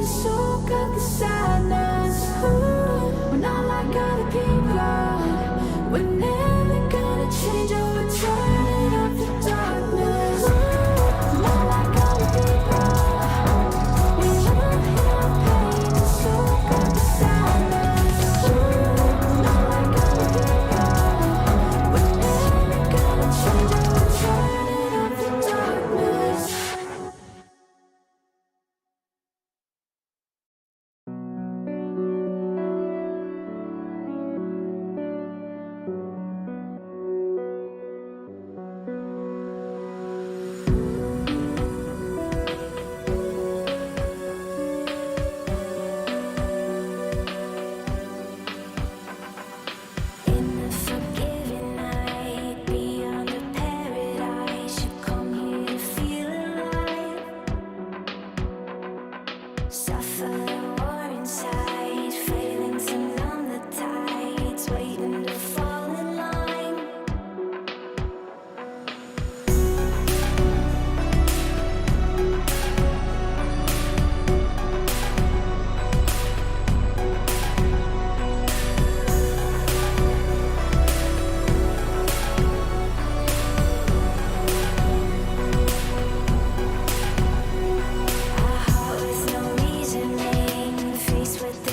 to soak up the sadness. Ooh, when all I gotta be wrong, we're never gonna change or turn up the darkness. Ooh, when all I gotta be wrong, we love enough pain to soak up the sadness. Ooh, when all I gotta be wrong, we're never gonna change or turn up the darkness. In the forgiving night, beyond a paradise, you come here to feel alive. Suffer the war inside, failing to numb the tides, waiting to fall in line. A heart with no reasoning, faced with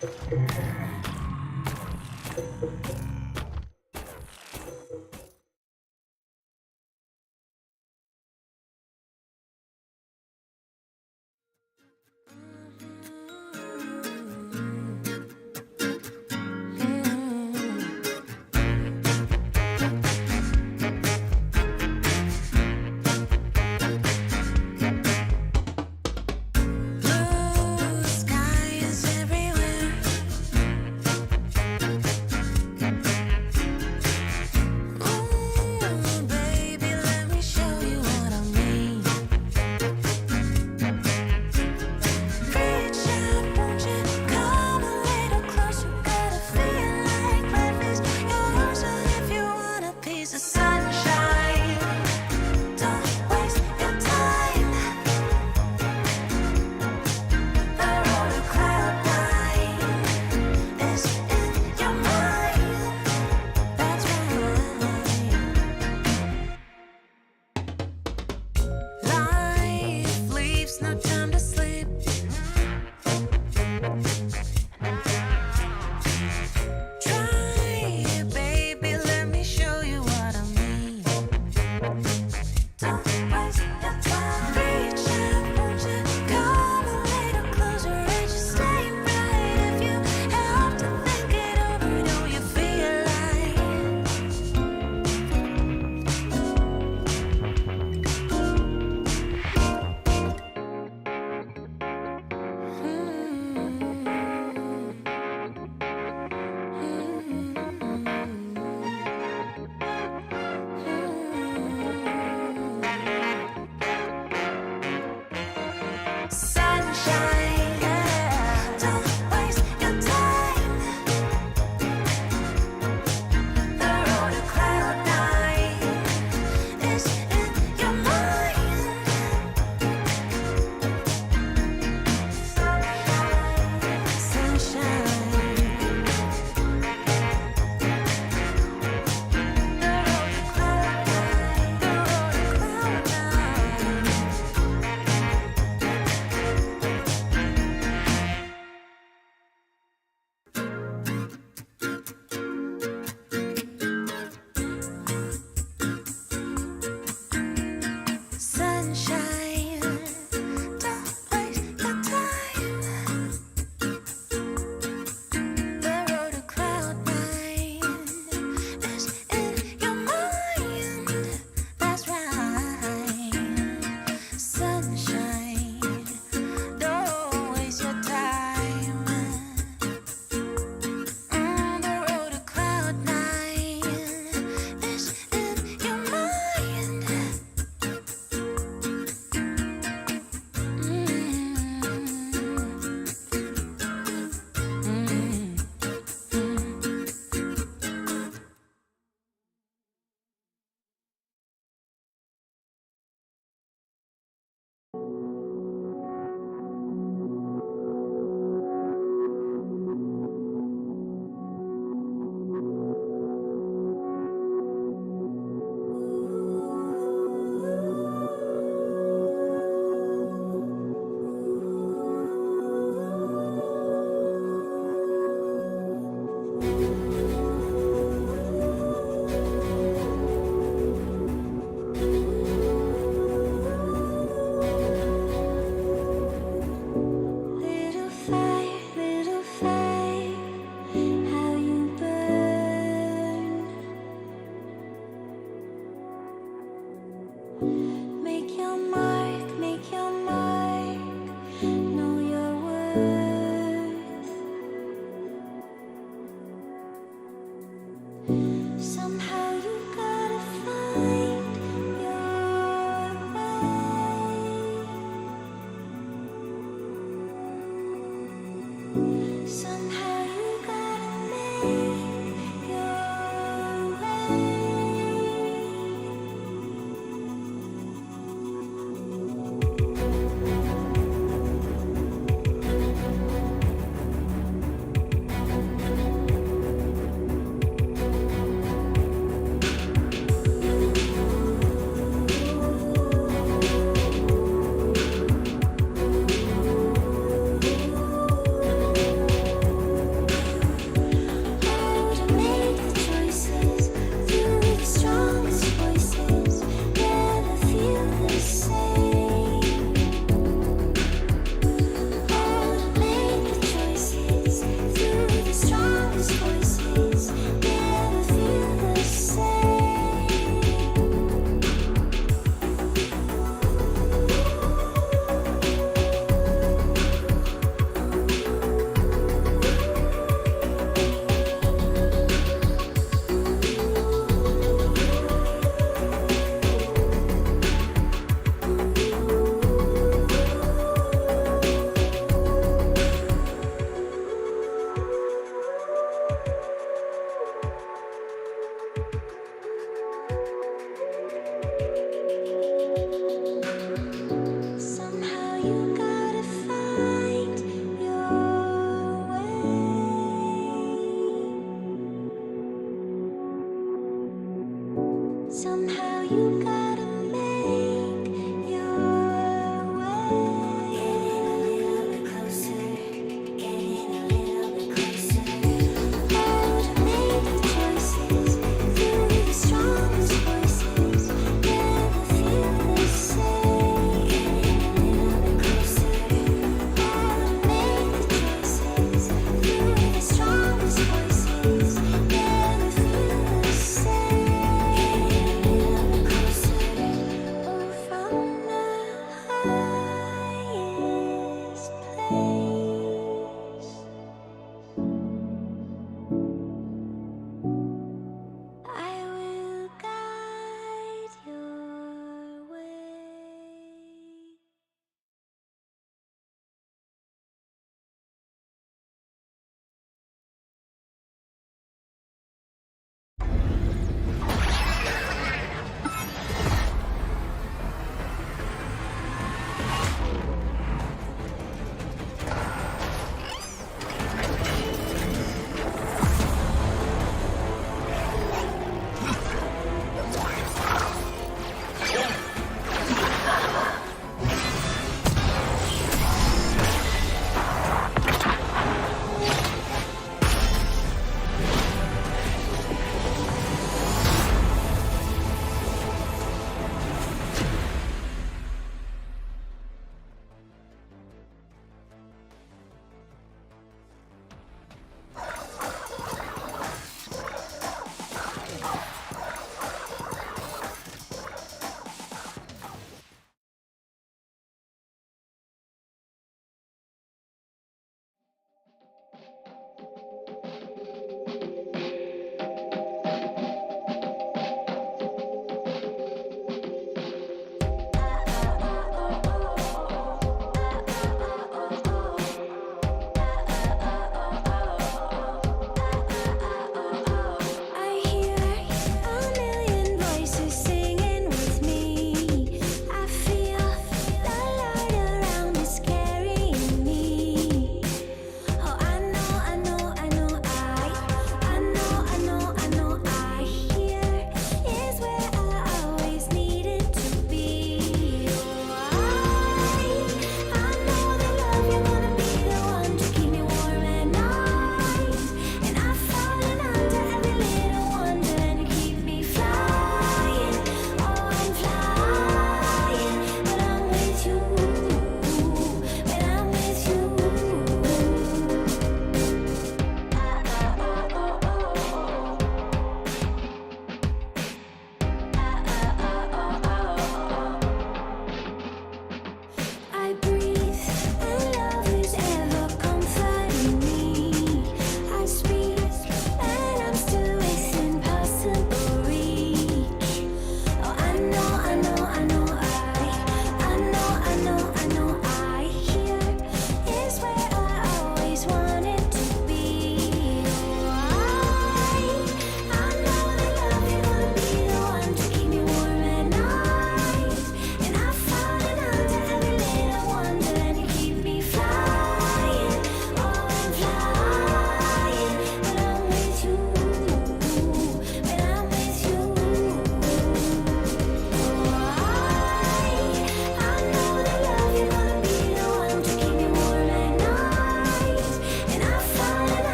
Blue sky is everywhere.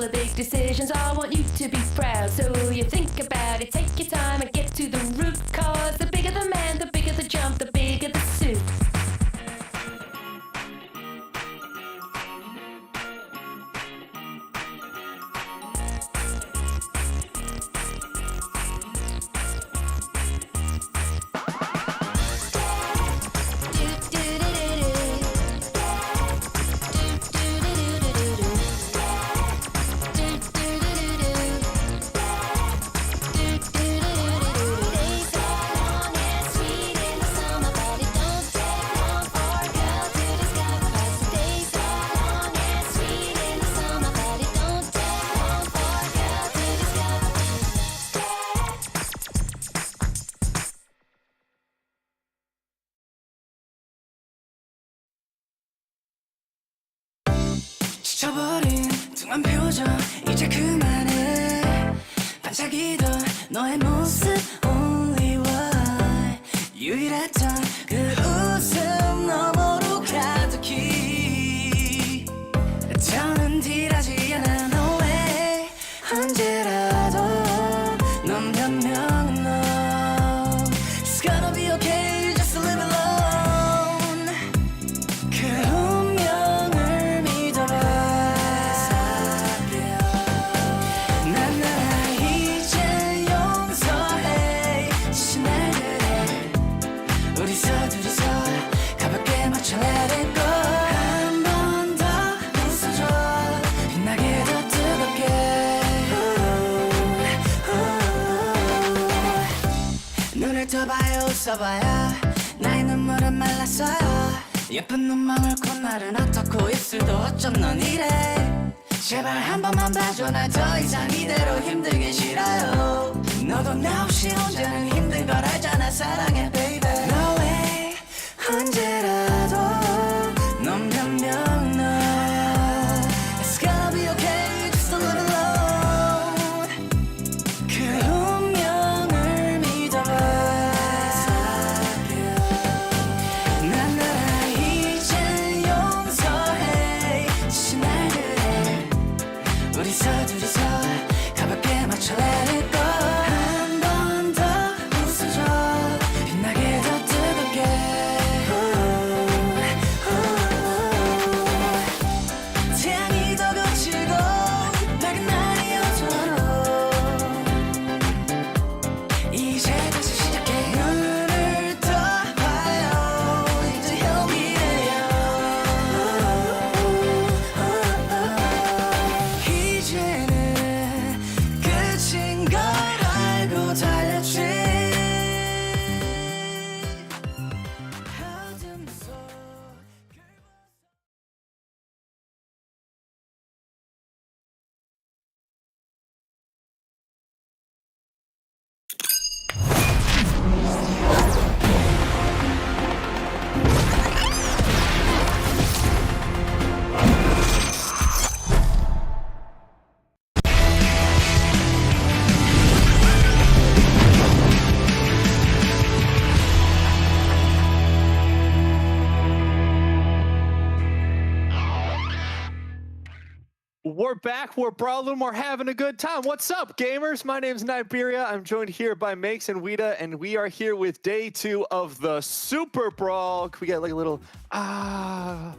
full of big decisions. I want you to be proud, so you think about it, take your time and get to the root cause. The bigger the man, the bigger the jump, the bigger the suit. 지쳐버린 뚱한 표정 이제 그만해. 반짝이던 너의 모습 only one. 유일했던 그 웃음 너머로 가득히 더는 딜하지 않아. No way. 언제라도 넌 변명은 no. It's gonna be okay, just live alone. 그 운명을 믿어봐. 난 이제 용서해. 지친 날들에 우리서 둘이서 가볍게 맞춰 let it go. 한 번 더 웃어줘. 빛나게 더 뜨겁게. 눈을 떠봐요 웃어봐요. 나의 눈물은 말랐어요. 예쁜 눈망울 콧날은 어떻고 입술도 어쩜 넌 이래. 제발 한 번만 봐줘. 날 더 이상 이대로 힘들긴 싫어요. 너도 나 없이 혼자는 힘든 걸 알잖아. 사랑해 baby. No way. 언제라도 넌 변명 no. It's gonna be okay, just a little alone. 그 운명을 믿어봐. 난 이제 용서해. 지친 날들에 우리서 둘이서 가볍게 맞춰 let it go. 한 번 더 웃어줘. 빛나게 더 뜨겁게. 태양이 더 거칠고 밝은 날이 오도록 이제 다시 시작해. 눈을 떠봐요. 이제 형이에요. 이제는 끝인 걸 알고 달렸지. 어둠 속 We're back. We're brawling. We're having a good time. What's up, gamers? My name's Niberia. I'm joined here by Makes and Weta, and we are here with day 2 of the SuperBrawl. Can we get like a little I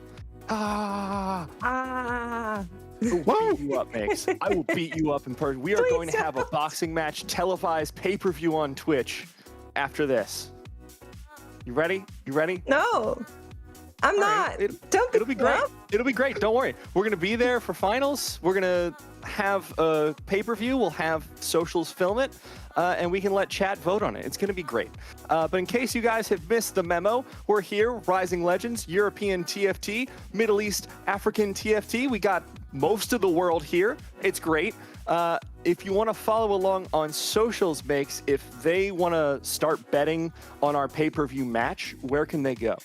will beat you up, Makes. I will beat you up in person. We are going to have a boxing match televised pay-per-view on Twitch after this. You ready? You ready? No, I'm not. Don't It'll be great. rough. It'll be great. Don't worry. We're going to be there for finals. We're going to have a pay-per-view. We'll have socials film it, and we can let chat vote on it. It's going to be great. But in case you guys have missed the memo, we're here, Rising Legends, European TFT, Middle East, African TFT. We got most of the world here. It's great. If you want to follow along on socials, Makes, if they want to start betting on our pay-per-view match, where can they go?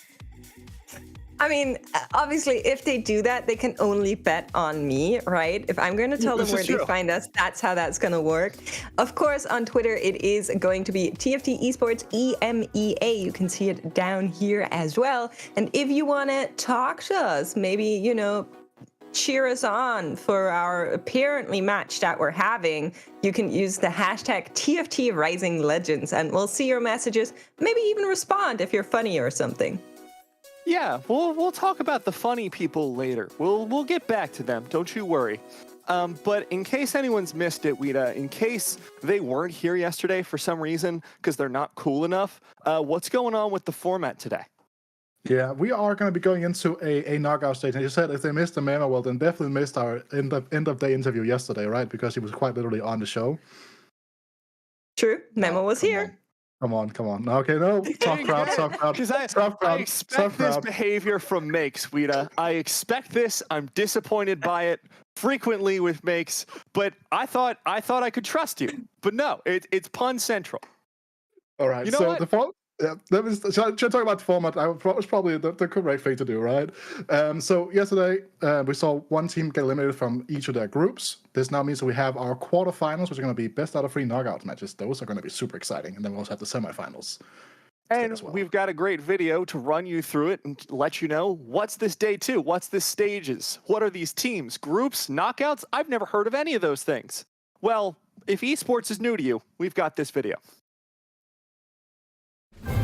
I mean, obviously, if they do that, they can only bet on me, right? If I'm going to tell them This where is they true. find us, that's how that's going to work. Of course, on Twitter, it is going to be TFT Esports EMEA. You can see it down here as well. And if you want to talk to us, maybe, you know, cheer us on for our apparently match that we're having, you can use the hashtag TFT Rising Legends, and we'll see your messages, maybe even respond if you're funny or something. Yeah, we'll talk about the funny people later. We'll get back to them. Don't you worry. But in case anyone's missed it, Wida, in case they weren't here yesterday for some reason because they're not cool enough, what's going on with the format today? Yeah, we are going to be going into a knockout stage. And you said if they missed the memo, well, then definitely missed our end of day interview yesterday, right? Because he was quite literally on the show. True, Memo was Come here. on. Okay, no, soft crowd. Because I expect this behavior from Makes, Wida. I expect this. I'm disappointed by it frequently with Makes, but I thought I could trust you. But no, it's pun central. All right, You know so what? should I talk about the format? That was probably the correct thing to do, right? So yesterday, we saw one team get eliminated from each of their groups. This now means that we have our quarterfinals, which are going to be best out of 3 knockout matches. Those are going to be super exciting. And then we also have the semifinals. And we've got a great video to run you through it and let you know what's this day 2, what's this stages, what are these teams, groups, knockouts? I've never heard of any of those things. Well, if esports is new to you, we've got this video.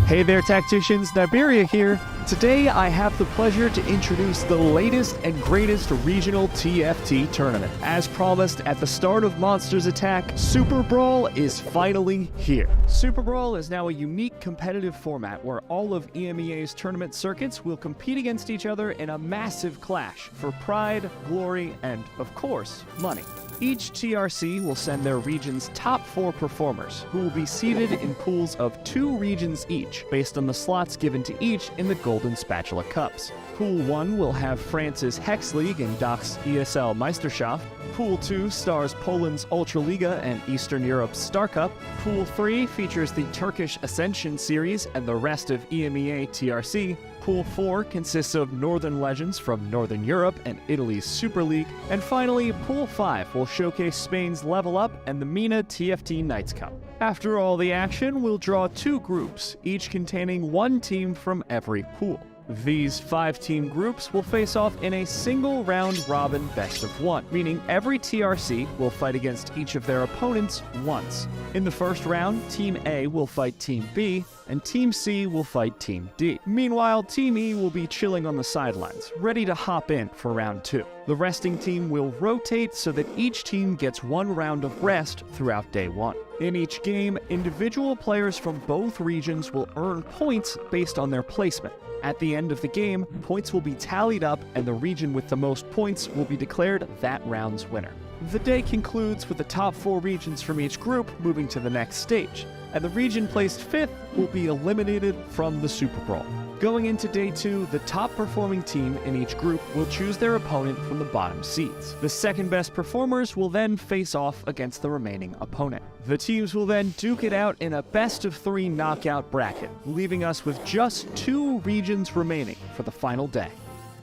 Hey there, tacticians, Niberia here. Today I have the pleasure to introduce the latest and greatest regional TFT tournament. As promised at the start of Monsters Attack, SuperBrawl is finally here. SuperBrawl is now a unique competitive format where all of EMEA's tournament circuits will compete against each other in a massive clash for pride, glory, and, of course, money. Each TRC will send their region's top 4 performers, who will be seeded in pools of 2 regions each, based on the slots given to each in the Golden Spatula Cups. Pool 1 will have France's Hex League and Doch's ESL Meisterschaft. Pool 2 stars Poland's Ultraliga and Eastern Europe's Star Cup. Pool 3 features the Turkish Ascension Series and the rest of EMEA TRC. Pool 4 consists of Northern Legends from Northern Europe and Italy's Super League. And finally, Pool 5 will showcase Spain's Level Up and the MENA TFT Knights Cup. After all the action, we'll draw 2 groups, each containing 1 team from every pool. These 5-team groups will face off in a single round-robin best-of-1, meaning every TRC will fight against each of their opponents once. In the first round, Team A will fight Team B, and Team C will fight Team D. Meanwhile, Team E will be chilling on the sidelines, ready to hop in for round 2. The resting team will rotate so that each team gets 1 round of rest throughout day 1. In each game, individual players from both regions will earn points based on their placement. At the end of the game, points will be tallied up and the region with the most points will be declared that round's winner. The day concludes with the top 4 regions from each group moving to the next stage, and the region placed 5th will be eliminated from the SuperBrawl. Going into day 2, the top performing team in each group will choose their opponent from the bottom seeds. The second best performers will then face off against the remaining opponent. The teams will then duke it out in a best-of-3 knockout bracket, leaving us with just 2 regions remaining for the final day.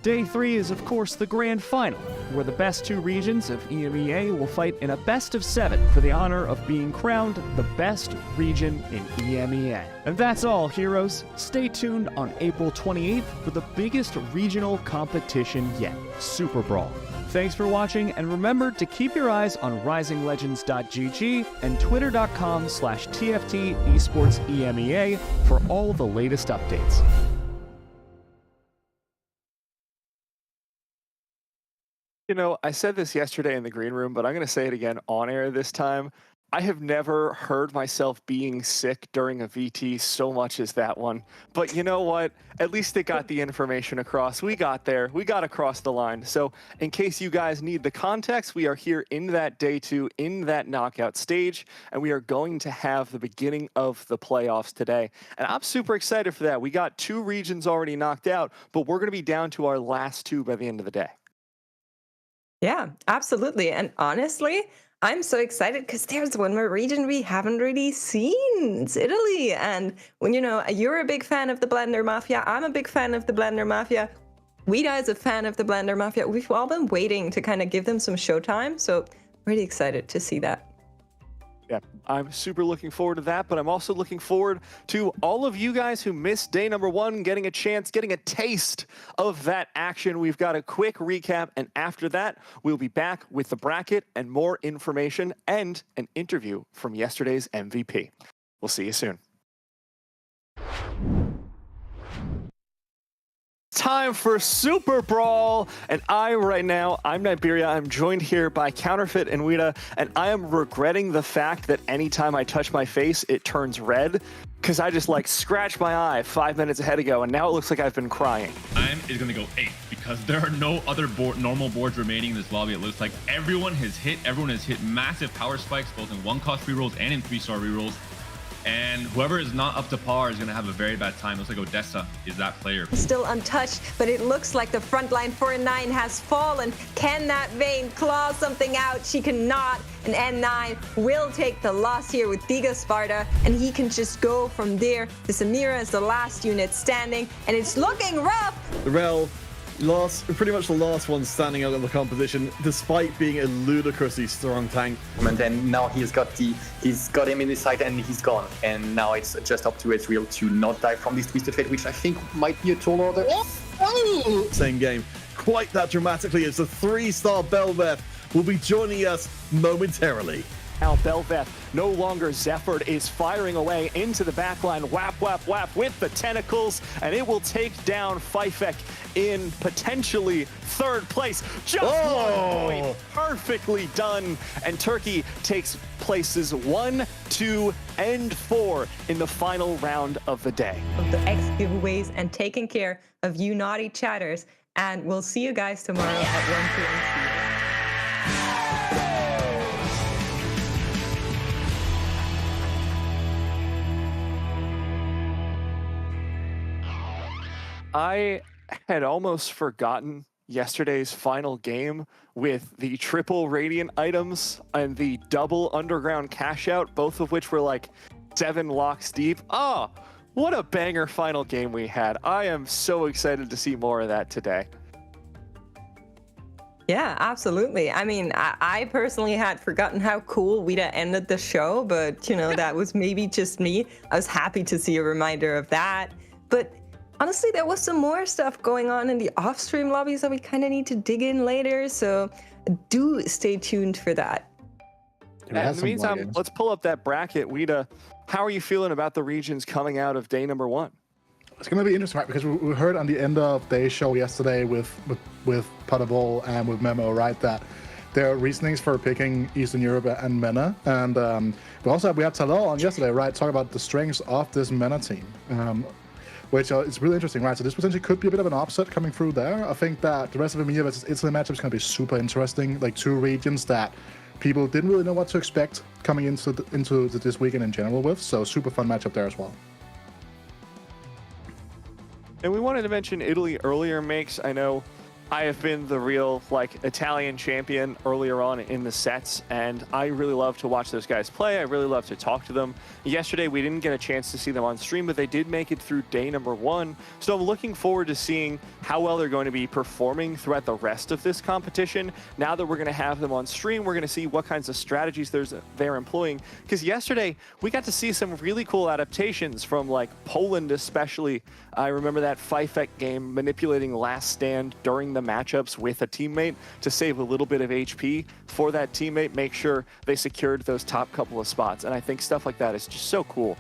Day 3 is of course the grand final, where the best 2 regions of EMEA will fight in a best-of-7 for the honor of being crowned the best region in EMEA. And that's all, heroes. Stay tuned on April 28th for the biggest regional competition yet, SuperBrawl. Thanks for watching, and remember to keep your eyes on risinglegends.gg and twitter.com/TFT Esports EMEA for all the latest updates. You know, I said this yesterday in the green room, but I'm going to say it again on air this time. I have never heard myself being sick during a VT so much as that one. But you know what? At least it got the information across. We got there. We got across the line. So in case you guys need the context, we are here in that day 2, in that knockout stage, and we are going to have the beginning of the playoffs today. And I'm super excited for that. We got 2 regions already knocked out, but we're going to be down to our last 2 by the end of the day. Yeah, absolutely. And honestly, I'm so excited because there's one more region we haven't really seen. It's Italy. And when you're a big fan of the Blender Mafia, I'm a big fan of the Blender Mafia. Wida is a fan of the Blender Mafia. We've all been waiting to kind of give them some showtime. So really excited to see that. Yeah, I'm super looking forward to that, but I'm also looking forward to all of you guys who missed day number 1 getting a chance, getting a taste of that action. We've got a quick recap, and after that, we'll be back with the bracket and more information and an interview from yesterday's MVP. We'll see you soon. Time for SuperBrawl, and I'm Niberia. I'm joined here by Counterfeit and Wida, and I am regretting the fact that anytime I touch my face, it turns red, because I just like scratched my eye 5 minutes ahead ago, and now it looks like I've been crying. Time is going to go 8 because there are no other normal boards remaining in this lobby. It looks like everyone has hit massive power spikes, both in 1-cost rerolls and in 3-star rerolls. And whoever is not up to par is going to have a very bad time. Looks like Odessa is that player. Still untouched, but it looks like the front line for N9 has fallen. Can that Vayne claw something out? She cannot, and N9 will take the loss here with Diga Sparta, and he can just go from there. The Samira is the last unit standing, and it's looking rough. The Rel, pretty much the last one standing out of the composition, despite being a ludicrously strong tank. And then now he's got him in his sight and he's gone. And now it's just up to Ezreal to not die from this Twisted Fate, which I think might be a tall order. Same game, quite that dramatically, as the 3-star Belveth will be joining us momentarily. Now Belveth, no longer Zephyr, is firing away into the backline, whap, whap, whap, with the tentacles, and it will take down Fifek in potentially 3rd place. Just 1 point, perfectly done, and Turkey takes places 1, 2, and 4 in the final round of the day. Of the X giveaways and taking care of you naughty chatters, and we'll see you guys tomorrow at 1 p.m. I had almost forgotten yesterday's final game with the triple Radiant items and the double underground cash out, both of which were like 7 locks deep. Oh, what a banger final game we had. I am so excited to see more of that today. Yeah, absolutely. I mean, I personally had forgotten how cool Wida ended the show, but you know, that was maybe just me. I was happy to see a reminder of that. But honestly, there was some more stuff going on in the off-stream lobbies that we kind of need to dig in later, so do stay tuned for that. In the meantime, let's pull up that bracket. Wida, how are you feeling about the regions coming out of day number 1? It's going to be interesting, right? Because we heard on the end of day show yesterday with Potable and with Memo, right, that there are reasonings for picking Eastern Europe and MENA. And we had Talal on yesterday, right, talk about the strengths of this MENA team. Which is really interesting, right? So this potentially could be a bit of an upset coming through there. I think that the rest of EMEA versus Italy matchup is going to be super interesting. Like 2 regions that people didn't really know what to expect coming into this weekend in general with. So super fun matchup there as well. And we wanted to mention Italy earlier, Makes. I know I have been the real Italian champion earlier on in the sets, and I really love to watch those guys play. I really love to talk to them. Yesterday we didn't get a chance to see them on stream, but they did make it through day number 1. So I'm looking forward to seeing how well they're going to be performing throughout the rest of this competition. Now that we're going to have them on stream, we're going to see what kinds of strategies they're employing. Because yesterday we got to see some really cool adaptations from Poland especially. I remember that Fifek game manipulating last stand during the matchups with a teammate to save a little bit of HP for that teammate, make sure they secured those top couple of spots. And I think stuff like that is just so cool.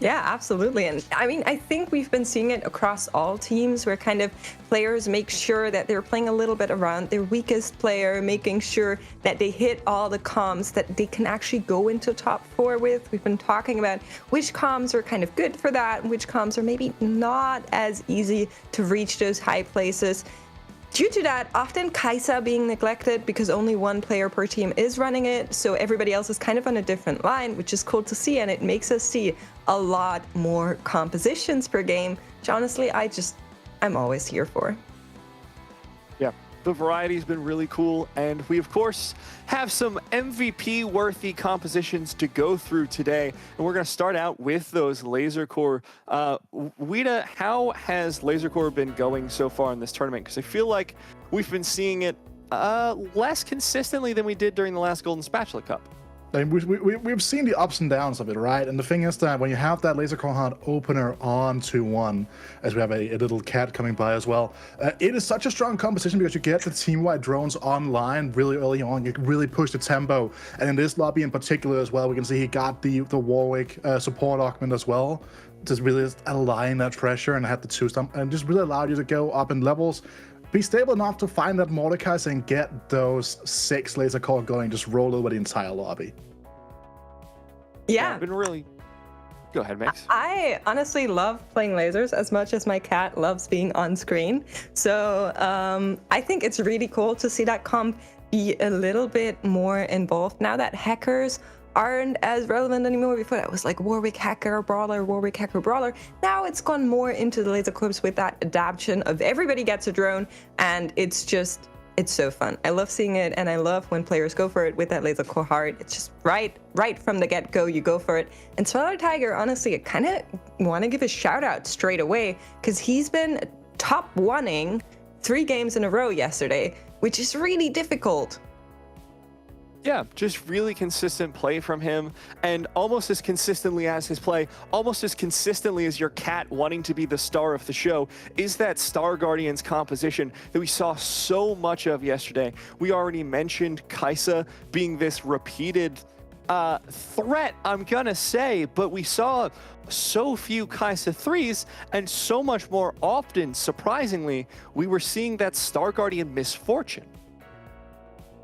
Yeah, absolutely. And I mean, I think we've been seeing it across all teams where kind of players make sure that they're playing a little bit around their weakest player, making sure that they hit all the comms that they can actually go into top 4 with. We've been talking about which comms are kind of good for that and which comms are maybe not as easy to reach those high places. Due to that, often Kai'Sa being neglected because only 1 player per team is running it, so everybody else is kind of on a different line, which is cool to see, and it makes us see a lot more compositions per game, which honestly, I'm always here for. Yeah, the variety's been really cool, and we, of course, have some MVP-worthy compositions to go through today, and we're going to start out with those Laser Core. Wida, how has Laser Core been going so far in this tournament? Because I feel like we've been seeing it less consistently than we did during the last Golden Spatula Cup. And we've seen the ups and downs of it, right? And the thing is that when you have that laser core hunt opener on 2-1, as we have a little cat coming by as well, it is such a strong composition because you get the team-wide drones online really early on. You can really push the tempo. And in this lobby in particular as well, we can see he got the Warwick support augment as well. Just really align that pressure and had the 2-stump and just really allowed you to go up in levels. Be stable enough to find that Mordecai and get those 6 laser core going, just roll over the entire lobby. Yeah. Been really. Go ahead, Max. I honestly love playing lasers as much as my cat loves being on screen. So I think it's really cool to see that comp be a little bit more involved now that hackers aren't as relevant anymore. Before that was like Warwick Hacker Brawler, Warwick Hacker Brawler. Now it's gone more into the laser clips with that adaptation of everybody gets a drone, and it's so fun. I love seeing it, and I love when players go for it with that laser core heart. It's just right from the get-go, you go for it. And Swellertiger, honestly, I kind of want to give a shout out straight away because he's been top 1ing 3 games in a row yesterday, which is really difficult. Yeah, just really consistent play from him, and almost as consistently as his play, almost as consistently as your cat wanting to be the star of the show, is that Star Guardians composition that we saw so much of yesterday. We already mentioned Kai'Sa being this repeated threat, I'm gonna say, but we saw so few Kai'Sa 3s, and so much more often, surprisingly, we were seeing that Star Guardian misfortune.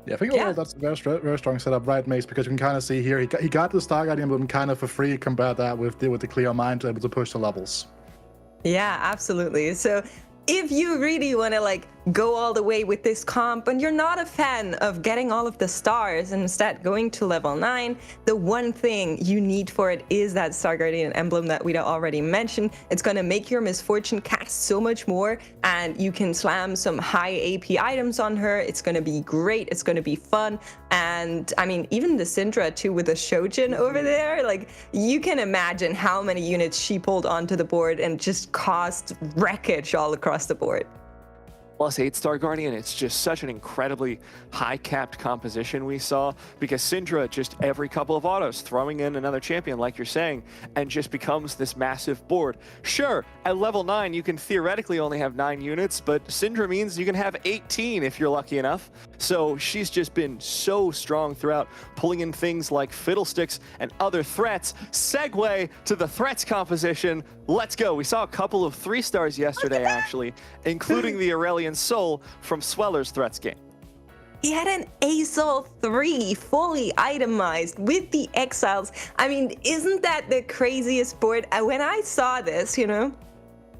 Yeah, I think overall that's a very strong setup, right, Mace? Because you can kind of see here, he got the Star Guardian Emblem kind of for free, compared that with the Clear Mind to able to push the levels. Yeah, absolutely. So if you really want to like go all the way with this comp and you're not a fan of getting all of the stars and instead going to level 9, the one thing you need for it is that Star Guardian emblem that we already mentioned. It's going to make your Misfortune cast so much more, and you can slam some high AP items on her. It's going to be great. It's going to be fun. And I mean, even the Syndra too with the Shojin over there, like you can imagine how many units she pulled onto the board and just caused wreckage all across the board. Plus 8 Star Guardian, it's just such an incredibly high-capped composition we saw, because Syndra just every couple of autos throwing in another champion, like you're saying, and just becomes this massive board. Sure, at level 9, you can theoretically only have 9 units, but Syndra means you can have 18 if you're lucky enough. So she's just been so strong throughout, pulling in things like Fiddlesticks and other threats. Segue to the threats composition. Let's go. We saw a couple of 3 stars yesterday, actually, including the Aurelian Soul from Sweller's threats game. He had an Azul 3 fully itemized with the Exiles. I mean, isn't that the craziest board? When I saw this, you know,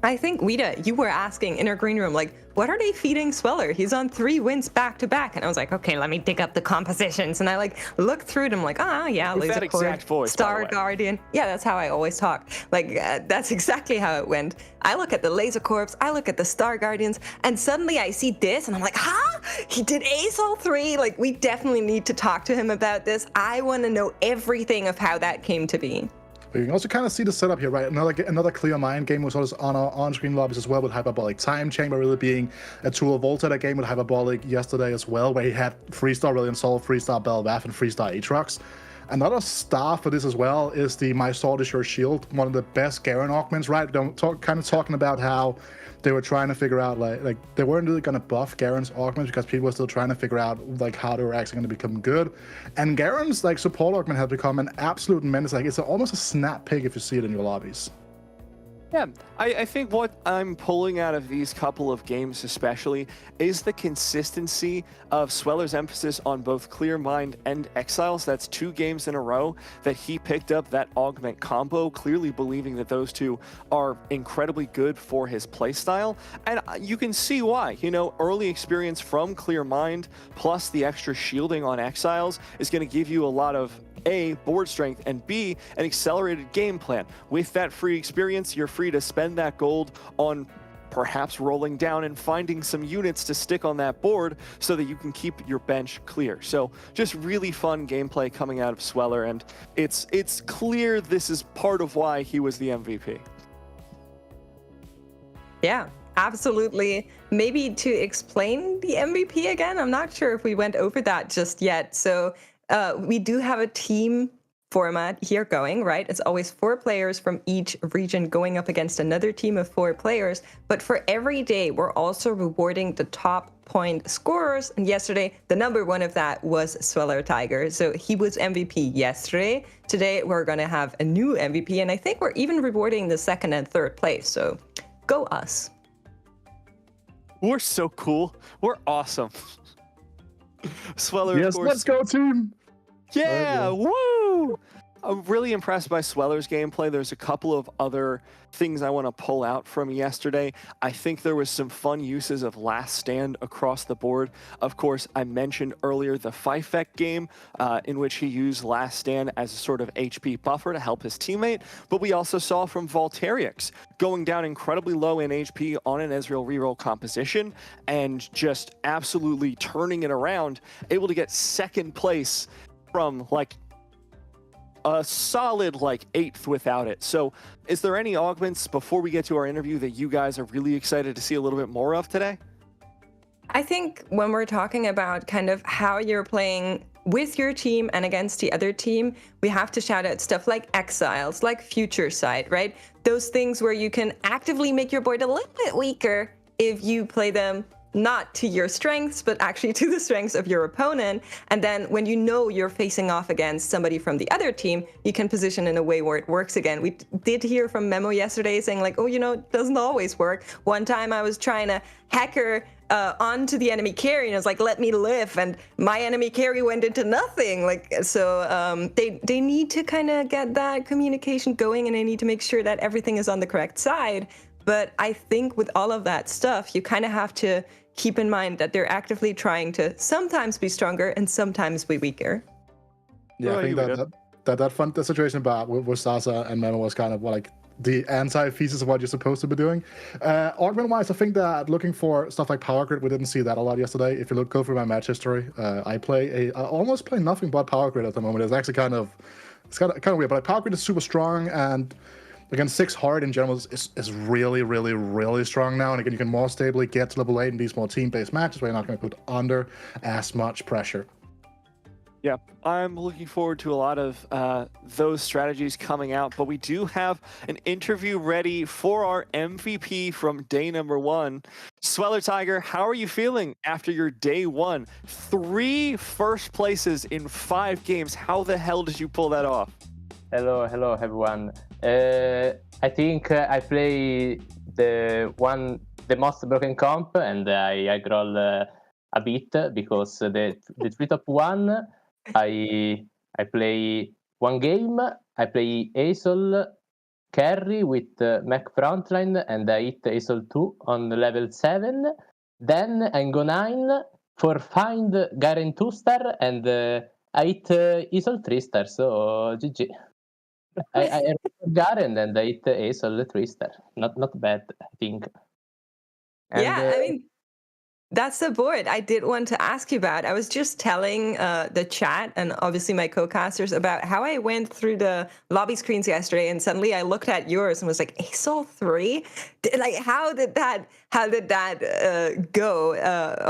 I think, Wida, you were asking in our green room, like, what are they feeding Sweller? He's on 3 wins back to back. And I was like, okay, let me dig up the compositions. And I like looked through them like, yeah, with that exact voice, Star Guardian. Yeah, that's how I always talk. Like, that's exactly how it went. I look at the Laser Corps, I look at the Star Guardians, and suddenly I see this, and I'm like, huh? He did Azul 3? Like, we definitely need to talk to him about this. I want to know everything of how that came to be. But you can also kind of see the setup here, right? Another Clear Mind game was also on our on-screen lobbies as well, with Hyperbolic Time Chamber really being a tool of Volta. That game with Hyperbolic yesterday as well, where he had 3-star Brilliant Soul, 3-star Belvath, and 3-star Aatrox. Another star for this as well is the My Sword Is Your Shield, one of the best Garen augments, right? Kind of talking about how they were trying to figure out like they weren't really going to buff Garen's augments because people were still trying to figure out like how they were actually going to become good. And Garen's like support augment has become an absolute menace. Like it's almost a snap pig if you see it in your lobbies. Yeah, I think what I'm pulling out of these couple of games especially is the consistency of Sweller's emphasis on both Clear Mind and Exiles. That's 2 games in a row that he picked up that augment combo, clearly believing that those 2 are incredibly good for his playstyle. And you can see why. You know, early experience from Clear Mind plus the extra shielding on Exiles is going to give you a lot of A, board strength, and B, an accelerated game plan. With that free experience, you're free to spend that gold on perhaps rolling down and finding some units to stick on that board so that you can keep your bench clear. So just really fun gameplay coming out of Sweller, and it's clear this is part of why he was the MVP. Yeah, absolutely. Maybe to explain the MVP again, I'm not sure if we went over that just yet. So we do have a team format here going, right? It's always 4 players from each region going up against another team of 4 players. But for every day, we're also rewarding the top point scorers. And yesterday, the number 1 of that was Swellertiger. So he was MVP yesterday. Today, we're going to have a new MVP. And I think we're even rewarding the 2nd and 3rd place. So go us. We're so cool. We're awesome. Sweller, Yes, of course. let's go, team. Yeah, woo! I'm really impressed by Sweller's gameplay. There's a couple of other things I want to pull out from yesterday. I think there was some fun uses of Last Stand across the board. Of course, I mentioned earlier the Fifek game in which he used Last Stand as a sort of HP buffer to help his teammate. But we also saw from Voltairix going down incredibly low in HP on an Ezreal reroll composition and just absolutely turning it around, able to get 2nd place from like a solid like 8th without it. So is there any augments before we get to our interview that you guys are really excited to see a little bit more of today? I think when we're talking about kind of how you're playing with your team and against the other team, we have to shout out stuff like Exiles, like Future Sight, right? Those things where you can actively make your board a little bit weaker if you play them not to your strengths, but actually to the strengths of your opponent. And then when you know you're facing off against somebody from the other team, you can position in a way where it works again. We did hear from Memo yesterday saying like, oh, you know, it doesn't always work. One time I was trying to hacker onto the enemy carry and I was like, let me live. And my enemy carry went into nothing. Like, so they need to kind of get that communication going and they need to make sure that everything is on the correct side. But I think with all of that stuff, you kind of have to keep in mind that they're actively trying to sometimes be stronger and sometimes be weaker. Yeah, I think that situation about with Sasa and Memo was kind of like the anti-thesis of what you're supposed to be doing. Augment-wise, I think that looking for stuff like Power Grid, we didn't see that a lot yesterday. If you go through my match history, I almost play nothing but Power Grid at the moment. It's actually kind of weird, but Power Grid is super strong, and again, 6 hard in general is really, really, really strong now. And again, you can more stably get to level 8 in these more team-based matches where you're not going to put under as much pressure. Yeah, I'm looking forward to a lot of those strategies coming out, but we do have an interview ready for our MVP from day number 1. Swellertiger, how are you feeling after your day 1? 3 first places in 5 games. How the hell did you pull that off? Hello everyone. I think I play the most broken comp, and I roll a bit because the 3 top 1 I play 1 game. I play Azol carry with Mech frontline, and I hit Azol 2 on level 7. Then I go 9 for find Garen 2-star, and I hit Azol 3-star. So GG. I Garen and I hit Azol 3-star. Not bad, I think. And, yeah, I mean, that's the board I did want to ask you about. I was just telling the chat and obviously my co-casters about how I went through the lobby screens yesterday, and suddenly I looked at yours and was like, Azol 3? Like, how did that go?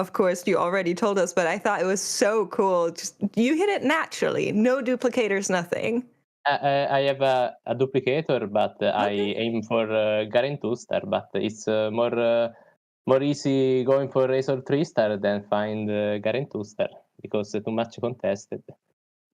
Of course, you already told us, but I thought it was so cool. Just you hit it naturally, no duplicators, nothing. I have a duplicator, but I aim for Garen 2-star, but it's more easy going for Azol 3-star than find Garen 2-star because too much contested.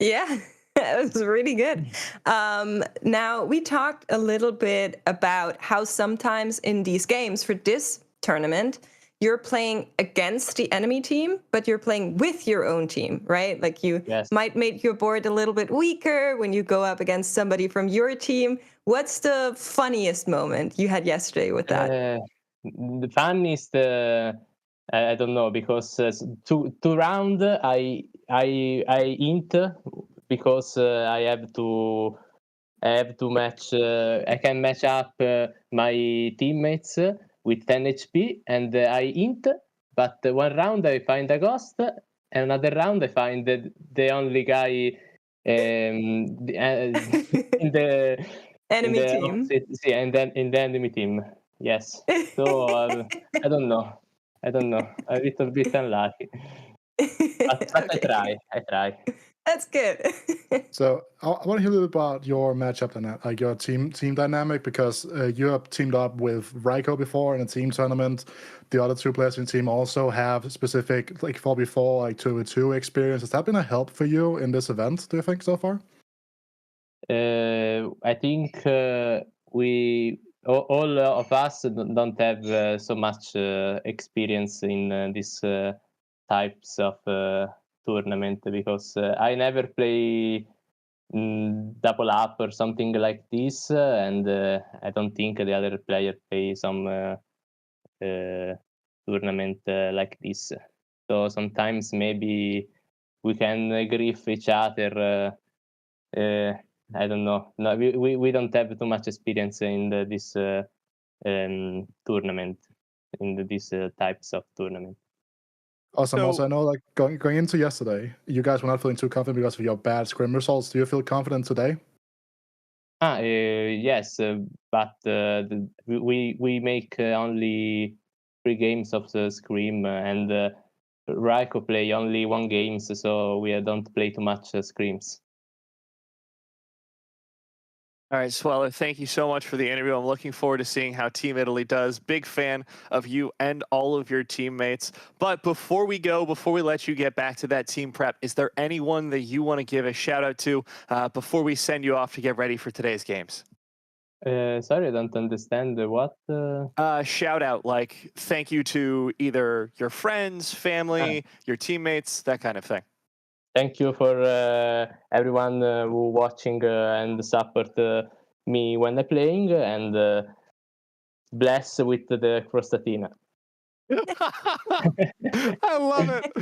Yeah, it was really good. Now, we talked a little bit about how sometimes in these games for this tournament, you're playing against the enemy team, but you're playing with your own team, right? Like you might make your board a little bit weaker when you go up against somebody from your team. What's the funniest moment you had yesterday with that? The funniest, I don't know, because two round I int because I have to match. I can match up my teammates with 10 HP, and I int, but 1 round I find a ghost, and another round I find the only guy in the enemy team. Opposite, in the enemy team. Yes. So I don't know. A little bit unlucky. But I try. That's good. So I want to hear a little about your matchup and like your team dynamic, because you have teamed up with Raiko before in a team tournament. The other two players in the team also have specific like 4v4 like 2v2 experience. Has that been a help for you in this event, do you think, so far? I think we all of us don't have so much experience in these types of tournament, because I never play double up or something like this, and I don't think the other player play some tournament like this. So sometimes maybe we can grief each other. I don't know. No, we don't have too much experience in this tournament, in these types of tournament. Awesome. So- Also, I know like going into yesterday, you guys were not feeling too confident because of your bad scrim results. Do you feel confident today? Yes, but we make only 3 games of the scrim, and Raiko play only 1 game, so we don't play too much scrims. All right, Sweller, thank you so much for the interview. I'm looking forward to seeing how Team Italy does. Big fan of you and all of your teammates. But before we let you get back to that team prep, is there anyone that you want to give a shout out to before we send you off to get ready for today's games? Sorry, I don't understand what. Shout out, like thank you to either your friends, family, your teammates, that kind of thing. Thank you for everyone who watching and support me when I'm playing, and bless with the Crostatina. I love it.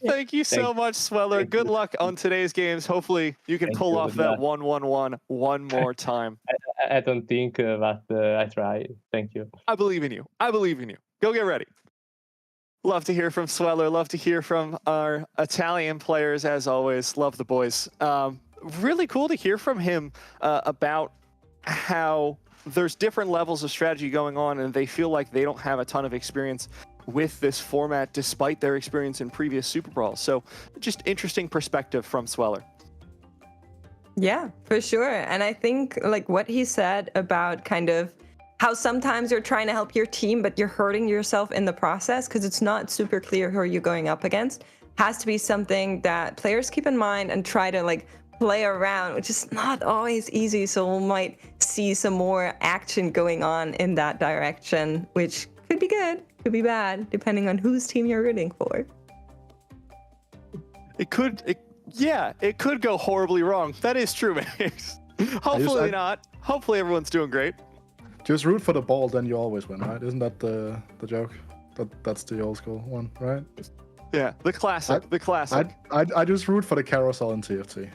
Thank you so much, Sweller. Good luck on today's games. Hopefully you can pull off that 1-1-1 one more time. I don't think, but I try. Thank you. I believe in you. I believe in you. Go get ready. Love to hear from Sweller. Love to hear from our Italian players, as always. Love the boys. Really cool to hear from him about how there's different levels of strategy going on, and they feel like they don't have a ton of experience with this format, despite their experience in previous SuperBrawl. So just interesting perspective from Sweller. Yeah, for sure. And I think like what he said about kind of how sometimes you're trying to help your team, but you're hurting yourself in the process because it's not super clear who you're going up against, has to be something that players keep in mind and try to like play around, which is not always easy. So we might see some more action going on in that direction, which could be good, could be bad, depending on whose team you're rooting for. It could go horribly wrong. That is true, Max. Hopefully not. Hopefully everyone's doing great. Just root for the ball, then you always win, right? Isn't that the joke? That's the old school one, right? Yeah, the classic. I just root for the carousel in TFT.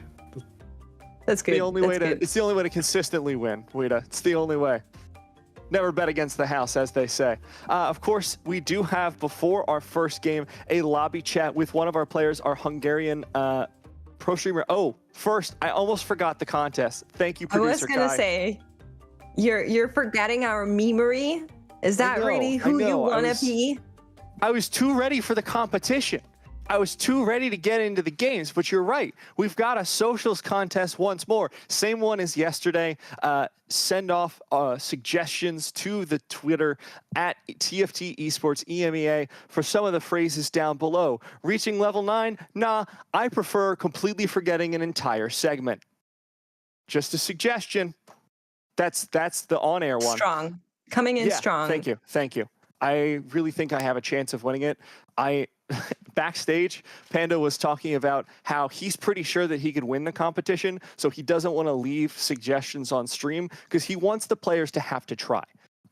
That's good. It's the only way to consistently win, Wida. It's the only way. Never bet against the house, as they say. Of course, we do have, before our first game, a lobby chat with one of our players, our Hungarian pro streamer. Oh, first, I almost forgot the contest. Thank you, producer Kai. I was gonna say, you're forgetting our memery. Is that really who you want to be? I was too ready for the competition. I was too ready to get into the games, but you're right. We've got a socials contest once more. Same one as yesterday. Send off suggestions to the Twitter at TFT Esports EMEA for some of the phrases down below. Reaching level 9? Nah, I prefer completely forgetting an entire segment. Just a suggestion. That's the on-air one. Strong. Coming in strong. Thank you. I really think I have a chance of winning it. Backstage, Panda was talking about how he's pretty sure that he could win the competition, so he doesn't want to leave suggestions on stream because he wants the players to have to try.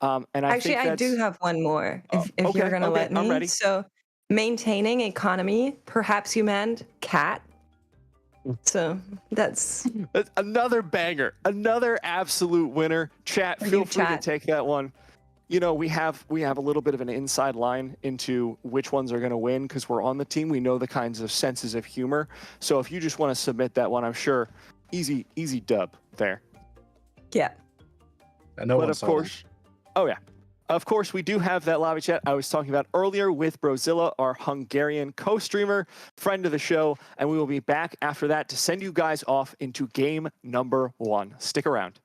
And I do have one more, if you're going to let me. I'm ready. So, maintaining economy, perhaps you meant cat. So that's another banger, another absolute winner. Chat, feel free to take that one. You know, we have a little bit of an inside line into which ones are going to win because we're on the team. We know the kinds of senses of humor. So if you just want to submit that one, I'm sure easy dub there. Yeah. And no but of course, Of course, we do have that lobby chat I was talking about earlier with Brozilla, our Hungarian co-streamer, friend of the show, and we will be back after that to send you guys off into game number 1. Stick around.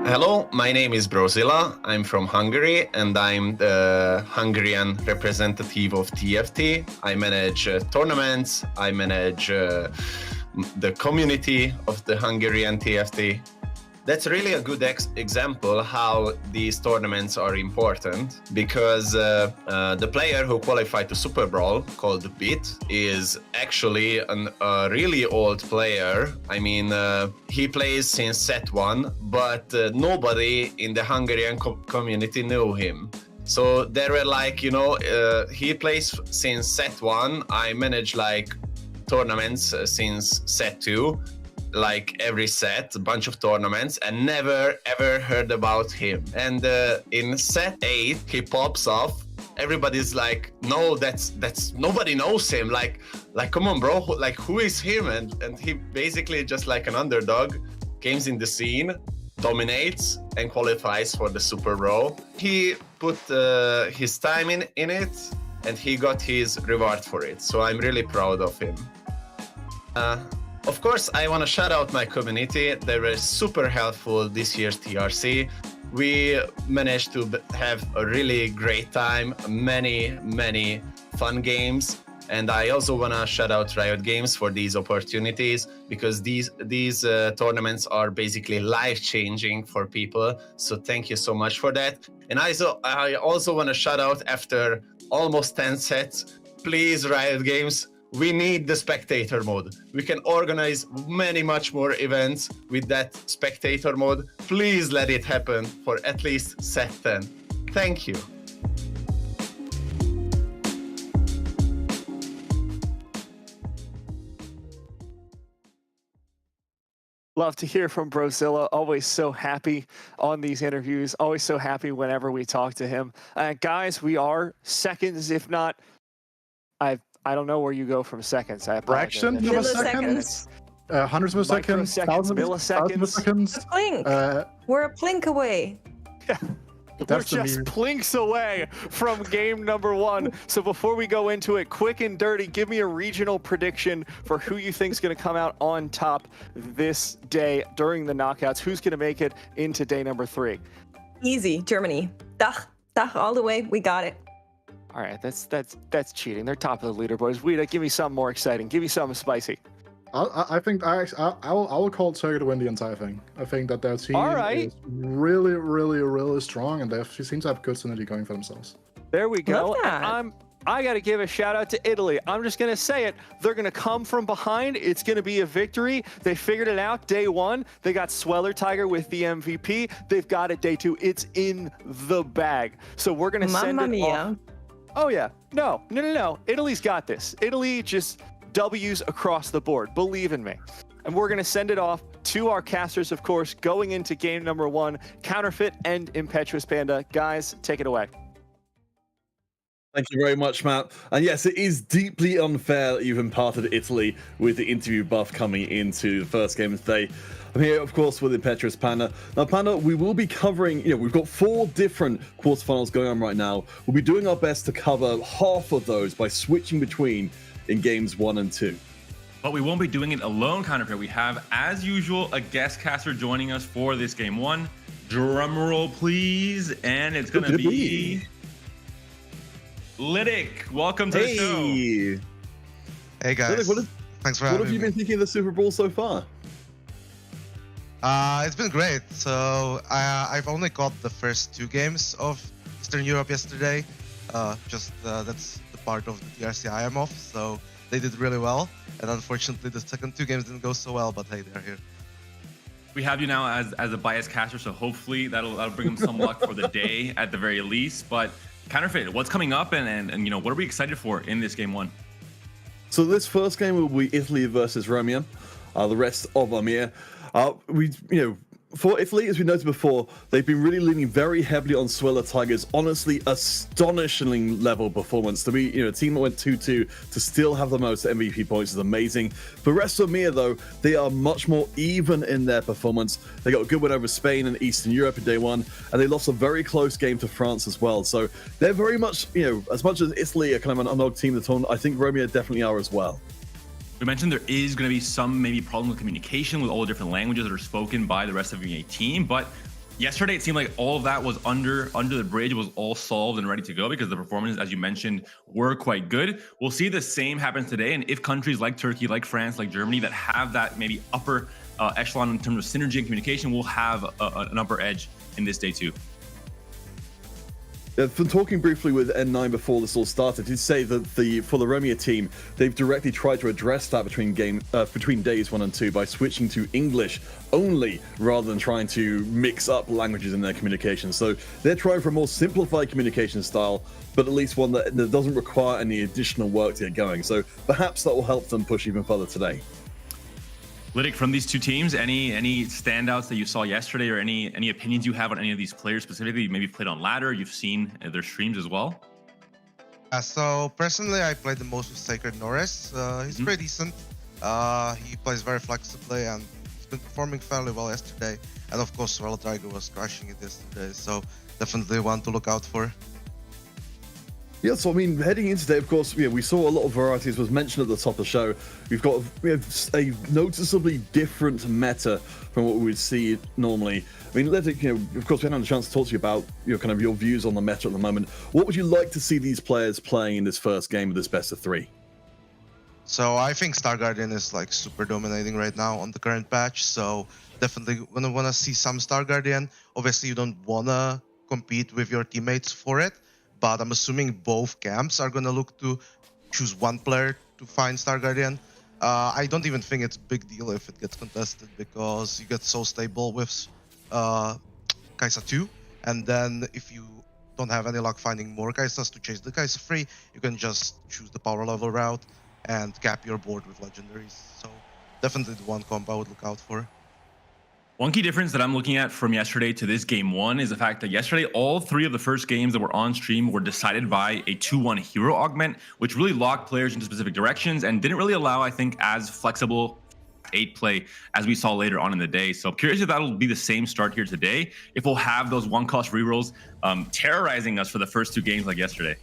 Hello, my name is Brozilla. I'm from Hungary and I'm the Hungarian representative of TFT. I manage tournaments, I manage the community of the Hungarian TFT. That's really a good example how these tournaments are important, because the player who qualified to SuperBrawl, called BIT, is actually a really old player. I mean, he plays since set 1, but nobody in the Hungarian community knew him. So they were like, you know, he plays since set 1, I manage like tournaments since set 2, like every set, a bunch of tournaments, and never ever heard about him. And in set 8 he pops off. Everybody's like, no, that's nobody knows him, like come on bro, like who is him? And he basically just like an underdog games in the scene, dominates and qualifies for the SuperBrawl. He put his time in it and he got his reward for it, so I'm really proud of him. Of course, I want to shout out my community. They were super helpful this year's TRC. We managed to have a really great time, many fun games. And I also want to shout out Riot Games for these opportunities, because these tournaments are basically life-changing for people. So thank you so much for that. And I also want to shout out, after almost 10 sets, please Riot Games, we need the spectator mode. We can organize much more events with that spectator mode. Please let it happen for at least set 10. Thank you. Love to hear from Brozilla. Always so happy on these interviews. Always so happy whenever we talk to him. Guys, we are seconds, if not, I don't know where you go from seconds. I apologize. Fraction of a second, hundreds of a second, thousands of milliseconds. A plink. We're a plink away. We're just plinks away from game number 1. So before we go into it, quick and dirty, give me a regional prediction for who you think is going to come out on top this day during the knockouts. Who's going to make it into day number 3? Easy, Germany. DEUCH all the way. We got it. All right, that's cheating. They're top of the leaderboards. Wida, give me something more exciting. Give me something spicy. I think I will call TÜRKIYE to win the entire thing. I think that their team is really strong, and they seem to have good synergy going for themselves. There we go. Love that. I got to give a shout out to Italy. I'm just going to say it. They're going to come from behind. It's going to be a victory. They figured it out day 1. They got Swellertiger with the MVP. They've got it day 2. It's in the bag. So we're going to send it off. Oh, yeah. No. Italy's got this. Italy just W's across the board. Believe in me. And we're going to send it off to our casters, of course, going into game number 1, Counterfeit and Impetuous Panda. Guys, take it away. Thank you very much, Matt. And yes, it is deeply unfair that you've imparted Italy with the interview buff coming into the first game today. I'm here, of course, with Impetuous Panda. Now, Panda, we will be covering, we've got 4 different quarterfinals going on right now. We'll be doing our best to cover half of those by switching between in games 1 and 2. But we won't be doing it alone, Counterfeit. We have, as usual, a guest caster joining us for this game 1. Drum roll, please. And it's going to be Lytic. Welcome to the show. Hey, guys. Lytic, thanks for having me. What have you been thinking of the SuperBrawl so far? It's been great. So I've only got the first 2 games of Eastern Europe yesterday. That's the part of the TRC I am off, so they did really well. And unfortunately, the second 2 games didn't go so well, but hey, they're here. We have you now as a biased caster, so hopefully that'll bring them some luck for the day at the very least. But Counterfeit, what's coming up, and what are we excited for in this game 1? So this first game will be Italy versus ROEMEA, the rest of ROEMEA. for Italy, as we noted before, they've been really leaning very heavily on Swellertiger's honestly astonishingly level performance. To be, a team that went 2-2 to still have the most MVP points is amazing. For ROEMEA, though, they are much more even in their performance. They got a good win over Spain and Eastern Europe in day one, and they lost a very close game to France as well. So they're very much, as much as Italy are kind of an underdog team in the tournament, I think ROEMEA definitely are as well. We mentioned there is going to be some maybe problem with communication with all the different languages that are spoken by the rest of the team, but yesterday it seemed like all of that was under the bridge. It was all solved and ready to go because the performances, as you mentioned, were quite good. We'll see the same happen today, and if countries like Turkey, like France, like Germany that have that maybe upper echelon in terms of synergy and communication will have an upper edge in this day too. From talking briefly with N9 before this all started, he'd say that for the ROEMEA team, they've directly tried to address that between days 1 and 2 by switching to English only rather than trying to mix up languages in their communication. So they're trying for a more simplified communication style, but at least one that doesn't require any additional work to get going. So perhaps that will help them push even further today. Lytic, from these two teams, any standouts that you saw yesterday, or any opinions you have on any of these players specifically? You maybe played on ladder, you've seen their streams as well. So personally, I played the most with Sacred Norris. He's pretty decent. He plays very flexibly and he's been performing fairly well yesterday. And of course, Swellertiger was crushing it yesterday, so definitely one to look out for. Yeah, so I mean, heading into today, of course, we saw a lot of varieties. Was mentioned at the top of the show. We have a noticeably different meta from what we would see normally. I mean, Lytic, of course, we haven't had a chance to talk to you about your views on the meta at the moment. What would you like to see these players playing in this first game of this best of 3? So I think Star Guardian is like super dominating right now on the current patch. So definitely gonna wanna see some Star Guardian. Obviously, you don't wanna compete with your teammates for it. But I'm assuming both camps are going to look to choose one player to find Star Guardian. I don't even think it's a big deal if it gets contested because you get so stable with Kai'Sa 2. And then if you don't have any luck finding more Kai'Sas to chase the Kai'Sa free, you can just choose the power level route and cap your board with legendaries. So definitely the one comp I would look out for. One key difference that I'm looking at from yesterday to this game 1 is the fact that yesterday, all 3 of the first games that were on stream were decided by a 2-1 hero augment, which really locked players into specific directions and didn't really allow, I think, as flexible 8 play as we saw later on in the day. So I'm curious if that'll be the same start here today, if we'll have those 1-cost rerolls terrorizing us for the first 2 games like yesterday.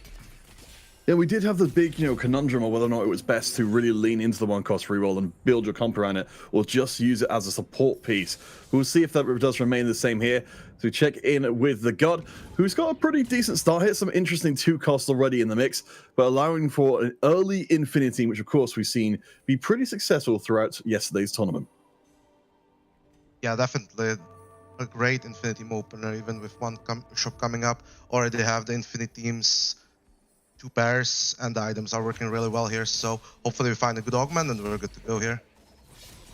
Yeah, we did have the big, conundrum of whether or not it was best to really lean into the 1-cost reroll and build your comp around it, or just use it as a support piece. We'll see if that does remain the same here. So we check in with TheGOD, who's got a pretty decent start here. Some interesting 2 costs already in the mix, but allowing for an early Infinity, which of course we've seen be pretty successful throughout yesterday's tournament. Yeah, definitely a great Infinity opener, even with one shop coming up. Already have the Infinity teams. 2 pairs, and the items are working really well here, so hopefully we find a good augment and we're good to go here.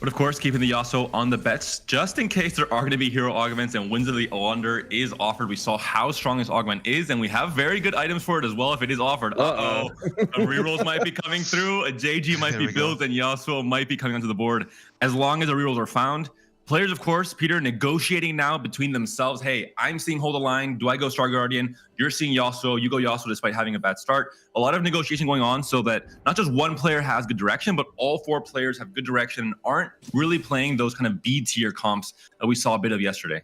But of course, keeping the Yasuo on the bets, just in case there are going to be hero augments and Winds of the Wonder is offered. We saw how strong this augment is, and we have very good items for it as well if it is offered. Uh-oh. Rerolls might be coming through, a JG might be built, and Yasuo might be coming onto the board. As long as the rerolls are found, players, of course, Peter, negotiating now between themselves. Hey, I'm seeing hold the line. Do I go Star Guardian? You're seeing Yasuo. You go Yasuo despite having a bad start. A lot of negotiation going on so that not just one player has good direction, but all 4 players have good direction and aren't really playing those kind of B tier comps that we saw a bit of yesterday.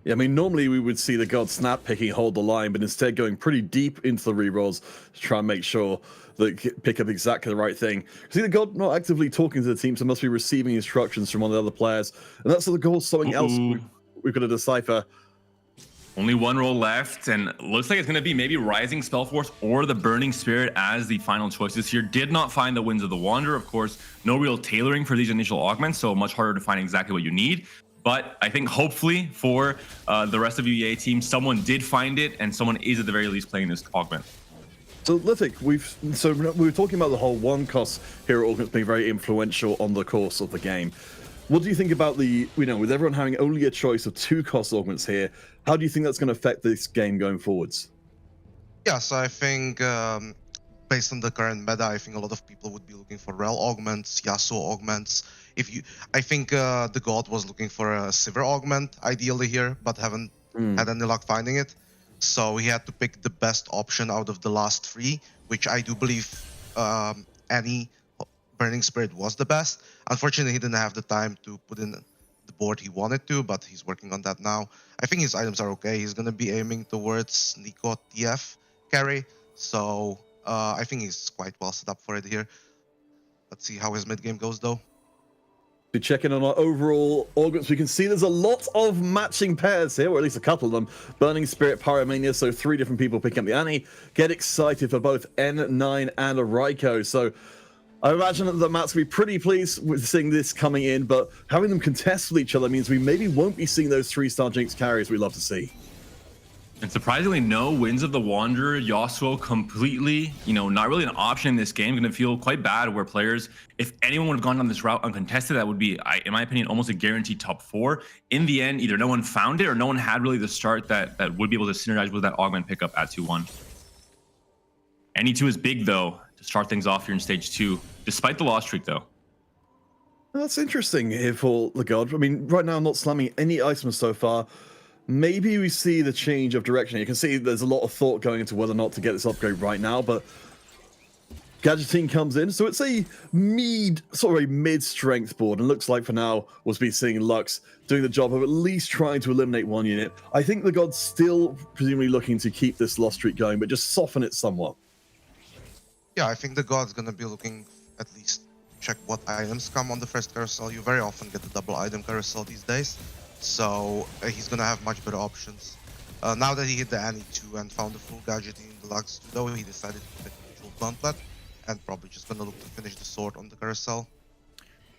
Yeah, I mean, normally we would see TheGOD snap picking hold the line, but instead going pretty deep into the rerolls to try and make sure that pick up exactly the right thing. See, TheGOD not actively talking to the team, so must be receiving instructions from one of the other players, and that's the goal. Something else we've got to decipher. Only 1 roll left, and looks like it's going to be maybe Rising Spellforce or the Burning Spirit as the final choices here. Did not find the Winds of the Wanderer, of course. No real tailoring for these initial augments, so much harder to find exactly what you need. But I think hopefully for the rest of UEA team, someone did find it, and someone is at the very least playing this augment. So Lytic, we were talking about the whole 1-cost hero augments being very influential on the course of the game. What do you think about the, with everyone having only a choice of 2-cost augments here, how do you think that's going to affect this game going forwards? Yeah, so I think based on the current meta, I think a lot of people would be looking for Rel augments, Yasuo augments. I think the God was looking for a Sivir augment ideally here, but haven't had any luck finding it. So he had to pick the best option out of the last 3, which I do believe any Burning Spirit was the best. Unfortunately, he didn't have the time to put in the board he wanted to, but he's working on that now. I think his items are okay. He's going to be aiming towards Nico TF carry, so I think he's quite well set up for it here. Let's see how his mid game goes, though. To check in on our overall augments, we can see there's a lot of matching pairs here, or at least a couple of them. Burning Spirit, Pyromania, so 3 different people picking up the Annie. Get excited for both N9 and Raiko. So I imagine that Matt's going to be pretty pleased with seeing this coming in, but having them contest with each other means we maybe won't be seeing those 3-star Jinx carries we love to see. And surprisingly, no Winds of the Wanderer, Yasuo completely, not really an option in this game. Going to feel quite bad where players, if anyone would have gone down this route uncontested, that would be, in my opinion, almost a guaranteed top 4. In the end, either no one found it or no one had really the start that would be able to synergize with that augment pickup at 2-1. NE2 is big, though, to start things off here in stage 2, despite the loss streak, though. That's interesting here for TheGOD. I mean, right now I'm not slamming any items so far. Maybe we see the change of direction. You can see there's a lot of thought going into whether or not to get this upgrade right now, but Gadgeting comes in, so it's a mid-strength board, and looks like for now we'll be seeing Lux doing the job of at least trying to eliminate 1 unit. I think TheGOD's still presumably looking to keep this loss streak going, but just soften it somewhat. Yeah, I think TheGOD's gonna be looking at least check what items come on the first carousel. You very often get the double item carousel these days, so he's gonna have much better options. Now that he hit the Annie 2 and found the full gadgeting in the Lux 2, though, he decided to pick the full gauntlet and probably just gonna look to finish the sword on the carousel.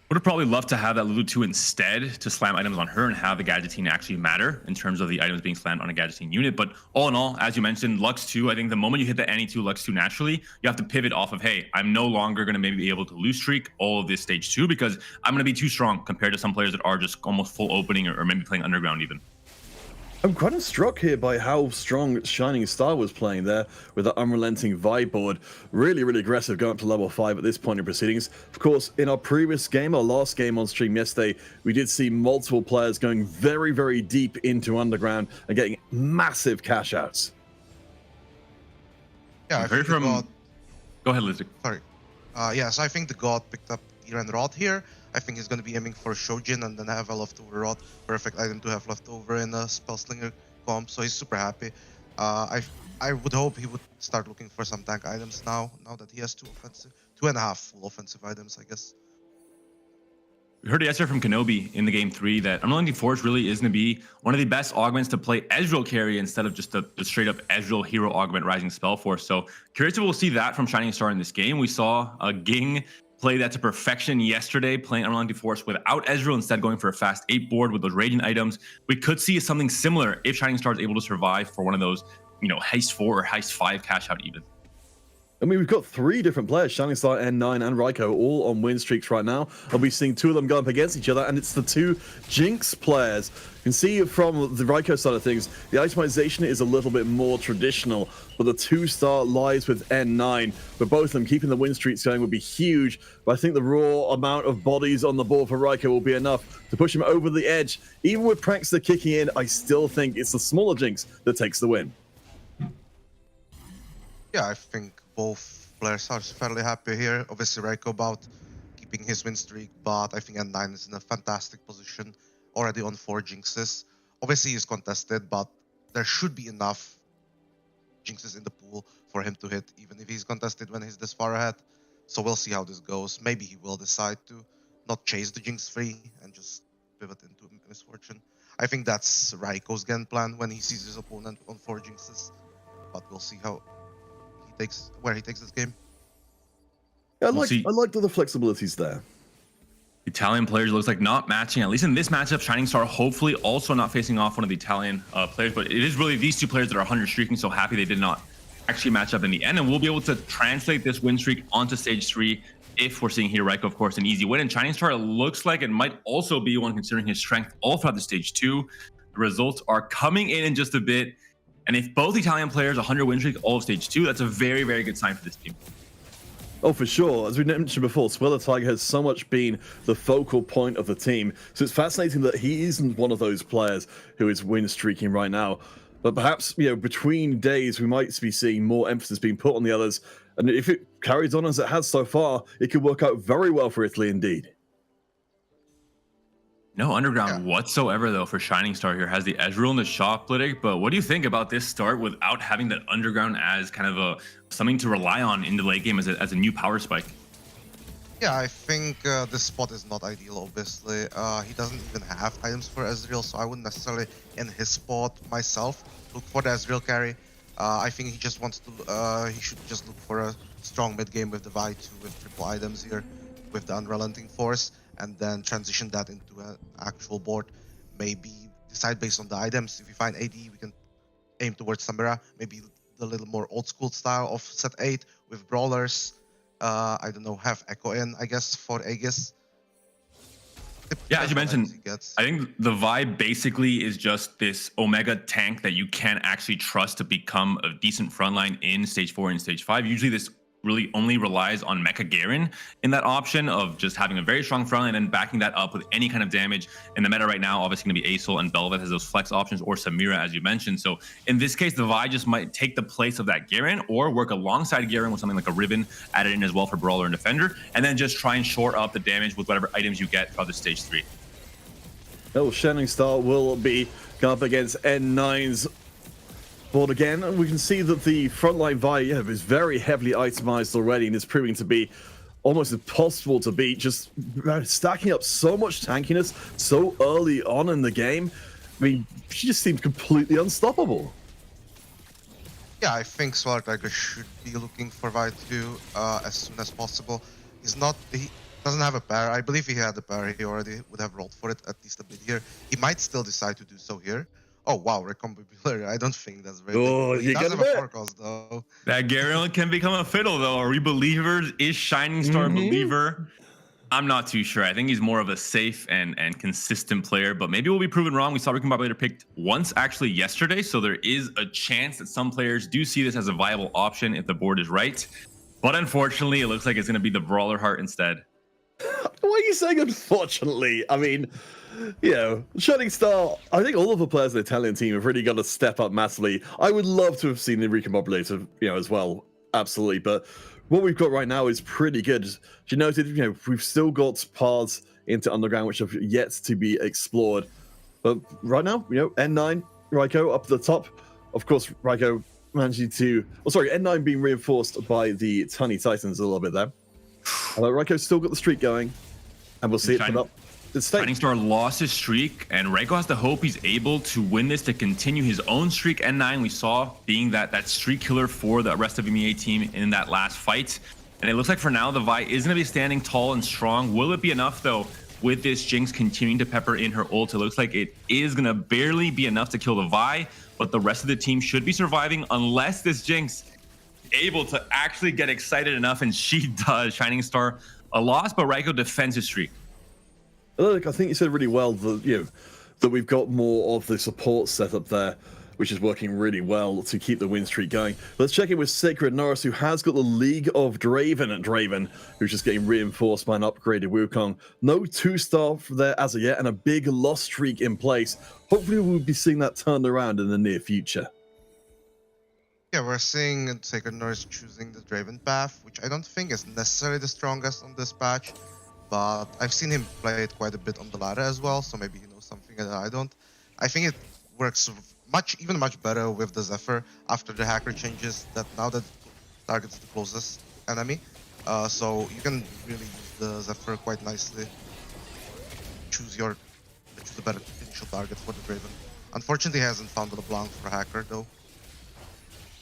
Would have probably loved to have that Lulu 2 instead to slam items on her and have the Gadgeting actually matter in terms of the items being slammed on a Gadgeting unit. But all in all, as you mentioned, Lux 2, I think the moment you hit the Annie 2, Lux 2 naturally, you have to pivot off of, hey, I'm no longer going to maybe be able to lose streak all of this stage 2 because I'm going to be too strong compared to some players that are just almost full opening or maybe playing underground even. I'm kind of struck here by how strong Shining Star was playing there with that unrelenting vibe board. Really, really aggressive going up to level 5 at this point in proceedings. Of course, in our previous game, our last game on stream yesterday, we did see multiple players going very, very deep into underground and getting massive cash outs. Yeah, I heard from... Go ahead, Lizard. Sorry. So I think TheGOD picked up Iran Rod here. I think he's going to be aiming for Shojin and then have a leftover Rod. Perfect item to have leftover in a Spellslinger comp, so he's super happy. I would hope he would start looking for some tank items now that he has 2.5 full offensive items, I guess. We heard yesterday from Kenobi in the game 3 that Unrelenting Force really is going to be one of the best augments to play Ezreal carry instead of just the straight up Ezreal hero augment Rising Spell Force. So curious if we'll see that from Shining Star in this game. We saw a Ging play that to perfection yesterday, playing Unrelenting Force without Ezreal, instead going for a fast 8 board with those Radiant items. We could see something similar if Shining Star is able to survive for one of those, Heist 4 or Heist 5 cash out even. I mean, we've got 3 different players, Shining Star, N9, and Raiko, all on win streaks right now. And we're seeing 2 of them go up against each other, and it's the 2 Jinx players. You can see from the Raiko side of things, the itemization is a little bit more traditional, but the 2-star lies with N9. For both of them, keeping the win streaks going would be huge, but I think the raw amount of bodies on the board for Raiko will be enough to push him over the edge. Even with Prankster kicking in, I still think it's the smaller Jinx that takes the win. Yeah, I think both players are fairly happy here. Obviously, Raiko about keeping his win streak, but I think N9 is in a fantastic position, already on 4 Jinxes. Obviously, he's contested, but there should be enough Jinxes in the pool for him to hit, even if he's contested when he's this far ahead. So we'll see how this goes. Maybe he will decide to not chase the Jinx free and just pivot into Misfortune. I think that's Raiko's game plan when he sees his opponent on 4 Jinxes, but we'll see where he takes this game. Yeah, I like the flexibilities there. Italian players looks like not matching, at least in this matchup. Shining Star hopefully also not facing off one of the Italian players, but it is really these 2 players that are 100 streaking, so happy they did not actually match up in the end. And we'll be able to translate this win streak onto stage 3 if we're seeing here Raiko, of course, an easy win. And Shining Star looks like it might also be one considering his strength all throughout the stage 2. The results are coming in just a bit. And if both Italian players 100 win streak all of stage 2, that's a very, very good sign for this team. Oh, for sure. As we mentioned before, Swellertiger has so much been the focal point of the team. So it's fascinating that he isn't one of those players who is win streaking right now. But perhaps, between days, we might be seeing more emphasis being put on the others. And if it carries on as it has so far, it could work out very well for Italy indeed. No underground whatsoever, though, for Shining Star here. Has the Ezreal and the Shoplitic, but what do you think about this start without having that underground as kind of something to rely on in the late game as a new power spike? Yeah, I think this spot is not ideal, obviously. He doesn't even have items for Ezreal, so I wouldn't necessarily, in his spot myself, look for the Ezreal carry. I think he just wants to, he should just look for a strong mid game with the Vi 2 with triple items here, with the Unrelenting Force, and then transition that into an actual board. Maybe decide based on the items. If we find AD, we can aim towards Samira. Maybe the little more old school style of set 8 with brawlers. I don't know, have Echo in, I guess, for Aegis. Yeah, as you mentioned, I think the vibe basically is just this Omega tank that you can't actually trust to become a decent frontline in Stage 4 and Stage 5. Usually this really only relies on Mecha Garen in that option of just having a very strong frontline and backing that up with any kind of damage. In the meta right now, obviously going to be Asol and Bel'Veth has those flex options, or Samira, as you mentioned. So in this case, the Vi just might take the place of that Garen or work alongside Garen with something like a Ribbon added in as well for Brawler and Defender, and then just try and short up the damage with whatever items you get throughout the Stage 3. Oh, Shining Star will be going up against N9's board again. We can see that the frontline Vi is very heavily itemized already and is proving to be almost impossible to beat, just stacking up so much tankiness so early on in the game. I mean, she just seems completely unstoppable. Yeah, I think Swellertiger should be looking for Vi 2 as soon as possible. He doesn't have a pair. I believe he had a pair. He already would have rolled for it at least a bit here. He might still decide to do so here. Oh wow, recombobulator. I don't think that's very good. He does have a forecast though. That Garen can become a fiddle though. Are we believers? Is Shining Star a believer? I'm not too sure. I think he's more of a safe and consistent player, but maybe we'll be proven wrong. We saw recombobulator picked once actually yesterday, so there is a chance that some players do see this as a viable option if the board is right. But unfortunately, it looks like it's going to be the Brawler Heart instead. Why are you saying unfortunately? I mean, Shining Star, I think all of the players in the Italian team have really got to step up massively. I would love to have seen the recombobulator, as well. Absolutely. But what we've got right now is pretty good. As you noted, we've still got paths into Underground which have yet to be explored. But right now, N9, Raiko up at the top. Of course, Raiko managing to... N9 being reinforced by the Tiny Titans a little bit there. Raiko's still got the streak going, and we'll see it put up. Shining Star lost his streak, and Raiko has to hope he's able to win this to continue his own streak. N9 we saw being that streak killer for the rest of the MEA team in that last fight. And it looks like for now the Vi is going to be standing tall and strong. Will it be enough though with this Jinx continuing to pepper in her ult? It looks like it is going to barely be enough to kill the Vi, but the rest of the team should be surviving unless this Jinx able to actually get excited enough, and she does. Shining Star a loss, but Raiko defends his streak. Look, I think you said really well that that we've got more of the support set up there, which is working really well to keep the win streak going. Let's check in with Sacred Norris, who has got the League of Draven and Draven, who's just getting reinforced by an upgraded Wukong. No 2-star there as of yet, and a big loss streak in place. Hopefully we'll be seeing that turned around in the near future. Yeah, we're seeing Sacred Norris choosing the Draven path, which I don't think is necessarily the strongest on this patch, but I've seen him play it quite a bit on the ladder as well, so maybe he knows something that I don't. I think it works even much better with the Zephyr after the hacker changes, that now that targets the closest enemy, so you can really use the Zephyr quite nicely. Choose the better initial target for the Draven. Unfortunately, he hasn't found the LeBlanc for hacker though.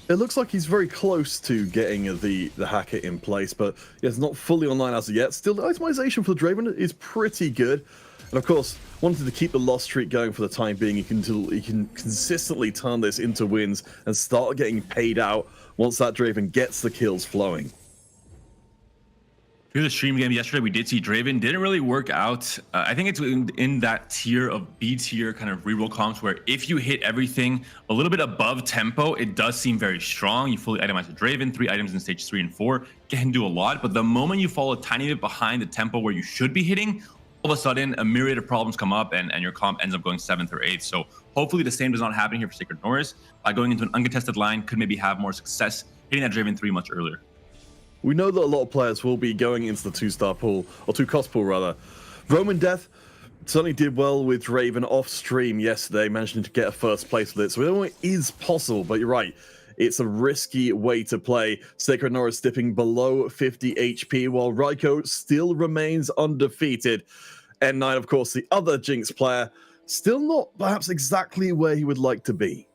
It looks like he's very close to getting the hacker in place, but it's not fully online as of yet. Still, the itemization for the Draven is pretty good. And of course, wanted to keep the loss streak going for the time being. He can consistently turn this into wins and start getting paid out once that Draven gets the kills flowing. Through the stream game yesterday, we did see Draven didn't really work out. I think it's in that tier of B tier kind of reroll comps where if you hit everything a little bit above tempo, it does seem very strong. You fully itemize a Draven, 3 items in stage 3 and 4 can do a lot. But the moment you fall a tiny bit behind the tempo where you should be hitting, all of a sudden a myriad of problems come up and your comp ends up going 7th or 8th. So hopefully the same does not happen here for Sacred Norris. By going into an uncontested line, could maybe have more success hitting that Draven 3 much earlier. We know that a lot of players will be going into the 2-star pool, or 2-cost pool rather. Roman Death certainly did well with Raven off stream yesterday, managing to get a first place with it. So we know it is possible, but you're right. It's a risky way to play. Sacred Norris dipping below 50 HP, while Raiko still remains undefeated. N9, of course, the other Jinx player, still not perhaps exactly where he would like to be.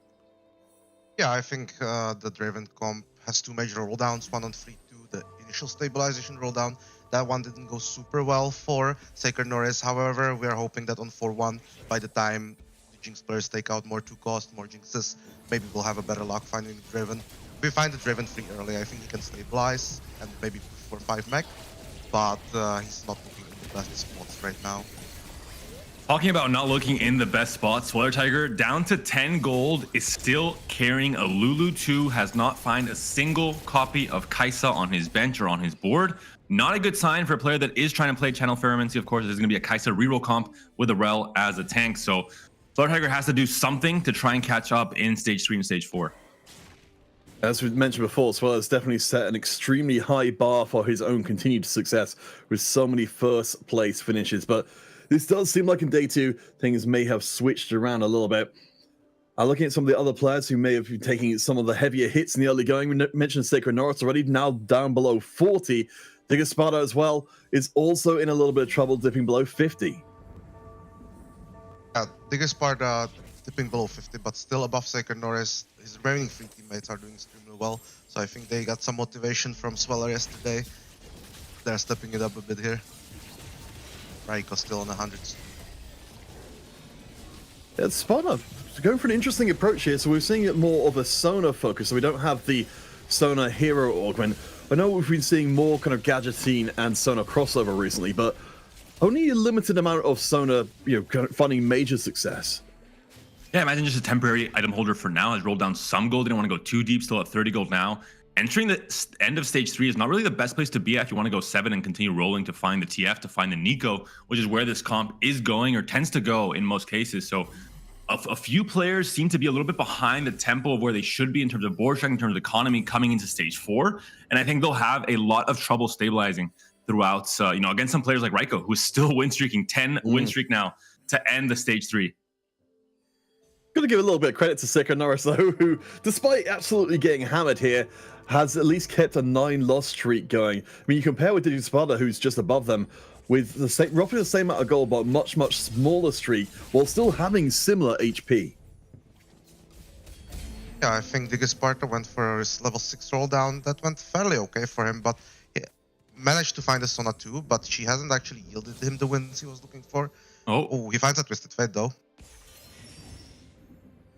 Yeah, I think the Draven comp has 2 major rolldowns, one on 3-2, the initial stabilization rolldown. That one didn't go super well for Sacred Norris. However, we are hoping that on 4-1, by the time the Jinx players take out more 2-cost, more Jinxes, maybe we'll have a better luck finding the Draven. If we find the Draven 3 early, I think he can stabilize and maybe push for 5 mech, but he's not looking in the best spots right now. Talking about not looking in the best spot, Swellertiger down to 10 gold is still carrying a Lulu 2, has not found a single copy of Kai'Sa on his bench or on his board. Not a good sign for a player that is trying to play Channel Fermency. Of course, there's going to be a Kai'Sa reroll comp with a Rel as a tank. So Swellertiger has to do something to try and catch up in stage 3 and stage 4. As we mentioned before, Sweller has definitely set an extremely high bar for his own continued success with so many first place finishes. But this does seem like in day 2, things may have switched around a little bit. Looking at some of the other players who may have been taking some of the heavier hits in the early going, we mentioned Sacred Norris already, now down below 40. TheGOD as well is also in a little bit of trouble, dipping below 50. TheGOD dipping below 50, but still above Sacred Norris. His remaining 3 teammates are doing extremely well, so I think they got some motivation from Sweller yesterday. They're stepping it up a bit here. Raiko still on the 100s. Yeah, Sparta going for an interesting approach here. So we're seeing it more of a Sona focus. So we don't have the Sona hero augment. I know we've been seeing more kind of Gadgettine and Sona crossover recently, but only a limited amount of Sona, kind of finding major success. Yeah, imagine just a temporary item holder for now. Has rolled down some gold. Didn't want to go too deep. Still at 30 gold now. Entering the end of stage 3 is not really the best place to be at if you want to go 7 and continue rolling to find the TF, to find the Nico, which is where this comp is going or tends to go in most cases. So a few players seem to be a little bit behind the tempo of where they should be in terms of board strike, in terms of economy coming into stage 4. And I think they'll have a lot of trouble stabilizing throughout, against some players like Raiko, who's still win streaking, 10 win streak now to end the stage 3. Gotta give a little bit of credit to Sacred Norris, though, who, despite absolutely getting hammered here, has at least kept a 9-loss streak going. I mean, you compare with TheGOD, who's just above them, with the same, roughly the same amount of gold, but much, much smaller streak, while still having similar HP. Yeah, I think TheGOD went for his level 6 roll down. That went fairly okay for him, but he managed to find a Sona 2, but she hasn't actually yielded him the wins he was looking for. Oh, he finds a Twisted Fate, though.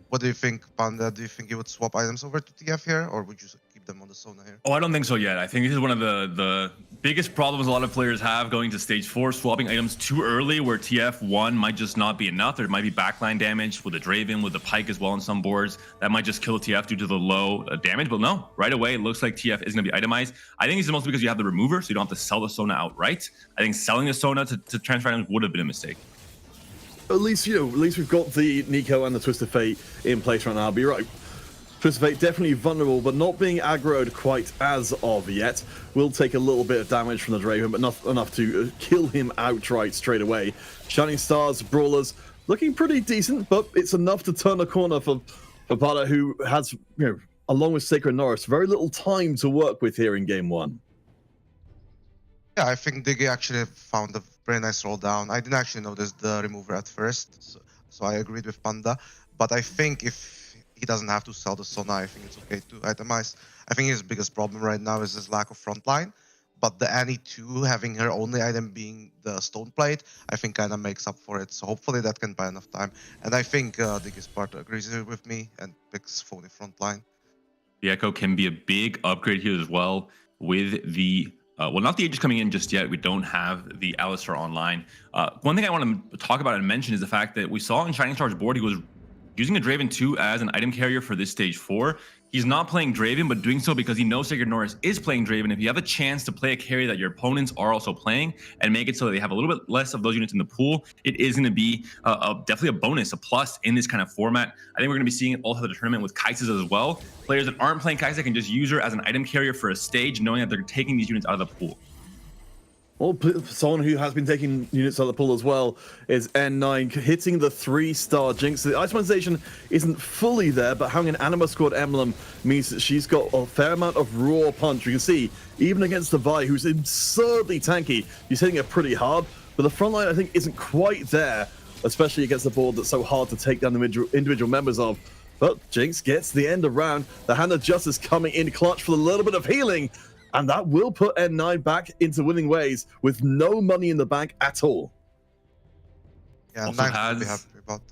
What do you think, Panda? Do you think you would swap items over to TF here, or would you keep them on the Sona here? Oh, I don't think so yet. I think this is one of the biggest problems a lot of players have going to stage 4, swapping items too early, where TF1 might just not be enough. There might be backline damage with the Draven, with the Pike as well on some boards. That might just kill TF due to the low damage. But no, right away, it looks like TF is going to be itemized. I think it's mostly because you have the remover, so you don't have to sell the Sona outright. I think selling the Sona to transfer items would have been a mistake. At least, we've got the Nico and the Twisted Fate in place right now. But you're right. Twisted Fate definitely vulnerable, but not being aggroed quite as of yet. Will take a little bit of damage from the Draven, but not enough to kill him outright straight away. Shining Stars, Brawlers, looking pretty decent, but it's enough to turn a corner for Bada, who has, along with Sacred Norris, very little time to work with here in Game 1. Yeah, I think Diggy actually found a very nice roll down. I didn't actually notice the remover at first, so I agreed with Panda. But I think if he doesn't have to sell the Sona, I think it's okay to itemize. I think his biggest problem right now is his lack of frontline. But the Annie 2, having her only item being the stone plate, I think kind of makes up for it. So hopefully that can buy enough time. And I think Diggy's part agrees with me and picks phony frontline. The Echo can be a big upgrade here as well with the well, not the Aegis coming in just yet. We don't have the Alistar online. One thing I want to talk about and mention is the fact that we saw on Shining Star's board, he was using a Draven 2 as an item carrier for this stage 4. He's not playing Draven, but doing so because he knows Sacred Norris is playing Draven. If you have a chance to play a carry that your opponents are also playing and make it so that they have a little bit less of those units in the pool, it is going to be definitely a bonus, a plus in this kind of format. I think we're going to be seeing it all through the tournament with Kai'Sas as well. Players that aren't playing Kai'Sa can just use her as an item carrier for a stage, knowing that they're taking these units out of the pool. Well, someone who has been taking units out of the pool as well is N9, hitting the 3-star Jinx. The itemization isn't fully there, but having an Anima Squad emblem means that she's got a fair amount of raw punch. You can see, even against the Vi, who's absurdly tanky, he's hitting it pretty hard, but the front line, I think, isn't quite there, especially against the board that's so hard to take down the individual members of. But Jinx gets the end of round. The Hand of Justice coming in clutch for a little bit of healing. And that will put N9 back into winning ways with no money in the bank at all. Yeah, also has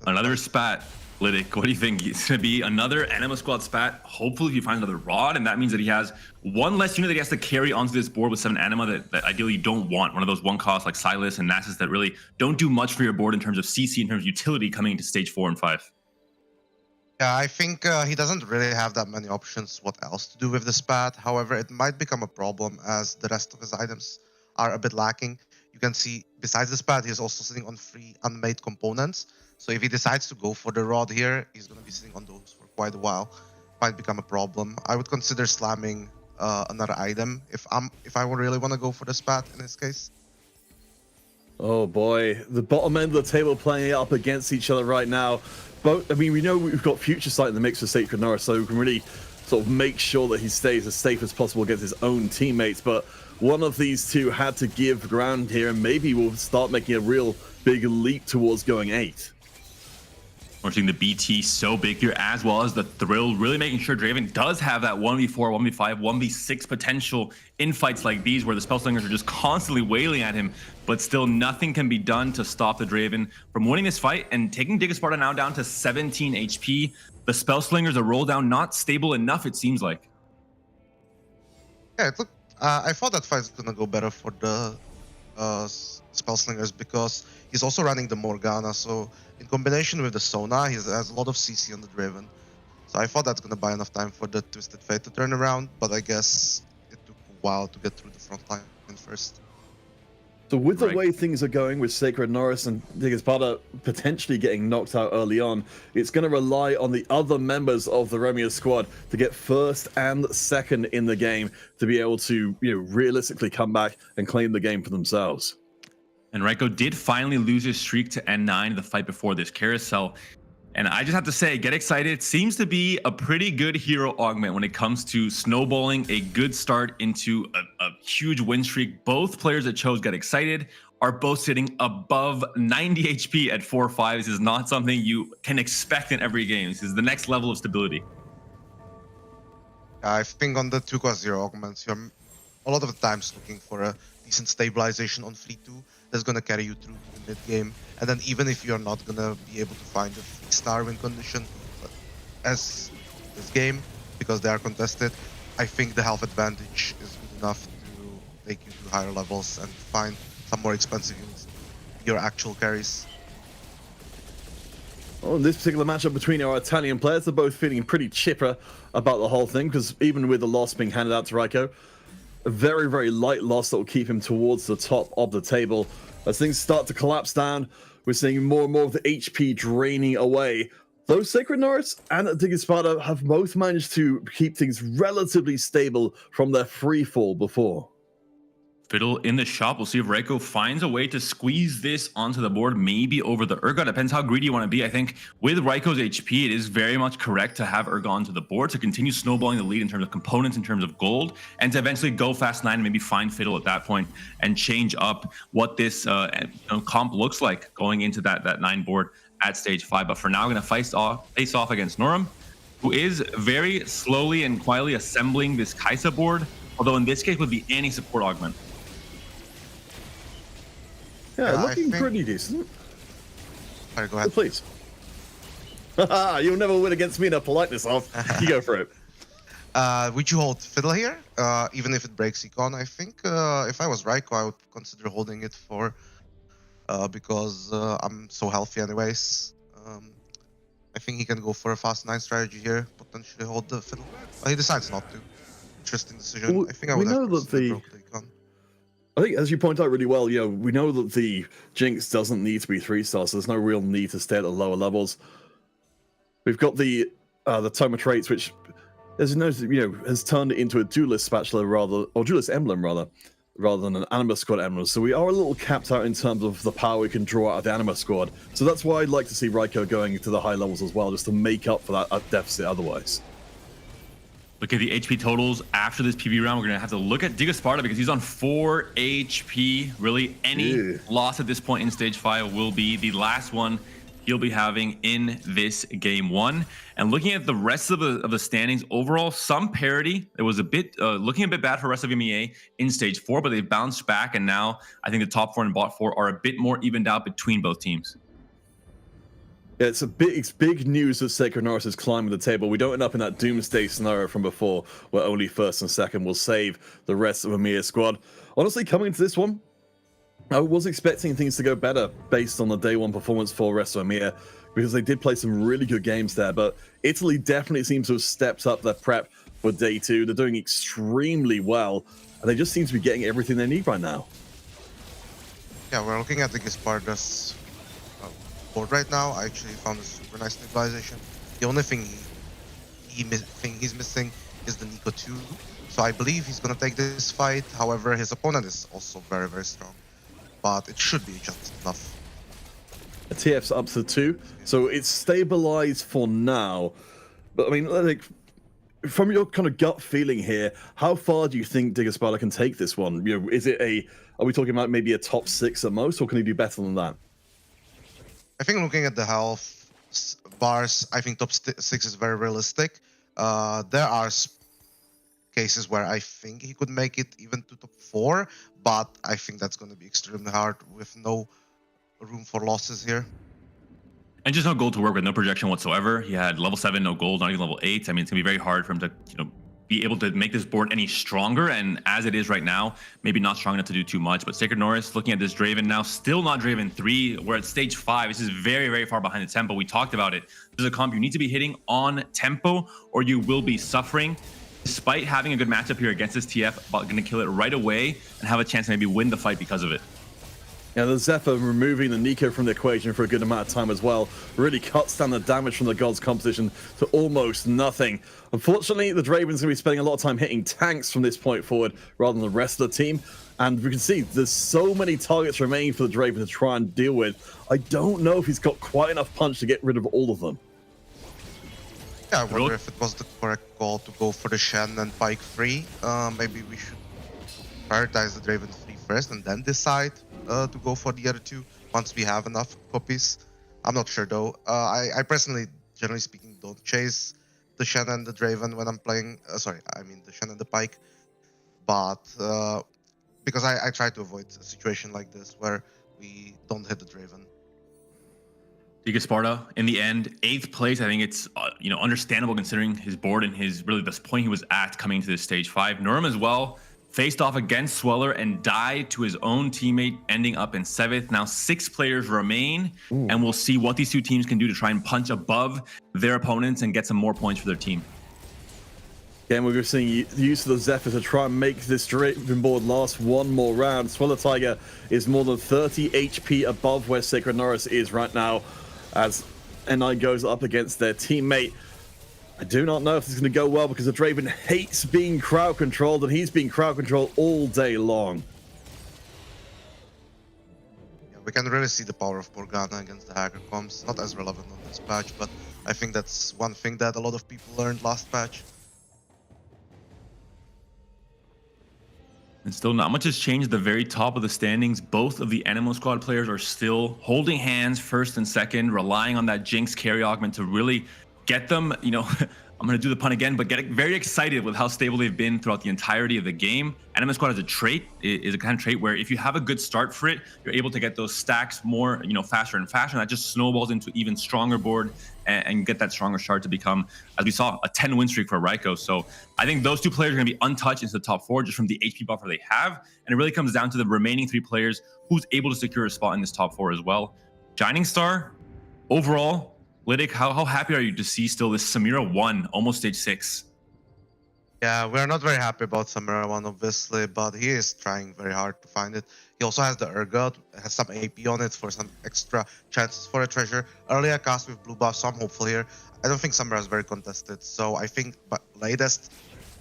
another spat. Lytic, what do you think? It's going to be another Anima Squad spat. Hopefully he finds another rod, and that means that he has one less unit that he has to carry onto this board with 7 Anima that ideally you don't want. One of those one cost like Silas and Nasus that really don't do much for your board in terms of CC, in terms of utility coming into stage 4 and 5. Yeah, I think he doesn't really have that many options what else to do with the spat. However, it might become a problem as the rest of his items are a bit lacking. You can see, besides the spat, he's also sitting on 3 unmade components. So if he decides to go for the rod here, he's going to be sitting on those for quite a while. Might become a problem. I would consider slamming another item if I would really want to go for the spat in this case. Oh boy, the bottom end of the table playing it up against each other right now. But I mean, we know we've got Future Sight in the mix for Sacred Norris, so we can really sort of make sure that he stays as safe as possible against his own teammates. But one of these two had to give ground here, and maybe we'll start making a real big leap towards going 8. We're seeing the BT so big here, as well as the Thrill, really making sure Draven does have that 1v4, 1v5, 1v6 potential in fights like these, where the Spellslingers are just constantly wailing at him, but still nothing can be done to stop the Draven from winning this fight and taking Dig Sparta now down to 17 HP. The Spellslingers are roll down, not stable enough, it seems like. Yeah, look, I thought that fight's gonna go better for the Spellslingers because he's also running the Morgana, so in combination with the Sona, he has a lot of CC on the Draven. So I thought that's going to buy enough time for the Twisted Fate to turn around, but I guess it took a while to get through the front line first. So with the way things are going with Sacred Norris and Dig Sparta potentially getting knocked out early on, it's going to rely on the other members of the ROEMEA squad to get first and second in the game to be able to, realistically come back and claim the game for themselves. And Raiko did finally lose his streak to N9 in the fight before this carousel. And I just have to say, get excited. It seems to be a pretty good hero augment when it comes to snowballing a good start into a huge win streak. Both players that chose Get Excited are both sitting above 90 HP at 4-5. This is not something you can expect in every game. This is the next level of stability. I think on the 2+0 augments, you're a lot of the times looking for a decent stabilization on 3-2 that's going to carry you through to the mid game. And then even if you're not going to be able to find a 3-star win condition as this game, because they are contested, I think the health advantage is good enough to take you to higher levels and find some more expensive units, your actual carries. Well, in this particular matchup between our Italian players, they're both feeling pretty chipper about the whole thing, because even with the loss being handed out to Raiko, a very, very light loss that will keep him towards the top of the table. As things start to collapse down, we're seeing more and more of the HP draining away. Though Sacred Norris and Dig Sparta have both managed to keep things relatively stable from their free fall before. Fiddle in the shop. We'll see if Raiko finds a way to squeeze this onto the board, maybe over the Urgot. Depends how greedy you want to be. I think with Raiko's HP, it is very much correct to have Urgot onto the board to continue snowballing the lead in terms of components, in terms of gold, and to eventually go fast 9 and maybe find Fiddle at that point and change up what this comp looks like going into that 9 board at stage 5. But for now, we're going to face off against Noram, who is very slowly and quietly assembling this Kai'Sa board, although in this case would be any support augment. Yeah, looking pretty decent. All right, go ahead. Please. You'll never win against me in a politeness off. You go for it. Would you hold Fiddle here, even if it breaks Econ? I think if I was Raiko, I would consider holding it for because I'm so healthy anyways. I think he can go for a fast 9 strategy here, potentially hold the Fiddle. But he decides not to. Interesting decision. Well, I think I would have broke the Econ. I think, as you point out really well, we know that the Jinx doesn't need to be 3-star, so there's no real need to stay at the lower levels. We've got the Toma traits, which, as you know, has turned it into a duelist spatula or duelist emblem rather than an Anima Squad emblem. So we are a little capped out in terms of the power we can draw out of the Anima Squad. So that's why I'd like to see Raiko going to the high levels as well, just to make up for that deficit otherwise. Look at the HP totals after this PB round. We're going to have to look at DeGoSparta because he's on 4 HP. Really, any loss at this point in Stage 5 will be the last one he'll be having in this Game 1. And looking at the rest of the standings, overall, some parity. It was a bit looking a bit bad for ROEMEA in Stage 4, but they've bounced back. And now I think the top 4 and bot 4 are a bit more evened out between both teams. Yeah, it's big news that Sacred Norris is climbing the table. We don't end up in that doomsday scenario from before, where only first and second will save the rest of EMEA squad. Honestly, coming into this one, I was expecting things to go better based on the day 1 performance for rest of EMEA, because they did play some really good games there. But Italy definitely seems to have stepped up their prep for day 2. They're doing extremely well, and they just seem to be getting everything they need right now. Yeah, we're looking at the DeGoSparta's board right now. I actually found a super nice stabilization. The only thing he's missing is the Nico 2. So I believe he's gonna take this fight. However, his opponent is also very, very strong. But it should be just enough. A TF's up to 2, so it's stabilized for now. But I mean, like, from your kind of gut feeling here, how far do you think DeGoSparta can take this one? Is it are we talking about maybe a top 6 at most, or can he do better than that? I think looking at the health bars, I think top 6 is very realistic. There are cases where I think he could make it even to top 4, but I think that's going to be extremely hard with no room for losses here. And just no gold to work with, no projection whatsoever. He had level 7, no gold, not even level 8. I mean, it's gonna be very hard for him to, be able to make this board any stronger. And as it is right now, maybe not strong enough to do too much. But Sacred Norris, looking at this Draven now, still not Draven 3. We're at Stage 5. This is very, very far behind the tempo. We talked about it. This is a comp you need to be hitting on tempo, or you will be suffering. Despite having a good matchup here against this TF, but going to kill it right away and have a chance to maybe win the fight because of it. Yeah, the Zephyr removing the Nico from the equation for a good amount of time as well really cuts down the damage from the Gods composition to almost nothing. Unfortunately, the Draven's going to be spending a lot of time hitting tanks from this point forward rather than the rest of the team. And we can see there's so many targets remaining for the Draven to try and deal with. I don't know if he's got quite enough punch to get rid of all of them. Yeah, I wonder if it was the correct call to go for the Shen and Pike 3. Maybe we should prioritize the Draven 3 first and then decide to go for the other 2 once we have enough copies. I'm not sure though. I personally, generally speaking, don't chase the Shen and the Draven when I'm playing. The Shen and the Pike. But because I try to avoid a situation like this where we don't hit the Draven. DeGoSparta, in the end, 8th place. I think it's understandable considering his board and his really this point he was at coming into this Stage 5. Norm as well faced off against Sweller and died to his own teammate, ending up in 7th. Now 6 players remain, and we'll see what these 2 teams can do to try and punch above their opponents and get some more points for their team. Again, we're seeing the use of the Zephyr to try and make this Draven board last one more round. Swellertiger is more than 30 HP above where Sacred Norris is right now, as N9 goes up against their teammate. I do not know if this is going to go well because the Draven hates being crowd controlled, and he's being crowd controlled all day long. Yeah, we can really see the power of Morgana against the hacker comps. Not as relevant on this patch, but I think that's one thing that a lot of people learned last patch. And still not much has changed at the very top of the standings. Both of the Animo Squad players are still holding hands first and second, relying on that Jinx carry augment to really get them, I'm going to do the pun again, but get very excited with how stable they've been throughout the entirety of the game. Anima Squad has a trait, is a kind of trait where if you have a good start for it, you're able to get those stacks more, faster and faster. And that just snowballs into even stronger board and get that stronger start to become, as we saw, a 10 win streak for Raiko. So I think those two players are going to be untouched into the top 4 just from the HP buffer they have. And it really comes down to the remaining 3 players who's able to secure a spot in this top 4 as well. Shining Star, overall, Lytic, how happy are you to see still this Samira 1, almost stage 6? Yeah, we're not very happy about Samira 1, obviously, but he is trying very hard to find it. He also has the Urgot, has some AP on it for some extra chances for a treasure. Earlier cast with blue buff, so I'm hopeful here. I don't think Samira is very contested, so I think latest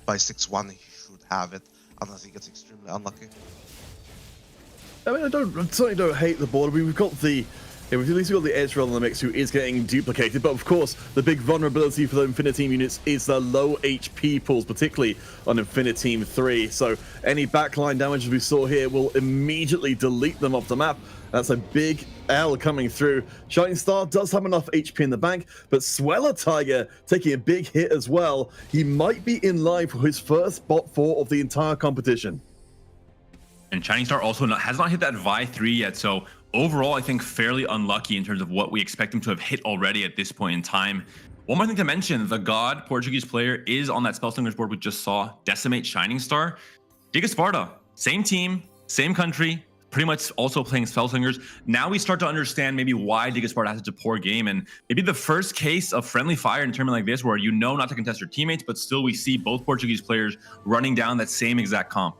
by 6-1 he should have it, unless he gets extremely unlucky. I mean, I certainly don't hate the board. I mean, we've got the... Yeah, we've at least got the Ezreal in the mix who is getting duplicated, but of course the big vulnerability for the Infinity Team units is the low HP pools, particularly on Infinity Team 3. So any backline damage we saw here will immediately delete them off the map. That's a big L coming through. Shining Star does have enough HP in the bank, but Swellertiger taking a big hit as well. He might be in line for his first bot 4 of the entire competition. And Shining Star also has not hit that Vi 3 yet, so overall, I think fairly unlucky in terms of what we expect him to have hit already at this point in time. One more thing to mention, TheGOD, Portuguese player, is on that Spellslinger's board we just saw, Decimate Shining Star. Giga Sparta, same team, same country, pretty much also playing Spellslingers. Now we start to understand maybe why Giga Sparta has such a poor game, and maybe the first case of friendly fire in a tournament like this where not to contest your teammates, but still we see both Portuguese players running down that same exact comp.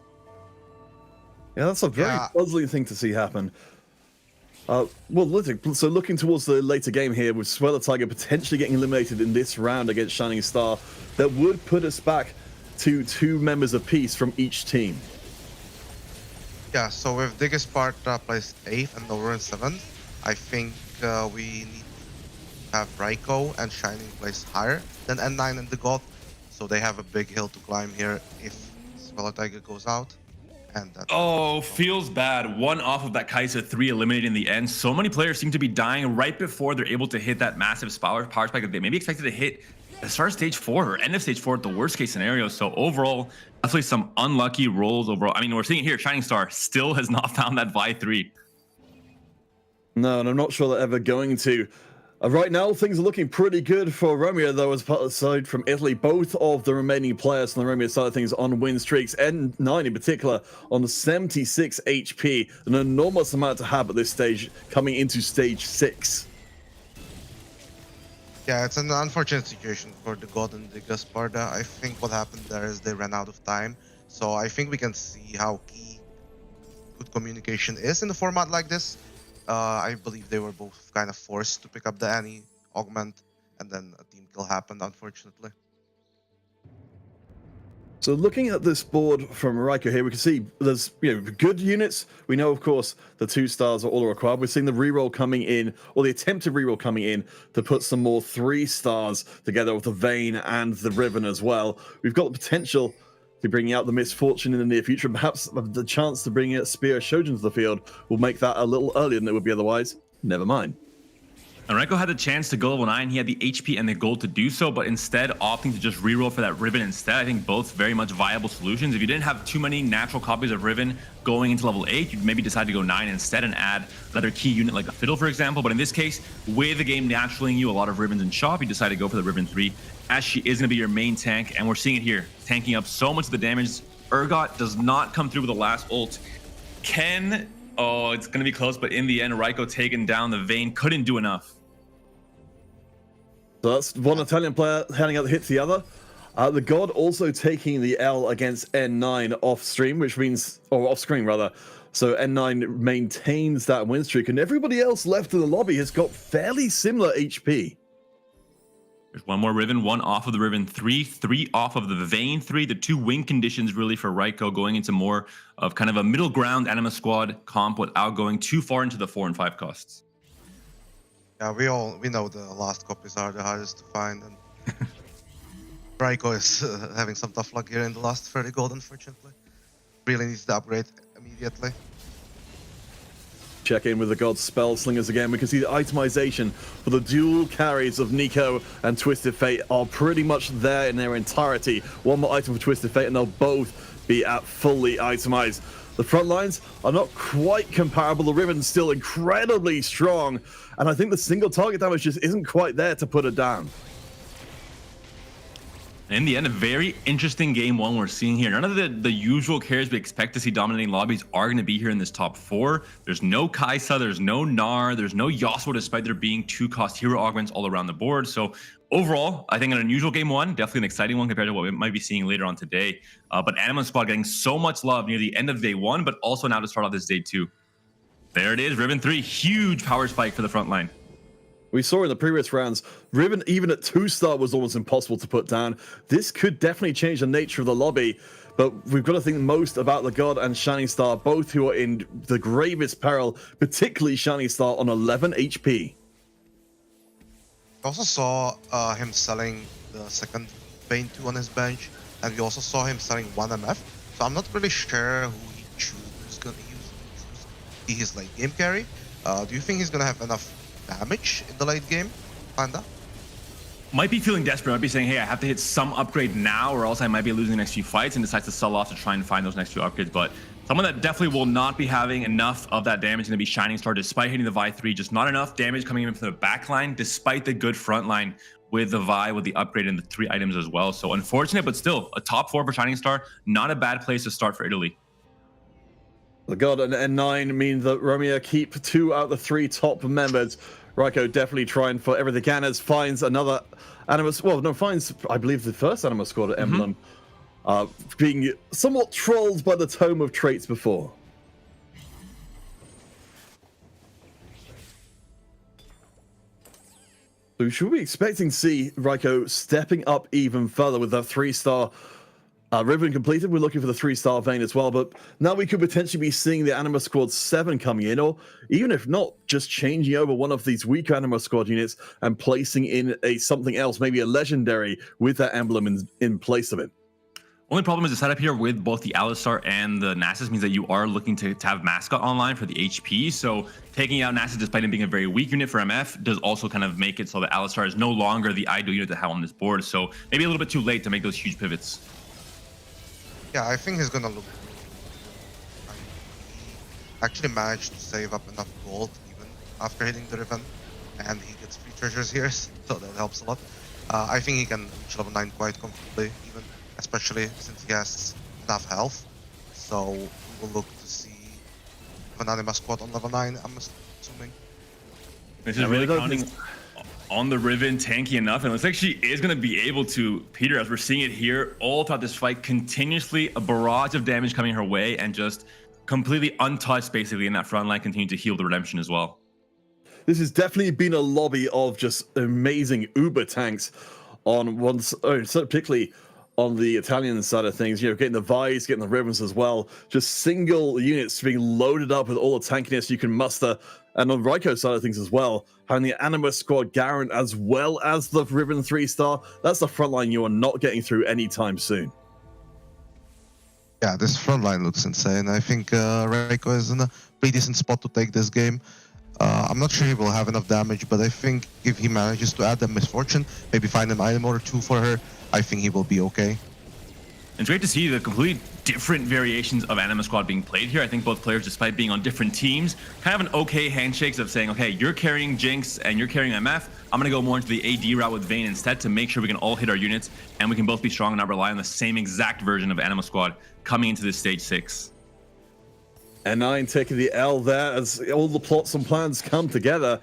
Yeah, that's a very puzzling thing to see happen. Well, so looking towards the later game here with Swellertiger potentially getting eliminated in this round against Shining Star, that would put us back to 2 members apiece from each team. Yeah, so if Giga Sparta plays 8th and Nova in 7th, I think we need to have Raiko and Shining plays higher than N9 and TheGOD, so they have a big hill to climb here if Swellertiger goes out. Oh, feels bad. 1 off of that Kai'Sa 3 eliminated in the end. So many players seem to be dying right before they're able to hit that massive power spike that they maybe expected to hit as far as stage 4 or end of stage 4 at the worst case scenario. So overall, definitely some unlucky rolls overall. I mean, we're seeing it here. Shining Star still has not found that Vi 3. No, and I'm not sure they're ever going to. Right now, things are looking pretty good for ROEMEA, though, aside from Italy. Both of the remaining players on the ROEMEA side of things on win streaks, N9 in particular, on 76 HP, an enormous amount to have at this stage, coming into stage 6. Yeah, it's an unfortunate situation for TheGOD and Giga Sparta. I think what happened there is they ran out of time. So I think we can see how key good communication is in a format like this. I believe they were both kind of forced to pick up the Annie augment, and then a team kill happened, unfortunately. So looking at this board from Raiko here, we can see there's good units. We know, of course, the 2 stars are all required. We're seeing the reroll coming in, or the attempted reroll coming in, to put some more 3 stars together with the Vayne and the Riven as well. We've got the potential to bring out the Misfortune in the near future. Perhaps the chance to bring out Spear Shojin to the field will make that a little earlier than it would be otherwise. Never mind. And Raiko had the chance to go level 9. He had the HP and the gold to do so, but instead opting to just reroll for that Riven instead. I think both very much viable solutions. If you didn't have too many natural copies of Riven going into level 8, you'd maybe decide to go 9 instead and add another key unit like a Fiddle, for example. But in this case, with the game naturally you a lot of Rivens in shop, you decide to go for the Riven 3, as she is going to be your main tank. And we're seeing it here, tanking up so much of the damage. Urgot does not come through with the last ult. Oh, it's going to be close, but in the end, Raiko taking down the Vayne, couldn't do enough. So that's one Italian player handing out the hit to the other. TheGOD also taking the L against N9 off stream, which means, or off screen rather. So N9 maintains that win streak, and everybody else left in the lobby has got fairly similar HP. There's 1 more Riven, 1 off of the Riven 3, 3 off of the Vayne 3. The 2 win conditions really for Raiko, going into more of kind of a middle ground Anima Squad comp without going too far into the 4 and 5 costs. Yeah, we know the last copies are the hardest to find, and Raiko is having some tough luck here in the last 30 gold, unfortunately. Really needs to upgrade immediately. Check in with the God Spell Slingers again. We can see the itemization for the dual carries of Nico and Twisted Fate are pretty much there in their entirety. One more item for Twisted Fate and they'll both be at fully itemized. The front lines are not quite comparable. The Riven's still incredibly strong, and I think the single target damage just isn't quite there to put it down. In the end, a very interesting game one we're seeing here. None of the usual carries we expect to see dominating lobbies are going to be here in this top 4. There's no Kai'Sa, there's no Gnar, there's no Yasuo, despite there being 2-cost hero augments all around the board. So overall, I think an unusual game one, definitely an exciting one compared to what we might be seeing later on today. But Anima Squad getting so much love near the end of day 1, but also now to start off this day 2. There it is, Riven 3, huge power spike for the front line. We saw in the previous rounds, Riven even at 2-star was almost impossible to put down. This could definitely change the nature of the lobby, but we've got to think most about TheGOD and Shining Star, both who are in the gravest peril, particularly Shining Star on 11 HP. We also saw him selling the second Bane 2 on his bench, and we also saw him selling 1 MF, so I'm not really sure who he chooses to be his late game carry. Do you think he's going to have enough damage in the late game, Panda? Might be feeling desperate, might be saying, hey, I have to hit some upgrade now or else I might be losing the next few fights, and decides to sell off to try and find those next few upgrades. But someone that definitely will not be having enough of that damage is going to be Shining Star, despite hitting the Vi 3. Just not enough damage coming in from the back line, despite the good front line with the Vi, with the upgrade and the 3 items as well. So unfortunate, but still a top 4 for Shining Star. Not a bad place to start for Italy. TheGOD and N9 mean that ROEMEA keep 2 out of the 3 top members. Raiko definitely trying for everything he can, as finds another Animus, well, no, finds, I believe, the first Animus Squad emblem, being somewhat trolled by the Tome of Traits before. So should we be expecting to see Raiko stepping up even further with that 3-star Riven completed? We're looking for the 3-star Vayne as well, but now we could potentially be seeing the Anima Squad 7 coming in, or even if not, just changing over one of these weaker Anima Squad units and placing in a something else, maybe a legendary with that emblem in place of it. Only problem is the setup here with both the Alistar and the Nasus means that you are looking to have Mascot online for the HP. So taking out Nasus, despite him being a very weak unit for MF, does also kind of make it so that Alistar is no longer the ideal unit to have on this board. So maybe a little bit too late to make those huge pivots. Yeah, I think he's gonna look. He actually managed to save up enough gold even after hitting the Riven, and he gets free treasures here, so that helps a lot. I think he can reach level 9 quite comfortably, even, especially since he has enough health. So we will look to see an Anima Squad on level 9, I'm assuming. This is really counting on the Riven tanky enough, and it looks like she is going to be able to, Peter, as we're seeing it here all throughout this fight, continuously a barrage of damage coming her way, and just completely untouched basically in that front line, continue to heal the redemption as well. This has definitely been a lobby of just amazing uber tanks on one, particularly on the Italian side of things, you know, getting the Vi's, getting the Rivens as well, just single units being loaded up with all the tankiness you can muster. And on Raiko's side of things as well, having the Anima Squad Garen as well as the Riven 3-star, that's the front line you are not getting through anytime soon. Yeah, this front line looks insane. I think Raiko is in a pretty decent spot to take this game. I'm not sure he will have enough damage, but I think if he manages to add the Misfortune, maybe find an item or 2 for her, I think he will be okay. It's great to see the completely different variations of Anima Squad being played here. I think both players, despite being on different teams, kind of an okay handshakes of saying, okay, you're carrying Jinx and you're carrying MF. I'm going to go more into the AD route with Vayne instead to make sure we can all hit our units and we can both be strong and not rely on the same exact version of Anima Squad coming into this stage 6. N9 taking the L there as all the plots and plans come together.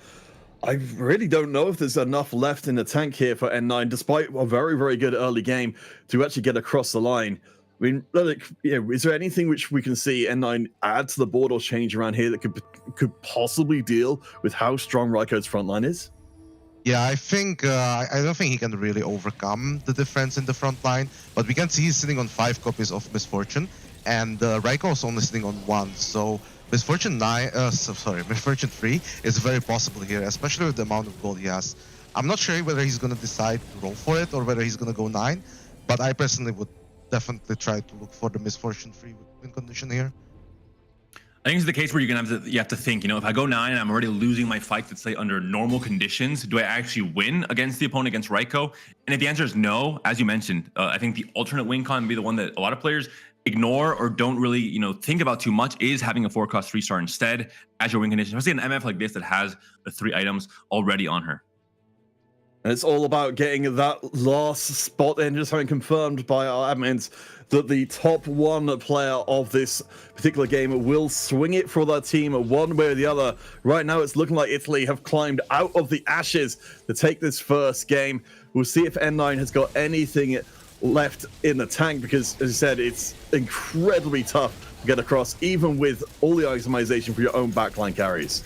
I really don't know if there's enough left in the tank here for N9, despite a very, very good early game to actually get across the line. I mean, like, you know, is there anything which we can see N9 add to the board or change around here that could possibly deal with how strong Raiko's front line is? Yeah, I think I don't think he can really overcome the difference in the front line, but we can see he's sitting on 5 copies of Misfortune, and Raiko is only sitting on 1. So Misfortune 3 is very possible here, especially with the amount of gold he has. I'm not sure whether he's going to decide to roll for it or whether he's going to go 9, but I personally would definitely try to look for the Misfortune 3 win condition here. I think it's the case where you have to think, if I go 9 and I'm already losing my fights, let's say under normal conditions, do I actually win against the opponent, against Raiko? And if the answer is no, as you mentioned, I think the alternate win con would be the one that a lot of players ignore or don't really, think about too much, is having a 4-cost 3-star instead as your win condition, especially an MF like this that has the 3 items already on her. And it's all about getting that last spot and just having confirmed by our admins that the top 1 player of this particular game will swing it for their team one way or the other. Right now, it's looking like Italy have climbed out of the ashes to take this first game. We'll see if N9 has got anything left in the tank, because, as I said, it's incredibly tough to get across, even with all the itemization for your own backline carries.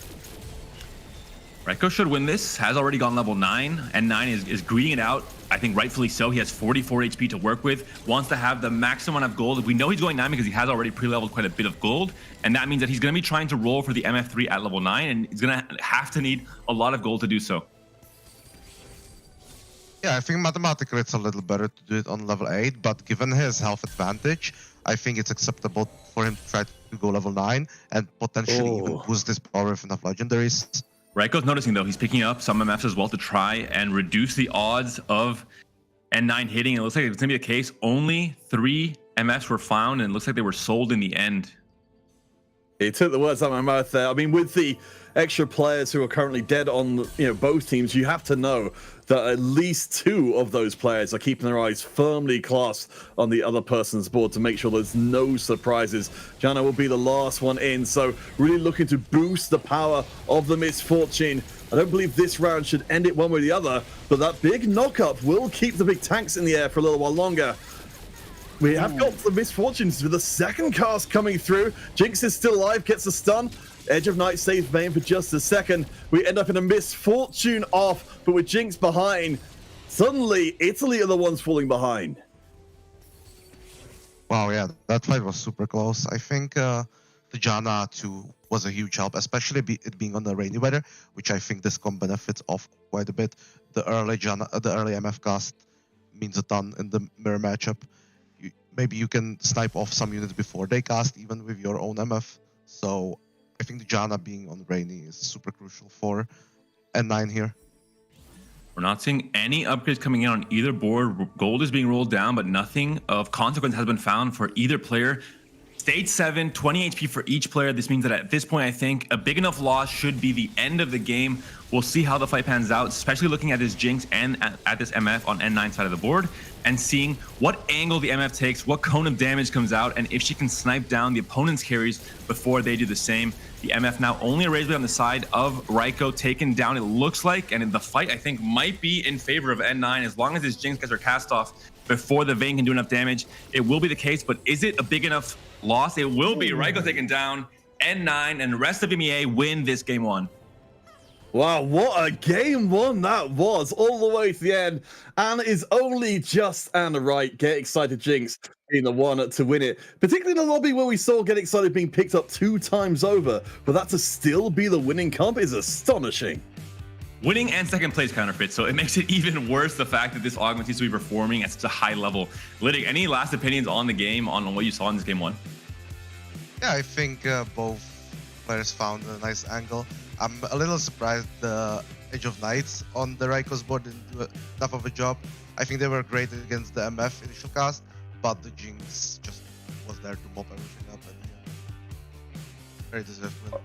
Raiko should win this, has already gone level 9, and 9 is greeting it out. I think rightfully so. He has 44 HP to work with, wants to have the maximum amount of gold. We know he's going 9 because he has already pre-leveled quite a bit of gold, and that means that he's going to be trying to roll for the MF3 at level 9, and he's going to have to need a lot of gold to do so. Yeah, I think mathematically it's a little better to do it on level 8, but given his health advantage, I think it's acceptable for him to try to go level 9 and potentially even boost his power with enough legendaries. Raiko's noticing, though, he's picking up some MFs as well to try and reduce the odds of N9 hitting. It looks like it's going to be the case. Only 3 MFs were found, and it looks like they were sold in the end. It took the words out of my mouth there. I mean, with the extra players who are currently dead on both teams, you have to know that at least 2 of those players are keeping their eyes firmly clasped on the other person's board to make sure there's no surprises. Jana will be the last one in, so really looking to boost the power of the Misfortune. I don't believe this round should end it one way or the other, but that big knock-up will keep the big tanks in the air for a little while longer. We have got the Misfortunes with the second cast coming through. Jinx is still alive, gets a stun. Edge of Night saves Vayne for just a second. We end up in a Misfortune off, but with Jinx behind, suddenly Italy are the ones falling behind. Wow, yeah, that fight was super close. I think the Janna 2 was a huge help, especially it being on the rainy weather, which I think this comp benefits off quite a bit. The early MF cast means a ton in the mirror matchup. Maybe you can snipe off some units before they cast, even with your own MF. So I think the Janna being on rainy is super crucial for N9 here. We're not seeing any upgrades coming in on either board. Gold is being rolled down, but nothing of consequence has been found for either player. Stage 7, 20 HP for each player. This means that at this point, I think a big enough loss should be the end of the game. We'll see how the fight pans out, especially looking at this Jinx and at this MF on N9 side of the board, and seeing what angle the MF takes, what cone of damage comes out, and if she can snipe down the opponent's carries before they do the same. The MF now only a razor blade on the side of Raiko, taken down, it looks like, and in the fight, I think, might be in favor of N9. As long as this Jinx gets her cast off before the Vayne can do enough damage, it will be the case, but is it a big enough loss? It will be. Raiko taken down, N9 and the rest of MEA win this game 1. Wow, what a game 1 that was, all the way to the end, and is only just and right. Get excited, Jinx being the one to win it, particularly in the lobby where we saw Get Excited being picked up 2 times over, but that to still be the winning comp is astonishing. Winning and second place counterfeit, so it makes it even worse, the fact that this augment seems to be performing at such a high level. Lytic, any last opinions on the game, on what you saw in this game 1? Yeah, I think both players found a nice angle. I'm a little surprised the Edge of Nights on the Raiko's board didn't do enough of a job. I think they were great against the MF initial cast, but the Jinx just was there to mop everything up, and yeah, very deserved win.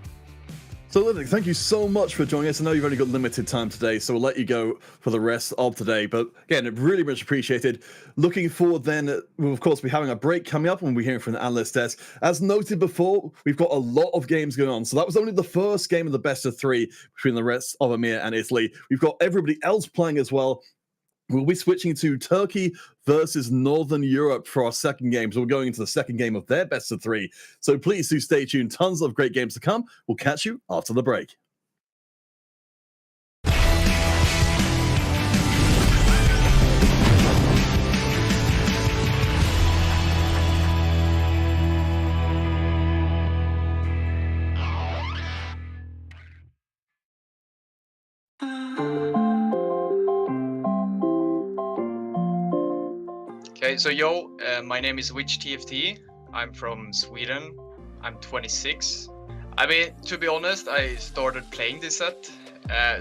So, Lytic, thank you so much for joining us. I know you've only got limited time today, so we'll let you go for the rest of today. But again, really much appreciated. Looking forward then, we'll of course be having a break coming up when we're hearing from the analyst desk. As noted before, we've got a lot of games going on. So that was only the first game of the best of 3 between the rest of EMEA and Italy. We've got everybody else playing as well. We'll be switching to Turkey versus Northern Europe for our second game. So we're going into the second game of their best of 3. So please do stay tuned. Tons of great games to come. We'll catch you after the break. Okay, so my name is WitchTFT. I'm from Sweden. I'm 26. I mean, to be honest, I started playing this set,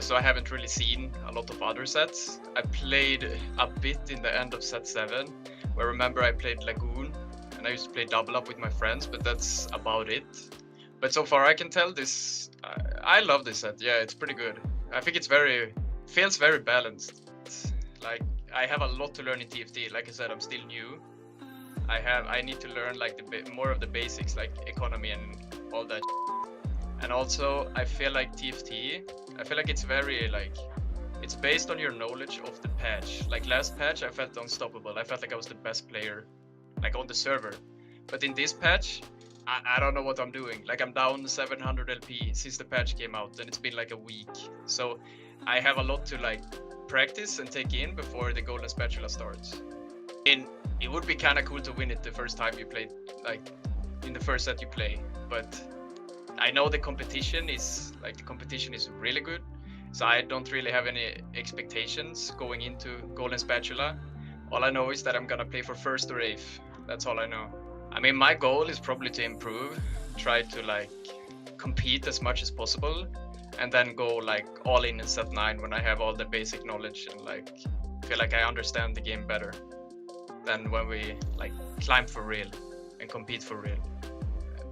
so I haven't really seen a lot of other sets. I played a bit in the end of set 7, where remember I played Lagoon, and I used to play double up with my friends, but that's about it. But so far I can tell this, I love this set. Yeah, it's pretty good. I think it's feels very balanced. Like, I have a lot to learn in TFT. Like I said, I'm still new. I need to learn like more of the basics, like economy and all that. And also, I feel like TFT, I feel like it's very like, it's based on your knowledge of the patch. Like last patch, I felt unstoppable. I felt like I was the best player, like on the server. But in this patch, I don't know what I'm doing. Like I'm down 700 LP since the patch came out, and it's been like a week. So I have a lot to like practice and take in before the Golden Spatula starts. And it would be kind of cool to win it the first time you play, like in the first set you play. But I know the competition is really good, so I don't really have any expectations going into Golden Spatula. All I know is that I'm gonna play for first or 8th. That's all I know. I mean, my goal is probably to improve, try to like compete as much as possible, and then go like all in set 9 when I have all the basic knowledge and like feel like I understand the game better than when we like climb for real and compete for real.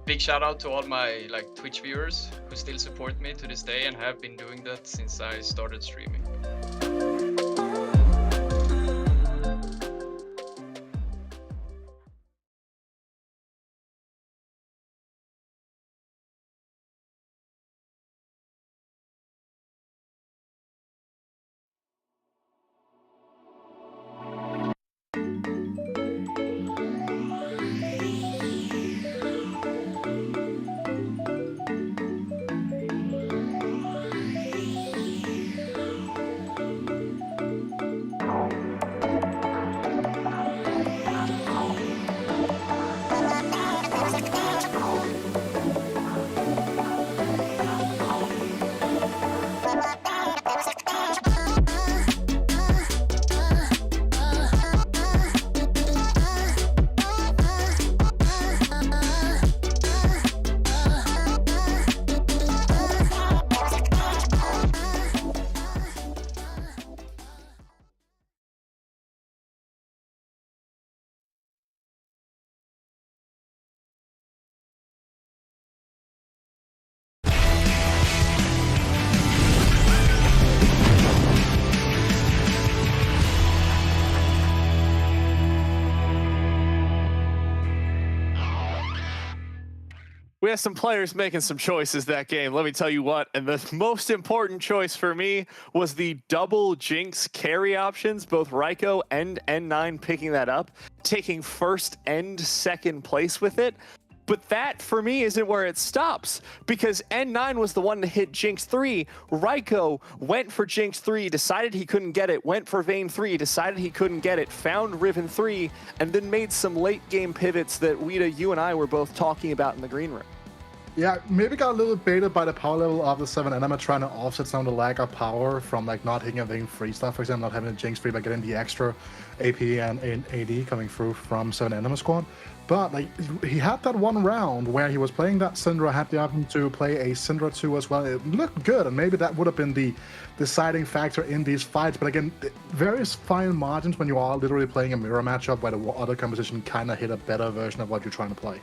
Big shout out to all my like Twitch viewers who still support me to this day and have been doing that since I started streaming. We had some players making some choices that game, let me tell you what. And the most important choice for me was the double Jinx carry options, both Ryko and N9 picking that up, taking first and second place with it. But that, for me, isn't where it stops, because N9 was the one to hit Jinx 3. Ryko went for Jinx 3, decided he couldn't get it, went for Vayne 3, decided he couldn't get it, found Riven 3, and then made some late-game pivots that, Wida, you and I were both talking about in the green room. Yeah, maybe got a little baited by the power level of the 7 Enema, trying to offset some of the lack of power from like not hitting a Vayne 3 stuff, for example, not having a Jinx 3 by getting the extra AP and AD coming through from 7 Enema squad. But like he had that one round where he was playing that Syndra, had the option to play a Syndra 2 as well. It looked good, and maybe that would have been the deciding factor in these fights. But again, various fine margins when you are literally playing a mirror matchup where the other composition kind of hit a better version of what you're trying to play.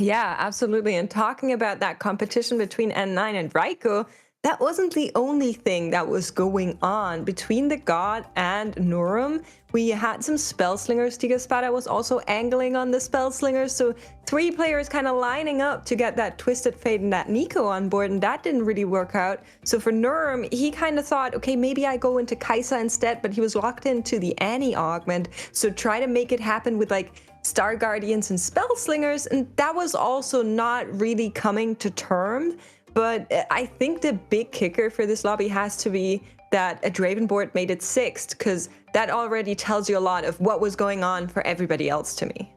Yeah, absolutely. And talking about that competition between N9 and Ryko, that wasn't the only thing that was going on. Between TheGOD and Nurum, we had some spell slingers. Tigaspada was also angling on the spell slingers. So 3 players kind of lining up to get that Twisted Fate and that Nico on board, and that didn't really work out. So for Nurum, he kind of thought, okay, maybe I go into Kai'Sa instead, but he was locked into the Annie augment. So try to make it happen with like Star Guardians and Spell Slingers, and that was also not really coming to terms. But I think the big kicker for this lobby has to be that a Draven board made it 6th, because that already tells you a lot of what was going on for everybody else to me.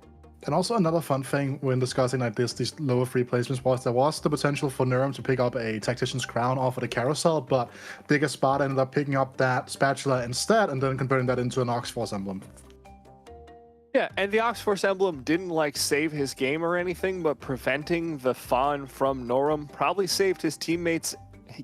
And also another fun thing when discussing like this, these lower free placements, was there was the potential for Nurum to pick up a Tactician's Crown off of the carousel, but Tigaspada ended up picking up that Spatula instead and then converting that into an Oxforce emblem. Yeah, and the Oxforce emblem didn't like save his game or anything, but preventing the Fawn from Norum probably saved his teammates'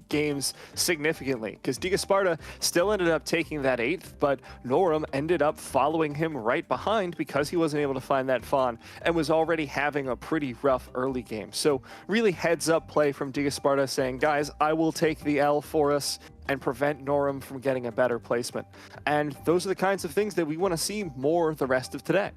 games significantly, because DeGasparta still ended up taking that 8th, but Norum ended up following him right behind because he wasn't able to find that Fawn and was already having a pretty rough early game. So really heads up play from DeGasparta saying, guys, I will take the L for us and prevent Norum from getting a better placement. And those are the kinds of things that we want to see more the rest of today.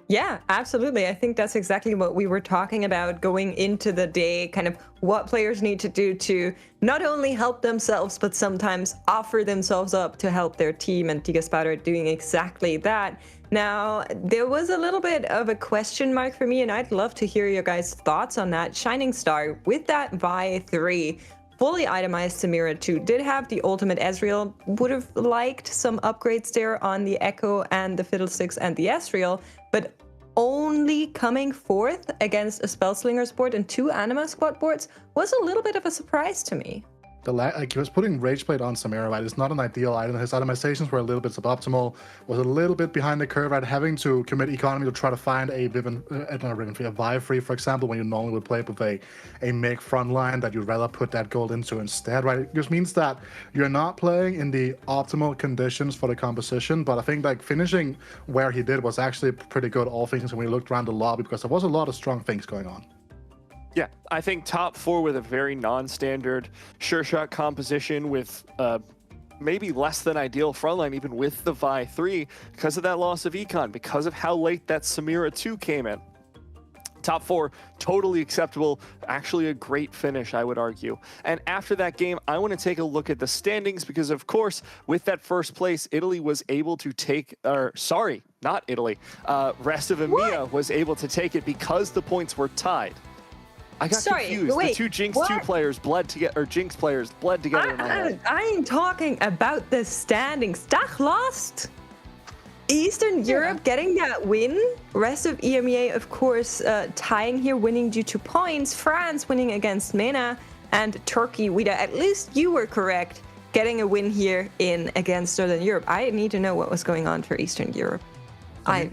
Yeah, absolutely. I think that's exactly what we were talking about going into the day, kind of what players need to do to not only help themselves, but sometimes offer themselves up to help their team, and DeGasparta doing exactly that. Now, there was a little bit of a question mark for me, and I'd love to hear your guys' thoughts on that. Shining Star, with that Vi 3, fully itemized Samira 2, did have the ultimate Ezreal, would have liked some upgrades there on the Echo and the Fiddlesticks and the Ezreal, but only coming fourth against a Spellslinger's board and 2 Anima squad boards was a little bit of a surprise to me. Like he was putting Rageblade on Samira, right? It's not an ideal item. His itemizations were a little bit suboptimal, was a little bit behind the curve, right? Having to commit economy to try to find a Vi free, for example, when you normally would play with a make front line that you'd rather put that gold into instead, right? It just means that you're not playing in the optimal conditions for the composition, but I think like finishing where he did was actually pretty good, all things when we looked around the lobby, because there was a lot of strong things going on. Yeah, I think top 4 with a very non-standard sure shot composition with maybe less than ideal frontline, even with the Vi 3, because of that loss of econ, because of how late that Samira 2 came in. Top 4, totally acceptable, actually a great finish, I would argue. And after that game, I want to take a look at the standings, because of course, with that first place, Italy was able to take, or sorry, not Italy, rest of EMEA was able to take it because the points were tied. I got confused. Wait, the 2 Jinx 2 players bled together, or Jinx players bled together in my head. I'm talking about the standings. DACH lost. Eastern Europe getting that win. Rest of EMEA, of course, tying here, winning due to points. France winning against MENA, and Turkey, at least you were correct, getting a win here against Northern Europe. I need to know what was going on for Eastern Europe. I'm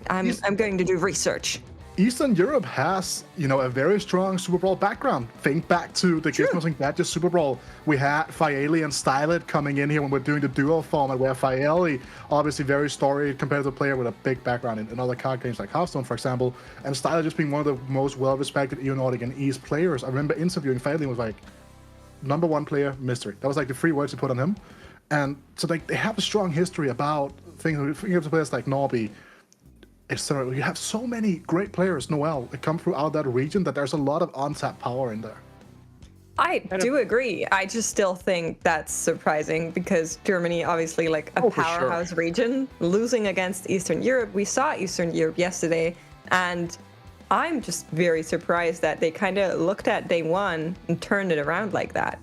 going to do research. Eastern Europe has, a very strong SuperBrawl background. Think back to the Gizmos and Gadgets SuperBrawl. We had Faeli and Stylet coming in here when we're doing the duo format, where Faeli, obviously very storied competitive player with a big background in other card games like Hearthstone, for example, and Stylet just being one of the most well-respected EU Nordic and East players. I remember interviewing Faeli and was like, #1 player, mystery. That was like the 3 words he put on him. And so they have a strong history about things. You have players like Norby, etc. You have so many great players, Noel, that come through out of that region that there's a lot of untapped power in there. I do agree. I just still think that's surprising because Germany, obviously, like a powerhouse region, losing against Eastern Europe. We saw Eastern Europe yesterday, and I'm just very surprised that they kind of looked at day 1 and turned it around like that.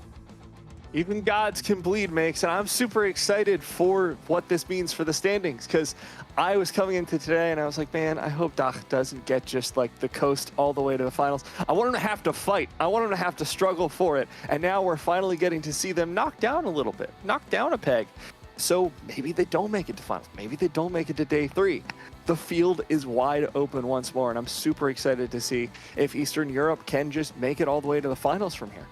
Even gods can bleed, Makes, and I'm super excited for what this means for the standings, because I was coming into today and I was like, man, I hope DACH doesn't get just like the coast all the way to the finals. I want them to have to fight. I want them to have to struggle for it. And now we're finally getting to see them knock down a little bit, knock down a peg. So maybe they don't make it to finals. Maybe they don't make it to day 3. The field is wide open once more, and I'm super excited to see if Eastern Europe can just make it all the way to the finals from here.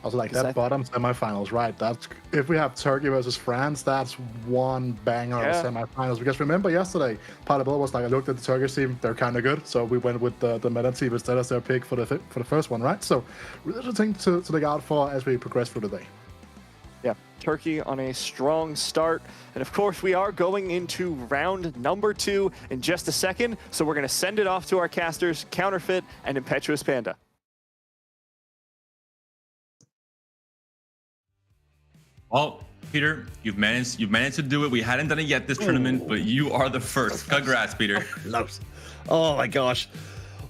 Also, like that bottom semifinals, right? That's if we have Turkey versus France, that's one banger of semifinals. Because remember yesterday, Padabel was like, I looked at the Turkish team, they're kind of good, so we went with the Meta team instead as their pick for the first one, right? So, really thing to look out for as we progress through the day. Yeah, Turkey on a strong start, and of course we are going into round number 2 in just a second. So we're going to send it off to our casters, Counterfeit and Impetuous Panda. Well, Peter, you've managed to do it. We hadn't done it yet this tournament, but you are the first. Congrats, Peter. Close. Oh my gosh.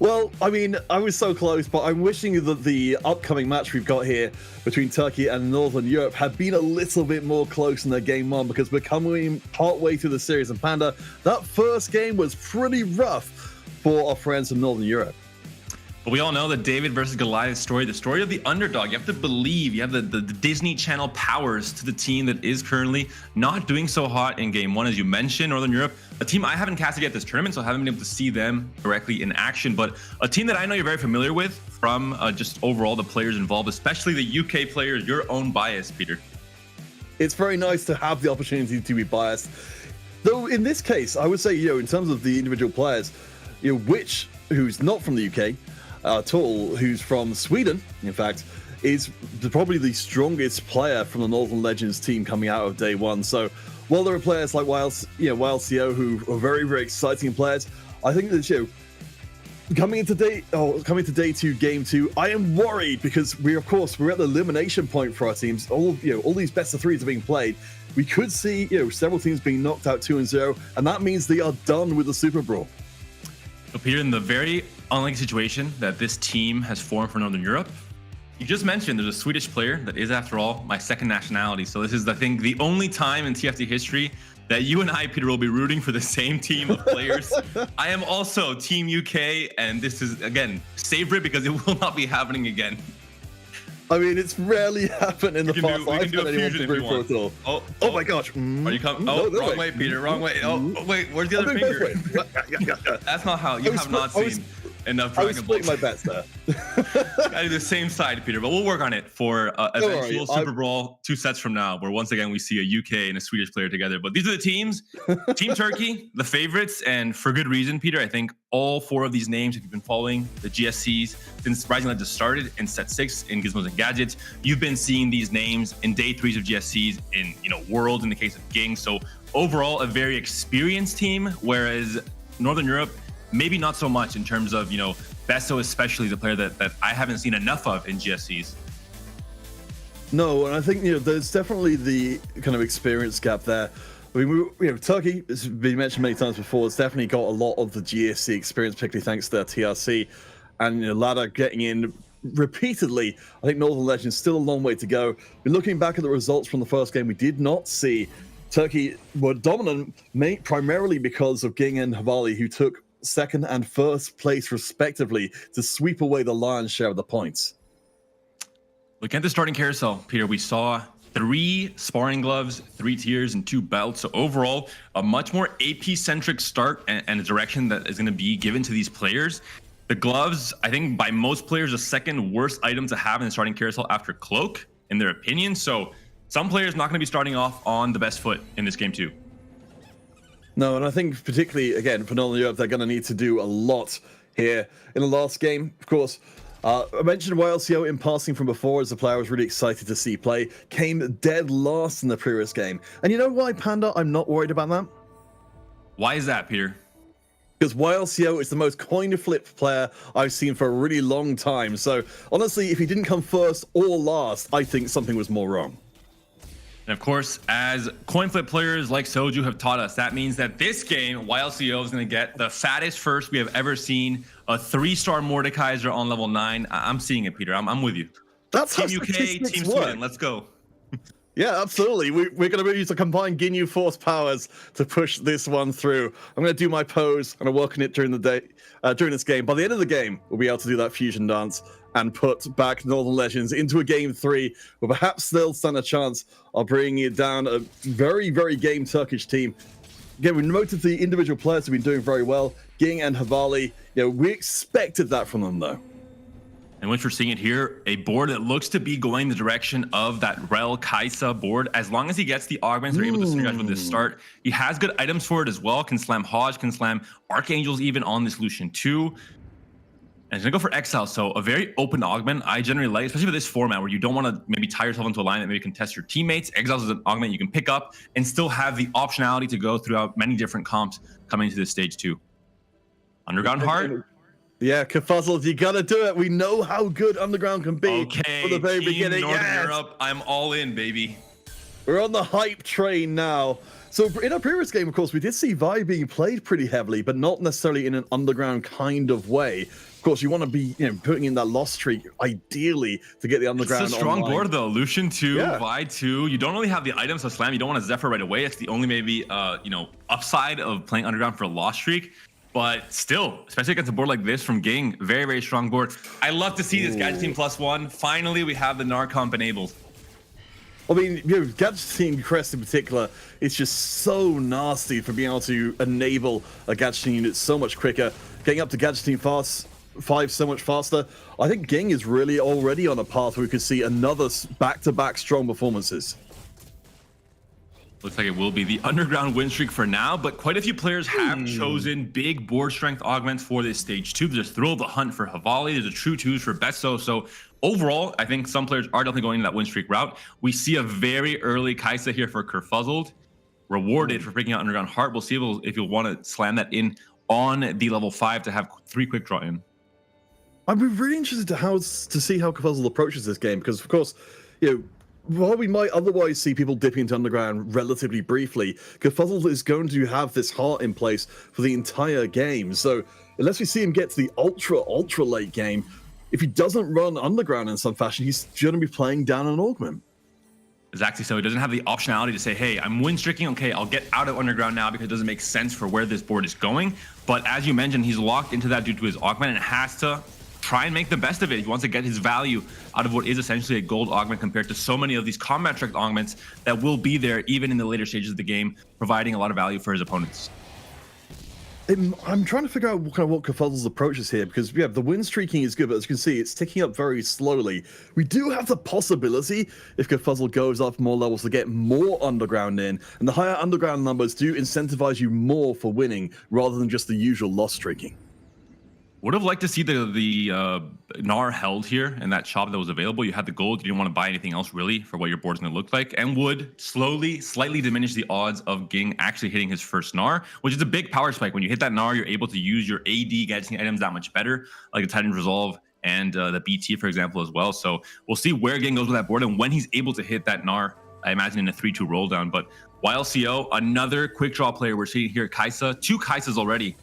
Well, I mean, I was so close, but I'm wishing that the upcoming match we've got here between Turkey and Northern Europe had been a little bit more close in their game 1, because we're coming partway through the series. And Panda, that first game was pretty rough for our friends in Northern Europe. But we all know the David versus Goliath story, the story of the underdog. You have to believe, you have the Disney Channel powers to the team that is currently not doing so hot in game one, as you mentioned, Northern Europe. A team I haven't casted yet this tournament, so I haven't been able to see them directly in action, but a team that I know you're very familiar with from just overall the players involved, especially the UK players, your own bias, Peter. It's very nice to have the opportunity to be biased. Though in this case, I would say, in terms of the individual players, Witch, who's not from the UK at all, who's from Sweden, in fact, is probably the strongest player from the Northern Legends team coming out of day one. So while there are players like YLCO who are very, very exciting players, I think that, coming into day two, game two, I am worried because we're at the elimination point for our teams. All these best of threes are being played. We could see, several teams being knocked out 2-0, and that means they are done with the SuperBrawl. So Peter, in the very unlikely situation that this team has formed for Northern Europe, you just mentioned there's a Swedish player that is, after all, my second nationality. So this is, I think, the only time in TFT history that you and I, Peter, will be rooting for the same team of players. I am also Team UK, and this is, again, savor it because it will not be happening again. I mean, it's rarely happened in the past. We can do a fusion if you want. Oh my gosh. Are you coming? Oh, wrong way, Peter, wrong way. Oh, wait, where's the other finger? That's not how, you have not seen enough Dragon Ball. I was splitting my bets there. I do the same side, Peter, but we'll work on it for eventual SuperBrawl 2 sets from now, where once again we see a UK and a Swedish player together. But these are the teams. Team Turkey, the favorites, and for good reason, Peter. I think all 4 of these names, if you've been following the GSCs since Rising Legends started in set 6 in Gizmos and Gadgets, you've been seeing these names in day 3s of GSCs in World in the case of Ging. So overall, a very experienced team, whereas Northern Europe, maybe not so much in terms of, Besso especially, the player that I haven't seen enough of in GSCs. No, and I think, there's definitely the kind of experience gap there. I mean, Turkey, has been mentioned many times before, it's definitely got a lot of the GSC experience, particularly thanks to their TRC. And Ladder getting in repeatedly. I think Northern Legends still a long way to go. But looking back at the results from the first game, we did not see Turkey were dominant, primarily because of Ging and Havali, who took second and first place respectively to sweep away the lion's share of the points. Look at the starting carousel, Peter. We saw 3 sparring gloves, 3 tiers, and 2 belts. So overall, a much more AP-centric start and a direction that is going to be given to these players. The gloves, I think by most players, the second worst item to have in the starting carousel after Cloak, in their opinion. So some players not going to be starting off on the best foot in this game too. No, and I think particularly, again, for Northern Europe, they're going to need to do a lot here. In the last game, of course, I mentioned YLCO in passing from before as a player I was really excited to see play. Came dead last in the previous game. And you know why, Panda? I'm not worried about that. Why is that, Peter? Because YLCO is the most coin-flip player I've seen for a really long time. So, honestly, if he didn't come first or last, I think something was more wrong. And of course, as coin flip players like Soju have taught us, that means that this game, YLCO is going to get the fattest first we have ever seen. A 3-star Mordekaiser on level 9. I'm seeing it, Peter. I'm with you. That's Team how UK, Team Sweden. Let's go. Yeah, absolutely. We're going to use the combined Ginyu Force powers to push this one through. I'm going to do my pose. I'm going to work on it during the day, during this game. By the end of the game, we'll be able to do that fusion dance and put back Northern Legends into a game 3, where perhaps they'll stand a chance of bringing it down. A very, very game Turkish team. Again, we noted the individual players have been doing very well. Ging and Havali, we expected that from them, though. And once we're seeing it here, a board that looks to be going the direction of that Rel Kaisa board. As long as he gets the augments, they're able to synergize with this start. He has good items for it as well. Can slam Hodge, can slam Archangels even on this Lucian too. And he's gonna go for Exile, so a very open augment. I generally like, especially with this format where you don't want to maybe tie yourself into a line that maybe can test your teammates. Exiles is an augment you can pick up and still have the optionality to go throughout many different comps coming to this stage too. Underground Heart. Yeah, Kafuzzles, you gotta do it. We know how good Underground can be from the very beginning. Northern Europe, I'm all in, baby. We're on the hype train now. So in our previous game, of course, we did see Vi being played pretty heavily, but not necessarily in an Underground kind of way. Of course, you want to be putting in that loss streak, ideally, to get the Underground It's a strong online. board, though. Lucian 2, Vi 2. You don't really have the items to slam. You don't want to Zephyr right away. It's the only maybe, upside of playing Underground for a loss streak. But still, especially against a board like this from Ging, very, very strong board. I love to see this Gadget Team +1. Finally, we have the Gnar comp enabled. I mean, you know, Gadget Team Crest in particular, it's just so nasty for being able to enable a Gadget Team unit so much quicker, getting up to Gadget Team 5 so much faster. I think Ging is really already on a path where we could see another back-to-back strong performances. Looks like it will be the underground win streak for now, but quite a few players have chosen big board strength augments for this stage 2. There's Thrill of the Hunt for Havali, there's a True Twos for Besso. So overall, I think some players are definitely going that win streak route. We see a very early Kai'Sa here for Kerfuzzled, rewarded for breaking out Underground Heart. We'll see if you'll want to slam that in on the level 5 to have 3 quick draw in. I'd be really interested to see how Kerfuzzled approaches this game, because of course, you know, while we might otherwise see people dipping into Underground relatively briefly, Kerfuzzled is going to have this heart in place for the entire game. So unless we see him get to the ultra late game, if he doesn't run Underground in some fashion, he's going to be playing down an augment. Exactly, so he doesn't have the optionality to say, hey, I'm win streaking, okay, I'll get out of Underground now because it doesn't make sense for where this board is going. But as you mentioned, he's locked into that due to his augment and has to try and make the best of it. He wants to get his value out of what is essentially a gold augment compared to so many of these combat tracked augments that will be there even in the later stages of the game, providing a lot of value for his opponents. I'm trying to figure out what Kerfuzzled's approach is here, because yeah, the win streaking is good, but as you can see, it's ticking up very slowly. We do have the possibility, if Kerfuzzled goes up more levels, to get more Underground in, and the higher Underground numbers do incentivize you more for winning, rather than just the usual loss streaking. Would have liked to see the Gnar held here in that shop that was available. You had the gold, you didn't want to buy anything else really for what your board's going to look like, and would slightly diminish the odds of Ging actually hitting his first Gnar, which is a big power spike. When you hit that Gnar, you're able to use your AD gadgeting items that much better, like the Titan's Resolve and the BT, for example, as well. So we'll see where Ging goes with that board and when he's able to hit that Gnar, I imagine in a 3-2 roll down. But YLCO, another quick draw player we're seeing here, Kai'Sa, 2 Kaisas already.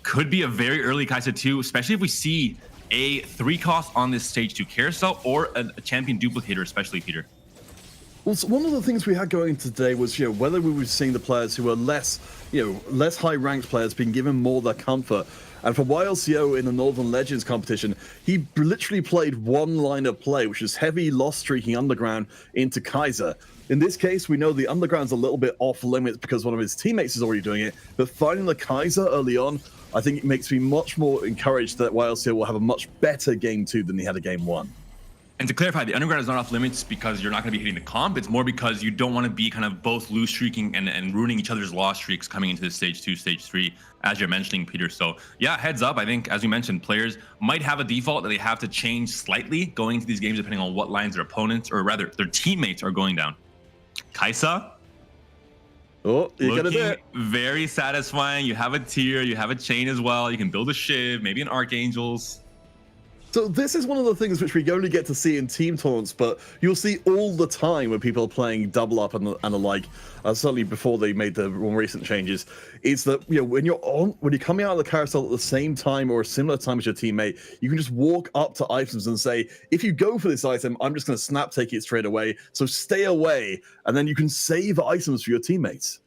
Could be a very early Kai'Sa 2, especially if we see a 3 cost on this stage 2 carousel or a champion duplicator, especially Peter. Well, so one of the things we had going today was, you know, whether we were seeing the players who were less high ranked players being given more of their comfort. And for YLCO in the Northern Legends competition, he literally played one line of play, which is heavy loss streaking Underground into Kai'Sa. In this case, we know the Underground's a little bit off limits because one of his teammates is already doing it, but finding the Kai'Sa early on, I think it makes me much more encouraged that YLCO will have a much better game 2 than he had a game 1. And to clarify, the Underground is not off limits because you're not going to be hitting the comp. It's more because you don't want to be kind of both loose streaking and ruining each other's loss streaks coming into the stage 2, stage 3, as you're mentioning, Peter. So yeah, heads up. I think, as you mentioned, players might have a default that they have to change slightly going into these games depending on what lines their opponents, or rather their teammates, are going down. Kai'Sa, oh, you got a bit. Very satisfying. You have a tier, you have a chain as well. You can build a Shiv, maybe an Archangels. So this is one of the things which we only get to see in team tournaments, but you'll see all the time when people are playing double up and the like, certainly before they made the more recent changes, is that, you know, when you're coming out of the carousel at the same time or a similar time as your teammate, you can just walk up to items and say, if you go for this item, I'm just going to snap take it straight away, so stay away, and then you can save items for your teammates.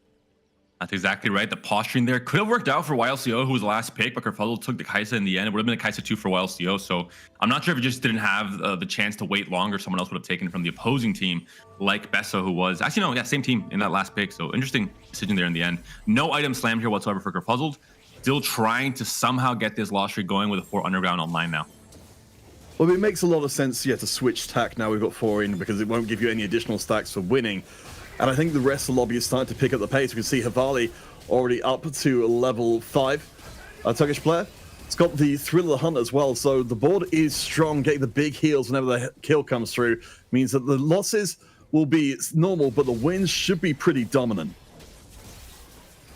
That's exactly right. The posturing there could have worked out for YLCO, who was the last pick, but Kerfuzzled took the Kai'Sa in the end. It would have been a Kai'Sa 2 for YLCO, so I'm not sure if it just didn't have the chance to wait longer. Someone else would have taken it from the opposing team, like Besso, who was actually, no, yeah, same team in that last pick. So interesting decision there in the end. No item slammed here whatsoever for Kerfuzzled. Still trying to somehow get this loss streak going with a 4 Underground online now. Well, it makes a lot of sense, yeah, to switch tack now we've got 4 in, because it won't give you any additional stacks for winning. And I think the rest of the lobby is starting to pick up the pace. We can see Havali already up to level 5. A Turkish player. It's got the Thrill of the Hunt as well, so the board is strong. Getting the big heals whenever the kill comes through means that the losses will be normal, but the wins should be pretty dominant.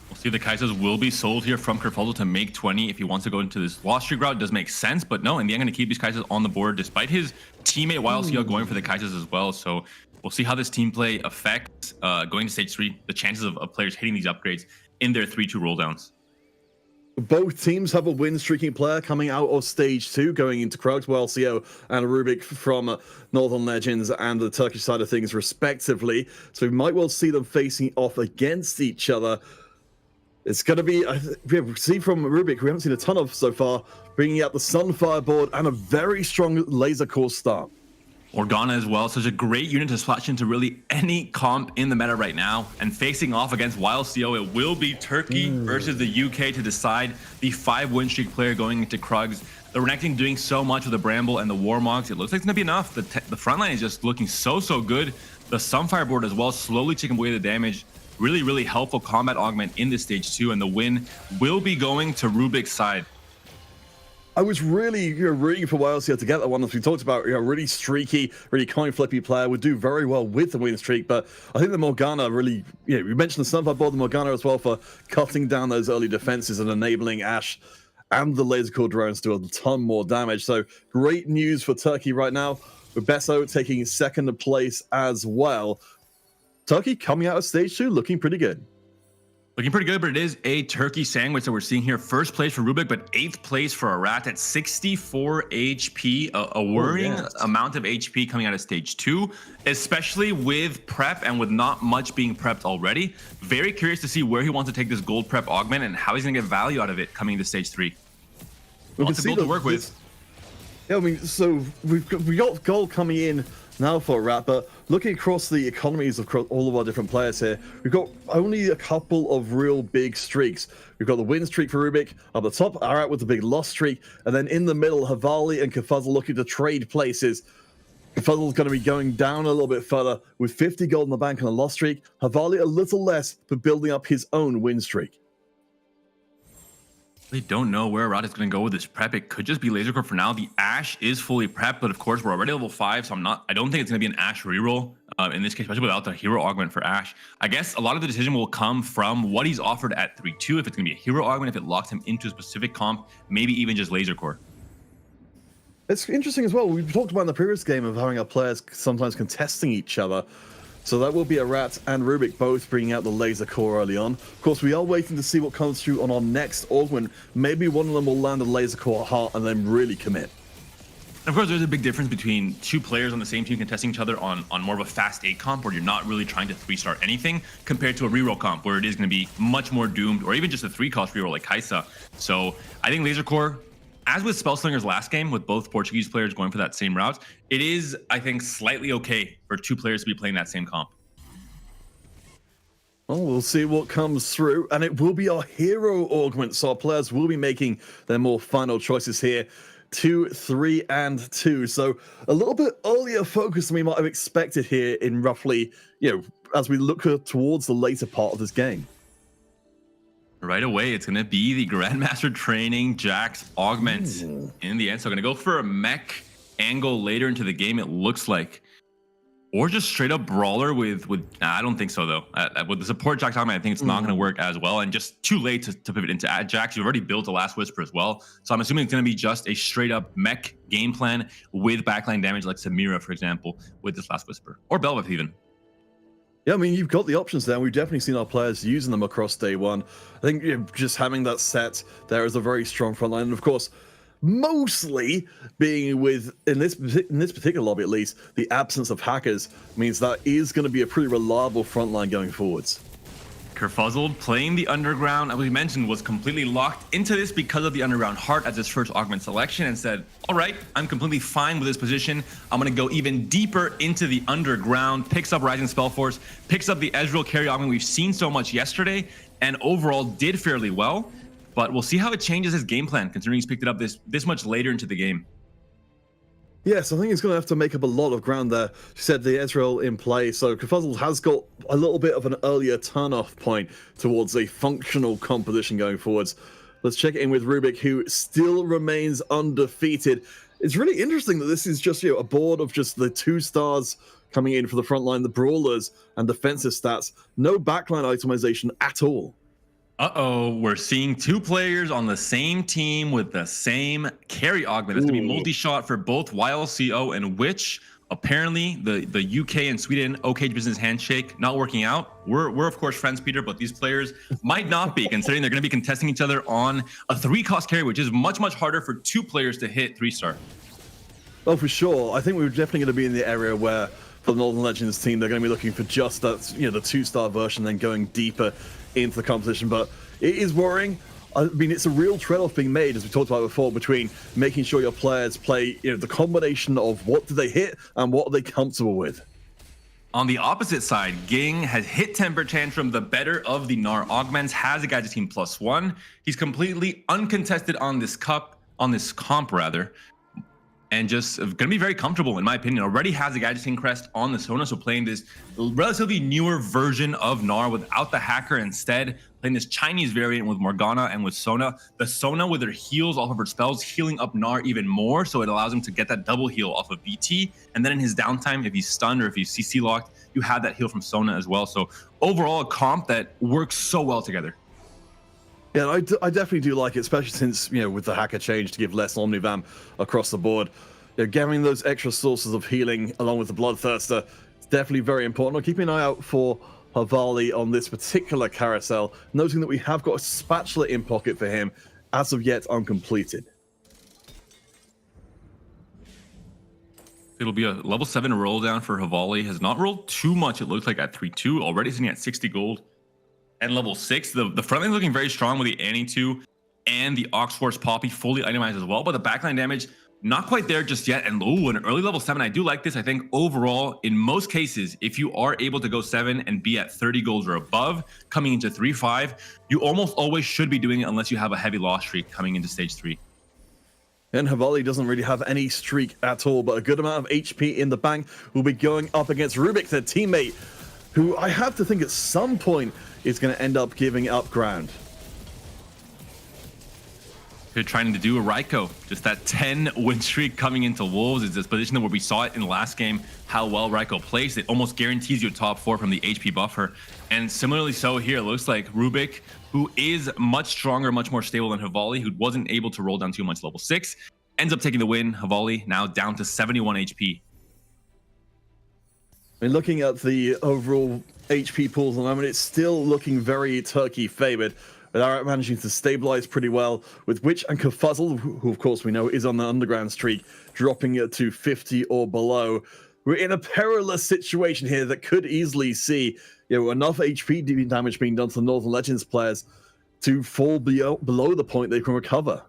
We'll see the Kaisas will be sold here from Kerfuzzled to make 20 if he wants to go into this loss streak route. It does make sense, but no, in the end, going to keep these Kaisas on the board despite his teammate YLCO going for the Kaisas as well. So we'll see how this team play affects going to stage 3, the chances of players hitting these upgrades in their 3-2 roll downs. Both teams have a win streaking player coming out of stage 2, going into Krugs, YLCO and Rubik from Northern Legends and the Turkish side of things respectively. So we might well see them facing off against each other. It's going to be, we see from Rubik, we haven't seen a ton of so far, bringing out the Sunfire board and a very strong laser core start. Morgana as well, such a great unit to splash into really any comp in the meta right now. And facing off against YLCO, it will be Turkey versus the UK to decide the 5 win streak player going into Krugs. The Renekton doing so much with the Bramble and the Warmogs. It looks like it's going to be enough. The front line is just looking so good. The Sunfire board as well, slowly taking away the damage. Really helpful combat augment in this stage 2, and the win will be going to Rubik's side. I was really rooting for YLCO to get that one, as we talked about. Really streaky, really coin flippy player, would do very well with the win streak. But I think the Morgana really, we mentioned the Sunfire board, the Morgana as well, for cutting down those early defenses and enabling Ashe and the laser core drones to do a ton more damage. So great news for Turkey right now, with Besso taking 2nd place as well. Turkey coming out of stage 2 looking pretty good. Looking pretty good, but it is a Turkey sandwich that we're seeing here. 1st place for Rubik, but 8th place for Arat at 64 HP. A worrying amount of HP coming out of stage 2, especially with prep and with not much being prepped already. Very curious to see where he wants to take this gold prep augment and how he's going to get value out of it coming into stage 3. Lots of gold to work with. Yeah, I mean, so we got gold coming in now for Arat, but looking across the economies of all of our different players here, we've got only a couple of real big streaks. We've got the win streak for Rubik up the top, Arat with the big loss streak, and then in the middle, Havali and Kafuzzle looking to trade places. Kafuzzle's going to be going down a little bit further with 50 gold in the bank on a loss streak. Havali a little less, but building up his own win streak. We don't know where Arat is going to go with this prep. It could just be Lasercore for now. The Ashe is fully prepped, but of course we're already level 5, so I don't think it's going to be an Ashe reroll in this case, especially without the hero augment for Ashe. I guess a lot of the decision will come from what he's offered at 3-2, if it's going to be a hero augment, if it locks him into a specific comp, maybe even just Lasercore. It's interesting as well. We've talked about in the previous game of having our players sometimes contesting each other. So that will be Arat and Rubik both bringing out the laser core early on. Of course, we are waiting to see what comes through on our next augment. Maybe one of them will land a laser core heart and then really commit. Of course, there's a big difference between 2 players on the same team contesting each other on more of a fast 8 comp where you're not really trying to 3-star anything compared to a reroll comp where it is going to be much more doomed, or even just a 3-cost reroll like Kaisa. So I think laser core, as with Spellslinger's last game, with both Portuguese players going for that same route, it is, I think, slightly okay for 2 players to be playing that same comp. Well, we'll see what comes through, and it will be our hero augment, so our players will be making their more final choices here. 2, 3, and 2. So a little bit earlier focus than we might have expected here in roughly, as we look towards the later part of this game. Right away, it's going to be the Grandmaster Training Jax augment in the end. So going to go for a mech angle later into the game, it looks like. Or just straight up brawler with I don't think so though. With the support Jax augment, I think it's not going to work as well, and just too late to pivot into Jax. You've already built a Last Whisper as well, so I'm assuming it's going to be just a straight up mech game plan with backline damage like Samira, for example, with this Last Whisper, or Belveth even. Yeah, I mean, you've got the options there. We've definitely seen our players using them across day one. I think just having that set there is a very strong front line, and of course, mostly being with, in this particular lobby at least, the absence of hackers means that is going to be a pretty reliable front line going forwards. Kerfuzzled playing the Underground, as we mentioned, was completely locked into this because of the Underground Heart as his first augment selection, and said, all right, I'm completely fine with this position. I'm going to go even deeper into the Underground. Picks up Rising Spellforce, picks up the Ezreal carry augment we've seen so much yesterday, and overall did fairly well. But we'll see how it changes his game plan, considering he's picked it up this much later into the game. Yes, I think he's going to have to make up a lot of ground there. She said the Ezreal in play, so Kerfuzzle has got a little bit of an earlier turn-off point towards a functional composition going forwards. Let's check in with Rubik, who still remains undefeated. It's really interesting that this is just a board of just the 2 stars coming in for the front line, the brawlers and defensive stats. No backline itemization at all. We're seeing 2 players on the same team with the same carry augment. It's going to be multi-shot for both YLCO and Witch. Apparently, the UK and Sweden OK business handshake not working out. We're of course friends, Peter, but these players might not be, considering they're going to be contesting each other on a 3-cost carry, which is much harder for 2 players to hit 3-star. Oh, for sure. I think we're definitely going to be in the area where, for the Northern Legends team, they're going to be looking for just that, the 2-star version, then going deeper into the competition, but it is worrying. I mean, it's a real trade-off being made, as we talked about before, between making sure your players play, you know, the combination of what do they hit and what are they comfortable with. On the opposite side, Ging has hit Temper Tantrum, the better of the Gnar augments, has a gadget team +1. He's completely uncontested on this comp rather, and just gonna be very comfortable in my opinion. Already has a gadget team crest on the Sona, so playing this relatively newer version of Gnar without the hacker, instead playing this Chinese variant with Morgana and with Sona. The Sona with her heals off of her spells, healing up Gnar even more, so it allows him to get that double heal off of BT. And then in his downtime, if he's stunned or if he's CC locked, you have that heal from Sona as well. So overall, a comp that works so well together. Yeah, I definitely do like it, especially since, you know, with the hacker change to give less Omnivam across the board. You know, getting those extra sources of healing along with the Bloodthirster is definitely very important. I'm keeping an eye out for Havali on this particular carousel, noting that we have got a spatula in pocket for him, as of yet uncompleted. It'll be a level 7 roll down for Havali. Has not rolled too much, it looks like, at 3-2. Already sitting at 60 gold. And level 6, the front line looking very strong with the Annie 2 and the Oxforce Poppy fully itemized as well. But the backline damage, not quite there just yet. And ooh, an early level 7, I do like this. I think overall, in most cases, if you are able to go 7 and be at 30 gold or above, coming into 3-5, you almost always should be doing it unless you have a heavy loss streak coming into stage 3. And Havali doesn't really have any streak at all, but a good amount of HP in the bank. Will be going up against Rubik, their teammate, who I have to think at some point is going to end up giving up ground. They're trying to do a Raiko, just that 10 win streak coming into Wolves. Is this position where we saw it in the last game, how well Raiko plays. It almost guarantees you a top 4 from the HP buffer. And similarly so here, it looks like Rubik, who is much stronger, much more stable than Havali, who wasn't able to roll down too much level 6, ends up taking the win. Havali now down to 71 HP. I mean, looking at the overall HP pools at the moment, it's still looking very Turkey favored. With Arat managing to stabilize pretty well, with Witch and Kerfuzzle, who of course we know is on the underground streak, dropping it to 50 or below. We're in a perilous situation here that could easily see, you know, enough HP damage being done to the Northern Legends players to fall below the point they can recover.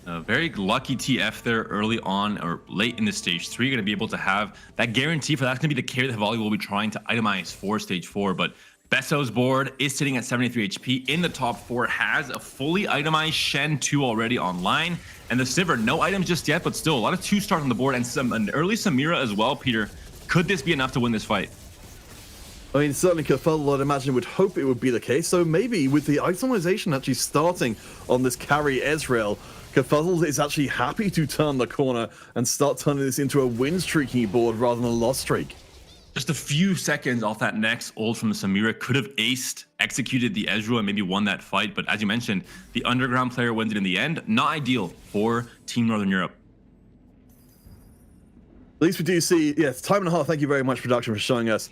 Very lucky TF there early on or late in the stage 3. Going to be able to have that guarantee for that's going to be the carry that Havali will be trying to itemize for stage 4. But Besso's board is sitting at 73 HP in the top 4, has a fully itemized Shen 2 already online. And the Sivir, no items just yet, but still a lot of 2-stars on the board and an early Samira as well, Peter. Could this be enough to win this fight? I mean, certainly Kerfuzzle, I'd imagine, would hope it would be the case. So maybe with the itemization actually starting on this carry Ezreal, Kerfuzzle is actually happy to turn the corner and start turning this into a win streaky board rather than a loss streak. Just a few seconds off that next ult from the Samira, could have aced, executed the Ezreal, and maybe won that fight. But as you mentioned, the underground player wins it in the end. Not ideal for Team Northern Europe. At least we do see, yes, time and a half. Thank you very much, production, for showing us.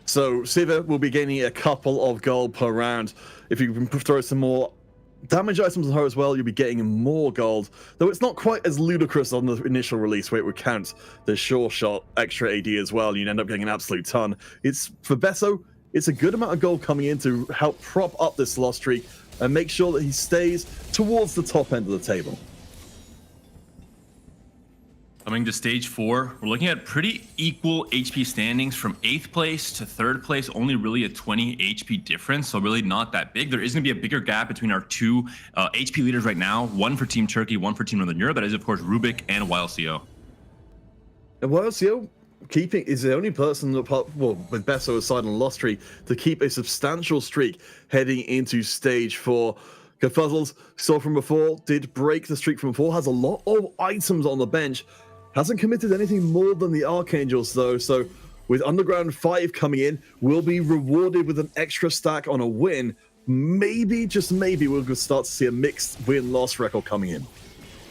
So Sivir will be gaining a couple of gold per round. If you can throw some more damage items on her as well, you'll be getting more gold. Though it's not quite as ludicrous on the initial release where it would count the sure shot extra AD as well. You'd end up getting an absolute ton. It's for Besso, it's a good amount of gold coming in to help prop up this loss streak and make sure that he stays towards the top end of the table. Coming to stage 4, we're looking at pretty equal HP standings from 8th place to 3rd place, only really a 20 HP difference, so really not that big. There is going to be a bigger gap between our two HP leaders right now, one for Team Turkey, one for Team Northern Europe. That is, of course, Rubik and YLCO. And YLCO is the only person, with Besso aside on loss streak, to keep a substantial streak heading into stage 4. Kerfuzzles, saw from before, did break the streak from before, has a lot of items on the bench. Hasn't committed anything more than the Archangels, though, so with Underground 5 coming in, we'll be rewarded with an extra stack on a win. Maybe, just maybe, we'll start to see a mixed win-loss record coming in.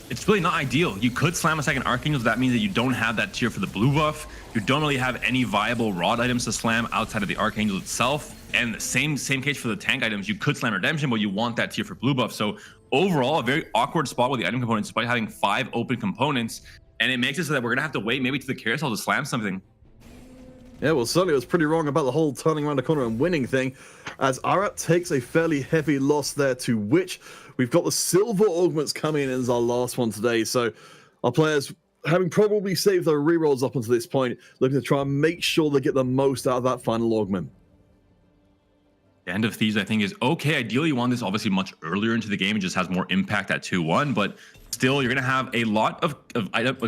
It's really not ideal. You could slam a second Archangels. That means that you don't have that tier for the blue buff. You don't really have any viable Rod items to slam outside of the Archangel itself. And the same case for the tank items. You could slam Redemption, but you want that tier for blue buff. So overall, a very awkward spot with the item components, despite having 5 open components. And it makes it so that we're going to have to wait maybe to the carousel to slam something. Yeah, well, certainly I was pretty wrong about the whole turning around the corner and winning thing, as Arat takes a fairly heavy loss there to Witch. We've got the silver augments coming in as our last one today, so our players, having probably saved their rerolls up until this point, looking to try and make sure they get the most out of that final augment. The End of Thieves, I think, is okay. Ideally, you want this obviously much earlier into the game. It just has more impact at 2-1, but still, you're going to have a lot of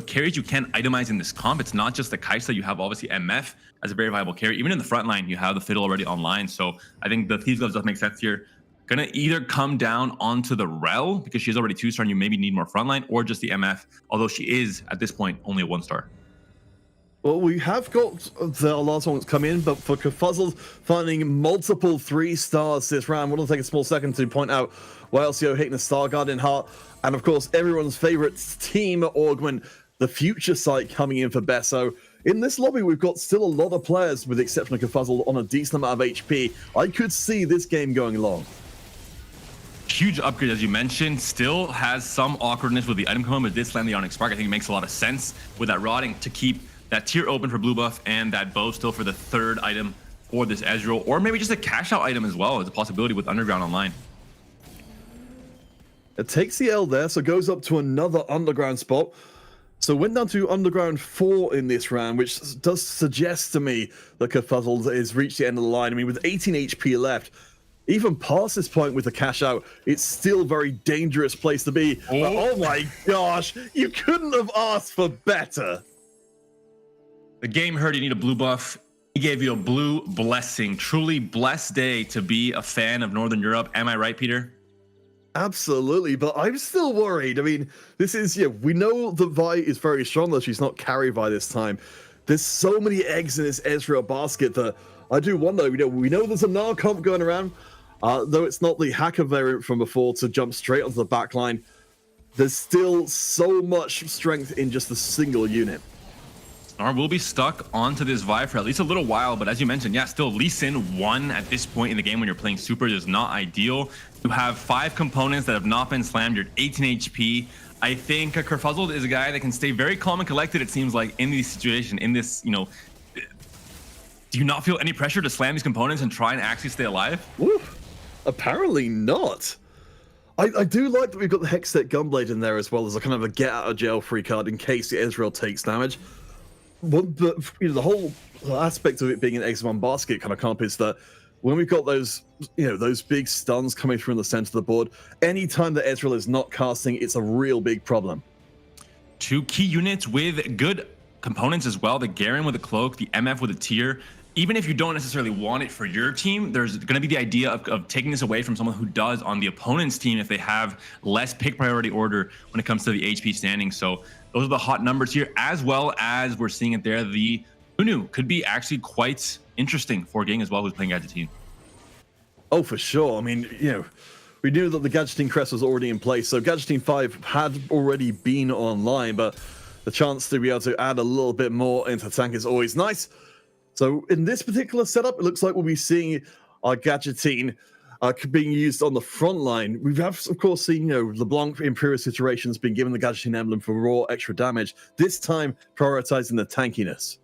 carries you can itemize in this comp. It's not just the Kaisa. You have obviously MF as a very viable carry. Even in the front line, you have the Fiddle already online. So I think the Thieves Gloves does make sense here. Going to either come down onto the Rel, because she's already 2-star and you maybe need more frontline, or just the MF, although she is, at this point, only a 1-star. Well, we have got the last one's come in, but for Kerfuzzled finding multiple 3-stars this round, we'll take a small second to point out YLCO hitting the Star Guardian Heart, and of course, everyone's favorite team augment, the Future Sight, coming in for Besso. In this lobby, we've got still a lot of players, with the exception of Kerfuzzled, on a decent amount of HP. I could see this game going long. Huge upgrade, as you mentioned. Still has some awkwardness with the item combo, but did slam the Onyx Spark. I think it makes a lot of sense with that rotting to keep that tier open for blue buff and that bow still for the third item for this Ezreal, or maybe just a cash out item as well as a possibility with Underground online. It takes the L there, so goes up to another Underground spot. So went down to Underground 4 in this round, which does suggest to me that Kerfuzzled has reached the end of the line. I mean, with 18 HP left, even past this point with the cash out, it's still a very dangerous place to be. Oh my gosh, you couldn't have asked for better. The game heard you need a blue buff. He gave you a blue blessing. Truly blessed day to be a fan of Northern Europe. Am I right, Peter? Absolutely, but I'm still worried. I mean, this is, we know that Vi is very strong, though she's not carry Vi this time. There's so many eggs in this Ezreal basket that I do wonder, we know there's a Gnar comp going around, though it's not the hacker variant from before to jump straight onto the back line. There's still so much strength in just a single unit. Gnar will be stuck onto this Vi for at least a little while, but as you mentioned, yeah, still Lee Sin 1 at this point in the game when you're playing Super is not ideal. You have 5 components that have not been slammed. You're at 18 HP. I think Kerfuzzled is a guy that can stay very calm and collected, it seems like, in this situation, in this, do you not feel any pressure to slam these components and try and actually stay alive? Oof, apparently not. I do like that we've got the Hextech Gunblade in there as well as a kind of a get-out-of-jail-free card in case the Ezreal takes damage. But the whole aspect of it being an X1 basket kind of comp is that when we've got those, those big stuns coming through in the center of the board, anytime that Ezreal is not casting, it's a real big problem. 2 key units with good components as well. The Garen with a cloak, the MF with a tier. Even if you don't necessarily want it for your team, there's going to be the idea of taking this away from someone who does on the opponent's team if they have less pick priority order when it comes to the HP standing. So those are the hot numbers here, as well as we're seeing it there. The Unu could be actually quite interesting for Ging as well, who's playing Gadgeteen. Oh, for sure. I mean, we knew that the Gadgeteen crest was already in place, so Gadgeteen 5 had already been online, but the chance to be able to add a little bit more into the tank is always nice. So in this particular setup, it looks like we'll be seeing our Gadgeteen being used on the front line. We have, of course, seen, LeBlanc in previous iterations being given the Gadgeteen emblem for raw extra damage, this time prioritizing the tankiness.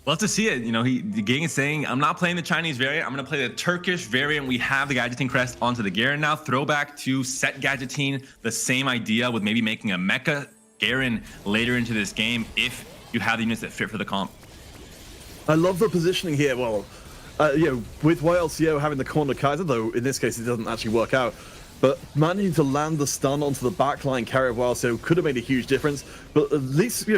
Love to see it. The Ging is saying, I'm not playing the Chinese variant. I'm going to play the Turkish variant. We have the Gadgeteen crest onto the Garen now. Throwback to set Gadgeteen, the same idea with maybe making a Mecha Garen later into this game if you have the units that fit for the comp. I love the positioning here. Well, with YLCO having the corner Kaiser, though in this case it doesn't actually work out, but managing to land the stun onto the backline carry of YLCO could have made a huge difference. But at least,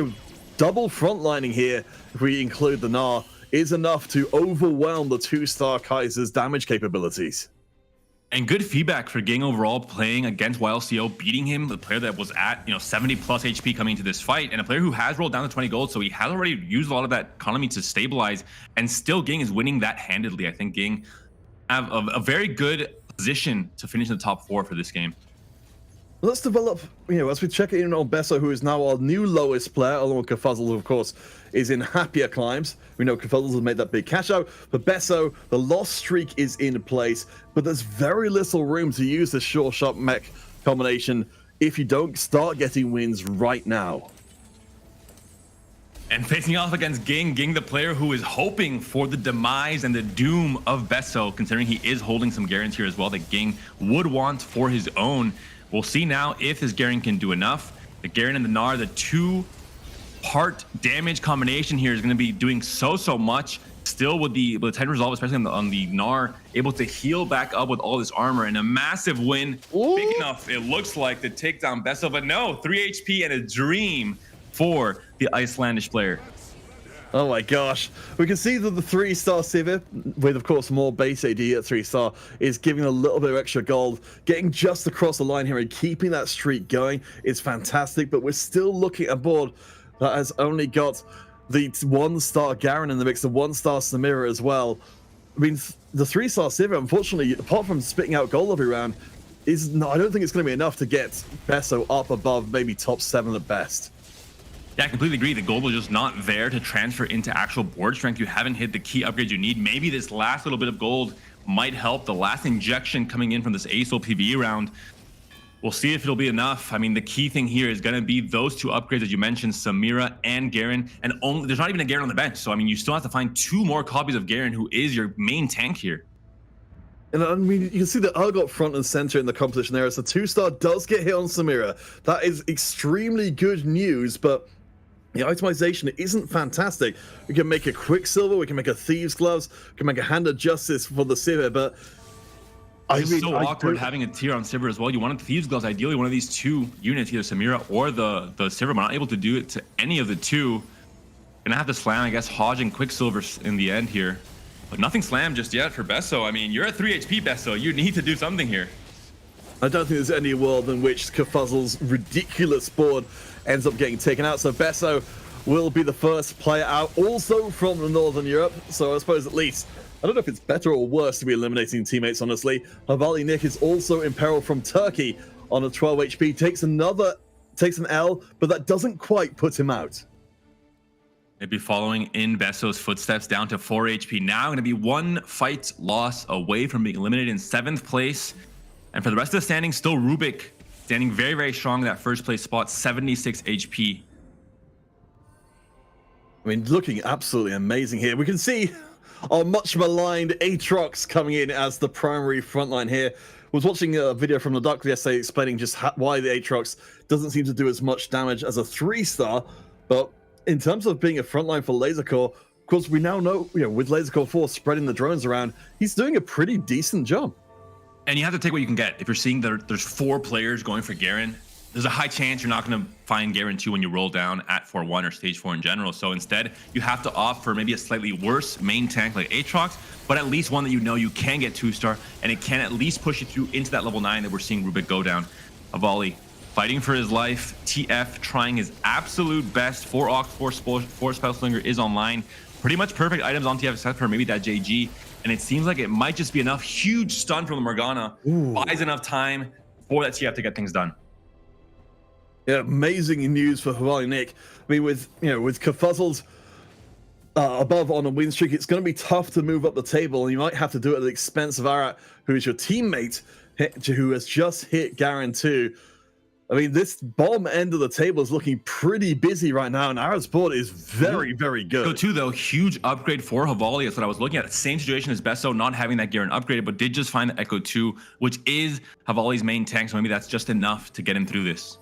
double frontlining here, if we include the Gnar, is enough to overwhelm the 2-star Kaiser's damage capabilities. And good feedback for Ging overall, playing against YLCO, beating him, the player that was at 70 plus HP coming into this fight, and a player who has rolled down to 20 gold, so he has already used a lot of that economy to stabilize, and still Ging is winning that handedly. I think Ging have a very good position to finish in the top 4 for this game. Let's develop, as we check in on Besso, who is now our new lowest player, along with Kerfuzzled, who of course is in happier climes. We know Kerfuzzled has made that big cash out. For Besso, the loss streak is in place, but there's very little room to use the Sure Shot Mech combination if you don't start getting wins right now. And facing off against Ging, the player who is hoping for the demise and the doom of Besso, considering he is holding some Garens here as well that Ging would want for his own. We'll see now if his Garen can do enough. The Garen and the Gnar, the two-part damage combination here is going to be doing so much. Still with the Titan Resolve, especially on the Gnar, able to heal back up with all this armor and a massive win. Big enough, it looks like, to take down Besso, but no, 3 HP and a dream for the Icelandish player. Oh my gosh. We can see that the 3-star Sivir, with of course more base AD at 3-star, is giving a little bit of extra gold. Getting just across the line here and keeping that streak going is fantastic, but we're still looking at a board that has only got the 1-star Garen in the mix, the 1-star Samira as well. I mean, the 3-star Sivir, unfortunately, apart from spitting out gold every round, is not, I don't think it's going to be enough to get Besso up above maybe top 7 at best. Yeah, I completely agree. The gold was just not there to transfer into actual board strength. You haven't hit the key upgrades you need. Maybe this last little bit of gold might help. The last injection coming in from this ASOL PvE round. We'll see if it'll be enough. I mean, the key thing here is going to be those 2 upgrades that you mentioned, Samira and Garen. And there's not even a Garen on the bench. So, I mean, you still have to find 2 more copies of Garen, who is your main tank here. And I mean, you can see that Urgot front and center in the competition there as the 2-star does get hit on Samira. That is extremely good news, but the itemization isn't fantastic. We can make a Quicksilver, we can make a Thieves Gloves, we can make a Hand of Justice for the Sivir, but It's so awkward having a tier on Sivir as well. You wanted the Thieves Gloves, ideally one of these 2 units, either Samira or the Sivir, but not able to do it to any of the 2. Gonna have to slam, I guess, Hodge and Quicksilver in the end here. But nothing slammed just yet for Besso. I mean, you're at 3 HP, Besso. You need to do something here. I don't think there's any world in which Kafuzzle's ridiculous board ends up getting taken out. So Besso will be the first player out, also from Northern Europe. So I suppose at least, I don't know if it's better or worse to be eliminating teammates, honestly. Havali Nick is also in peril from Turkey on a 12 HP. Takes an L, but that doesn't quite put him out. Maybe following in Besso's footsteps, down to 4 HP. Now going to be 1 fight loss away from being eliminated in 7th place. And for the rest of the standings, still Rubik standing very strong in that 1st place spot, 76 HP. I mean, looking absolutely amazing here. We can see our much maligned Aatrox coming in as the primary frontline here. Was watching a video from the Dokhy yesterday explaining just why the Aatrox doesn't seem to do as much damage as a 3-star, but in terms of being a frontline for LaserCore, of course, we now know, with LaserCore 4 spreading the drones around, he's doing a pretty decent job. And you have to take what you can get. If you're seeing that there's 4 players going for Garen, there's a high chance you're not going to find Garen 2 when you roll down at 4-1 or stage 4 in general. So instead, you have to opt for maybe a slightly worse main tank like Aatrox, but at least one that you know you can get 2-star, and it can at least push you through into that level 9 that we're seeing Rubik go down. Avali fighting for his life. TF trying his absolute best. 4 Ox, 4 Spellslinger is online. Pretty much perfect items on TF except for maybe that JG. And it seems like it might just be enough. Huge stun from the Morgana. Buys enough time for that TF to get things done. Yeah, amazing news for Havali Nick. I mean, with Kafuzzles above on a win streak, it's going to be tough to move up the table, and you might have to do it at the expense of Arat, who is your teammate, who has just hit Garen 2. I mean, this bottom end of the table is looking pretty busy right now, and Arat's board is very good. Echo 2, though, huge upgrade for Havali. That's what I was looking at. Same situation as Besso, not having that Garen upgraded, but did just find the Echo 2, which is Havali's main tank, so maybe that's just enough to get him through this.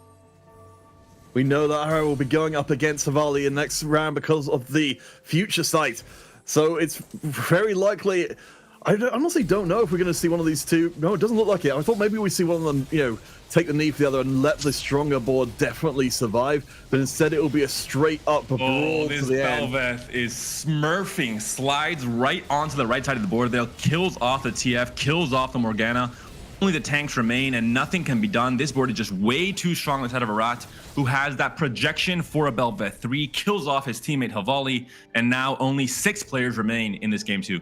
We know that Arat will be going up against Havali in the next round because of the future sight. So it's very likely. I honestly don't know if we're going to see one of these 2. No, it doesn't look like it. I thought maybe we see one of them, take the knee for the other and let the stronger board definitely survive. But instead, it will be a straight up brawl to the end. Belveth is smurfing, slides right onto the right side of the board there, kills off the TF, kills off the Morgana. Only the tanks remain and nothing can be done. This board is just way too strong on the side of Arat, who has that projection for a Belveth 3, kills off his teammate Havali, and now only 6 players remain in this game 2.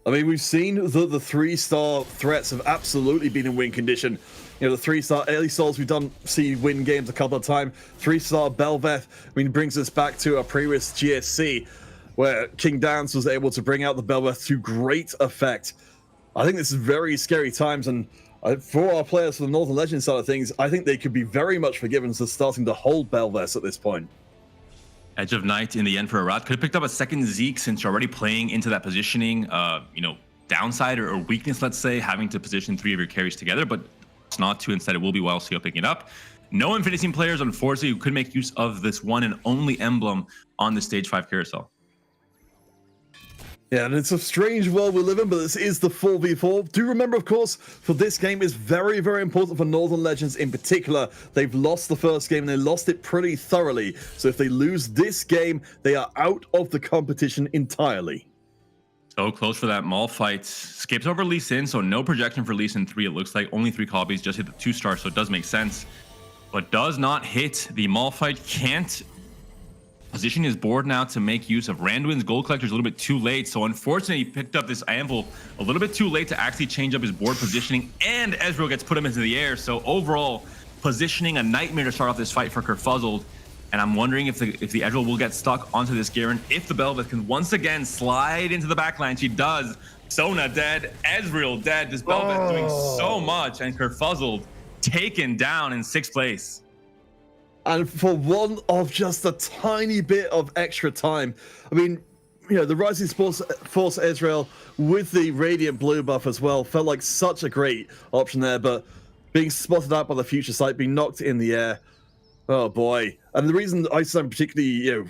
I mean, we've seen the 3-star threats have absolutely been in win condition. The 3-star early souls we've see win games a couple of times. 3-star Belveth, brings us back to our previous GSC, where King Dance was able to bring out the Belveth to great effect. I think this is very scary times, and for our players for the Northern Legends side of things, I think they could be very much forgiven for starting to hold Belveth at this point. Edge of Night in the end for Arat. Could have picked up a second Zeke since you're already playing into that positioning, downside or weakness, let's say, having to position 3 of your carries together, but it's not to. Instead, it will be YLCO picking it up. No Infinity Team players, unfortunately, who could make use of this one and only emblem on the Stage 5 carousel. Yeah, and it's a strange world we live in, but this is the 4v4. Do remember, of course, for this game is very, very important for Northern Legends in particular. They've lost the first game and they lost it pretty thoroughly. So if they lose this game, they are out of the competition entirely. So close for that Maul fight. Skips over Lee Sin, so no projection for Lee Sin 3. It looks like only 3 copies, just hit the 2-star, so it does make sense. But does not hit the Maul fight. Can't position his board now to make use of Randuin's Gold Collectors a little bit too late. So unfortunately, he picked up this Anvil a little bit too late to actually change up his board positioning, and Ezreal gets put him into the air. So overall, positioning a nightmare to start off this fight for Kerfuzzled. And I'm wondering if the Ezreal will get stuck onto this Garen, if the Bel'Veth can once again slide into the backline. She does. Sona dead, Ezreal dead. This Bel'Veth doing so much, and Kerfuzzled taken down in 6th place. And for one of just a tiny bit of extra time, I mean, the Rising Force Ezreal with the Radiant Blue buff as well felt like such a great option there, but being spotted out by the Future Sight, being knocked in the air, oh boy. And the reason I am particularly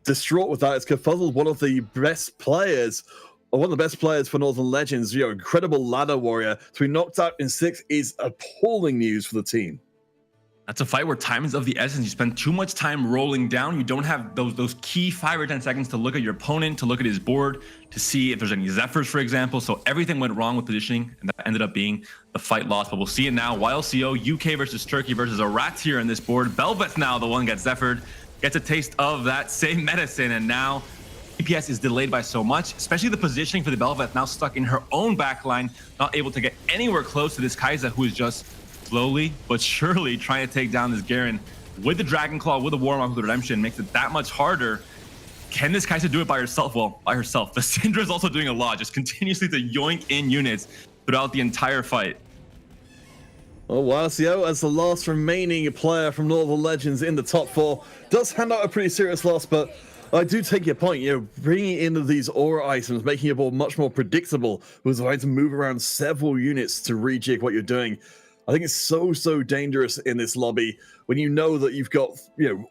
distraught with that is Kerfuzzled, one of the best players, or one of the best players for Northern Legends, incredible ladder warrior, to be knocked out in 6 is appalling news for the team. That's a fight where time is of the essence. You spend too much time rolling down. You don't have those key 5 or 10 seconds to look at your opponent, to look at his board, to see if there's any Zephyrs, for example. So everything went wrong with positioning, and that ended up being the fight lost. But we'll see it now. YLCO, UK versus Turkey versus Arat here in this board. Bel'Veth now the one gets Zephyred, gets a taste of that same medicine, and now DPS is delayed by so much, especially the positioning for the Bel'Veth now stuck in her own backline, not able to get anywhere close to this Kai'Sa, who is just slowly but surely trying to take down this Garen with the Dragon Claw, with the Warlock, with the Redemption. Makes it that much harder. Can this Kai'Sa do it by herself? Well, by herself. The Syndra is also doing a lot, just continuously to yoink in units throughout the entire fight. Well, YLCO, as the last remaining player from Northern Legends in the top 4, does hand out a pretty serious loss, but I do take your point. Bringing in these aura items, making your board much more predictable, was trying to move around several units to rejig what you're doing. I think it's so dangerous in this lobby when you know that you've got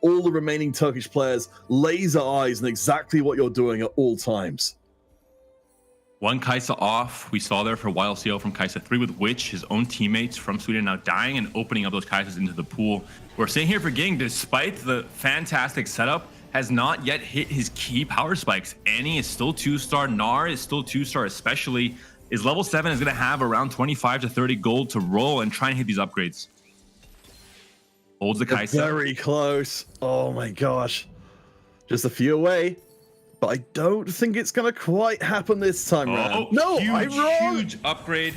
all the remaining Turkish players laser eyes on exactly what you're doing at all times. One Kai'Sa off. We saw there for YLCO from Kai'Sa 3 with Witch, his own teammates from Sweden now dying and opening up those Kaisas into the pool. We're seeing here for Ging, despite the fantastic setup, has not yet hit his key power spikes. Annie is still 2-star, Gnar is still 2-star, especially. His level 7 is going to have around 25 to 30 gold to roll and try and hit these upgrades. Holds the Kai'Sa. Very close. Oh my gosh. Just a few away. But I don't think it's going to quite happen this time around. No, I'm wrong. Huge upgrade.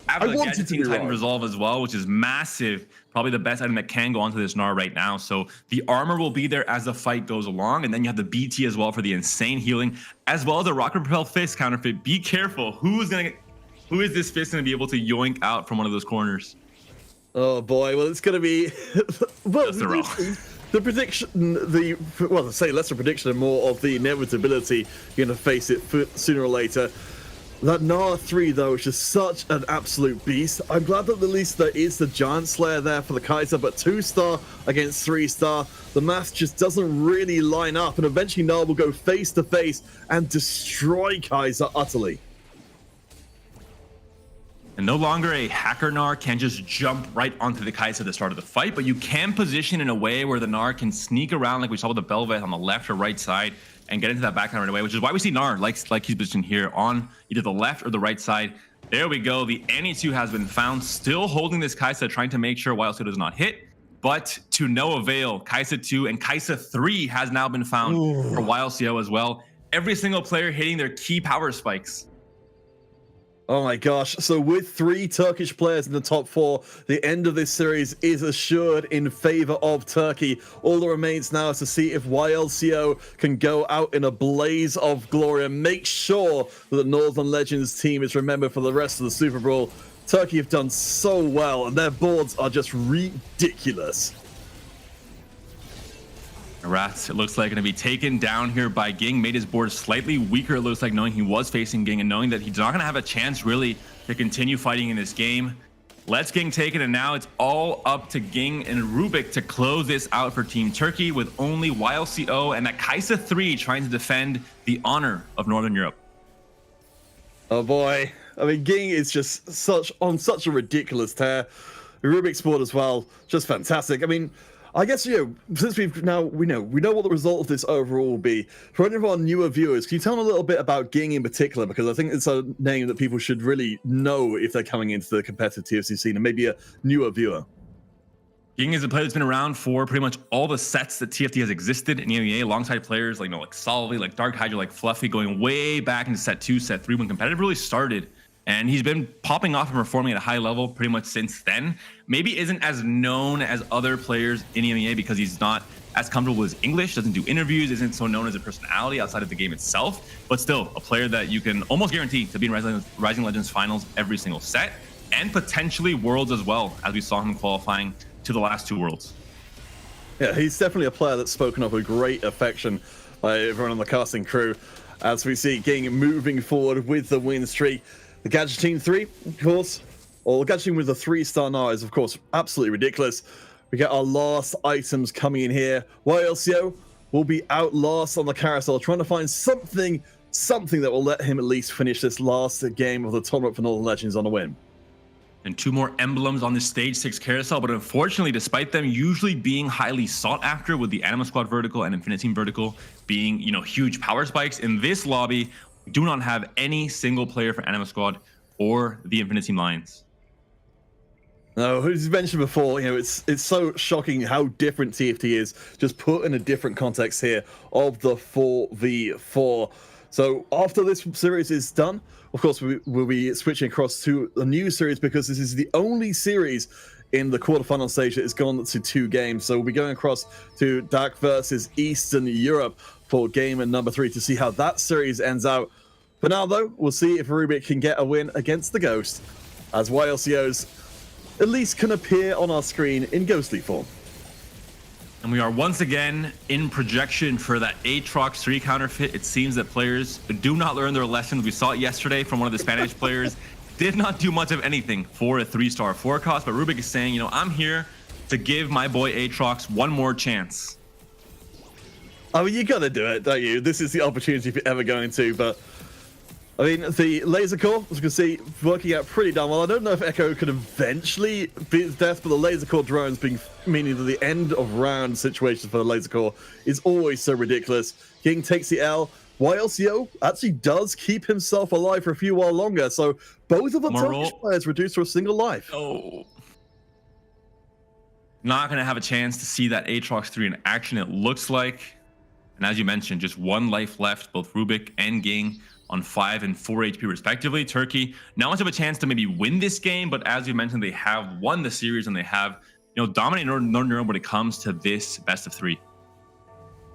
After the Gadgeting Titan Resolve as well, which is massive. Probably the best item that can go onto this Gnar right now. So the armor will be there as the fight goes along. And then you have the BT as well for the insane healing, as well as the Rocket Propel Fist counterfeit. Be careful. Who is this fist going to be able to yoink out from one of those corners? Oh boy, well it's going to be the prediction, less a prediction and more of the inevitability. You're going to face it sooner or later. That Gnar 3 though is just such an absolute beast. I'm glad that at least there is the Giant Slayer there for the Kai'Sa, but 2-star against 3-star, the math just doesn't really line up, and eventually Gnar will go face to face and destroy Kai'Sa utterly. And no longer a hacker Gnar can just jump right onto the Kai'Sa at the start of the fight, but you can position in a way where the Gnar can sneak around like we saw with the Bel'Veth on the left or right side and get into that backline right away, which is why we see Gnar like he's positioned here on either the left or the right side. There we go. The Annie 2 has been found, still holding this Kai'Sa, trying to make sure YLCO does not hit, but to no avail. Kai'Sa 2 and Kai'Sa 3 has now been found for YLCO as well. Every single player hitting their key power spikes. Oh my gosh. So with 3 Turkish players in the top 4, the end of this series is assured in favor of Turkey. All that remains now is to see if YLCO can go out in a blaze of glory and make sure that the Northern Legends team is remembered for the rest of the SuperBrawl. Turkey have done so well, and their boards are just ridiculous. Rats, it looks like, going to be taken down here by Ging. Made his board slightly weaker, it looks like, knowing he was facing Ging and knowing that he's not going to have a chance really to continue fighting in this game. Let's Ging take it, and now it's all up to Ging and Rubik to close this out for Team Turkey, with only YLCO and that Kai'Sa 3 trying to defend the honor of Northern Europe. Oh boy. I mean, Ging is just on such a ridiculous tear. Rubik's board as well, just fantastic. I mean, I guess, since we know what the result of this overall will be. For any of our newer viewers, can you tell them a little bit about Ging in particular? Because I think it's a name that people should really know if they're coming into the competitive TFT scene, and maybe a newer viewer. Ging is a player that's been around for pretty much all the sets that TFT has existed in EMEA, alongside players like Salvy, like Dark Hydra, like Fluffy, going way back into set 2, set 3 when competitive really started. And he's been popping off and performing at a high level pretty much since then. Maybe isn't as known as other players in EMEA because he's not as comfortable with English, doesn't do interviews, isn't so known as a personality outside of the game itself, but still a player that you can almost guarantee to be in Rising Legends finals every single set, and potentially Worlds as well, as we saw him qualifying to the last 2 Worlds. Yeah, he's definitely a player that's spoken of with great affection by everyone on the casting crew, as we see Ging moving forward with the win streak. The Gadget Team 3, of course, or the Gadget Team with the 3-star now is, of course, absolutely ridiculous. We get our last items coming in here. YLCO will be out last on the carousel, trying to find something that will let him at least finish this last game of the tournament for Northern Legends on a win. And 2 more emblems on the stage 6 carousel, but unfortunately, despite them usually being highly sought after, with the Anima Squad vertical and Infinite Team vertical being, huge power spikes, in this lobby, we do not have any single player for Anima Squad or the Infinite Team Lions. No, as you mentioned before, it's so shocking how different TFT is, just put in a different context here of the 4v4. So after this series is done, of course, we'll be switching across to a new series, because this is the only series in the quarterfinal stage that has gone to 2 games. So we'll be going across to DEUCH versus Eastern Europe for game number 3 to see how that series ends out. For now, though, we'll see if Rubik can get a win against the Ghost, as YLCOs at least can appear on our screen in ghostly form. And we are once again in projection for that Aatrox 3 counterfeit. It seems that players do not learn their lessons. We saw it yesterday from one of the Spanish players. Did not do much of anything for a 3-star forecast, but Rubik is saying, I'm here to give my boy Aatrox one more chance. I mean, you gotta do it, don't you? This is the opportunity if you're ever going to, but I mean, the laser core, as you can see, working out pretty damn well. I don't know if Echo could eventually beat his death, but the laser core drones meaning that the end of round situation for the laser core is always so ridiculous. King takes the L. YLCO actually does keep himself alive for a few while longer, so both of the Turkish players reduced to a single life. Oh. Not going to have a chance to see that Aatrox 3 in action, it looks like. And as you mentioned, just 1 life left, both Rubik and Ging on 5 and 4 HP respectively. Turkey, not much of a chance to maybe win this game, but as you mentioned, they have won the series and they have, dominated Northern Europe when it comes to this best of 3.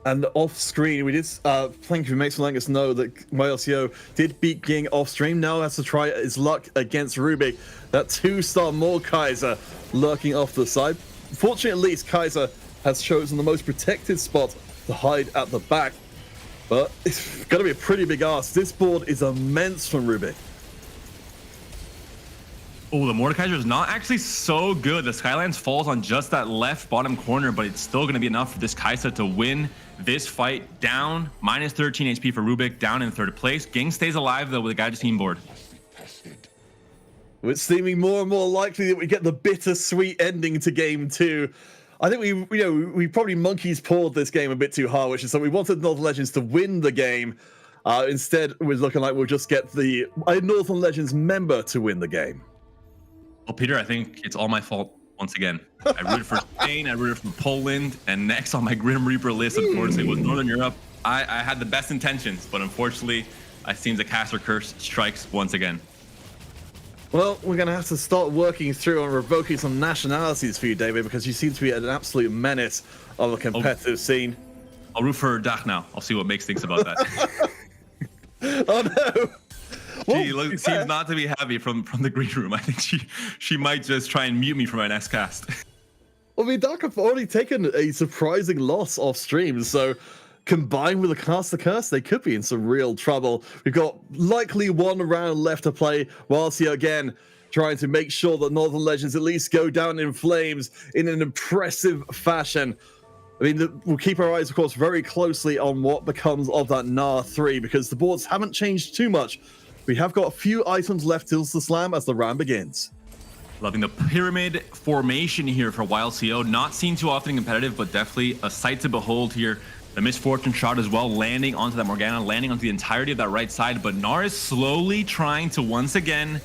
And off screen, we did thank you for letting us know that YLCO did beat Ging off stream. Now has to try his luck against Rubik. That 2-star Kai'Sa lurking off the side. Fortunately, at least Kai'Sa has chosen the most protected spot to hide at the back. But it's going to be a pretty big ask. This board is immense from Rubik. Oh, the Mordekaiser is not actually so good. The Skylands falls on just that left bottom corner, but it's still going to be enough for this Kai'Sa to win this fight. Down, minus 13 HP for Rubik, down in 3rd place. Ging stays alive, though, with a Gadget Team board. It's seeming more and more likely that we get the bittersweet ending to game 2. I think we probably monkey's pawed this game a bit too hard, which is that we wanted Northern Legends to win the game. Instead, we're looking like we'll just get the Northern Legends member to win the game. Well, Peter, I think it's all my fault once again. I rooted for Spain, I rooted for Poland, and next on my Grim Reaper list, unfortunately, was Northern Europe. I had the best intentions, but unfortunately, it seems the caster curse strikes once again. Well, we're going to have to start working through and revoking some nationalities for you, David, because you seem to be an absolute menace of a competitive scene. I'll root for DEUCH now. I'll see what Mix thinks about that. Oh, no. She seems not to be happy from the green room. I think she might just try and mute me for my next cast. I mean, Dark have already taken a surprising loss off stream, so combined with the Caster Curse, they could be in some real trouble. We've got likely one round left to play, whilst here again trying to make sure that Northern Legends at least go down in flames in an impressive fashion. I mean, we'll keep our eyes, of course, very closely on what becomes of that Gnar 3, because the boards haven't changed too much. We have got a few items left till the slam as the round begins. Loving the pyramid formation here for YLCO. Not seen too often competitive, but definitely a sight to behold here. The misfortune shot as well, landing onto that Morgana, landing onto the entirety of that right side. But Gnar is slowly trying to once again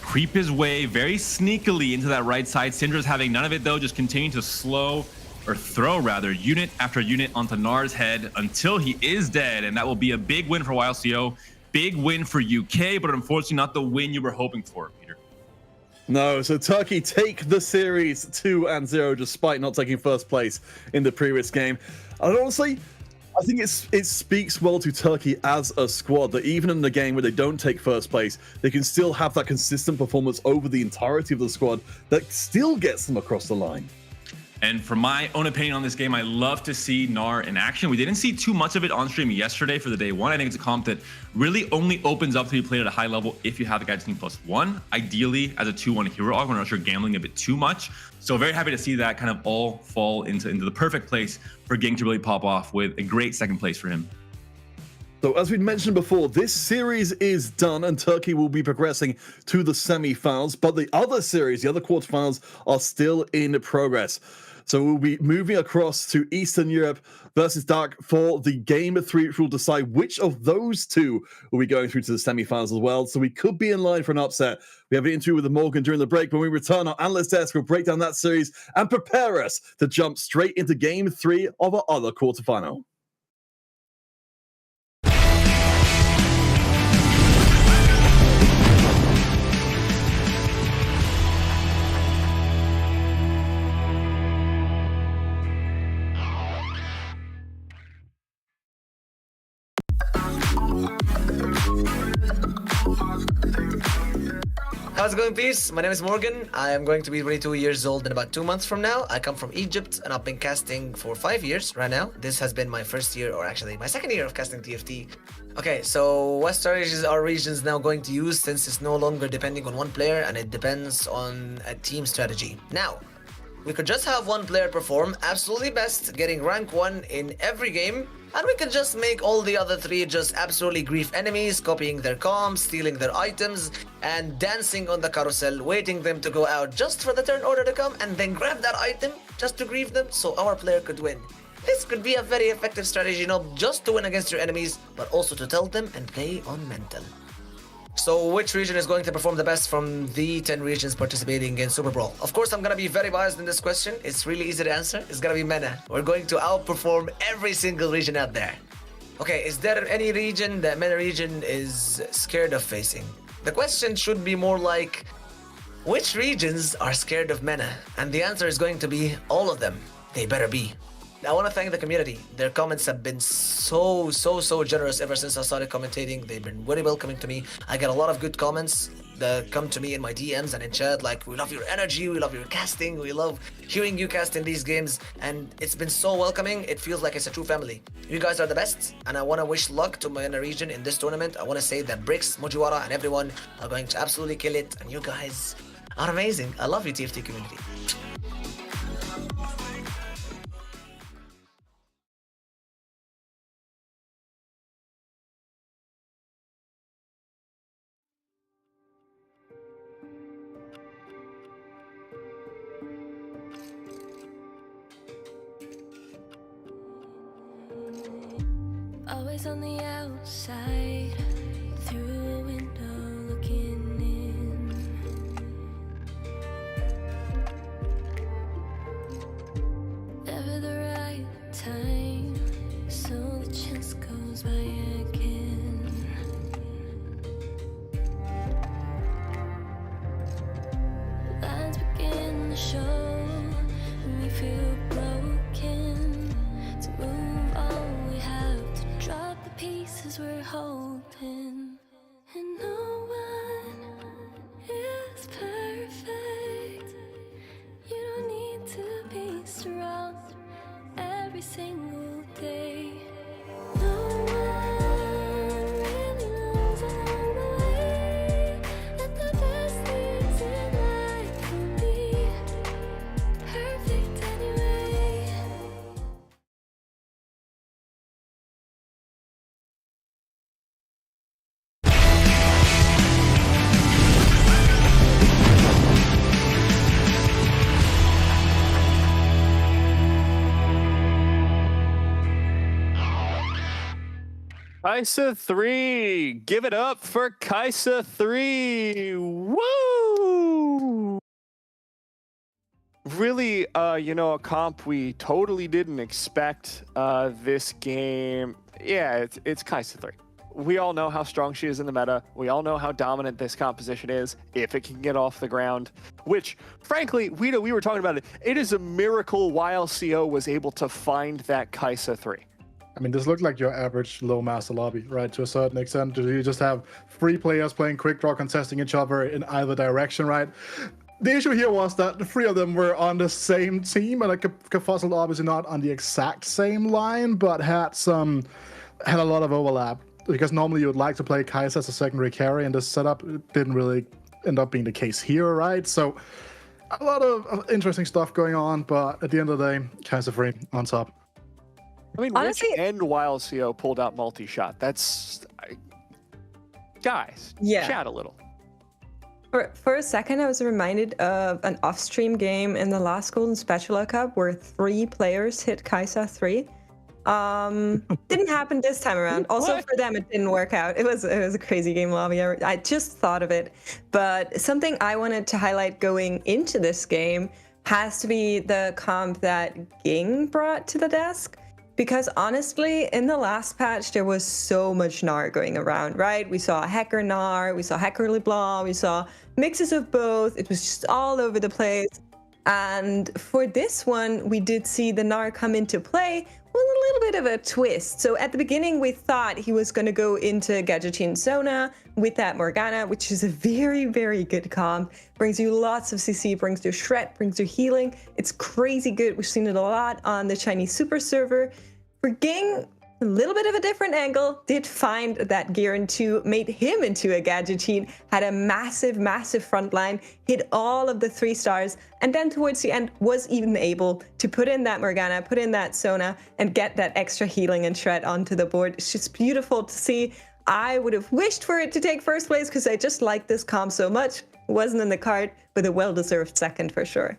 creep his way very sneakily into that right side. Syndra's having none of it though, just continuing to throw rather, unit after unit onto Gnar's head until he is dead. And that will be a big win for YLCO. Big win for UK, but unfortunately not the win you were hoping for, Peter. No, so Turkey take the series 2-0 despite not taking first place in the previous game. And honestly, I think it speaks well to Turkey as a squad that even in the game where they don't take first place, they can still have that consistent performance over the entirety of the squad that still gets them across the line. And for my own opinion on this game, I love to see Gnar in action. We didn't see too much of it on stream yesterday for the day one. I think it's a comp that really only opens up to be played at a high level if you have the guy team +1, ideally as a 2-1 hero when you're gambling a bit too much. So very happy to see that kind of all fall into the perfect place for Ging to really pop off with a great second place for him. So as we mentioned before, this series is done and Turkey will be progressing to the semi-finals, but the other series, the other quarterfinals, are still in progress. So we'll be moving across to Eastern Europe versus Dark for the game 3, which will decide which of those two will be going through to the semi-finals as well. So we could be in line for an upset. We have an interview with Morgan during the break. When we return, our analyst desk will break down that series and prepare us to jump straight into game 3 of our other quarterfinal. How's it going, peace? My name is Morgan. I am going to be 22 years old in about 2 months from now. I come from Egypt and I've been casting for 5 years right now. This has been my first year, or actually my second year of casting TFT. Okay, so what strategies are regions now going to use since it's no longer depending on one player and it depends on a team strategy? Now, we could just have one player perform absolutely best, getting rank 1 in every game, and we could just make all the other 3 just absolutely grief enemies, copying their comms, stealing their items, and dancing on the carousel, waiting them to go out just for the turn order to come, and then grab that item just to grieve them so our player could win. This could be a very effective strategy, not just to win against your enemies, but also to tell them and play on mental. So which region is going to perform the best from the 10 regions participating in SuperBrawl? Of course, I'm gonna be very biased in this question. It's really easy to answer. It's gonna be MENA. We're going to outperform every single region out there. Okay, is there any region that MENA region is scared of facing? The question should be more like, which regions are scared of MENA? And the answer is going to be all of them. They better be. I want to thank the community. Their comments have been so generous ever since I started commentating. They've been very welcoming to me. I get a lot of good comments that come to me in my DMs and in chat, like, we love your energy, we love your casting, we love hearing you cast in these games, and it's been so welcoming. It feels like it's a true family. You guys are the best, and I want to wish luck to my region in this tournament. I want to say that Brix, Mujiwara, and everyone are going to absolutely kill it, and you guys are amazing. I love you, TFT community. Always on the outside, through a window looking in. Never the right time, so the chance goes by again. Lines begin to show, we feel broken. To move on, we have to drop the pieces we're holding. And no one is perfect. You don't need to be single day. No one really knows along the way that the best things in life can be perfect anyway. Kaisa 3, give it up for Kaisa 3. Woo! Really, a comp we totally didn't expect this game. Yeah, it's Kaisa 3. We all know how strong she is in the meta. We all know how dominant this composition is if it can get off the ground, which, frankly, we were talking about it. It is a miracle YLCO was able to find that Kaisa 3. I mean, this looked like your average low master lobby, right? To a certain extent, you just have 3 players playing quick draw, contesting each other in either direction, right? The issue here was that the 3 of them were on the same team, and like Fossil obviously not on the exact same line, but had a lot of overlap. Because normally you would like to play Kaisa as a secondary carry, and this setup didn't really end up being the case here, right? So a lot of interesting stuff going on, but at the end of the day, Kaisa 3 on top. I mean, Honestly, Rich and YLCO pulled out multi-shot. Guys, Yeah. chat a little. For a second, I was reminded of an off-stream game in the last Golden Spatula Cup where 3 players hit Kaisa 3. Didn't happen this time around. Also, for them, it didn't work out. It was a crazy game lobby. I just thought of it. But something I wanted to highlight going into this game has to be the comp that Ging brought to the desk. Because honestly, in the last patch, there was so much Gnar going around, right? We saw Hacker Gnar, we saw Hacker LeBlanc, we saw mixes of both. It was just all over the place. And for this one, we did see the Gnar come into play with a little bit of a twist. So at the beginning, we thought he was going to go into Gadgetin Zona with that Morgana, which is a very, very good comp. Brings you lots of CC, brings you shred, brings you healing. It's crazy good. We've seen it a lot on the Chinese Super server. For Ging, a little bit of a different angle, did find that Garen 2, made him into a Gadgetin, had a massive, massive front line, hit all of the 3 stars, and then towards the end was even able to put in that Morgana, put in that Sona, and get that extra healing and shred onto the board. It's just beautiful to see. I would have wished for it to take first place because I just like this comp so much. It wasn't in the card, but a well-deserved second for sure.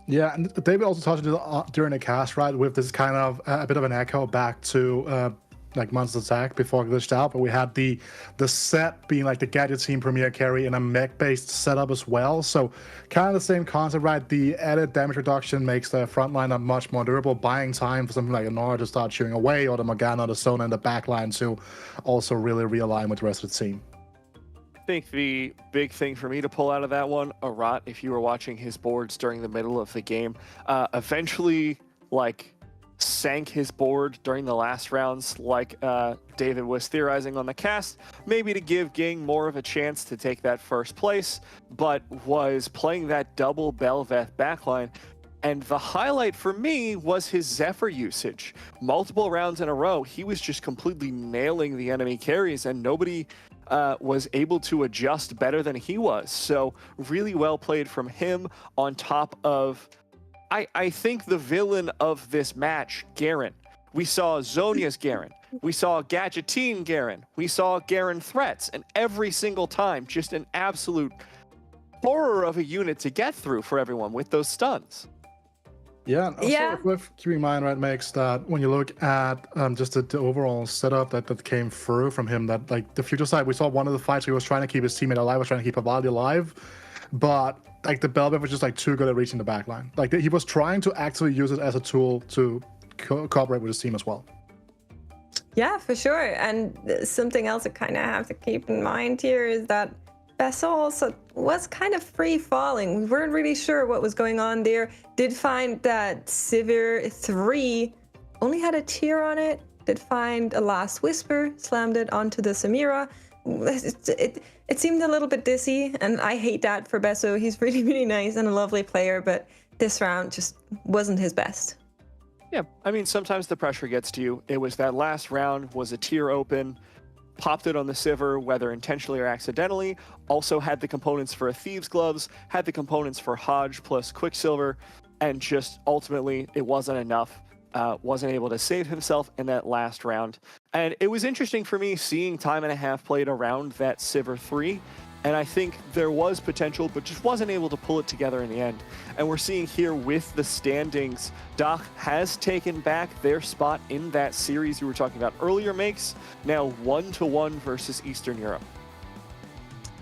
Yeah, and David also touched on it during the cast, right, with this kind of a bit of an echo back to like Monster's Attack before it glitched out, but we had the set being like the Gadget Team Premier carry in a mech-based setup as well. So kind of the same concept, right? The added damage reduction makes the front line much more durable, buying time for something like a Gnar to start chewing away, or the Morgana, the Sona, and the backline to also really realign with the rest of the team. I think the big thing for me to pull out of that one, Arat, if you were watching his boards during the middle of the game, eventually, sank his board during the last rounds, like David was theorizing on the cast, maybe to give Ging more of a chance to take that first place, but was playing that double Belveth backline. And the highlight for me was his Zephyr usage. Multiple rounds in a row, he was just completely nailing the enemy carries, and nobody was able to adjust better than he was. So really well played from him, on top of, I think, the villain of this match, Garen. We saw Zhonya's Garen. We saw Gadgetin Garen. We saw Garen threats. And every single time, just an absolute horror of a unit to get through for everyone with those stuns. Yeah, and also worth keeping in mind, right, Max, that when you look at just the overall setup that came through from him, that like the future side, we saw one of the fights he was trying to keep his teammate alive, was trying to keep Avali alive, but like the Belveth was just like too good at reaching the backline. Like he was trying to actually use it as a tool to cooperate with his team as well. Yeah, for sure. And something else I kind of have to keep in mind here is that Bessel also was kind of free-falling. We weren't really sure what was going on there. Did find that Sivir 3 only had a tier on it. Did find a Last Whisper, slammed it onto the Samira. It seemed a little bit dizzy, and I hate that for Besso. He's really, really nice and a lovely player, but this round just wasn't his best. Yeah, I mean, sometimes the pressure gets to you. It was that last round was a tier open, popped it on the Sivir, whether intentionally or accidentally, also had the components for a Thieves Gloves, had the components for Hodge plus Quicksilver, and just ultimately it wasn't enough. Wasn't able to save himself in that last round. And it was interesting for me seeing time and a half played around that Sivir 3. And I think there was potential, but just wasn't able to pull it together in the end. And we're seeing here with the standings, DEUCH has taken back their spot in that series you were talking about earlier, Makes, now 1-1 versus Eastern Europe.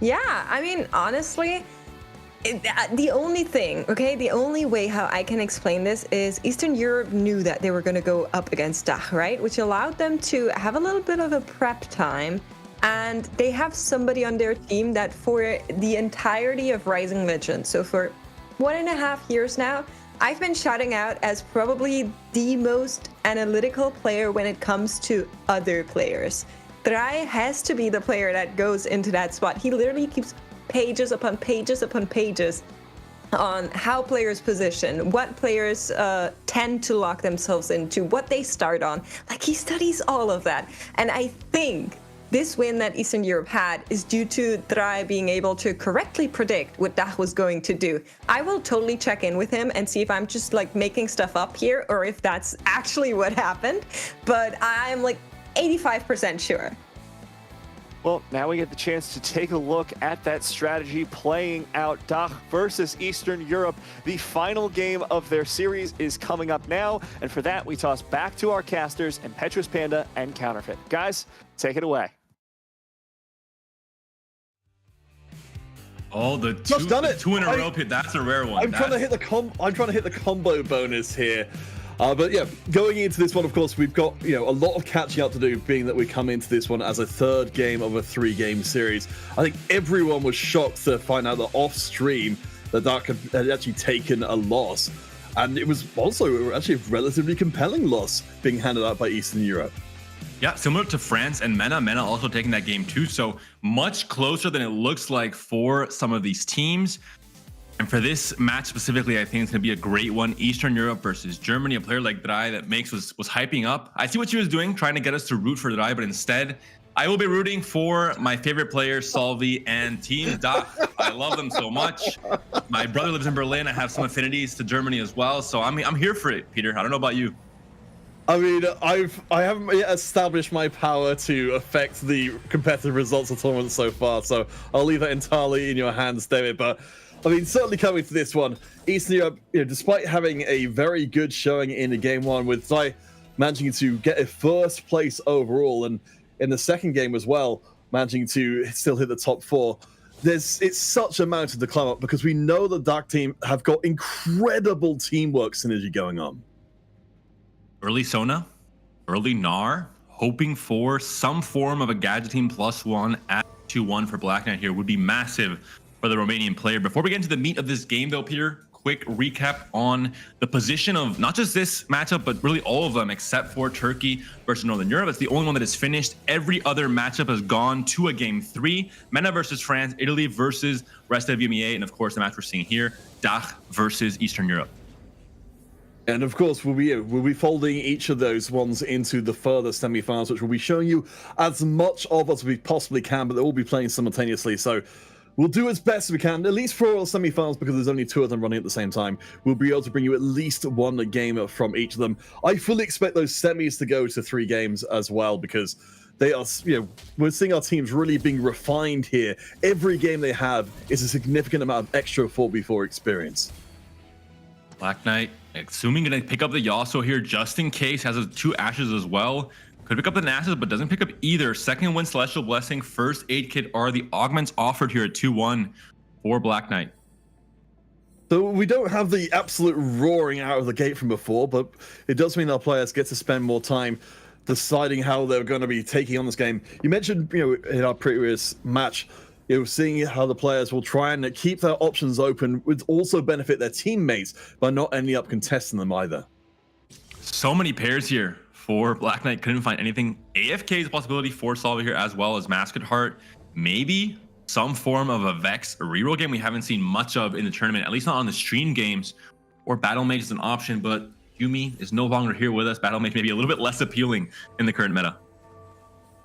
Yeah, I mean, honestly, the only thing, okay, the only way how I can explain this is Eastern Europe knew that they were going to go up against DEUCH, right? Which allowed them to have a little bit of a prep time. And they have somebody on their team that for the entirety of Rising Legends, so for 1.5 years now, I've been shouting out as probably the most analytical player when it comes to other players. Thrae has to be the player that goes into that spot. He literally keeps pages upon pages upon pages on how players position, what players tend to lock themselves into, what they start on. Like, he studies all of that. And I think this win that Eastern Europe had is due to Thrae being able to correctly predict what DEUCH was going to do. I will totally check in with him and see if I'm just like making stuff up here or if that's actually what happened. But I'm like 85% sure. Well, now we get the chance to take a look at that strategy playing out. DEUCH versus Eastern Europe. The final game of their series is coming up now. And for that, we toss back to our casters and Petrus Panda and Counterfeit. Guys, take it away. Oh, the two in a row hit. That's a rare one. I'm trying to hit the combo bonus here. But yeah, going into this one, of course, we've got a lot of catching up to do, being that we come into this one as a third game of a 3-game series. I think everyone was shocked to find out that off stream that DEUCH had actually taken a loss, and it was also actually a relatively compelling loss being handed out by Eastern Europe. Yeah, similar to France and MENA. MENA also taking that game too, so much closer than it looks like for some of these teams. And for this match specifically, I think it's going to be a great one. Eastern Europe versus Germany. A player like Thrae that Makes was hyping up. I see what she was doing, trying to get us to root for Thrae, but instead, I will be rooting for my favorite players, Salvy and Team DEUCH. I love them so much. My brother lives in Berlin. I have some affinities to Germany as well, so I'm here for it, Peter. I don't know about you. I mean, I haven't yet established my power to affect the competitive results of the tournament so far, so I'll leave that entirely in your hands, David. But I mean, certainly coming to this one, Eastern Europe, despite having a very good showing in the game one, with Thrae managing to get a first place overall, and in the second game as well, managing to still hit the top 4. It's such a mountain to climb up because we know the DEUCH team have got incredible teamwork synergy going on. Early Sona, early Gnar, hoping for some form of a gadget team +1 at 2-1 for Black Knight here would be massive for the Romanian player. Before we get into the meat of this game though, Peter, quick recap on the position of not just this matchup, but really all of them except for Turkey versus Northern Europe. It's the only one that is finished. Every other matchup has gone to a game 3. MENA versus France, Italy versus rest of WMEA, and of course the match we're seeing here, DEUCH versus Eastern Europe. And of course, we'll be folding each of those ones into the further semi-finals, which we'll be showing you as much of as we possibly can, but they'll all be playing simultaneously. So we'll do as best as we can, at least for all semi-finals, because there's only 2 of them running at the same time. We'll be able to bring you at least one game from each of them. I fully expect those semis to go to 3 games as well, because they are, we're seeing our teams really being refined here. Every game they have is a significant amount of extra 4v4 experience. Black Knight, assuming gonna pick up the Yasuo here just in case, has 2 Ashes as well. Could pick up the Nasus, but doesn't pick up either. Second win, Celestial Blessing. First aid kit are the augments offered here at 2-1 for Black Knight. So we don't have the absolute roaring out of the gate from before, but it does mean our players get to spend more time deciding how they're going to be taking on this game. You mentioned, in our previous match, seeing how the players will try and keep their options open would also benefit their teammates by not ending up contesting them either. So many pairs here for Black Knight. Couldn't find anything. AFK is a possibility for Salvy here, as well as Masked Heart. Maybe some form of a Vex reroll game we haven't seen much of in the tournament, at least not on the stream games, or Battle Mage is an option, but Yumi is no longer here with us. Battle Mage may be a little bit less appealing in the current meta.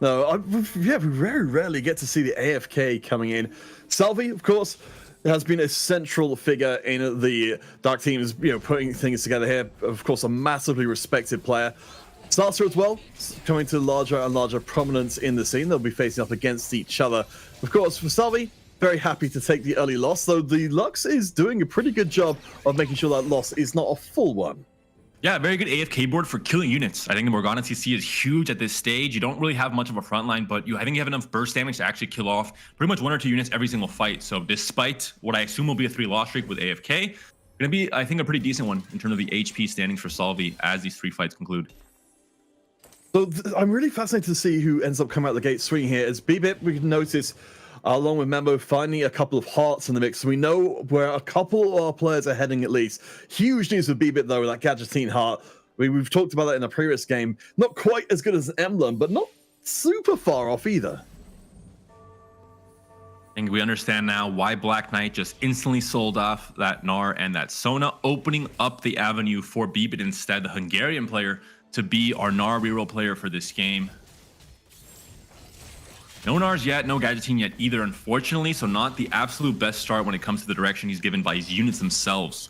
No, we very rarely get to see the AFK coming in. Salvy, of course, has been a central figure in the Dark teams, putting things together here. Of course, a massively respected player. Starter as well, coming to larger and larger prominence in the scene. They'll be facing up against each other. Of course, for Salvy, very happy to take the early loss, though the Lux is doing a pretty good job of making sure that loss is not a full one. Yeah, very good AFK board for killing units. I think the Morgana CC is huge at this stage. You don't really have much of a front line, but I think you have enough burst damage to actually kill off pretty much 1 or 2 units every single fight. So despite what I assume will be a 3-loss streak with AFK, going to be, I think, a pretty decent one in terms of the HP standings for Salvy as these 3 fights conclude. So I'm really fascinated to see who ends up coming out the gate swinging here. As BBIT, we can notice, along with Membo, finding a couple of hearts in the mix. So we know where a couple of our players are heading at least. Huge news with BBIT, though, with that Gadgeteen heart. We've talked about that in a previous game. Not quite as good as an emblem, but not super far off either. I think we understand now why Black Knight just instantly sold off that Gnar and that Sona, opening up the avenue for BBIT instead, the Hungarian player, to be our Gnar reroll player for this game. No Gnars yet, no Gadgeteen yet either, unfortunately, so not the absolute best start when it comes to the direction he's given by his units themselves.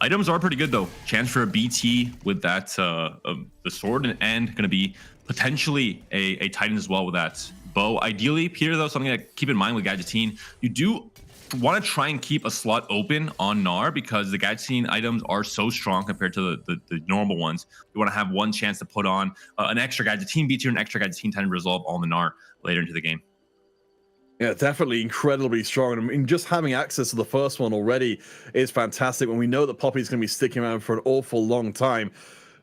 Items are pretty good, though. Chance for a BT with that, the sword, and going to be potentially a Titan as well with that bow. Ideally, Peter, though, something to keep in mind with Gadgeteen, you do want to try and keep a slot open on Gnar because the Gadgeteen items are so strong compared to the normal ones. You want to have one chance to put on an extra Gadgeteen BT or an extra Gadgeteen Titan resolve on the Gnar later into the game. Yeah, definitely incredibly strong. I mean, just having access to the first one already is fantastic when we know that Poppy's going to be sticking around for an awful long time.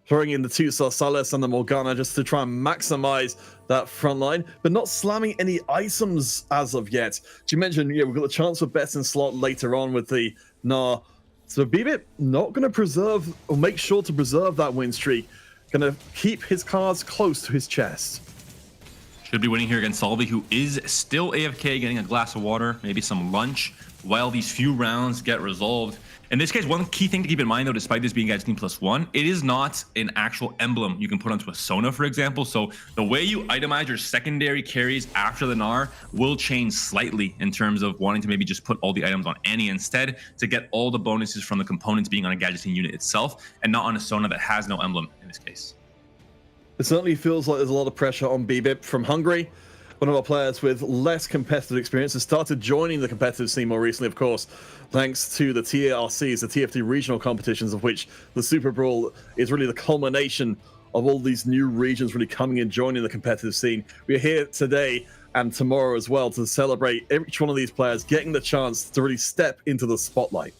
Throwing in the 2-star Salas and the Morgana just to try and maximize that front line, but not slamming any items as of yet. You mentioned, we've got the chance for best in slot later on with the Gnar. So BBIT not going to preserve or make sure to preserve that win streak. Going to keep his cards close to his chest. Should be winning here against Salvy, who is still AFK, getting a glass of water, maybe some lunch, while these few rounds get resolved. In this case, one key thing to keep in mind, though, despite this being Gadgeteen +1, it is not an actual emblem you can put onto a Sona, for example. So the way you itemize your secondary carries after the Gnar will change slightly in terms of wanting to maybe just put all the items on Annie instead to get all the bonuses from the components being on a Gadgeteen unit itself and not on a Sona that has no emblem in this case. It certainly feels like there's a lot of pressure on BBIT from Hungary. One of our players with less competitive experience has started joining the competitive scene more recently, of course, thanks to the TARCs, the TFT regional competitions, of which the SuperBrawl is really the culmination of all these new regions really coming and joining the competitive scene. We are here today and tomorrow as well to celebrate each one of these players getting the chance to really step into the spotlight.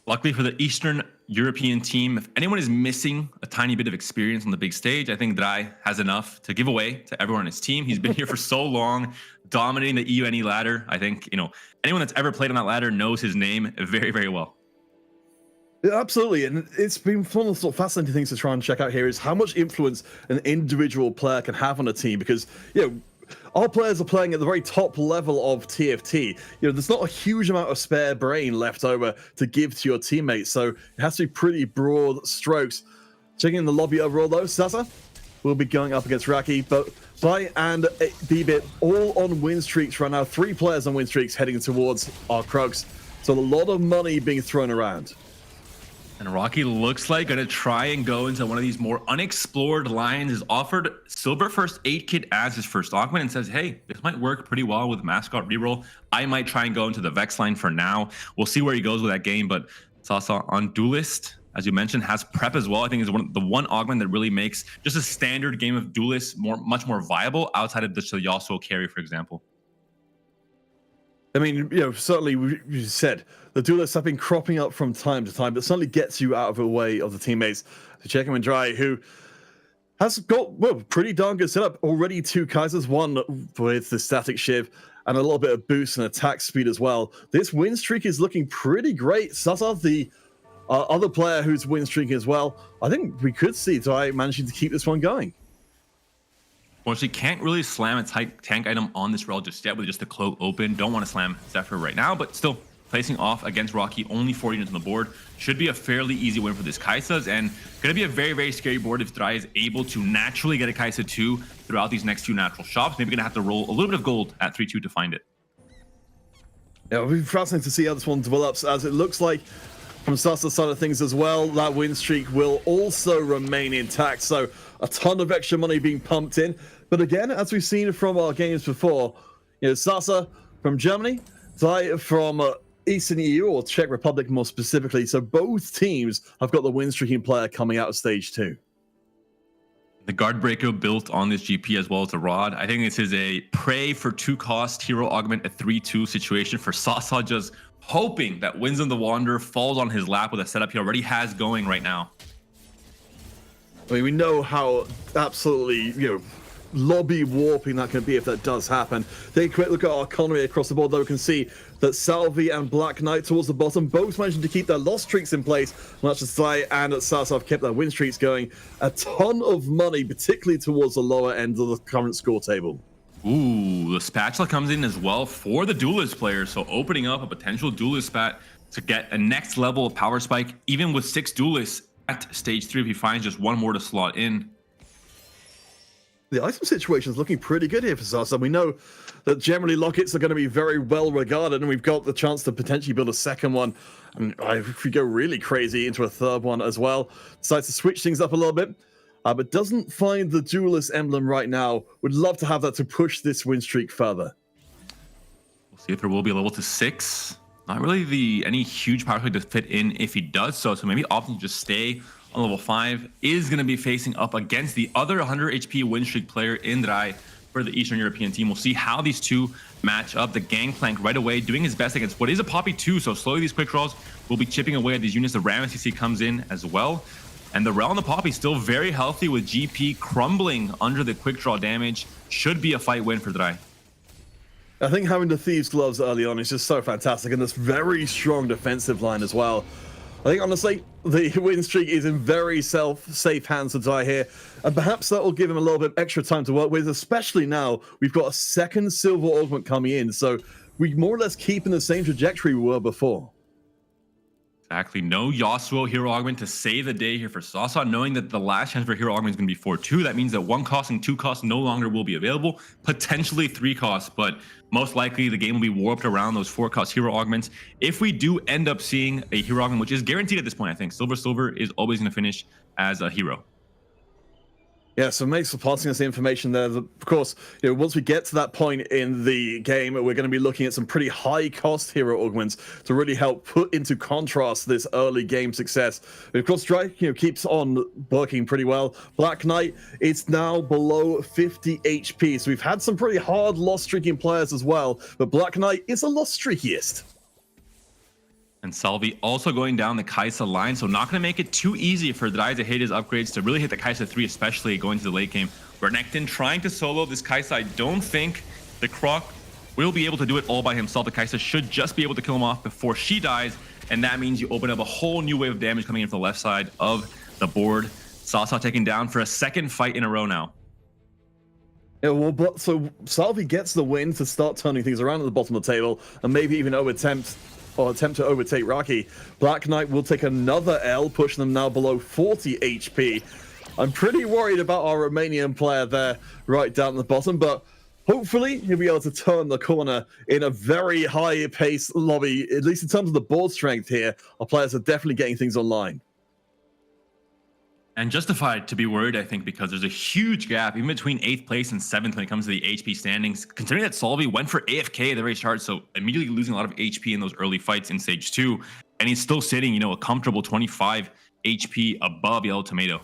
Luckily for the Eastern European team, if anyone is missing a tiny bit of experience on the big stage, I think Thrae has enough to give away to everyone on his team. He's been here for so long, dominating the EUNE ladder. I think, anyone that's ever played on that ladder knows his name very, very well. Yeah, absolutely, and it's been one of the sort of fascinating things to try and check out here is how much influence an individual player can have on a team, because, our players are playing at the very top level of TFT. There's not a huge amount of spare brain left over to give to your teammates, so it has to be pretty broad strokes. Checking in the lobby overall, though, Sasa will be going up against Raki, but Thrae and BBIT all on win streaks right now. 3 players on win streaks heading towards our Krugs, so a lot of money being thrown around. And Rocky looks like going to try and go into one of these more unexplored lines. Is offered Silver First Aid Kit as his first augment and says, hey, this might work pretty well with Mascot reroll. I might try and go into the Vex line for now. We'll see where he goes with that game, but Sasa on Duelist, as you mentioned, has Prep as well. I think is the one augment that really makes just a standard game of Duelist much more viable outside of the Yasuo carry, for example. I mean, certainly we said the duelists have been cropping up from time to time, but certainly gets you out of the way of the teammates. To check him and Thrae, who has got pretty darn good setup already. 2 Kaisers, one with the static shiv and a little bit of boost and attack speed as well. This win streak is looking pretty great. Sasa, the other player who's win streaking as well, I think we could see Thrae managing to keep this one going. Well, she can't really slam a tank item on this rel just yet with just the cloak open. Don't want to slam Zephyr right now, but still placing off against Rocky, only 40 units on the board. Should be a fairly easy win for this Kai'Sa's, and going to be a very, very scary board if Thrae is able to naturally get a Kai'Sa 2 throughout these next few natural shops. Maybe going to have to roll a little bit of gold at 3-2 to find it. Yeah, it'll be fascinating to see how this one develops, as it looks like from Sasa's side of things as well, that win streak will also remain intact. So a ton of extra money being pumped in. But again, as we've seen from our games before, Sasa from Germany, Thrae from Eastern EU, or Czech Republic more specifically. So both teams have got the win streaking player coming out of stage 2. The guard breaker built on this GP as well as the rod. I think this is a prey for 2-cost hero augment at 3-2 situation for Sasa, just hoping that Winds of the Wanderer falls on his lap with a setup he already has going right now. I mean, we know how absolutely, lobby warping that can be if that does happen. Take a quick look at our economy across the board, though. We can see that Salvy and Black Knight towards the bottom, both managing to keep their loss streaks in place, much as Thrae and Sasa have kept their win streaks going. A ton of money, particularly towards the lower end of the current score table. Ooh, the spatula comes in as well for the duelist player, so opening up a potential duelist spat to get a next level of power spike, even with 6 duelists at stage 3 if he finds just one more to slot in. The item situation is looking pretty good here for Sasa. We know that generally lockets are going to be very well regarded, and we've got the chance to potentially build a second one. And if we go really crazy, into a third one as well. Decides to switch things up a little bit, but doesn't find the duelist emblem right now. Would love to have that to push this win streak further. We'll see if there will be a level to 6. Not really any huge power spike to fit in if he does so. So maybe opting to just stay on level 5, is going to be facing up against the other 100 HP win streak player in Thrae for the Eastern European team. We'll see how these two match up. The Gangplank right away doing his best against what is a Poppy 2, so slowly these quick draws will be chipping away at these units. The Ram SCC comes in as well, and the Rel and the Poppy still very healthy with GP crumbling under the quick draw damage. Should be a fight win for Thrae. I think having the Thieves Gloves early on is just so fantastic, and this very strong defensive line as well. I think, honestly, the win streak is in very safe hands to Thrae here, and perhaps that will give him a little bit extra time to work with, especially now we've got a second silver augment coming in, so we more or less keep in the same trajectory we were before. Exactly. No Yasuo hero augment to save the day here for Sasa, knowing that the last chance for hero augment is going to be 4-2. That means that 1 cost and 2 costs no longer will be available, potentially 3 costs, but most likely the game will be warped around those 4 cost hero augments. If we do end up seeing a hero augment, which is guaranteed at this point, I think Silver is always going to finish as a hero. Yeah, so thanks for passing us the information there. Of course, once we get to that point in the game, we're going to be looking at some pretty high-cost hero augments to really help put into contrast this early game success. But of course, Thrae, keeps on working pretty well. Black Knight, it's now below 50 HP, so we've had some pretty hard loss-streaking players as well, but Black Knight is the loss-streakiest. And Salvy also going down the Kai'Sa line, so not going to make it too easy for Thrae to hit his upgrades, to really hit the Kai'Sa 3, especially going to the late game. Renekton trying to solo this Kai'Sa. I don't think the Croc will be able to do it all by himself. The Kai'Sa should just be able to kill him off before she dies, and that means you open up a whole new wave of damage coming in from the left side of the board. Sasa taken down for a second fight in a row now. Yeah, well, but so Salvy gets the win to start turning things around at the bottom of the table, and maybe even attempt to overtake Rocky. Black Knight will take another L, pushing them now below 40 HP. I'm pretty worried about our Romanian player there right down at the bottom, but hopefully he'll be able to turn the corner in a very high-paced lobby, at least in terms of the board strength here. Our players are definitely getting things online. And justified to be worried, I think, because there's a huge gap even between 8th place and 7th when it comes to the HP standings. Considering that Salvy went for AFK at the very start, so immediately losing a lot of HP in those early fights in stage 2, and he's still sitting, a comfortable 25 HP above Yellow Tomato.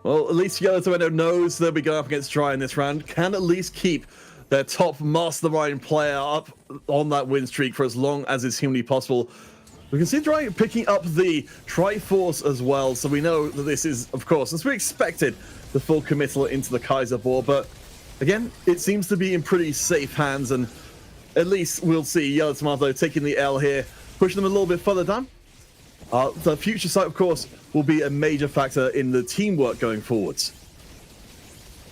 Well, at least Yellow Tomato knows they'll be going up against Thrae in this round. Can at least keep their top mastermind player up on that win streak for as long as is humanly possible. We can see Thrae picking up the Triforce as well, so we know that this is, of course, as we expected, the full committal into the Kai'Sa board. But again, it seems to be in pretty safe hands, and at least we'll see Yellow Tomato taking the L here, pushing them a little bit further down. The future sight, of course, will be a major factor in the teamwork going forwards.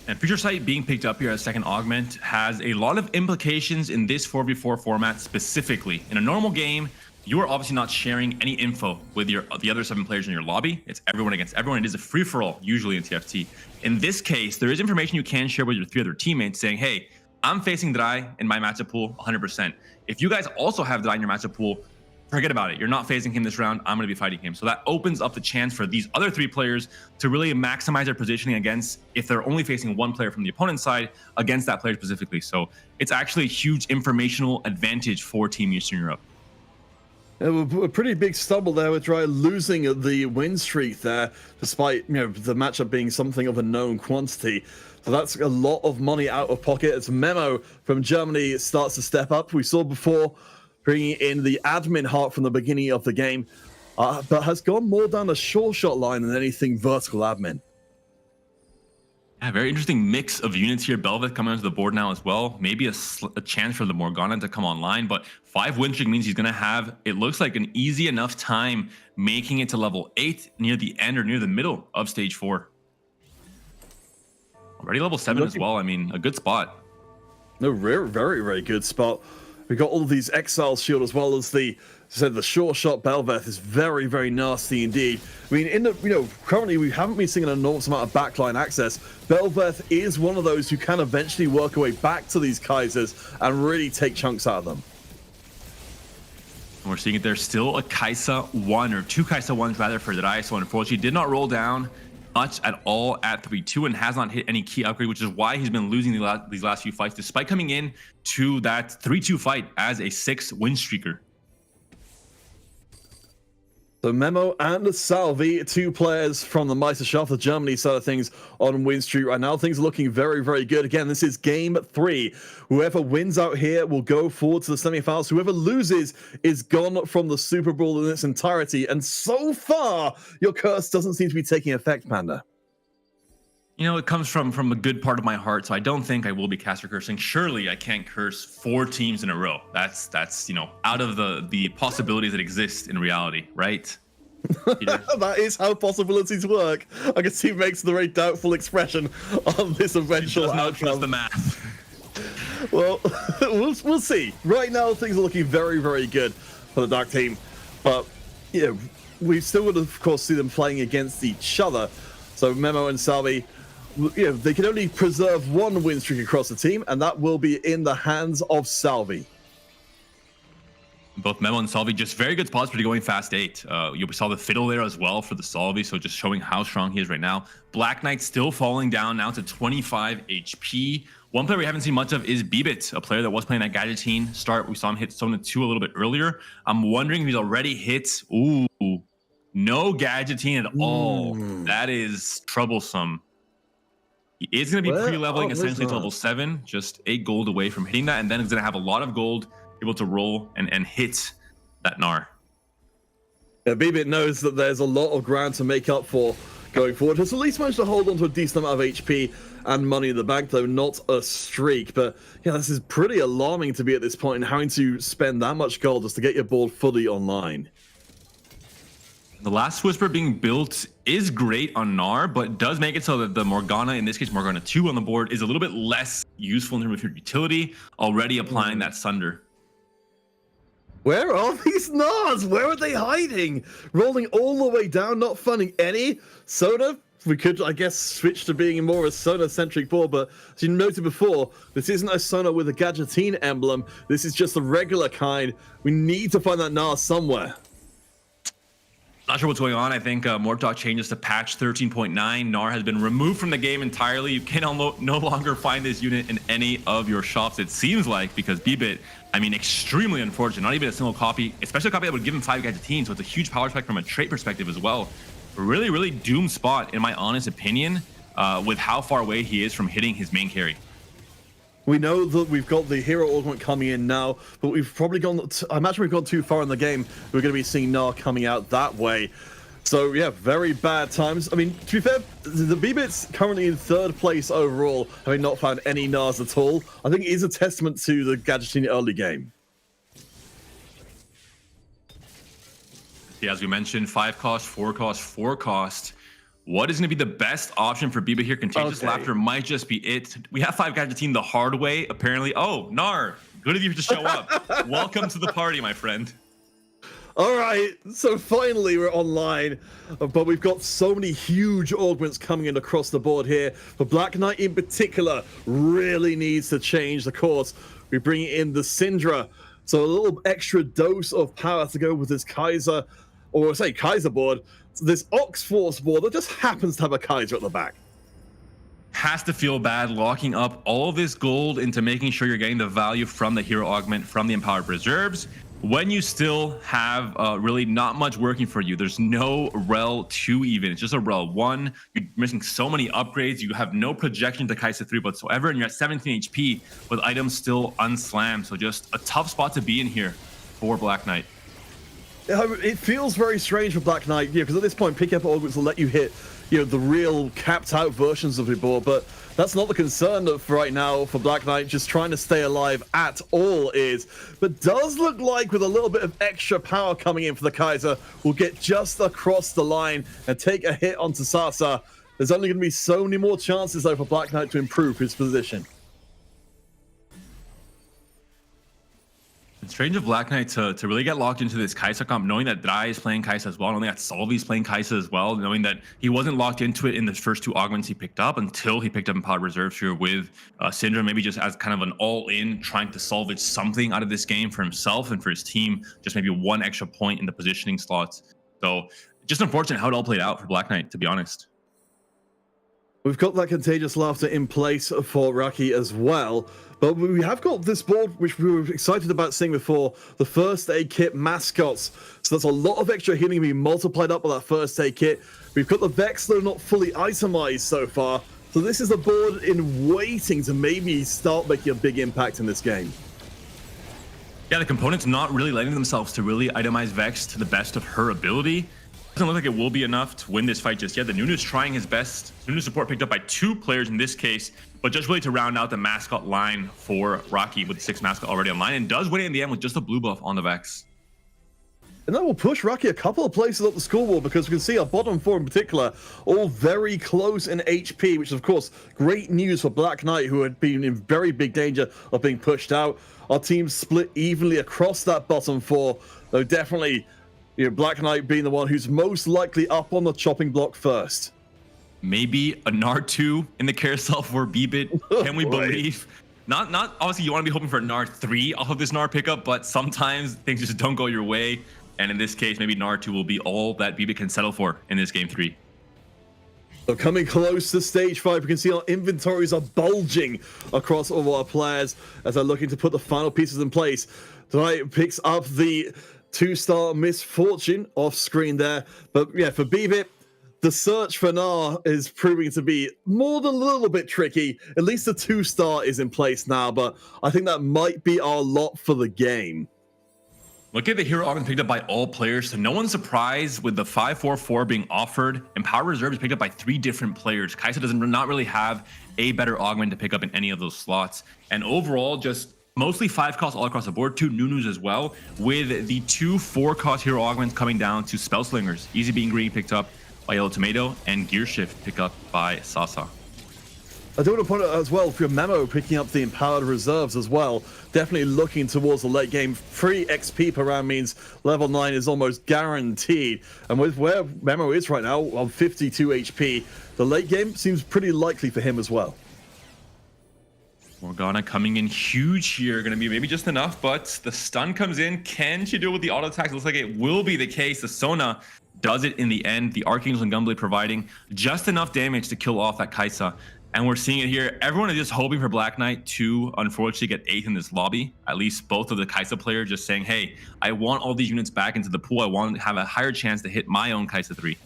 And Future Sight being picked up here as second augment has a lot of implications in this 4v4 format specifically. In a normal game, you are obviously not sharing any info with the other 7 players in your lobby. It's everyone against everyone. It is a free-for-all, usually in TFT. In this case, there is information you can share with your 3 other teammates saying, hey, I'm facing Thrae in my matchup pool 100%. If you guys also have Thrae in your matchup pool, forget about it. You're not facing him this round. I'm going to be fighting him. So that opens up the chance for these other 3 players to really maximize their positioning against, if they're only facing one player from the opponent's side, against that player specifically. So it's actually a huge informational advantage for Team Eastern Europe. A pretty big stumble there with Thrae losing the win streak there, despite the matchup being something of a known quantity. So that's a lot of money out of pocket as Memo from Germany starts to step up. We saw before bringing in the admin heart from the beginning of the game, but has gone more down the short shot line than anything vertical admin. Yeah, very interesting mix of units here. Belveth coming onto the board now as well. Maybe a chance for the Morgana to come online, but 5 win streak means he's going to have, it looks like, an easy enough time making it to level 8 near the end or near the middle of stage 4. Already level 7 as well. I mean, a good spot. No, very, very good spot. We got all of these Exile Shield as well as the short shot Belveth is very, very nasty indeed. I mean, currently we haven't been seeing an enormous amount of backline access. Belveth is one of those who can eventually work her way back to these Kaisers and really take chunks out of them. We're seeing it. There's still a Kaisa 1 or 2 Kaisa 1s rather for Thrae. So unfortunately did not roll down much at all at 3-2 and has not hit any key upgrade, which is why he's been losing these last few fights, despite coming in to that 3-2 fight as a 6 win streaker. So Memo and Salvy, 2 players from the Meisterschaft, the Germany side of things, on win streak right now. Things are looking very, very good. Again, this is game 3. Whoever wins out here will go forward to the semifinals. Whoever loses is gone from the SuperBrawl in its entirety. And so far, your curse doesn't seem to be taking effect, Panda. It comes from a good part of my heart, so I don't think I will be caster cursing. Surely I can't curse 4 teams in a row. That's out of the possibilities that exist in reality, right? That is how possibilities work. I can see makes the very doubtful expression on this eventual outcome. The math. Well, we'll see. Right now, things are looking very, very good for the Dark team, but we still would of course see them playing against each other. So Memo and Salvy, they can only preserve 1 win streak across the team, and that will be in the hands of Salvy. Both Memo and Salvy just very good spots for going fast 8. We saw the fiddle there as well for the Salvy, so just showing how strong he is right now. Black Knight still falling down now to 25 HP. One player we haven't seen much of is Bibit, a player that was playing that Gadgettine start. We saw him hit Sona 2 a little bit earlier. I'm wondering if he's already hit. Ooh, no Gadgettine at all. That is troublesome. He is going to be pre-leveling essentially to level 7, just 8 gold away from hitting that, and then he's going to have a lot of gold able to roll and hit that Gnar. Yeah, Bibit knows that there's a lot of ground to make up for going forward. Has at least managed to hold on to a decent amount of HP and money in the bank, though not a streak. But yeah, this is pretty alarming to be at this point and having to spend that much gold just to get your board fully online. The Last Whisper being built is great on Gnar, but does make it so that the Morgana, in this case Morgana 2 on the board, is a little bit less useful in terms of your utility, already applying that Sunder. Where are these Gnars? Where are they hiding? Rolling all the way down, not funding any. Sona, we could, I guess, switch to being more of a Sona-centric board, but as you noted before, this isn't a Sona with a Gadgettine emblem. This is just the regular kind. We need to find that Gnar somewhere. Not sure what's going on. I think Mortok changes to patch 13.9. Gnar has been removed from the game entirely. You can no longer find this unit in any of your shops, it seems like, because Bibit, I mean, extremely unfortunate. Not even a single copy, especially a copy that would give him 5 Gadgettine, so it's a huge power spike from a trait perspective as well. Really, really doomed spot, in my honest opinion, with how far away he is from hitting his main carry. We know that we've got the hero augment coming in now, but we've probably gone, I imagine we've gone too far in the game. We're going to be seeing Gnar coming out that way. So yeah, very bad times. I mean, to be fair, the Bibit's currently in 3rd place overall, having not found any Gnars at all. I think it is a testament to the Gadgettine early game. Yeah, as we mentioned, 5 cost, 4 cost, 4 cost. What is going to be the best option for Biba here? Contagious Laughter might just be it. We have 5 guys team the hard way, apparently. Oh, Gnar, good of you to show up. Welcome to the party, my friend. All right, so finally we're online, but we've got so many huge augments coming in across the board here. But Black Knight in particular really needs to change the course. We bring in the Syndra, so a little extra dose of power to go with this Kaiser, or say Kaiser board. So this Oxforce board that just happens to have a Kaiser at the back. Has to feel bad locking up all this gold into making sure you're getting the value from the hero augment from the Empowered Reserves when you still have really not much working for you. There's no Rel 2 even. It's just a Rel 1. You're missing so many upgrades. You have no projection to Kai'Sa 3 whatsoever, and you're at 17 HP with items still unslammed. So just a tough spot to be in here for Black Knight. It feels very strange for Black Knight, because at this point, pick up augments will let you hit, the real capped out versions of your board, but that's not the concern for right now for Black Knight. Just trying to stay alive at all is, but does look like with a little bit of extra power coming in for the Kaiser, we'll get just across the line and take a hit onto Sasa. There's only going to be so many more chances though for Black Knight to improve his position. It's strange of Black Knight to really get locked into this Kai'Sa comp, knowing that Thrae is playing Kai'Sa as well, knowing that Salvy's playing Kai'Sa as well, knowing that he wasn't locked into it in the first 2 augments he picked up until he picked up Empowered Reserves here with Syndra, maybe just as kind of an all-in, trying to salvage something out of this game for himself and for his team, just maybe 1 extra point in the positioning slots. So just unfortunate how it all played out for Black Knight, to be honest. We've got that Contagious Laughter in place for Raki as well, but we have got this board which we were excited about seeing before, the First Aid Kit mascots. So there's a lot of extra healing being multiplied up with that First Aid Kit. We've got the Vex though not fully itemized so far, so this is a board in waiting to maybe start making a big impact in this game. Yeah, the component's not really letting themselves to really itemize Vex to the best of her ability. Doesn't look like it will be enough to win this fight just yet. The Nunu's trying his best. Nunu support picked up by 2 players in this case, but just really to round out the mascot line for Rocky with 6 mascot already online, and does win it in the end with just a blue buff on the Vex. And that will push Rocky a couple of places up the scoreboard, because we can see our bottom 4 in particular all very close in HP, which is of course great news for Black Knight, who had been in very big danger of being pushed out. Our teams split evenly across that bottom 4, though definitely Black Knight being the one who's most likely up on the chopping block first. Maybe a Gnar 2 in the carousel for Bbit. Can we believe? Not obviously you want to be hoping for a Gnar 3 off of this Gnar pickup, but sometimes things just don't go your way. And in this case, maybe Gnar 2 will be all that Bbit can settle for in this game 3. So coming close to stage 5, we can see our inventories are bulging across all our players as they're looking to put the final pieces in place. Tonight picks up the 2-star Misfortune off screen there, but yeah, for Bbit, the search for Gnar is proving to be more than a little bit tricky. At least the 2-star is in place now, but I think that might be our lot for the game. Look at the hero augment picked up by all players, so no one's surprised with the 5-4-4 being offered. Empowered Reserve is picked up by 3 different players. Kai'Sa does not really have a better augment to pick up in any of those slots, and overall just mostly 5 costs all across the board, 2 Nunus as well, with the 2 4-cost hero augments coming down to Spellslingers. Easy Being Green picked up by Yellow Tomato, and Gear Shift picked up by Sasa. I do want to point out as well, for your Memo picking up the Empowered Reserves as well, definitely looking towards the late game. Free XP per round means level 9 is almost guaranteed, and with where Memo is right now on 52 HP, the late game seems pretty likely for him as well. Morgana coming in huge here, going to be maybe just enough, but the stun comes in. Can she do it with the auto attacks? It looks like it will be the case. The Sona does it in the end. The Archangel and Gunblade providing just enough damage to kill off that Kai'Sa. And we're seeing it here. Everyone is just hoping for Black Knight to unfortunately get 8th in this lobby. At least both of the Kai'Sa players just saying, hey, I want all these units back into the pool. I want to have a higher chance to hit my own Kai'Sa 3.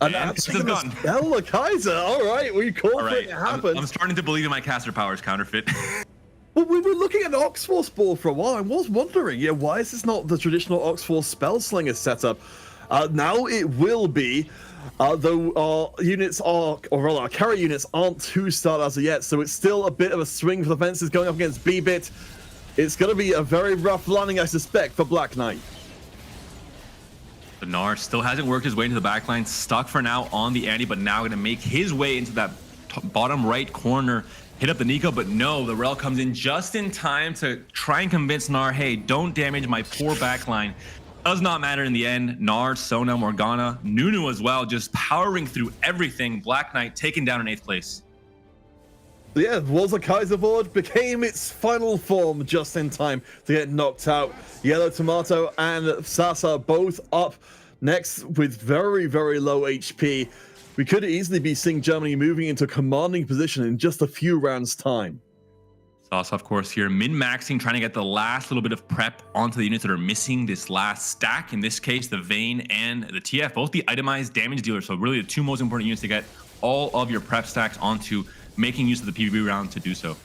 And that's gone. Stella Kai'Sa. All right, we called it. It happened. I'm starting to believe in my caster powers, Counterfeit. Well, we were looking at the Oxforce board for a while. I was wondering, why is this not the traditional Oxforce Spellslinger setup? Now it will be, though our units are, or rather our carry units aren't 2-star as of yet, so it's still a bit of a swing for the fences going up against Bbit. It's going to be a very rough landing, I suspect, for Black Knight. But Gnar still hasn't worked his way into the backline, stuck for now on the Andy, but now going to make his way into that bottom right corner, hit up the Nico, but no, the Rel comes in just in time to try and convince Gnar, hey, don't damage my poor backline. Does not matter in the end. Gnar, Sona, Morgana, Nunu as well, just powering through everything. Black Knight taken down in 8th place. Yeah, was a Kaiser board, became its final form just in time to get knocked out. Yellow Tomato and Sasa both up next with very, very low HP. We could easily be seeing Germany moving into a commanding position in just a few rounds' time. Sasa, of course, here min-maxing, trying to get the last little bit of prep onto the units that are missing this last stack. In this case, the Vayne and the TF, both the itemized damage dealers. So really the two most important units to get all of your prep stacks onto, making use of the PvP round to do so.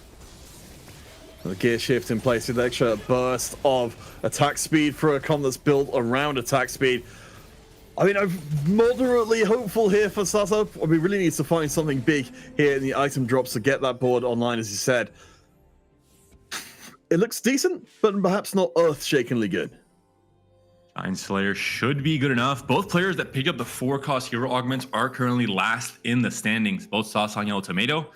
The gear shift in place with extra burst of attack speed for a comp that's built around attack speed. I mean, I'm moderately hopeful here for Sasa. We really need to find something big here in the item drops to get that board online, as you said. It looks decent, but perhaps not earth-shakingly good. Giant Slayer should be good enough. Both players that picked up the 4-cost hero augments are currently last in the standings. Both Sasa and Yellow Tomato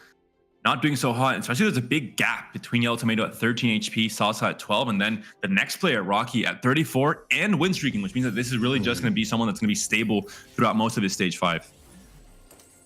not doing so hot, especially there's a big gap between Yellow Tomato at 13 HP, Sasa at 12, and then the next player, Rocky, at 34 and win streaking, which means that this is really just going to be someone that's going to be stable throughout most of his stage 5.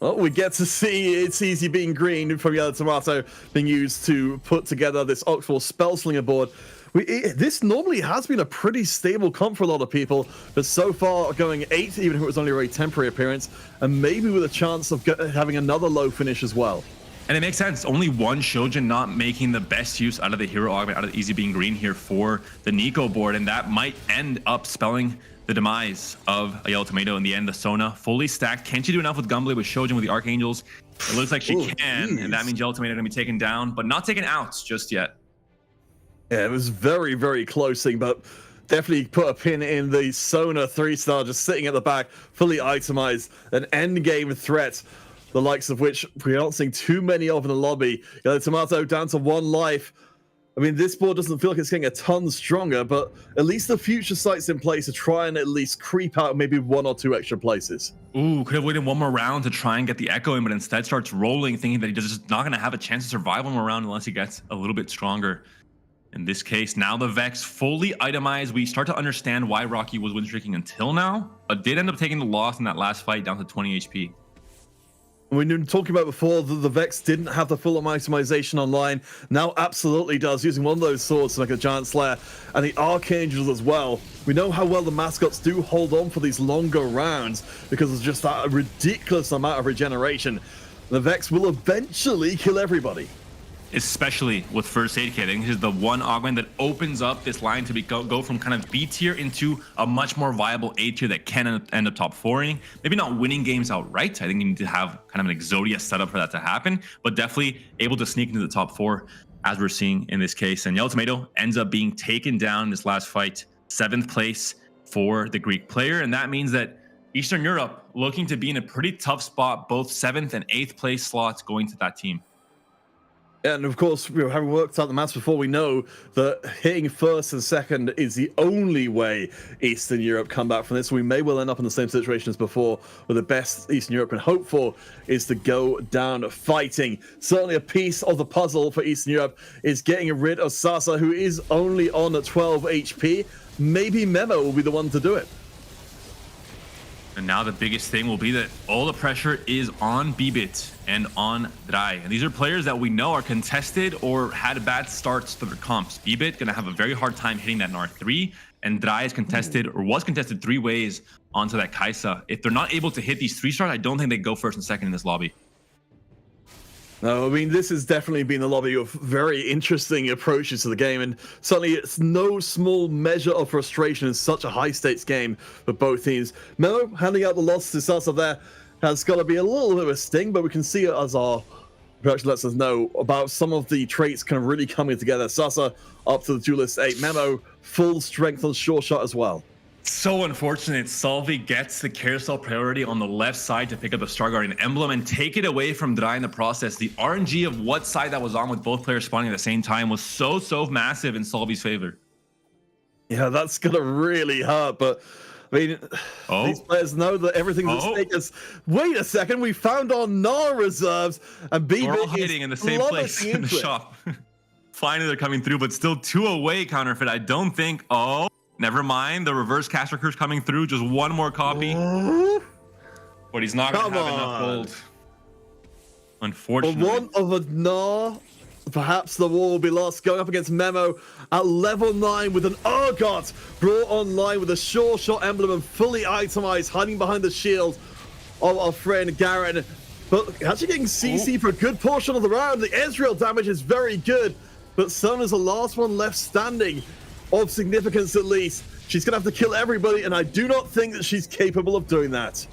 Well, we get to see It's Easy being green from Yellow Tomato being used to put together this Oxford Spellslinger board. This normally has been a pretty stable comp for a lot of people, but so far going 8th, even if it was only a very temporary appearance, and maybe with a chance of having another low finish as well. And it makes sense. Only one Shojin not making the best use out of the hero augment, out of Easy being green here for the Nico board, and that might end up spelling the demise of a Yellow Tomato in the end. The Sona fully stacked. Can she do enough with Gumblade, with Shojin, with the Archangels? It looks like she can, and that means Yellow Tomato going to be taken down, but not taken out just yet. Yeah, it was very, very close thing, but definitely put a pin in the Sona 3-star just sitting at the back, fully itemized, an end game threat, the likes of which we're not seeing too many of in the lobby. Yellow Tomato down to 1 life. I mean, this board doesn't feel like it's getting a ton stronger, but at least the future sight's in place to try and at least creep out maybe 1 or 2 extra places. Ooh, could have waited one more round to try and get the Echo in, but instead starts rolling, thinking that he's just not going to have a chance to survive one more round unless he gets a little bit stronger. In this case, now the Vex fully itemized. We start to understand why Rocky was win streaking until now, but did end up taking the loss in that last fight down to 20 HP. We were talking about before that the Vex didn't have the full itemization online. Now absolutely does, using one of those swords like a Giant Slayer, and the Archangels as well. We know how well the mascots do hold on for these longer rounds because there's just that ridiculous amount of regeneration. The Vex will eventually kill everybody. Especially with First Aid Kit. I think this is the one augment that opens up this line to go from kind of B tier into a much more viable A tier that can end up top 4ing. Maybe not winning games outright. I think you need to have kind of an Exodia setup for that to happen, but definitely able to sneak into the top 4 as we're seeing in this case. And Yellow Tomato ends up being taken down in this last fight, 7th place for the Greek player. And that means that Eastern Europe looking to be in a pretty tough spot, both 7th and 8th place slots going to that team. And of course, having worked out the maths before, we know that hitting 1st and 2nd is the only way Eastern Europe come back from this. We may well end up in the same situation as before, where the best Eastern Europe can hope for is to go down fighting. Certainly a piece of the puzzle for Eastern Europe is getting rid of Sasa, who is only on 12 HP. Maybe Memo will be the one to do it. And now the biggest thing will be that all the pressure is on BBit and on Thrae. And these are players that we know are contested or had bad starts to their comps. BBit going to have a very hard time hitting that Gnar 3, and Thrae is contested or was contested 3 ways onto that Kaisa. If they're not able to hit these 3 stars, I don't think they go 1st and 2nd in this lobby. No, I mean, this has definitely been a lobby of very interesting approaches to the game, and certainly it's no small measure of frustration in such a high-stakes game for both teams. Memo handing out the loss to Sasa there has got to be a little bit of a sting, but we can see it as our production lets us know about some of the traits kind of really coming together. Sasa up to the Duelist 8, Memo full strength on Sure Shot as well. So unfortunate. Salvy gets the carousel priority on the left side to pick up the Star Guardian emblem and take it away from Thrae in the process. The RNG of what side that was on with both players spawning at the same time was so massive in Salvy's favor. Yeah, that's gonna really hurt, but I mean, these players know that everything's at stake. Wait a second, we found our Gnar reserves, and BB We're all hiding in the same place in the shop. Finally, they're coming through, but still 2 away, Counterfeit. I don't think. Oh, never mind. The reverse caster curse coming through. Just one more copy. But he's not going to have enough gold. Unfortunately. For one of a Gnar, perhaps the war will be lost. Going up against Memo at level 9 with an Urgot brought online with a sure shot emblem and fully itemized, hiding behind the shield of our friend Garen. But actually getting CC for a good portion of the round. The Ezreal damage is very good, but Son is the last one left standing, of significance at least. She's going to have to kill everybody, and I do not think that she's capable of doing that.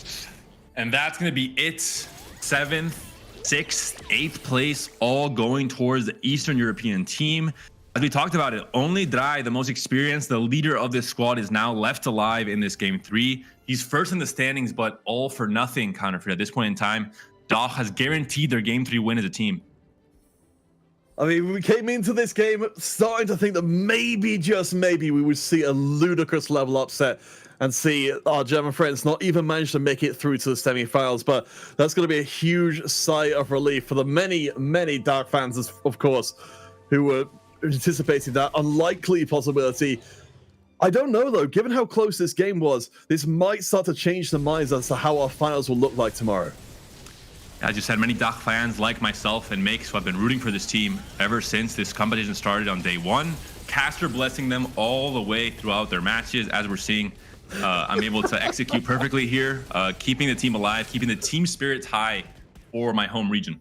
And that's going to be it. 7th, 6th, 8th place, all going towards the Eastern European team. As we talked about it, only Thrae, the most experienced, the leader of this squad, is now left alive in this game 3. He's first in the standings, but all for nothing, Counterfeit. At this point in time, DEUCH has guaranteed their game 3 win as a team. I mean, we came into this game starting to think that maybe, just maybe, we would see a ludicrous level upset and see our German friends not even manage to make it through to the semi-finals. But that's going to be a huge sigh of relief for the many, many Dark fans, of course, who were anticipating that unlikely possibility. I don't know, though. Given how close this game was, this might start to change the minds as to how our finals will look like tomorrow. As you said, many DEUCH fans like myself and Makes who have been rooting for this team ever since this competition started on day 1. Caster blessing them all the way throughout their matches. As we're seeing, I'm able to execute perfectly here, keeping the team alive, keeping the team spirits high for my home region.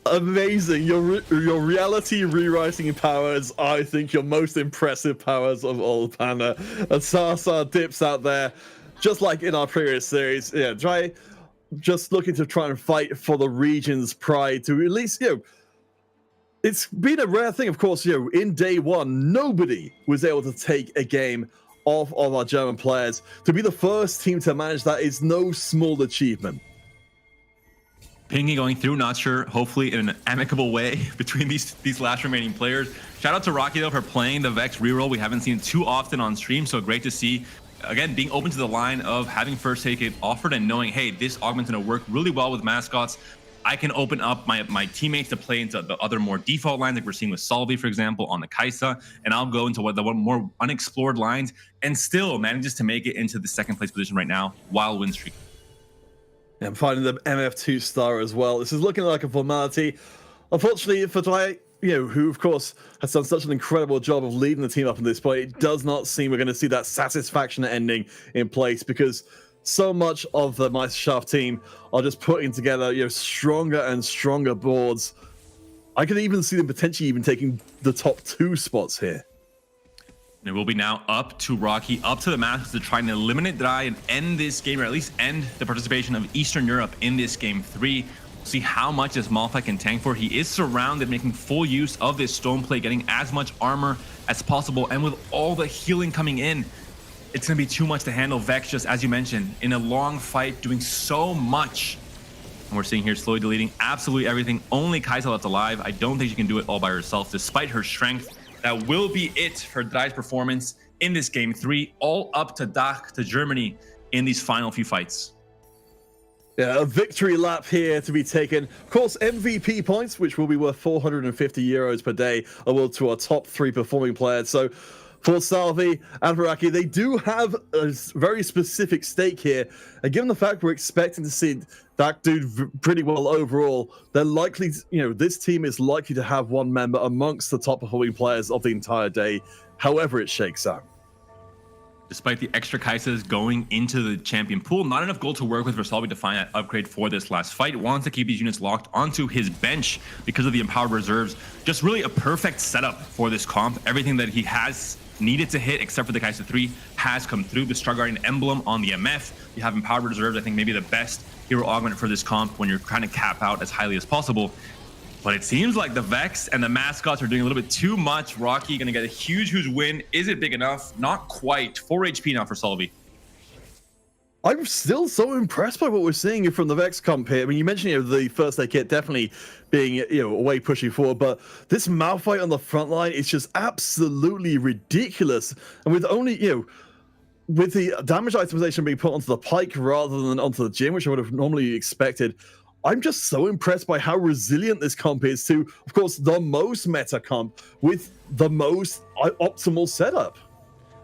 Amazing. Your reality rewriting powers, I think, your most impressive powers of all, Panda. And Sasa dips out there, just like in our previous series. Yeah, Thrae just looking to try and fight for the region's pride to at least, it's been a rare thing, of course, in day 1, nobody was able to take a game off of our German players. To be the first team to manage that is no small achievement. Pingy going through, not sure, hopefully in an amicable way between these last remaining players. Shout out to Rocky, though, for playing the Vex reroll. We haven't seen too often on stream, so great to see. Again, being open to the line of having first take it offered and knowing, hey, this augment's going to work really well with mascots. I can open up my teammates to play into the other more default lines, like we're seeing with Salvy, for example, on the Kaisa, and I'll go into the more unexplored lines, and still manages to make it into the 2nd place position right now while win streak. And finding the MF2 star as well. This is looking like a formality. Unfortunately for Thrae, who of course has done such an incredible job of leading the team up at this point, it does not seem we're going to see that satisfaction ending in place, because so much of the Meisterschaft team are just putting together stronger and stronger boards. I could even see them potentially even taking the top 2 spots here. And it will be now up to Rocky, up to the Masters to try and eliminate Thrae and end this game, or at least end the participation of Eastern Europe in this game 3. See how much this Malphite can tank for. He is surrounded, making full use of this stone plate, getting as much armor as possible, and with all the healing coming in, it's going to be too much to handle. Vex, just as you mentioned, in a long fight, doing so much. And we're seeing here slowly deleting absolutely everything. Only Kaisa left alive. I don't think she can do it all by herself, despite her strength. That will be it for Thrae's performance in this game 3. All up to DEUCH, to Germany, in these final few fights. Yeah, a victory lap here to be taken. Of course, MVP points, which will be worth 450 euros per day, awarded to our top 3 performing players. So for Salvy and Baraki, they do have a very specific stake here. And given the fact we're expecting to see that dude pretty well overall, they're likely, this team is likely to have one member amongst the top performing players of the entire day, however it shakes out. Despite the extra Kaisas going into the champion pool, not enough gold to work with for Salvy to find that upgrade for this last fight. Wants to keep these units locked onto his bench because of the empowered reserves. Just really a perfect setup for this comp. Everything that he has needed to hit, except for the Kaisa 3, has come through. The Strug Guardian emblem on the MF. You have empowered reserves, I think maybe the best hero augment for this comp when you're trying to cap out as highly as possible. But it seems like the Vex and the mascots are doing a little bit too much. Rocky gonna get a huge win. Is it big enough? Not quite. 4 HP now for Salvy. I'm still so impressed by what we're seeing from the Vex comp here. I mean, you mentioned the first aid kit definitely being away pushing forward, but this Malphite on the front line is just absolutely ridiculous. And with only with the damage itemization being put onto the Pyke rather than onto the Jhin, which I would have normally expected, I'm just so impressed by how resilient this comp is to, of course, the most meta comp with the most optimal setup.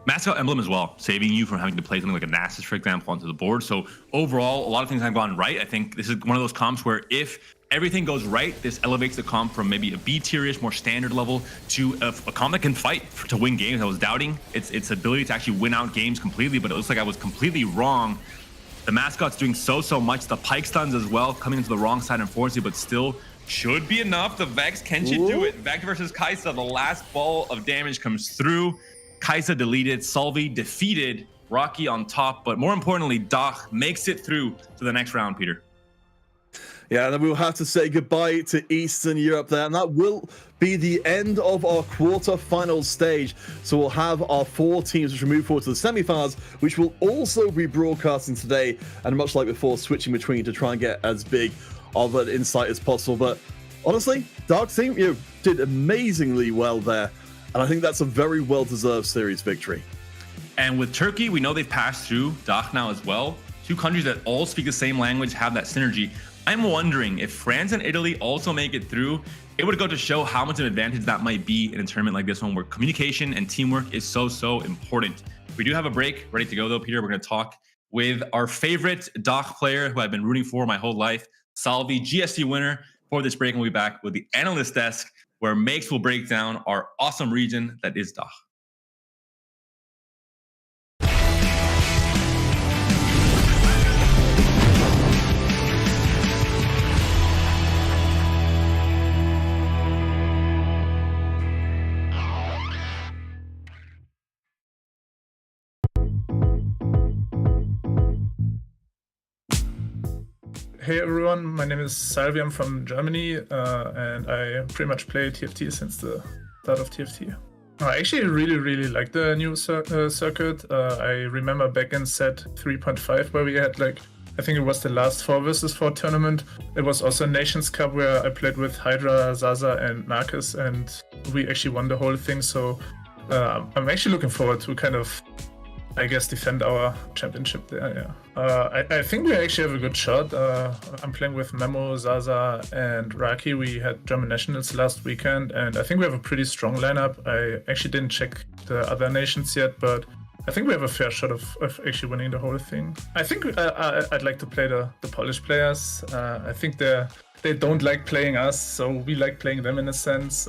Mascot Emblem as well, saving you from having to play something like a Nasus, for example, onto the board. So overall, a lot of things have gone right. I think this is one of those comps where if everything goes right, this elevates the comp from maybe a B tier-ish, more standard level, to a comp that can fight to win games. I was doubting its ability to actually win out games completely, but it looks like I was completely wrong. The Mascot's doing so much. The Pyke stuns as well, coming into the wrong side, unfortunately, but still should be enough. The Vex, can she do it? Vex versus Kai'Sa, the last ball of damage comes through. Kai'Sa deleted, Salvy defeated, Rocky on top, but more importantly, Dokhy makes it through to the next round, Peter. Yeah, and then we'll have to say goodbye to Eastern Europe there, and that will be the end of our quarter-final stage. So we'll have our 4 teams which will move forward to the semi-finals, which will also be broadcasting today, and much like before, switching between to try and get as big of an insight as possible. But honestly, Dark Team, you did amazingly well there, and I think that's a very well-deserved series victory. And with Turkey, we know they've passed through Dokhy now as well. 2 countries that all speak the same language, have that synergy. I'm wondering if France and Italy also make it through, it would go to show how much of an advantage that might be in a tournament like this one, where communication and teamwork is so important. We do have a break ready to go though, Peter. We're going to talk with our favorite Dokhy player who I've been rooting for my whole life, Salvy, GST winner. For this break, and we'll be back with the analyst desk, where Makes will break down our awesome region that is Dokhy. Hey everyone, my name is Salvy, I'm from Germany, and I pretty much play TFT since the start of TFT. I actually really like the new circuit. I remember back in set 3.5 where we had I think it was the last 4 versus 4 tournament. It was also Nations Cup where I played with Hydra, Zaza and Marcus, and we actually won the whole thing. So I'm actually looking forward to kind of, I guess, defend our championship there, yeah. I think we actually have a good shot. I'm playing with Memo, Zaza, and Raki. We had German Nationals last weekend, and I think we have a pretty strong lineup. I actually didn't check the other nations yet, but I think we have a fair shot of actually winning the whole thing. I think I'd like to play the Polish players. I think they don't like playing us, so we like playing them in a sense.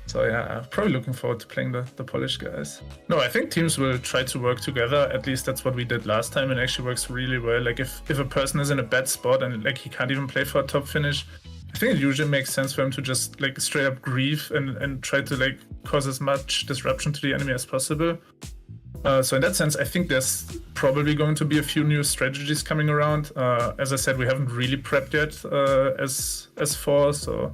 So yeah, I'm probably looking forward to playing the Polish guys. No, I think teams will try to work together. At least that's what we did last time. It actually works really well. Like if a person is in a bad spot and he can't even play for a top finish, I think it usually makes sense for him to just straight up grieve and try to cause as much disruption to the enemy as possible. So in that sense, I think there's probably going to be a few new strategies coming around. As I said, we haven't really prepped yet as 4, so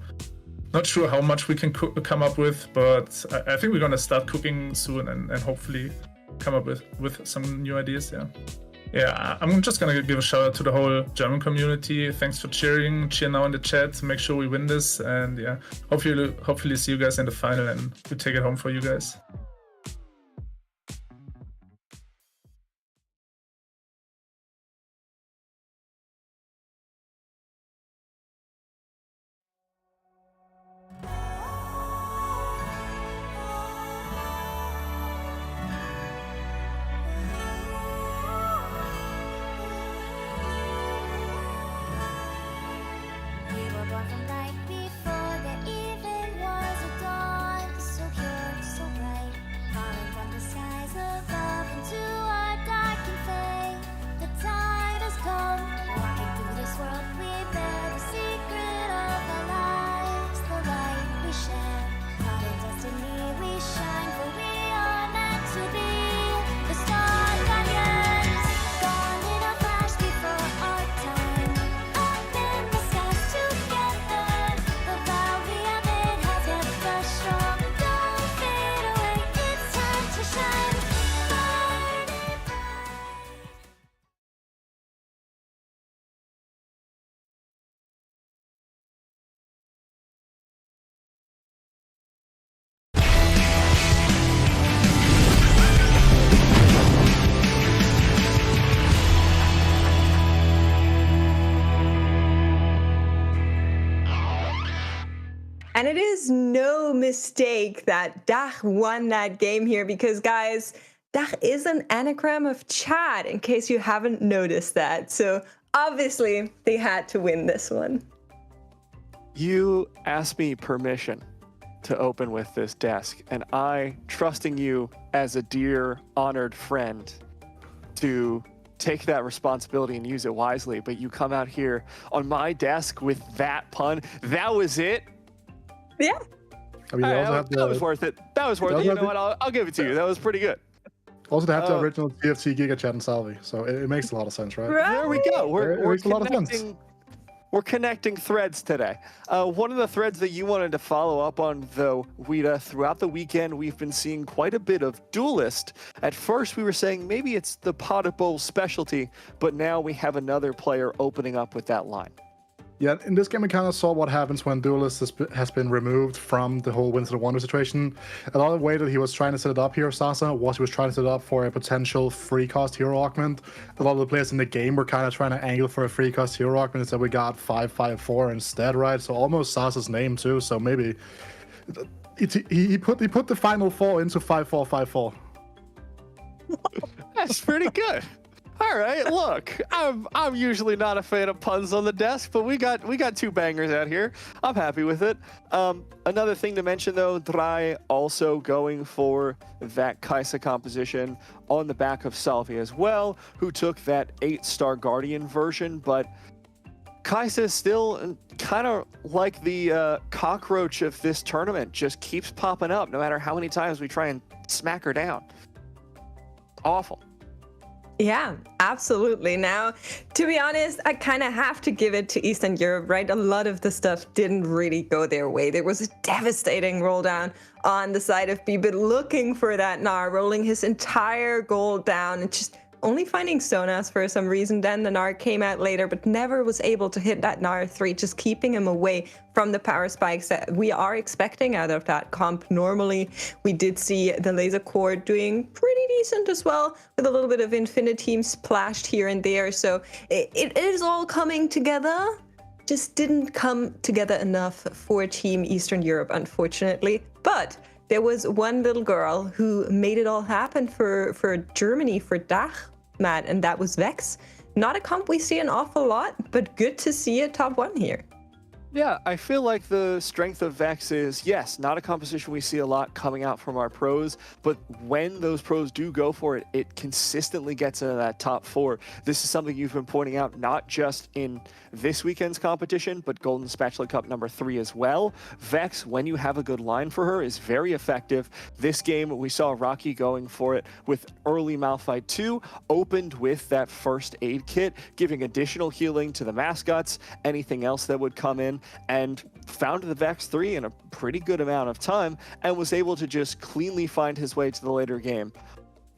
not sure how much we can come up with, but I think we're going to start cooking soon and hopefully come up with some new ideas. Yeah, I'm just going to give a shout out to the whole German community. Thanks for cheering. Cheer now in the chat to make sure we win this. And yeah, hopefully see you guys in the final and we take it home for you guys. Before there even was a dawn, so pure, so bright. And it is no mistake that DEUCH won that game here because, guys, DEUCH is an anagram of Chad, in case you haven't noticed that. So obviously, they had to win this one. You asked me permission to open with this desk, and I, trusting you as a dear, honored friend, to take that responsibility and use it wisely, but you come out here on my desk with that pun. That was it? Yeah. I mean, that was worth it. That was worth it. You know what? I'll give it to you. That was pretty good. Also, to have the original TFT Giga Chat and Salvy, so it makes a lot of sense, right? There we go. We're makes a lot of sense. We're connecting threads today. One of the threads that you wanted to follow up on, though, Wida, throughout the weekend, we've been seeing quite a bit of Duelist. At first, we were saying maybe it's the Pot of Bowl specialty, but now we have another player opening up with that line. Yeah, in this game, we kind of saw what happens when Duelist has been removed from the whole Winter Wonder situation. A lot of the way that he was trying to set it up here, Sasa, was he was trying to set it up for a potential free-cost hero augment. A lot of the players in the game were kind of trying to angle for a free-cost hero augment, instead we got 5-5-4 instead, right? So almost Sasa's name, too, so maybe... He put the final 4 into 5-4-5-4. That's pretty good. All right, look, I'm usually not a fan of puns on the desk, but we got two bangers out here. I'm happy with it. Another thing to mention though, Thrae also going for that Kai'Sa composition on the back of Salvy as well, who took that 8-star Guardian version, but Kai'Sa is still kind of like the cockroach of this tournament, just keeps popping up no matter how many times we try and smack her down. Awful. Yeah, absolutely. Now, to be honest, I kind of have to give it to Eastern Europe, right? A lot of the stuff didn't really go their way. There was a devastating roll down on the side of B, but looking for that Gnar, rolling his entire gold down and just only finding Sonas for some reason. Then the Gnar came out later, but never was able to hit that Gnar 3, just keeping him away from the power spikes that we are expecting out of that comp. Normally, we did see the Laser Core doing pretty decent as well, with a little bit of Infiniteam splashed here and there. So it is all coming together. Just didn't come together enough for Team Eastern Europe, unfortunately. But there was one little girl who made it all happen for Germany, for DEUCH, Matt, and that was Vex. Not a comp we see an awful lot, but good to see it top 1 here. Yeah, I feel like the strength of Vex is, yes, not a composition we see a lot coming out from our pros, but when those pros do go for it, it consistently gets into that top 4. This is something you've been pointing out, not just in this weekend's competition, but Golden Spatula Cup number 3 as well. Vex, when you have a good line for her, is very effective. This game, we saw Rocky going for it with early Malphite 2, opened with that first aid kit, giving additional healing to the mascots, anything else that would come in, and found the Vex 3 in a pretty good amount of time, and was able to just cleanly find his way to the later game.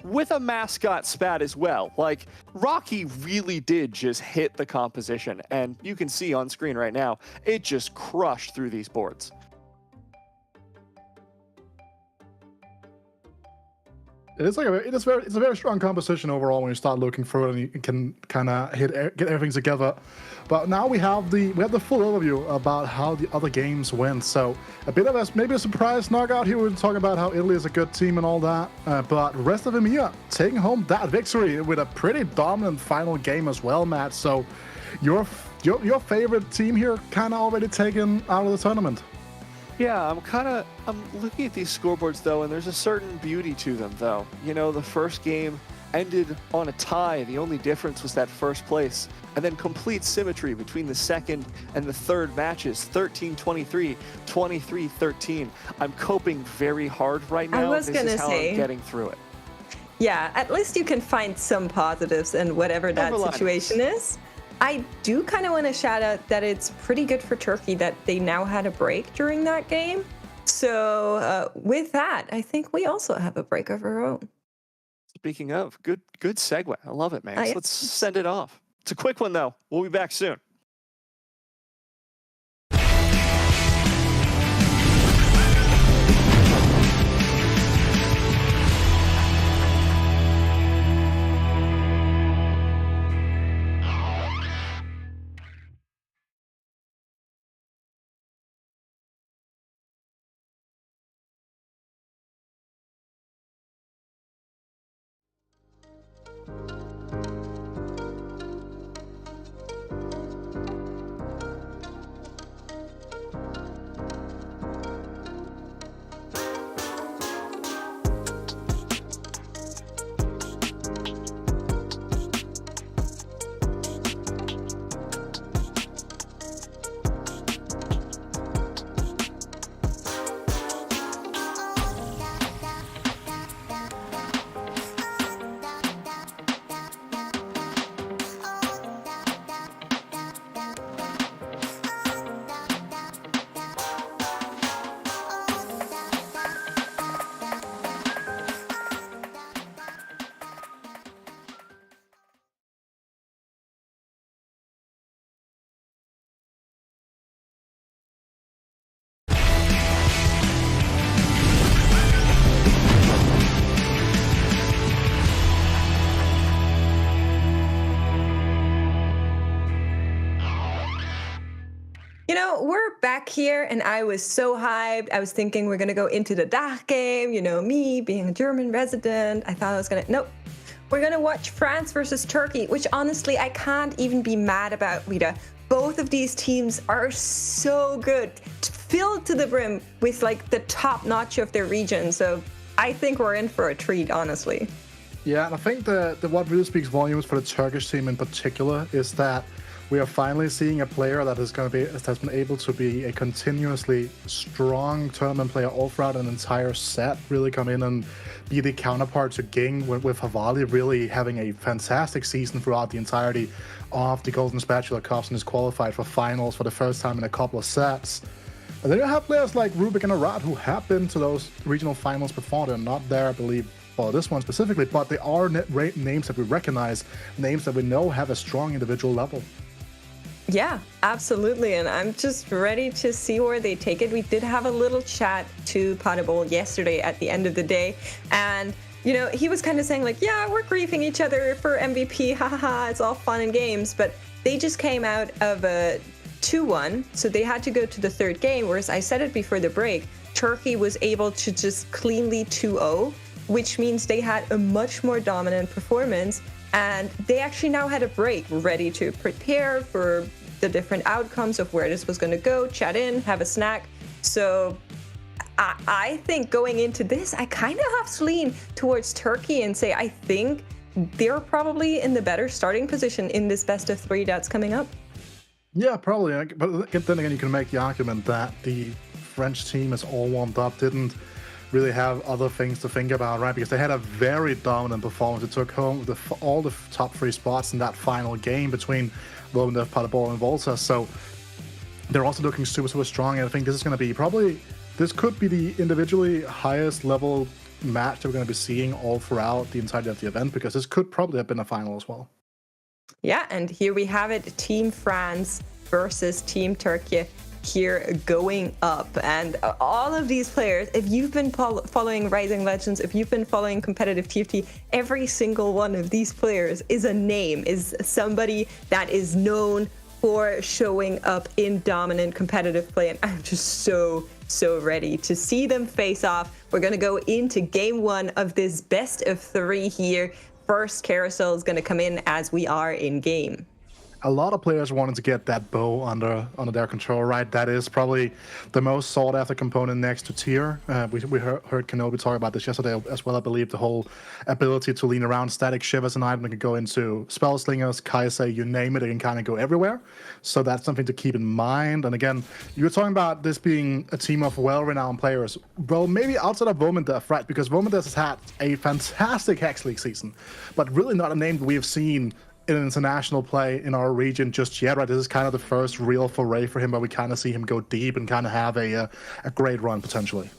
With a mascot spat as well. Like, Rocky really did just hit the composition, and you can see on screen right now, it just crushed through these boards. It's a very strong composition overall when you start looking through it and you can kind of get everything together. But now we have the full overview about how the other games went. So a bit of maybe a surprise knockout here. We're talking about how Italy is a good team and all that. But rest of EMEA taking home that victory with a pretty dominant final game as well, Matt. So your favorite team here kind of already taken out of the tournament. Yeah, I'm looking at these scoreboards though, and there's a certain beauty to them though. You know, the first game ended on a tie. The only difference was that first place, and then complete symmetry between the second and the third matches, 13-23, 23-13. I'm coping very hard right now. I was this gonna is how say, I'm getting through it. Yeah, at least you can find some positives in whatever that situation is. I do kind of want to shout out that it's pretty good for Turkey that they now had a break during that game. So with that, I think we also have a break of our own. Speaking of, good segue. I love it, man. Let's send it off. It's a quick one, though. We'll be back soon. we're back here, and I was so hyped. I was thinking we're going to go into the DEUCH game. Me being a German resident, I thought I was going to... Nope. We're going to watch France versus Turkey, which honestly, I can't even be mad about, Rita. Both of these teams are so good, filled to the brim with the top notch of their region. So I think we're in for a treat, honestly. Yeah, and I think that what really speaks volumes for the Turkish team in particular is that we are finally seeing a player that has been able to be a continuously strong tournament player all throughout an entire set, really come in and be the counterpart to Ging, with Havali really having a fantastic season throughout the entirety of the Golden Spatula Cups and is qualified for finals for the first time in a couple of sets. And then you have players like Rubik and Arad who have been to those regional finals before. They're not there, I believe, for this one specifically, but they are names that we recognize, names that we know have a strong individual level. Yeah, absolutely. And I'm just ready to see where they take it. We did have a little chat to Potable yesterday at the end of the day. And, he was kind of saying yeah, we're griefing each other for MVP. Ha ha ha. It's all fun and games. But they just came out of a 2-1. So they had to go to the third game. Whereas I said it before the break, Turkey was able to just cleanly 2-0, which means they had a much more dominant performance. And they actually now had a break, ready to prepare for the different outcomes of where this was going to go, chat in, have a snack. So I think going into this, I kind of have to lean towards Turkey and say I think they're probably in the better starting position in this best of 3 that's coming up. Yeah, probably. But then again, you can make the argument that the French team is all warmed up, didn't really have other things to think about, right? Because they had a very dominant performance. They took home all the top 3 spots in that final game between Romandev, Paderborn, and Volta. So they're also looking super, super strong. And I think this is going to be this could be the individually highest level match that we're going to be seeing all throughout the entirety of the event, because this could probably have been a final as well. Yeah, and here we have it, Team France versus Team TÜRKIYE here going up. And all of these players, if you've been following Rising Legends, if you've been following competitive TFT, every single one of these players is a name, is somebody that is known for showing up in dominant competitive play. And I'm just so ready to see them face off. We're going to go into game 1 of this best of 3 here. First carousel is going to come in as we are in game. A lot of players wanted to get that bow under their control, right? That is probably the most sought-after component next to tier. We heard Kenobi talk about this yesterday as well. I believe the whole ability to lean around Static Shiv as an item. It can go into Spell Slingers, Kaisei, you name it. It can kind of go everywhere. So that's something to keep in mind. And again, you were talking about this being a team of well-renowned players. Well, maybe outside of WOMENDEF, right? Because WOMENDEF has had a fantastic Hex League season, but really not a name that we have seen in international play in our region just yet, right? This is kind of the first real foray for him, where we kind of see him go deep and kind of have a great run potentially.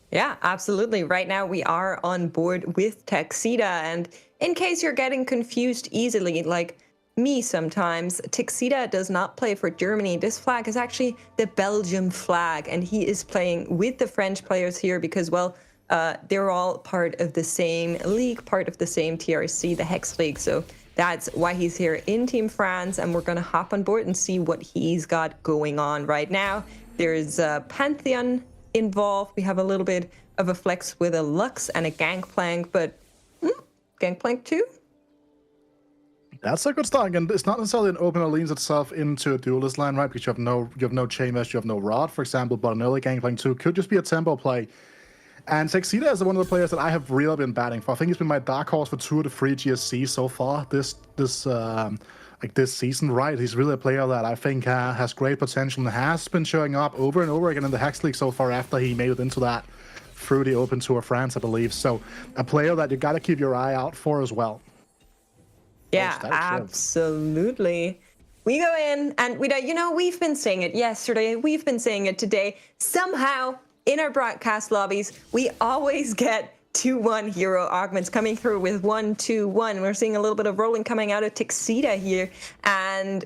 Yeah, absolutely. Right now we are on board with Tuxedo, and in case you're getting confused easily, like me sometimes, Tuxedo does not play for Germany. This flag is actually the Belgium flag, and he is playing with the French players here because, well, they're all part of the same league, part of the same TRC, the Hex League. So that's why he's here in Team France, and we're going to hop on board and see what he's got going on right now. There's Pantheon involved. We have a little bit of a flex with a Lux and a Gangplank, but Gangplank 2? That's a good start. Again, it's not necessarily an opener leans itself into a duelist line, right? Because you have no Chain Mesh, you have no Rod, for example, but an early Gangplank 2 could just be a tempo play. And Tuxedo is one of the players that I have really been batting for. I think he's been my dark horse for 2 of the 3 GSC so far this season, right? He's really a player that I think has great potential and has been showing up over and over again in the Hex League so far after he made it into that through the Open Tour France, I believe. So a player that you got to keep your eye out for as well. Yeah, absolutely. We go in and we've been saying it yesterday, we've been saying it today. Somehow, in our broadcast lobbies, we always get 2-1 hero augments coming through with 1-2-1. We're seeing a little bit of rolling coming out of Tuxedo here. And,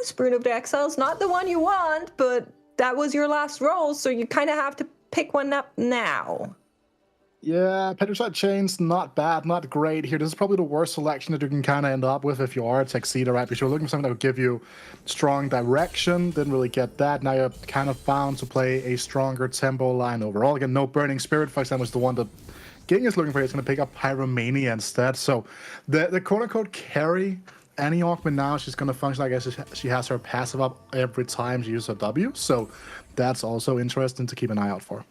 Spoon of the Exile's not the one you want, but that was your last roll, so you kind of have to pick one up now. Yeah, Petrosite Chain's not bad, not great here. This is probably the worst selection that you can kind of end up with if you are a Tuxedo, right? Because you're looking for something that would give you strong direction. Didn't really get that. Now you're kind of bound to play a stronger tempo line overall. Again, no Burning Spirit, for example, is the one that Ging is looking for. He's going to pick up Pyromania instead. So the quote-unquote carry, Annie Augment now, she's going to function, I guess she has her passive up every time she uses her W. So that's also interesting to keep an eye out for.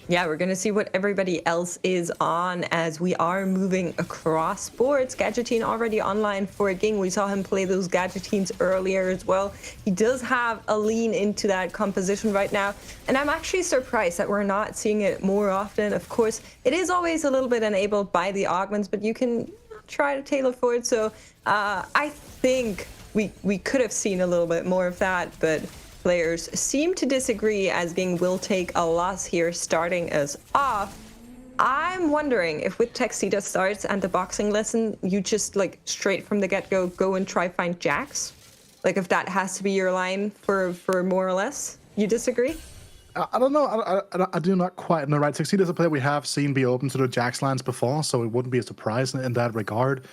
Yeah, we're going to see what everybody else is on as we are moving across boards. Gadgeteen already online for Ging. We saw him play those Gadgeteens earlier as well. He does have a lean into that composition right now. And I'm actually surprised that we're not seeing it more often. Of course, it is always a little bit enabled by the augments, but you can try to tailor for it. So I think we could have seen a little bit more of that, but players seem to disagree as Ging will take a loss here starting us off. I'm wondering if with Tuxedo starts and the boxing lesson, you just like straight from the get-go go and try find Jax? Like if that has to be your line for more or less? You disagree? I don't know. I do not quite know. Right, Tuxedo is a player we have seen be open to the Jax lines before, so it wouldn't be a surprise in that regard.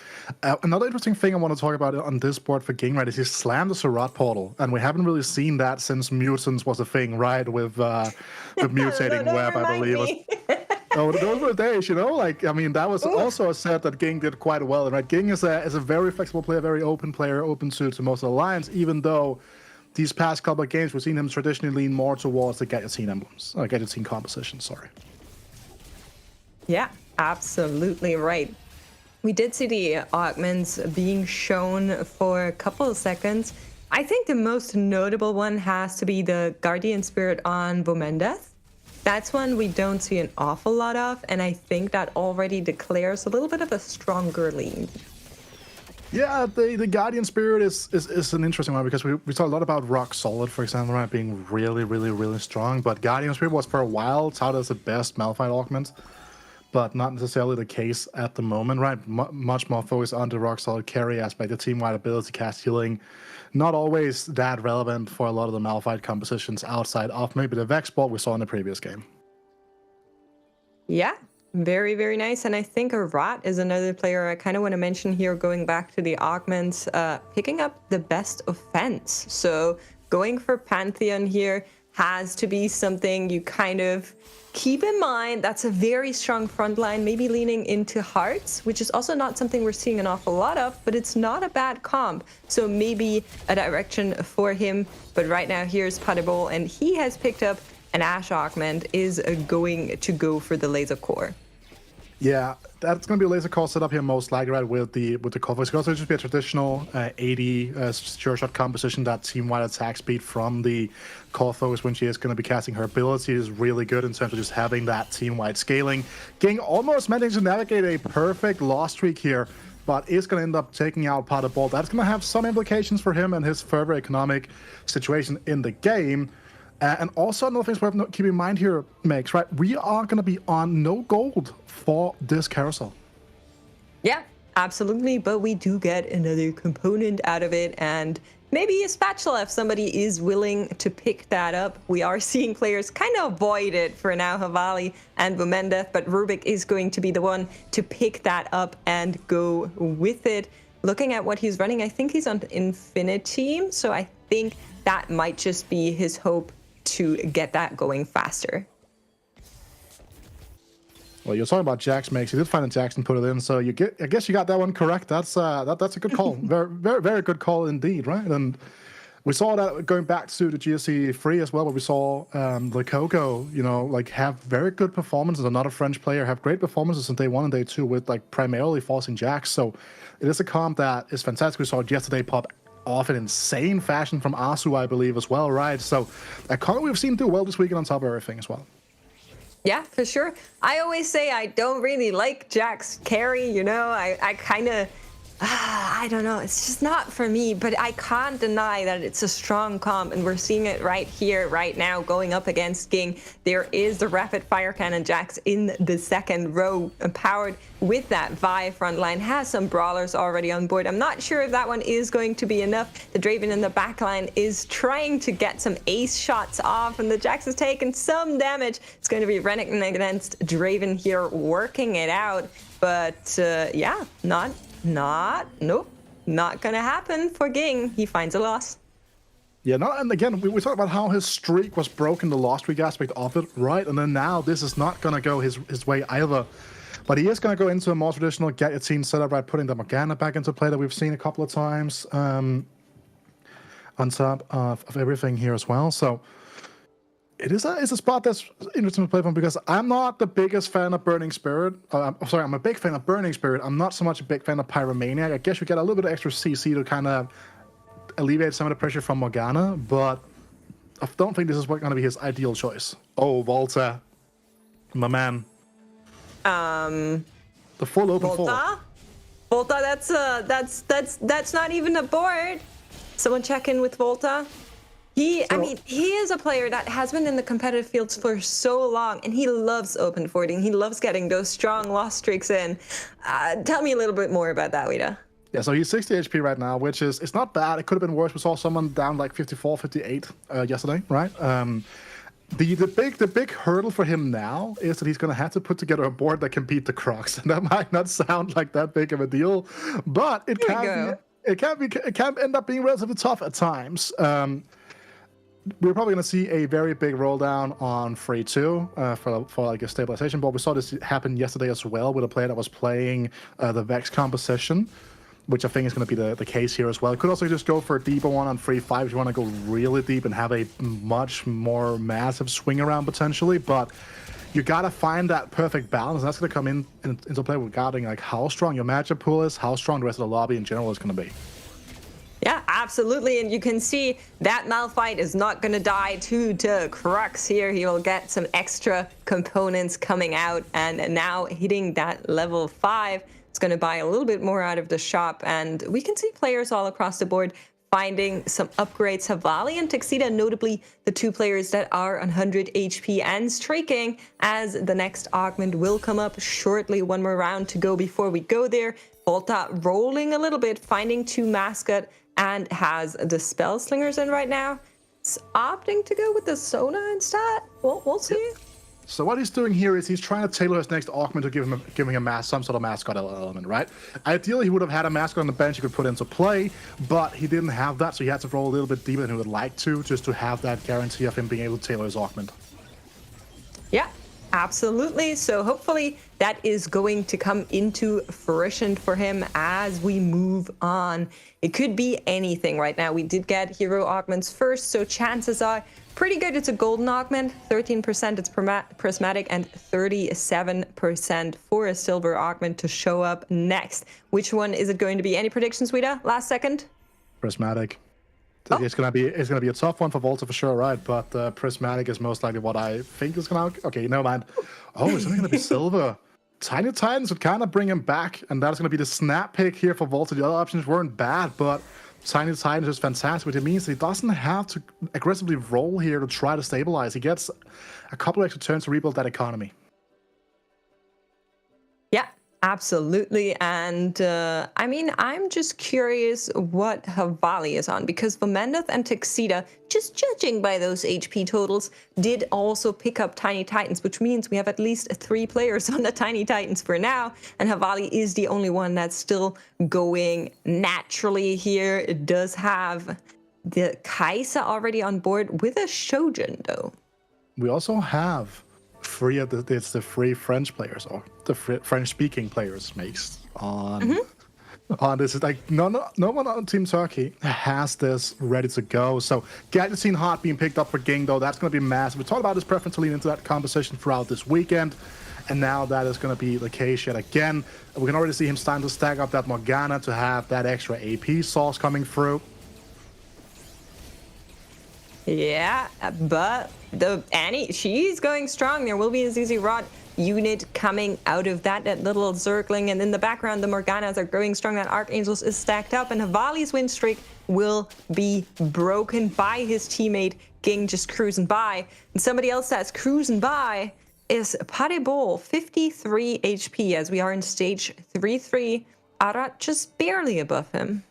Another interesting thing I want to talk about on this board for Ging, right, is he slammed the Surratt portal, and we haven't really seen that since Mutants was a thing, right, with mutating web, I believe. Oh, those were the days, you know. Like, I mean, that was also a set that Ging did quite well. Right, Ging is a very flexible player, very open player, open to most of the lines, even though these past couple of games, we've seen him traditionally lean more towards the Gadgeteen emblems, Gadgeteen composition, sorry. Yeah, absolutely right. We did see the augments being shown for a couple of seconds. I think the most notable one has to be the Guardian Spirit on Vomendeth. That's one we don't see an awful lot of, and I think that already declares a little bit of a stronger lean. Yeah, the Guardian Spirit is an interesting one because we talk a lot about Rock Solid, for example, right, being really, really, really strong. But Guardian Spirit was for a while touted as the best Malphite augment, but not necessarily the case at the moment, right? Much more focused on the Rock Solid carry aspect, the team-wide ability, cast healing. Not always that relevant for a lot of the Malphite compositions outside of maybe the Vex bot we saw in the previous game. Yeah. Very, very nice. And I think Rat is another player I kind of want to mention here, going back to the augments, picking up the best offense. So going for Pantheon here has to be something you kind of keep in mind. That's a very strong front line, maybe leaning into Hearts, which is also not something we're seeing an awful lot of, but it's not a bad comp. So maybe a direction for him. But right now, here's Padibol, and he has picked up an Ash augment, is going to go for the Laser Core. Yeah, that's going to be a Laser Core setup here most likely, right, with the core. It's going to also just be a traditional 80 sure shot composition. That team-wide attack speed from the core focus when she is going to be casting her ability is really good in terms of just having that team-wide scaling. Ging almost managed to navigate a perfect loss streak here, but is going to end up taking out Padibol. That's going to have some implications for him and his further economic situation in the game. And also another thing worth keeping in mind here, Megs, right? We are going to be on no gold for this carousel. Yeah, absolutely. But we do get another component out of it, and maybe a spatula if somebody is willing to pick that up. We are seeing players kind of avoid it for now, Havali and Vomendeth, but Rubik is going to be the one to pick that up and go with it. Looking at what he's running, I think he's on Infinity, so I think that might just be his hope to get that going faster. Well, you're talking about Jax, Makes. You did find a Jax and put it in, so I guess you got that one correct. That's a good call. Very, very, very good call indeed, right? And we saw that going back to the GSC 3 as well, where we saw the Coco, you know, like have very good performances. Another French player have great performances in day 1 and day 2 with like primarily forcing Jax. So it is a comp that is fantastic. We saw it yesterday pop off in insane fashion from Asu, I believe, as well, right? So a comp we've seen do well this weekend on top of everything as well. Yeah, for sure. I always say I don't really like Jax carry, you know. I kind of I don't know. It's just not for me, but I can't deny that it's a strong comp, and we're seeing it right here, right now, going up against Ging. There is the rapid fire cannon jacks in the second row, powered with that Vi frontline. Has some brawlers already on board. I'm not sure if that one is going to be enough. The Draven in the backline is trying to get some ace shots off, and the Jax has taken some damage. It's going to be Renekton against Draven here, working it out. But yeah, nope, not gonna happen for Ging. He finds a loss. Yeah, no, and again, we talked about how his streak was broken, the loss streak aspect of it, right? And then now this is not gonna go his way either. But he is gonna go into a more traditional get your team setup, right? Putting the Morgana back into play that we've seen a couple of times on top of everything here as well. So it's a spot that's interesting to play from, because I'm not the biggest fan of Burning Spirit. I'm a big fan of Burning Spirit. I'm not so much a big fan of Pyromaniac. I guess you get a little bit of extra CC to kind of alleviate some of the pressure from Morgana, but I don't think this is going to be his ideal choice. Oh, Volta, my man. The full open Volta? Volta, that's not even a board. Someone check in with Volta. He is a player that has been in the competitive fields for so long, and he loves open fording. He loves getting those strong loss streaks in. Tell me a little bit more about that, Wida. Yeah, so he's 60 HP right now, which is, it's not bad. It could have been worse. We saw someone down like 54, 58 yesterday, right? The big hurdle for him now is that he's going to have to put together a board that can beat the Crocs. And that might not sound like that big of a deal, but it can end up being relatively tough at times. We're probably going to see a very big roll down on Thrae 2 for like a stabilization board. We saw this happen yesterday as well with a player that was playing the Vex composition, which I think is going to be the case here as well. It could also just go for a deeper one on Thrae 5 if you want to go really deep and have a much more massive swing around potentially. But you got to find that perfect balance. That's going to come into play regarding like how strong your matchup pool is, how strong the rest of the lobby in general is going to be. Yeah, absolutely. And you can see that Malphite is not going to die to the Crux here. He will get some extra components coming out. And now hitting that level 5, it's going to buy a little bit more out of the shop. And we can see players all across the board finding some upgrades. Havali and Tuxedo, notably the two players that are 100 HP and streaking, as the next augment will come up shortly. One more round to go before we go there. Volta rolling a little bit, finding 2 mascot, and has the spell slingers in right now. It's opting to go with the Sona instead. We'll see. So what he's doing here is he's trying to tailor his next augment to give him some sort of mascot element, right? Ideally, he would have had a mascot on the bench he could put into play, but he didn't have that, so he had to roll a little bit deeper than he would like to, just to have that guarantee of him being able to tailor his augment. Yeah, absolutely. So hopefully that is going to come into fruition for him as we move on. It could be anything right now. We did get hero augments first, so chances are pretty good. It's a golden augment, 13% it's prismatic, and 37% for a silver augment to show up next. Which one is it going to be? Any predictions, Wida? Last second? Prismatic. Oh. It's gonna be a tough one for Volta for sure, right? But Prismatic is most likely what I think is gonna. Okay, never mind. Oh, it's only gonna be silver. Tiny Titans would kind of bring him back, and that's gonna be the snap pick here for Volta. The other options weren't bad, but Tiny Titans is fantastic, which it means he doesn't have to aggressively roll here to try to stabilize. He gets a couple of extra turns to rebuild that economy. Yeah, absolutely. And I mean, I'm just curious what Havali is on, because Vomendeth and Tuxedo, just judging by those HP totals, did also pick up Tiny Titans, which means we have at least 3 players on the Tiny Titans for now. And Havali is the only one that's still going naturally here. It does have the Kai'Sa already on board with a Shojin, though. We also have it's the 3 French players, or the French-speaking players makes on this. Is like no one on Team Turkey has this ready to go. So Gadgetzine Heart being picked up for Ging, though, that's going to be massive. We talked about his preference to lean into that composition throughout this weekend, and now that is going to be the case yet again. We can already see him starting to stack up that Morgana to have that extra AP sauce coming through. Yeah, but Annie, she's going strong. There will be a ZZ Rod unit coming out of that little circling. And in the background, the Morganas are going strong. That Archangels is stacked up, and Havali's win streak will be broken by his teammate Ging, just cruising by. And somebody else that's cruising by is Parebol, 53 HP, as we are in stage 3-3. Arat just barely above him.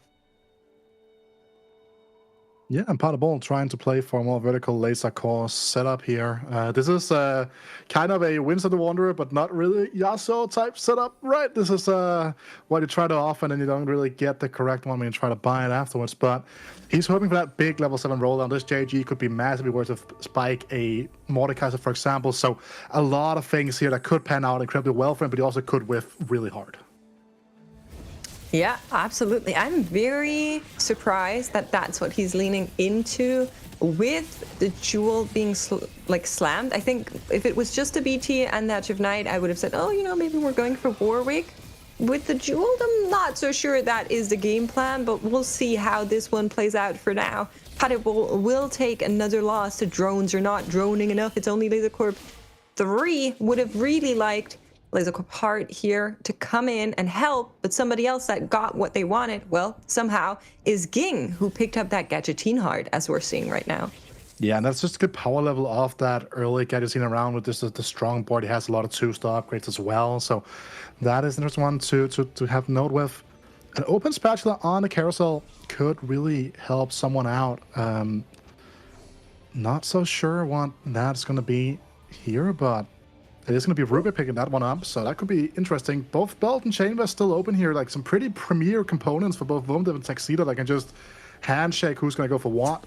Yeah, and Parebol trying to play for a more vertical laser course setup here. This is kind of a Winds of the Wanderer, but not really Yasuo type setup, right? This is what you try to offer, and you don't really get the correct one when you try to buy it afterwards. But he's hoping for that big level 7 roll down. This JG could be massively worth of spike a Mordekaiser, for example. So a lot of things here that could pan out incredibly well for him, but he also could whiff really hard. Yeah, absolutely. I'm very surprised that that's what he's leaning into with the Jewel being slammed. I think if it was just a BT and that of Night, I would have said, oh, you know, maybe we're going for Warwick. With the Jewel, I'm not so sure that is the game plan, but we'll see how this one plays out for now. Parebol will take another loss to drones. You're not droning enough. It's only Laser Corp 3. Would have really liked Laser Corp Heart here to come in and help, but somebody else that got what they wanted, well, somehow, is Ging, who picked up that Gadgettine Heart, as we're seeing right now. Yeah, and that's just a good power level off that early Gadgettine around with this the strong board. He has a lot of 2-star upgrades as well, so that is an interesting one to have note with. An open spatula on the carousel could really help someone out. Not so sure what that's going to be here, but it is going to be Ruby picking that one up, so that could be interesting. Both Belt and Chamber still open here, like some pretty premier components for both Vomdev and Tuxedo that can just handshake who's going to go for what.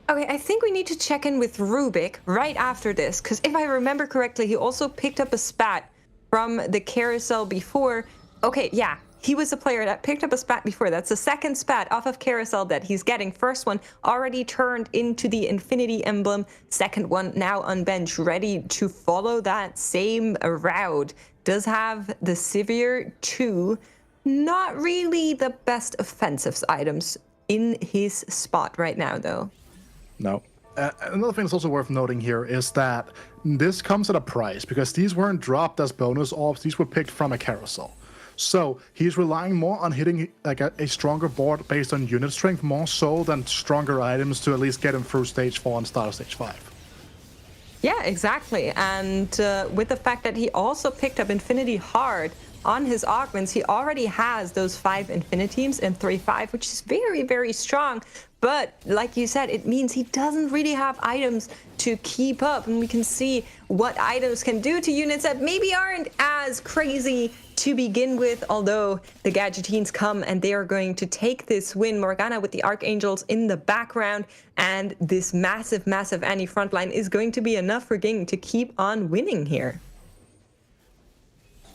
Okay, I think we need to check in with Rubik right after this, because if I remember correctly, he also picked up a spat from the carousel before. Okay, yeah, he was a player that picked up a spat before. That's the second spat off of carousel that he's getting. First one already turned into the Infinity Emblem. Second one now on bench, ready to follow that same route. Does have the Severe 2. Not really the best offensive items in his spot right now, though. No. Another thing that's also worth noting here is that this comes at a price, because these weren't dropped as bonus orbs. These were picked from a carousel. So he's relying more on hitting like a stronger board based on unit strength, more so than stronger items to at least get him through stage 4 and start of stage 5. Yeah, exactly. And with the fact that he also picked up Infinity Heart on his augments, he already has those 5 Infiniteams in 3-5, which is very, very strong. But like you said, it means he doesn't really have items to keep up. And we can see what items can do to units that maybe aren't as crazy to begin with, although the Gadgettines come and they are going to take this win. Morgana with the Archangels in the background, and this massive, massive Annie frontline is going to be enough for Ging to keep on winning here.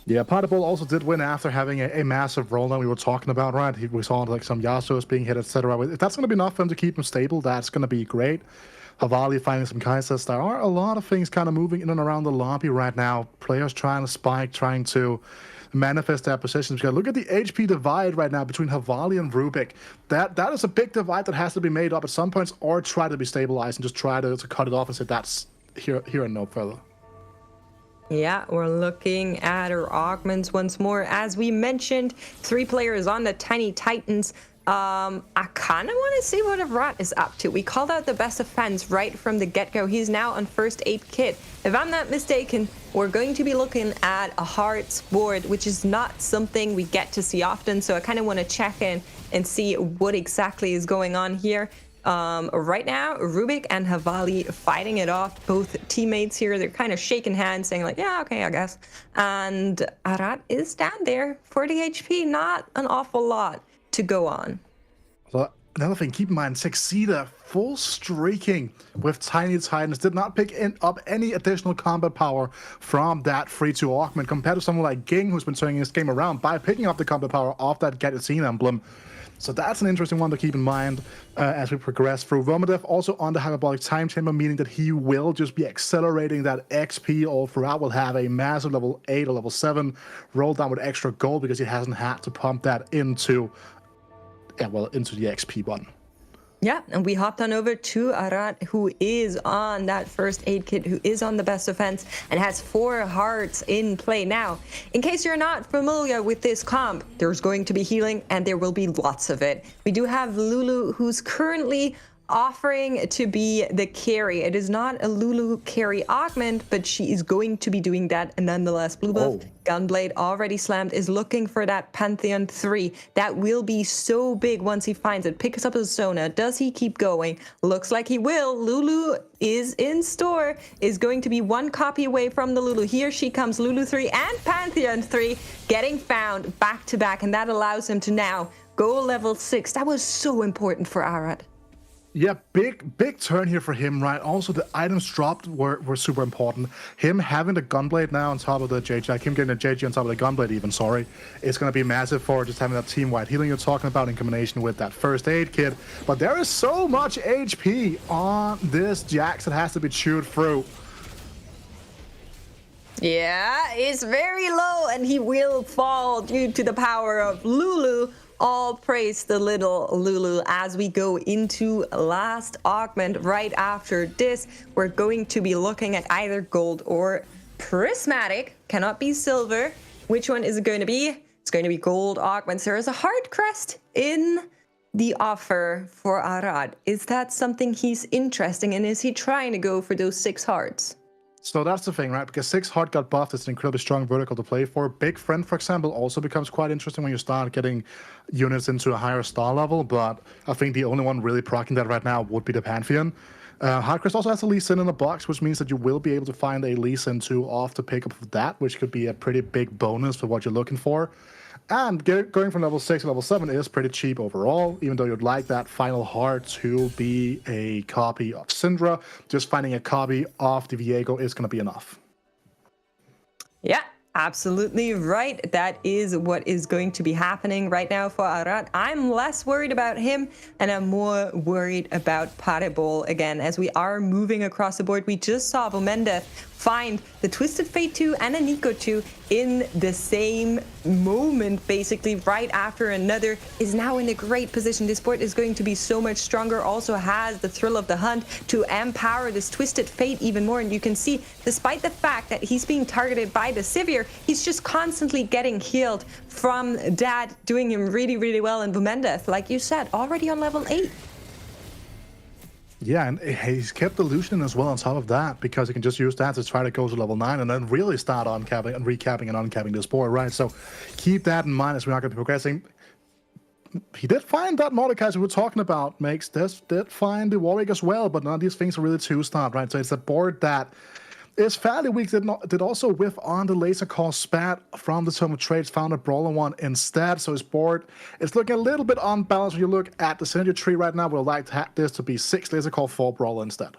Yeah, Parebol also did win after having a massive roll-down we were talking about, right? We saw like some Yasuos being hit, etc. If that's going to be enough for him to keep him stable, that's going to be great. Havali finding some Kaisers. There are a lot of things kind of moving in and around the lobby right now. Players trying to spike, trying to manifest their positions. Because look at the HP divide right now between Havali and Rubik. That is a big divide that has to be made up at some points, or try to be stabilized and just try to cut it off and say that's here and no further. Yeah, we're looking at our augments once more. As we mentioned, 3 players on the Tiny Titans. I kind of want to see what Avrat is up to. We called out the best offense right from the get-go. He's now on first aid kit. If I'm not mistaken, we're going to be looking at a hearts board, which is not something we get to see often. So I kind of want to check in and see what exactly is going on here. Right now, Rubik and Havali fighting it off. Both teammates here, they're kind of shaking hands, saying like, yeah, okay, I guess. And Arat is down there, 40 HP, not an awful lot to go on. So another thing, keep in mind, Tuxedo full streaking with Tiny Titans, did not pick up any additional combat power from that 3-2 augment compared to someone like Ging, who's been turning this game around by picking up the combat power off that Gadgettine emblem. So that's an interesting one to keep in mind as we progress through. Vomdev also on the Hyperbolic Time Chamber, meaning that he will just be accelerating that XP all throughout. Will have a massive level 8 or level 7 roll down with extra gold because he hasn't had to pump that into the XP button. Yeah, and we hopped on over to Arad, who is on that first aid kit, who is on the best defense, and has 4 hearts in play. Now, in case you're not familiar with this comp, there's going to be healing, and there will be lots of it. We do have Lulu, who's currently offering to be the carry. It is not a Lulu carry augment, but she is going to be doing that nonetheless. Blue buff, Gunblade already slammed, is looking for that Pantheon 3. That will be so big once he finds it. Picks up his Sona. Does he keep going? Looks like he will. Lulu is in store, is going to be 1 copy away from the Lulu. Here she comes, Lulu 3 and Pantheon 3 getting found back to back, and that allows him to now go level 6. That was so important for Arad. Yeah, big turn here for him, right? Also, the items dropped were super important. Him having the Gunblade now on top of the JG, like him getting the JG on top of the Gunblade even, sorry, it's going to be massive for just having that team-wide healing you're talking about in combination with that first aid kit. But there is so much HP on this Jax that has to be chewed through. Yeah, it's very low, and he will fall due to the power of Lulu. All praise the little Lulu. As we go into last augment right after this, we're going to be looking at either gold or prismatic. Cannot be silver. Which one is it going to be? It's going to be gold augments. There is a hard crest in the offer for Arad. Is that something he's interested in? Is he trying to go for those 6 hearts? So that's the thing, right? Because 6 heart got buffed, it's an incredibly strong vertical to play for. Big Friend, for example, also becomes quite interesting when you start getting units into a higher star level, but I think the only one really proccing that right now would be the Pantheon. Hardcrest also has a Lee Sin in the box, which means that you will be able to find a Lee Sin 2 off the pickup of that, which could be a pretty big bonus for what you're looking for. And going from level 6 to level 7 is pretty cheap overall, even though you'd like that final heart to be a copy of Syndra. Just finding a copy of the Viego is going to be enough. Yeah, absolutely right. That is what is going to be happening right now for Arad. I'm less worried about him, and I'm more worried about Parebol again, as we are moving across the board. We just saw Vomendeth find the Twisted Fate 2 and a Nico 2 in the same moment, basically, right after another, is now in a great position. This board is going to be so much stronger, also has the Thrill of the Hunt to empower this Twisted Fate even more. And you can see, despite the fact that he's being targeted by the Sivir, he's just constantly getting healed from Dad, doing him really, really well. And Vomendeth, like you said, already on level 8. Yeah, and he's kept Illusion as well on top of that, because he can just use that to try to go to level 9 and then really start uncapping and recapping and uncapping this board, right? So keep that in mind as we're not going to be progressing. He did find that Mordecai we were talking about, makes this, did find the Warwick as well, but none of these things are really two-star, right? So it's a board that is fairly weak. Did also whiff on the Laser Call Spat from the Tome of Trades, found a Brawler one instead. So his board is looking a little bit unbalanced when you look at the synergy tree right now. We'd like to have this to be 6 Laser Call, 4 Brawler instead.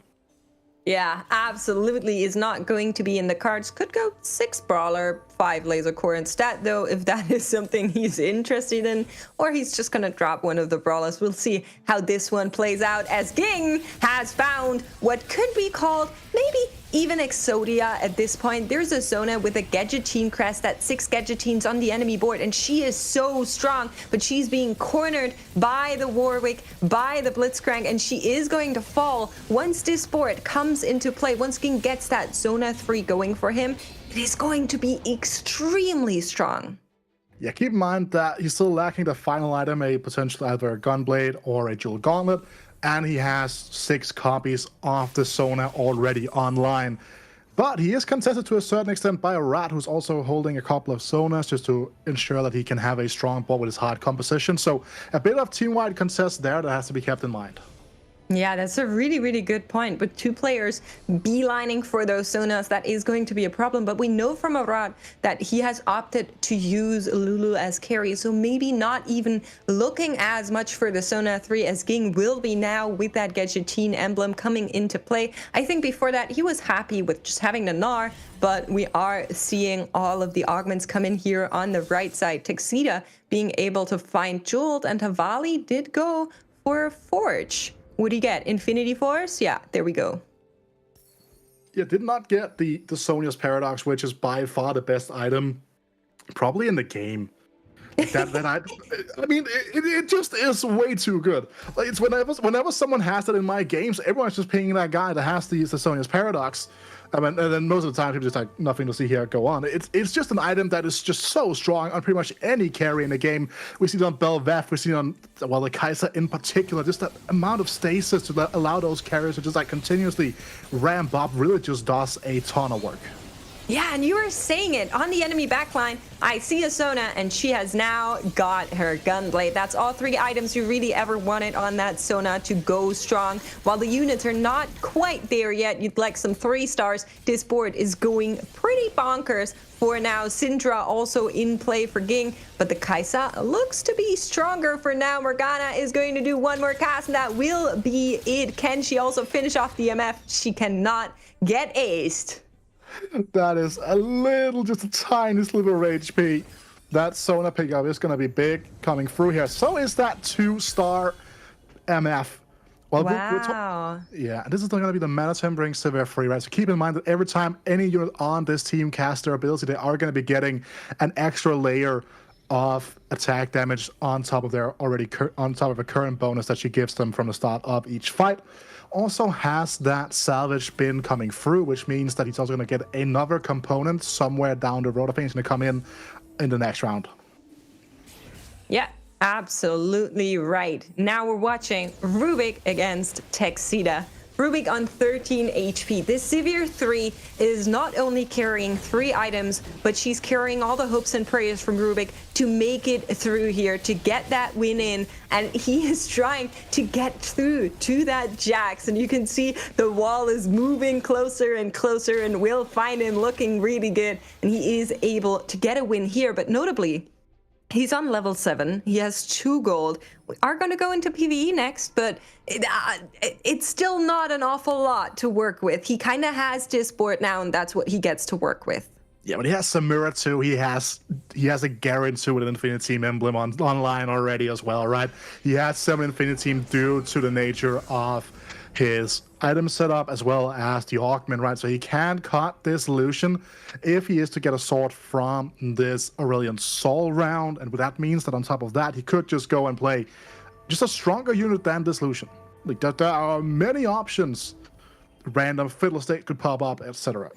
Yeah, absolutely is not going to be in the cards. Could go 6 Brawler, 5 Laser Core instead, though, if that is something he's interested in, or he's just going to drop one of the Brawlers. We'll see how this one plays out, as Ging has found what could be called maybe even Exodia at this point. There's a Zona with a Gadgettine crest, that 6 Gadgettines on the enemy board, and she is so strong, but she's being cornered by the Warwick, by the Blitzcrank, and she is going to fall once this board comes into play. Once Ging gets that Zona 3 going for him, it is going to be extremely strong. Yeah, keep in mind that he's still lacking the final item, a potential either a Gunblade or a Jewel Gauntlet, and he has 6 copies of the Sona already online. But he is contested to a certain extent by a Rat, who's also holding a couple of Sonas just to ensure that he can have a strong board with his hard composition. So a bit of team-wide contest there that has to be kept in mind. Yeah, that's a really, really good point. With 2 players beelining for those Sonas, that is going to be a problem. But we know from Arad that he has opted to use Lulu as carry, so maybe not even looking as much for the Sona 3 as Ging will be now with that Gadgettine emblem coming into play. I think before that he was happy with just having the Gnar, but we are seeing all of the augments come in here on the right side. Tuxedo being able to find Jeweled, and Havali did go for a Forge. What do you get? Infinity Force? Yeah, there we go. Yeah, did not get the Sonia's Paradox, which is by far the best item, probably in the game. I mean, it just is way too good. Like, it's whenever someone has that in my games, everyone's just pinging that guy that has the Sonya's Paradox. I mean, and then most of the time, people just like, nothing to see here, go on. It's just an item that is just so strong on pretty much any carry in the game. We see it on Belveth, we see it on, well, the Kai'Sa in particular. Just that amount of stasis to allow those carriers to just like continuously ramp up really just does a ton of work. Yeah, and you were saying it. On the enemy backline, I see a Sona, and she has now got her Gunblade. That's all 3 items you really ever wanted on that Sona to go strong. While the units are not quite there yet, you'd like some 3 stars. This board is going pretty bonkers for now. Syndra also in play for Ging, but the Kai'Sa looks to be stronger for now. Morgana is going to do 1 more cast, and that will be it. Can she also finish off the MF? She cannot get aced. That is just a tiny sliver of HP. That Sona pickup is going to be big coming through here. So is that 2-star MF. Well, wow. Yeah, this is not going to be the mana tempering severe free, right? So keep in mind that every time any unit on this team casts their ability, they are going to be getting an extra layer of attack damage on top of their on top of a current bonus that she gives them from the start of each fight. Also has that salvage bin coming through, which means that he's also going to get another component somewhere down the road. I think he's going to come in the next round. Yeah, absolutely right. Now we're watching Rubik against Texida. Rubik on 13 HP. This Severe 3 is not only carrying 3 items, but she's carrying all the hopes and prayers from Rubik to make it through here, to get that win in. And he is trying to get through to that Jax. And you can see the wall is moving closer and closer, and we'll find him looking really good. And he is able to get a win here. But notably, he's on level 7. He has 2 gold. We are going to go into PvE next, but it's still not an awful lot to work with. He kind of has Disboard now, and that's what he gets to work with. Yeah, but he has Samura too. He has a Garen too with an Infinite Team emblem online already as well, right? He has 7 Infinite Team due to the nature of his item setup as well as the Augment, right? So he can cut this Lucian if he is to get a sword from this Aurelion Sol round, and that means that on top of that, he could just go and play just a stronger unit than this Lucian. Like, there are many options. Random Fiddle State could pop up, etc.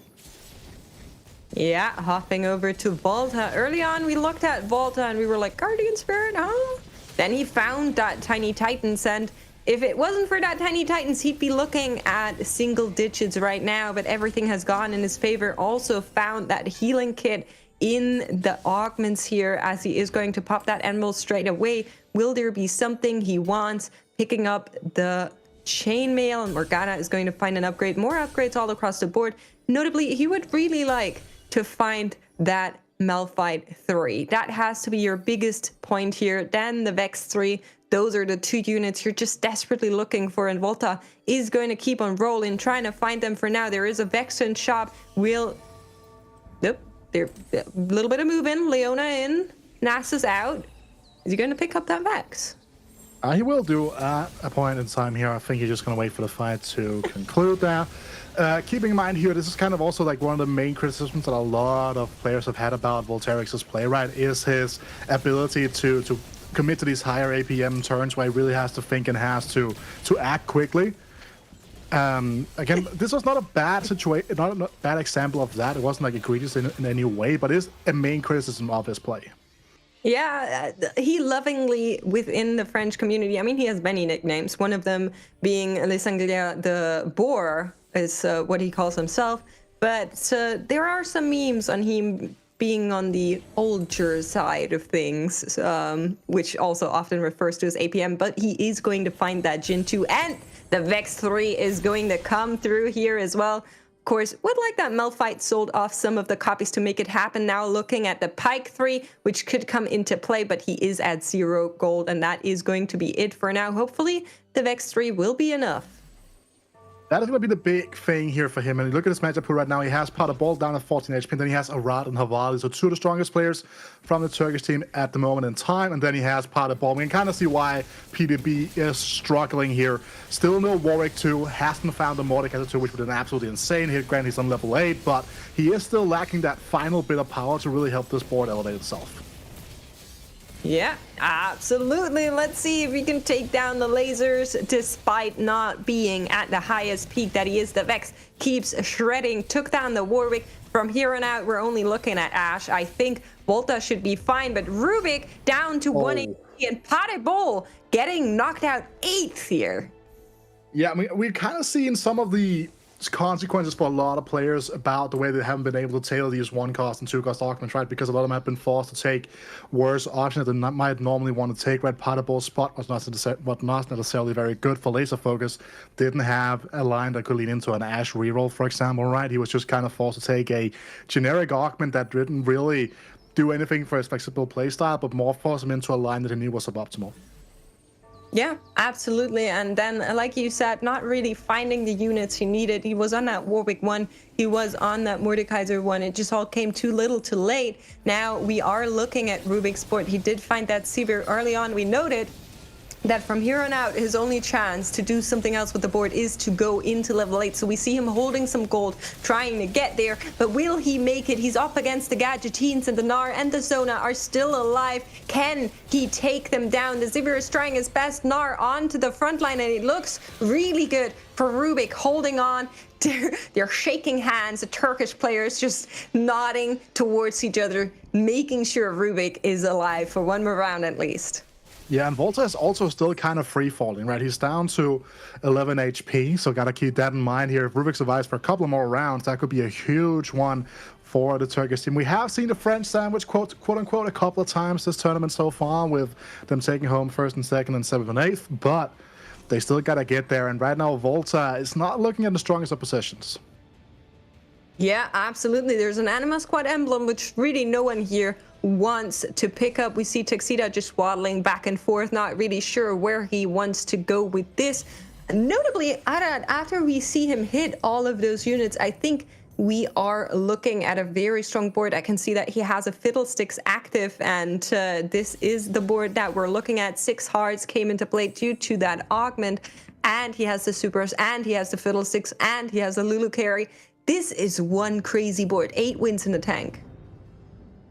Yeah, hopping over to Volta. Early on, we looked at Volta and we were like, Guardian Spirit, huh? Then he found that Tiny Titans, and if it wasn't for that Tiny Titans, he'd be looking at single digits right now, but everything has gone in his favor. Also found that healing kit in the augments here, as he is going to pop that emerald straight away. Will there be something he wants? Picking up the chainmail, and Morgana is going to find an upgrade. More upgrades all across the board. Notably, he would really like to find that Malphite 3. That has to be your biggest point here. Then the Vex 3. Those are the 2 units you're just desperately looking for, and Volta is going to keep on rolling, trying to find them for now. There is a Vexen shop. Nope. There a little bit of moving. Leona in. Nasa's out. Is he going to pick up that Vex? He will do at a point in time here. I think he's just going to wait for the fight to conclude there. Keeping in mind here, this is kind of also like one of the main criticisms that a lot of players have had about Volterix's play, right? Is his ability to commit to these higher APM turns where he really has to think and has to act quickly. Again, this was not a bad situation, not a bad example of that. It wasn't like egregious in any way, but it is a main criticism of his play. Yeah, he lovingly within the French community. I mean, he has many nicknames. One of them being Les Anglais the Boar is what he calls himself. But there are some memes on him being on the older side of things, which also often refers to as APM, but he is going to find that Jin 2, and the Vex 3 is going to come through here as well. Of course, would like that Malphite sold off some of the copies to make it happen. Now looking at the Pike 3, which could come into play, but he is at 0 gold, and that is going to be it for now. Hopefully, the Vex 3 will be enough. That is going to be the big thing here for him. And look at his matchup pool right now. He has Potter Ball down at 14 HP. And then he has Arad and Havali. So 2 of the strongest players from the Turkish team at the moment in time. And then he has Potter Ball. We can kind of see why PDB is struggling here. Still no Warwick 2. Hasn't found the Mordekaiser 2, which would have been absolutely insane here. Granted, he's on level 8. But he is still lacking that final bit of power to really help this board elevate itself. Yeah, absolutely. Let's see if we can take down the lasers despite not being at the highest peak that he is. The Vex keeps shredding, took down the Warwick. From here on out, we're only looking at Ashe. I think Volta should be fine, but Rubik down to 180 and Pate Bull getting knocked out 8th here. Yeah, I mean, we've kind of seen some of the consequences for a lot of players about the way they haven't been able to tailor these 1-cost and 2-cost augments, right? Because a lot of them have been forced to take worse options that they might normally want to take. Right, Potable Spot was not necessarily very good for laser focus. Didn't have a line that could lead into an Ashe reroll, for example, right? He was just kind of forced to take a generic augment that didn't really do anything for his flexible playstyle, but more force him into a line that he knew was suboptimal. Yeah, absolutely. And then, like you said, not really finding the units he needed. He was on that Warwick 1. He was on that Mordekaiser 1. It just all came too little too late. Now we are looking at Rubik's board. He did find that Seaver early on. We noted that from here on out, his only chance to do something else with the board is to go into level 8. So we see him holding some gold, trying to get there. But will he make it? He's up against the Gadgetines, and the Gnar and the Zona are still alive. Can he take them down? The Zivir is trying his best. Gnar onto the front line, and it looks really good for Rubik, holding on. They're shaking hands. The Turkish players just nodding towards each other, making sure Rubik is alive for one more round at least. Yeah, and Volta is also still kind of free-falling, right? He's down to 11 HP, so got to keep that in mind here. If Rubik survives for a couple more rounds, that could be a huge one for the Turkish team. We have seen the French sandwich, quote-unquote, a couple of times this tournament so far, with them taking home 1st and 2nd and 7th and 8th, but they still got to get there, and right now Volta is not looking at the strongest of positions. Yeah, absolutely. There's an Anima Squad emblem, which really no one here wants to pick up. We see Tuxedo just waddling back and forth, not really sure where he wants to go with this. Notably, after we see him hit all of those units, I think we are looking at a very strong board. I can see that he has a Fiddlesticks active, and this is the board that we're looking at. 6 hearts came into play due to that augment, and he has the supers, and he has the Fiddlesticks, and he has the Lulu carry. This is one crazy board. 8 wins in the tank.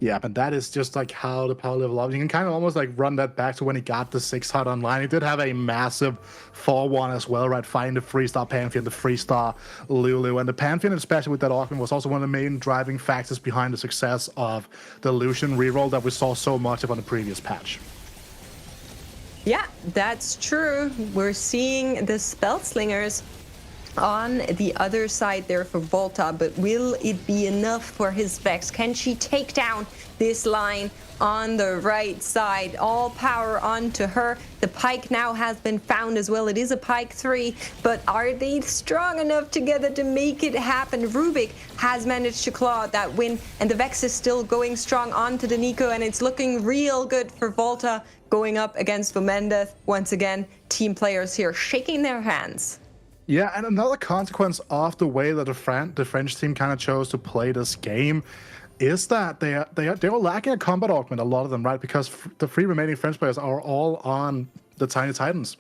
Yeah, but that is just like how the power level up. You can kind of almost like run that back to when he got the 6-heart online. He did have a massive 4-1 as well, right? Finding the 3-star Pantheon, the 3-star Lulu. And the Pantheon, especially with that augment, was also one of the main driving factors behind the success of the Lucian reroll that we saw so much of on the previous patch. Yeah, that's true. We're seeing the Spellslingers on the other side there for Volta, but will it be enough for his Vex? Can she take down this line on the right side? All power onto her. The Pike now has been found as well. It is a Pike 3, but are they strong enough together to make it happen? Rubik has managed to claw that win, and the Vex is still going strong onto the Nico, and it's looking real good for Volta going up against Vomendeth. Once again, team players here shaking their hands. Yeah, and another consequence of the way that the French team kind of chose to play this game is that they were lacking a combat augment, a lot of them, right? Because the 3 remaining French players are all on the Tiny Titans.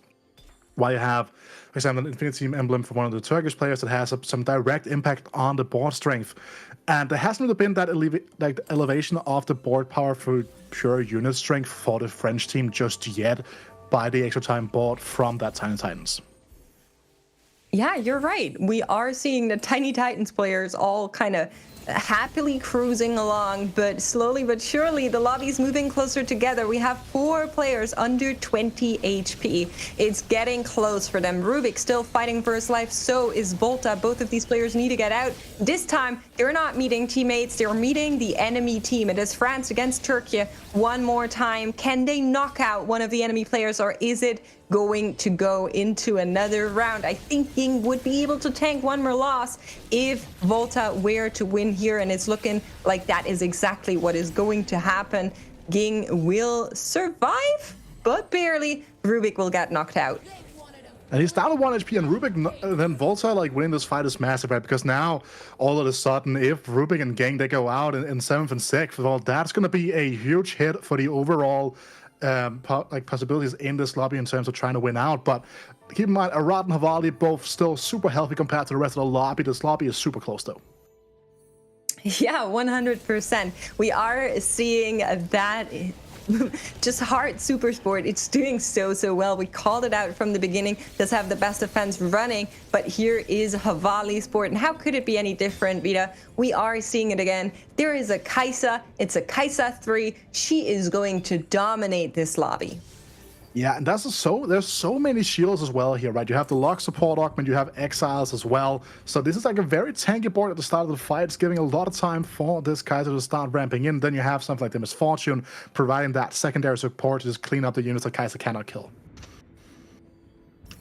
While you have, for example, an Infinity Team emblem for one of the Turkish players that has some direct impact on the board strength. And there hasn't really been that elevation of the board power for pure unit strength for the French team just yet by the extra time board from that Tiny Titans. Yeah, you're right. We are seeing the Tiny Titans players all kind of happily cruising along, but slowly but surely the lobby's moving closer together. We have 4 players under 20 HP. It's getting close for them. Rubik still fighting for his life, so is Volta. Both of these players need to get out. This time, they're not meeting teammates, they're meeting the enemy team. It is France against TÜRKIYE one more time. Can they knock out one of the enemy players, or is it going to go into another round? I think Ying would be able to tank one more loss if Volta were to win here, and it's looking like that is exactly what is going to happen. Ying will survive, but barely. Rubik will get knocked out. And he's down to 1 HP, and Rubik, then Volta, like, winning this fight is massive, right? Because now, all of a sudden, if Rubik and Gang, they go out in 7th and 6th, well, that's going to be a huge hit for the overall possibilities in this lobby in terms of trying to win out. But keep in mind, Arad and Havali both still super healthy compared to the rest of the lobby. This lobby is super close, though. Yeah, 100%. We are seeing that just hard super sport. It's doing so well. We called it out from the beginning. Does have the best defense running, but here is Havali sport. And how could it be any different, Vita? We are seeing it again. There is a Kai'Sa. It's a Kai'Sa 3. She is going to dominate this lobby. Yeah, and there's so many shields as well here, right? You have the Lock support augment, you have Exiles as well. So this is like a very tanky board at the start of the fight. It's giving a lot of time for this Kai'Sa to start ramping in. Then you have something like the Misfortune providing that secondary support to just clean up the units that Kai'Sa cannot kill.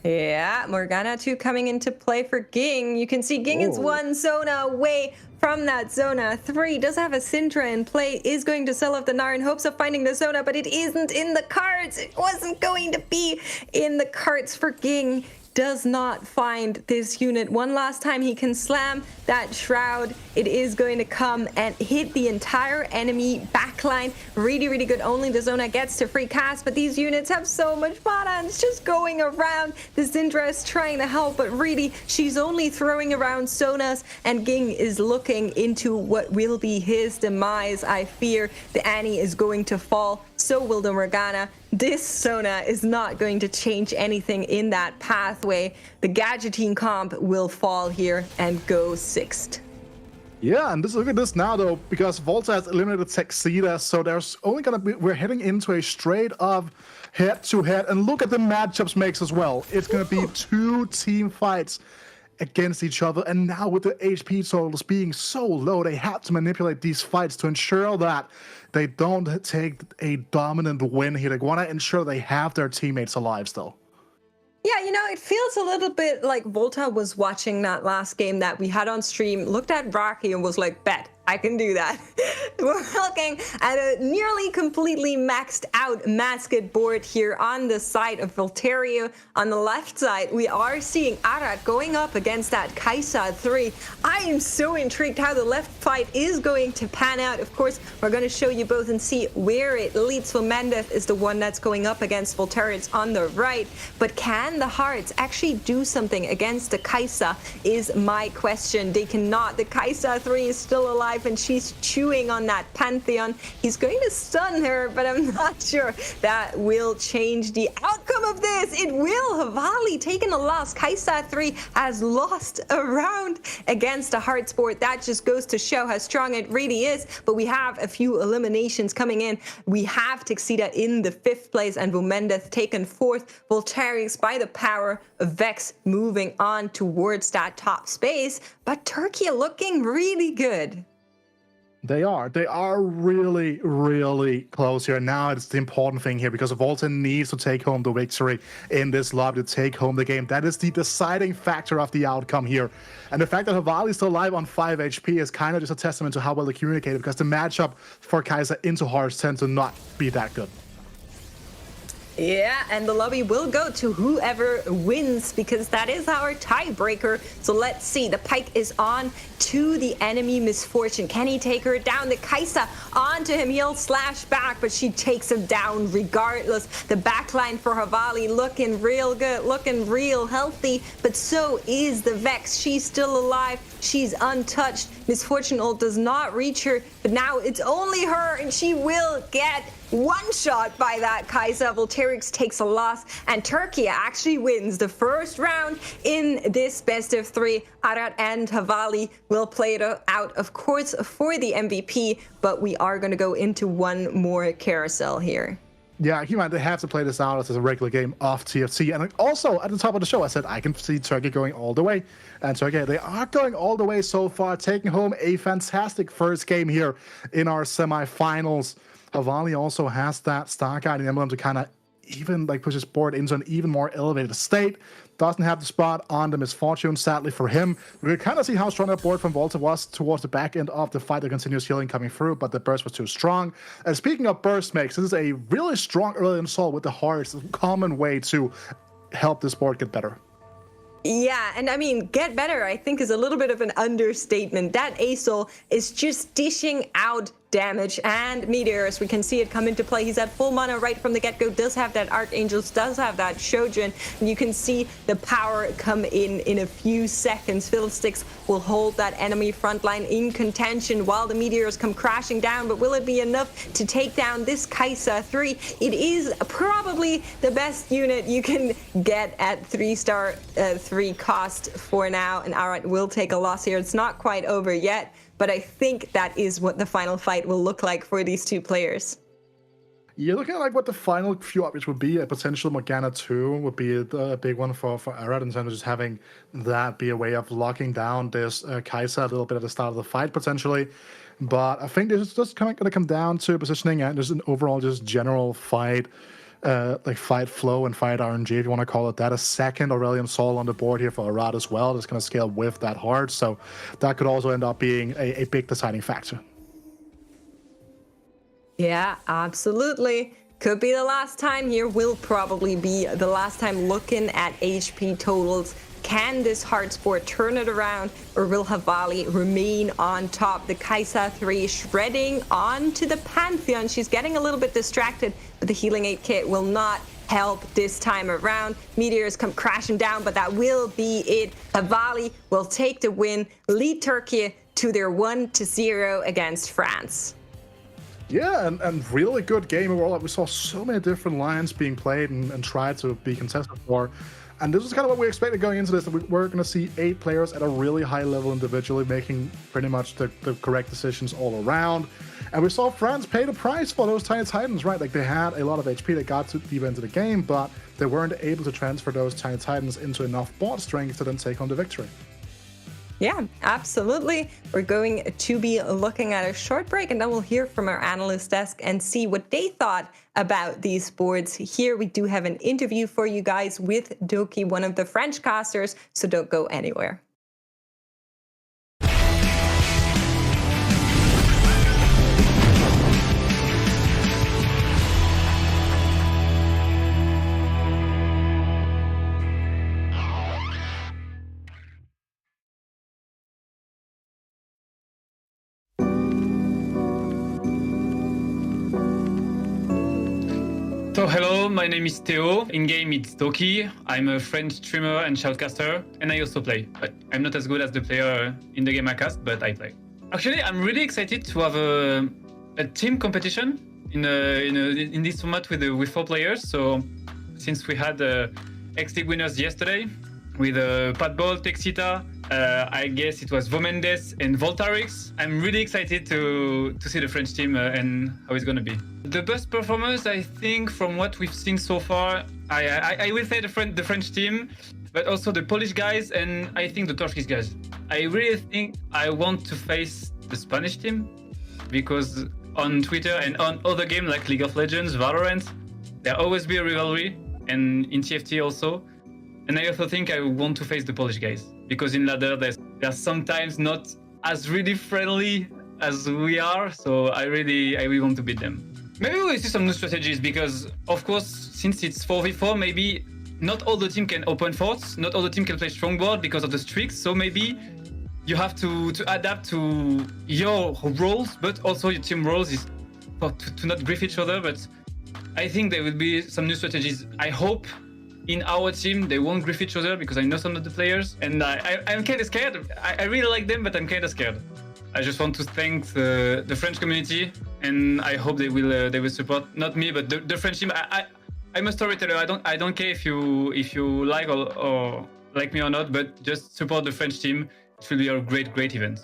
Yeah, Morgana 2 coming into play for Ging. You can see Ging is 1 Zona away from that Zona. 3 does have a Syndra in play, is going to sell off the Gnar in hopes of finding the Zona, but it isn't in the cards. It wasn't going to be in the cards for Ging. Does not find this unit. One last time he can slam that Shroud. It is going to come and hit the entire enemy backline. Really good. Only the Zona gets to free cast, but these units have so much mana and it's just going around. The Syndra is trying to help, but really she's only throwing around Zonas, and Ging is looking into what will be his demise. I fear the Annie is going to fall. So will the Morgana. This Zona is not going to change anything in that pathway. The Gadgeting comp will fall here and go 6th. Yeah, and look at this now though, because Volta has eliminated Texida, so there's only gonna be, we're heading into a straight up head-to-head, and look at the matchups makes as well. It's gonna be 2 team fights against each other, and now with the HP totals being so low, they have to manipulate these fights to ensure that they don't take a dominant win here. They want to ensure they have their teammates alive still. Yeah, you know, it feels a little bit like Volta was watching that last game that we had on stream, looked at Rocky and was like, bet, I can do that. We're looking at a nearly completely maxed out Masked board here on the side of Voltario. On the left side, we are seeing Arad going up against that Kai'Sa 3. I am so intrigued how the left fight is going to pan out. Of course, we're going to show you both and see where it leads. So Mendeth is the one that's going up against Voltario. It's on the right. But can the Hearts actually do something against the Kai'Sa is my question. They cannot. The Kai'Sa 3 is still alive, and she's chewing on that Pantheon. He's going to stun her, but I'm not sure that will change the outcome of this. It will. Havali taking a loss. Kai'Sa 3 has lost a round against a hard sport. That just goes to show how strong it really is. But we have a few eliminations coming in. We have Texida in the 5th place and Vumendeth taken 4th. Voltairix by the power of Vex moving on towards that top space. But TÜRKIYE looking really good. They are really close here. Now it's the important thing here, because Volta needs to take home the victory in this lobby, to take home the game. That is the deciding factor of the outcome here. And the fact that Havali is still alive on 5 HP is kind of just a testament to how well they communicated, because the matchup for Kai'Sa into Hearts tend to not be that good. Yeah, and the lobby will go to whoever wins, because that is our tiebreaker. So let's see. The pike is on to the enemy Misfortune. Can he take her down? The Kai'Sa onto him. He'll slash back, but she takes him down regardless. The backline for Havali looking real good, looking real healthy, but so is the Vex. She's still alive. She's untouched. Misfortune ult does not reach her, but now it's only her, and she will get one shot by that Kai'Sa. Voltairix takes a loss, and TÜRKIYE actually wins the first round in this best of 3. Arad and Havali will play it out, of course, for the MVP, but we are going to go into one more carousel here. Yeah, keep in mind, they have to play this out as a regular game of TFT. And also, at the top of the show, I said I can see TÜRKIYE going all the way. And TÜRKIYE, they are going all the way so far, taking home a fantastic first game here in our semifinals. Havali also has that Star Guardian emblem to kind of even push his board into an even more elevated state. Doesn't have the spot on the Misfortune, sadly for him. We can kind of see how strong that board from Volta was towards the back end of the fight. The continuous healing coming through, but the burst was too strong. And speaking of burst makes, this is a really strong early install with the Hearts. It's a common way to help this board get better. Yeah, and I mean, get better, I think, is a little bit of an understatement. That ASOL is just dishing out damage. And Meteors, we can see it come into play. He's at full mana right from the get-go, does have that Archangels, does have that Shojin, and you can see the power come in a few seconds. Fiddlesticks will hold that enemy front line in contention while the Meteors come crashing down, but will it be enough to take down this Kai'Sa 3? It is probably the best unit you can get at 3-star 3 cost for now, and Alright will take a loss here. It's not quite over yet, but I think that is what the final fight will look like for these two players. Yeah, looking at like what the final few updates would be, a potential Morgana 2 would be a big one for Arad in terms of just having that be a way of locking down this Kai'Sa a little bit at the start of the fight potentially. But I think this is just going to come down to positioning and just an overall just general fight, like fight flow and fight RNG, if you want to call it that. A second Aurelion Sol on the board here for Arad as well. That's going to scale with that hard, so that could also end up being a big deciding factor. Yeah, absolutely. Could be the last time here. Will probably be the last time looking at HP totals. Can this Heartsport turn it around, or will Havali remain on top? The Kai'Sa 3 shredding onto the Pantheon. She's getting a little bit distracted, but the Healing 8 kit will not help this time around. Meteors come crashing down, but that will be it. Havali will take the win, lead TÜRKIYE to their 1-0 against France. Yeah, and really good game overall. We saw so many different lines being played and tried to be contested for. And this is kind of what we expected going into this, that we're going to see 8 players at a really high level individually making pretty much the correct decisions all around. And we saw France pay the price for those Tiny Titans, right? Like, they had a lot of HP, they got to deep into the game, but they weren't able to transfer those Tiny Titans into enough board strength to then take home the victory. Yeah, absolutely. We're going to be looking at a short break, and then we'll hear from our analyst desk and see what they thought about these boards. Here we do have an interview for you guys with Dokhy, one of the French casters, so don't go anywhere. So hello, my name is Theo. In game it's Dokhy. I'm a French streamer and shoutcaster, and I also play. But I'm not as good as the player in the game I cast, but I play. Actually, I'm really excited to have a team competition in this format with 4 players. So since we had X-League winners yesterday with Patball, Texita, I guess it was Vomendes and Voltarix. I'm really excited to see the French team and how it's gonna be. The best performance, I think, from what we've seen so far, I will say the French team, but also the Polish guys and I think the Turkish guys. I really think I want to face the Spanish team because on Twitter and on other games like League of Legends, Valorant, there always be a rivalry, and in TFT also. And I also think I want to face the Polish guys because in ladder they're sometimes not as really friendly as we are, so I really want to beat them. Maybe we'll see some new strategies because, of course, since it's 4v4, maybe not all the team can open forts, not all the team can play strongboard because of the streaks, so maybe you have to adapt to your roles, but also your team roles is to not grief each other. But I think there will be some new strategies. I hope in our team they won't grief each other because I know some of the players, and I'm kind of scared. I really like them, but I'm kind of scared. I just want to thank the French community, and I hope they will support not me but the French team. I'm a storyteller. I don't care if you like or like me or not, but just support the French team. It will be a great event.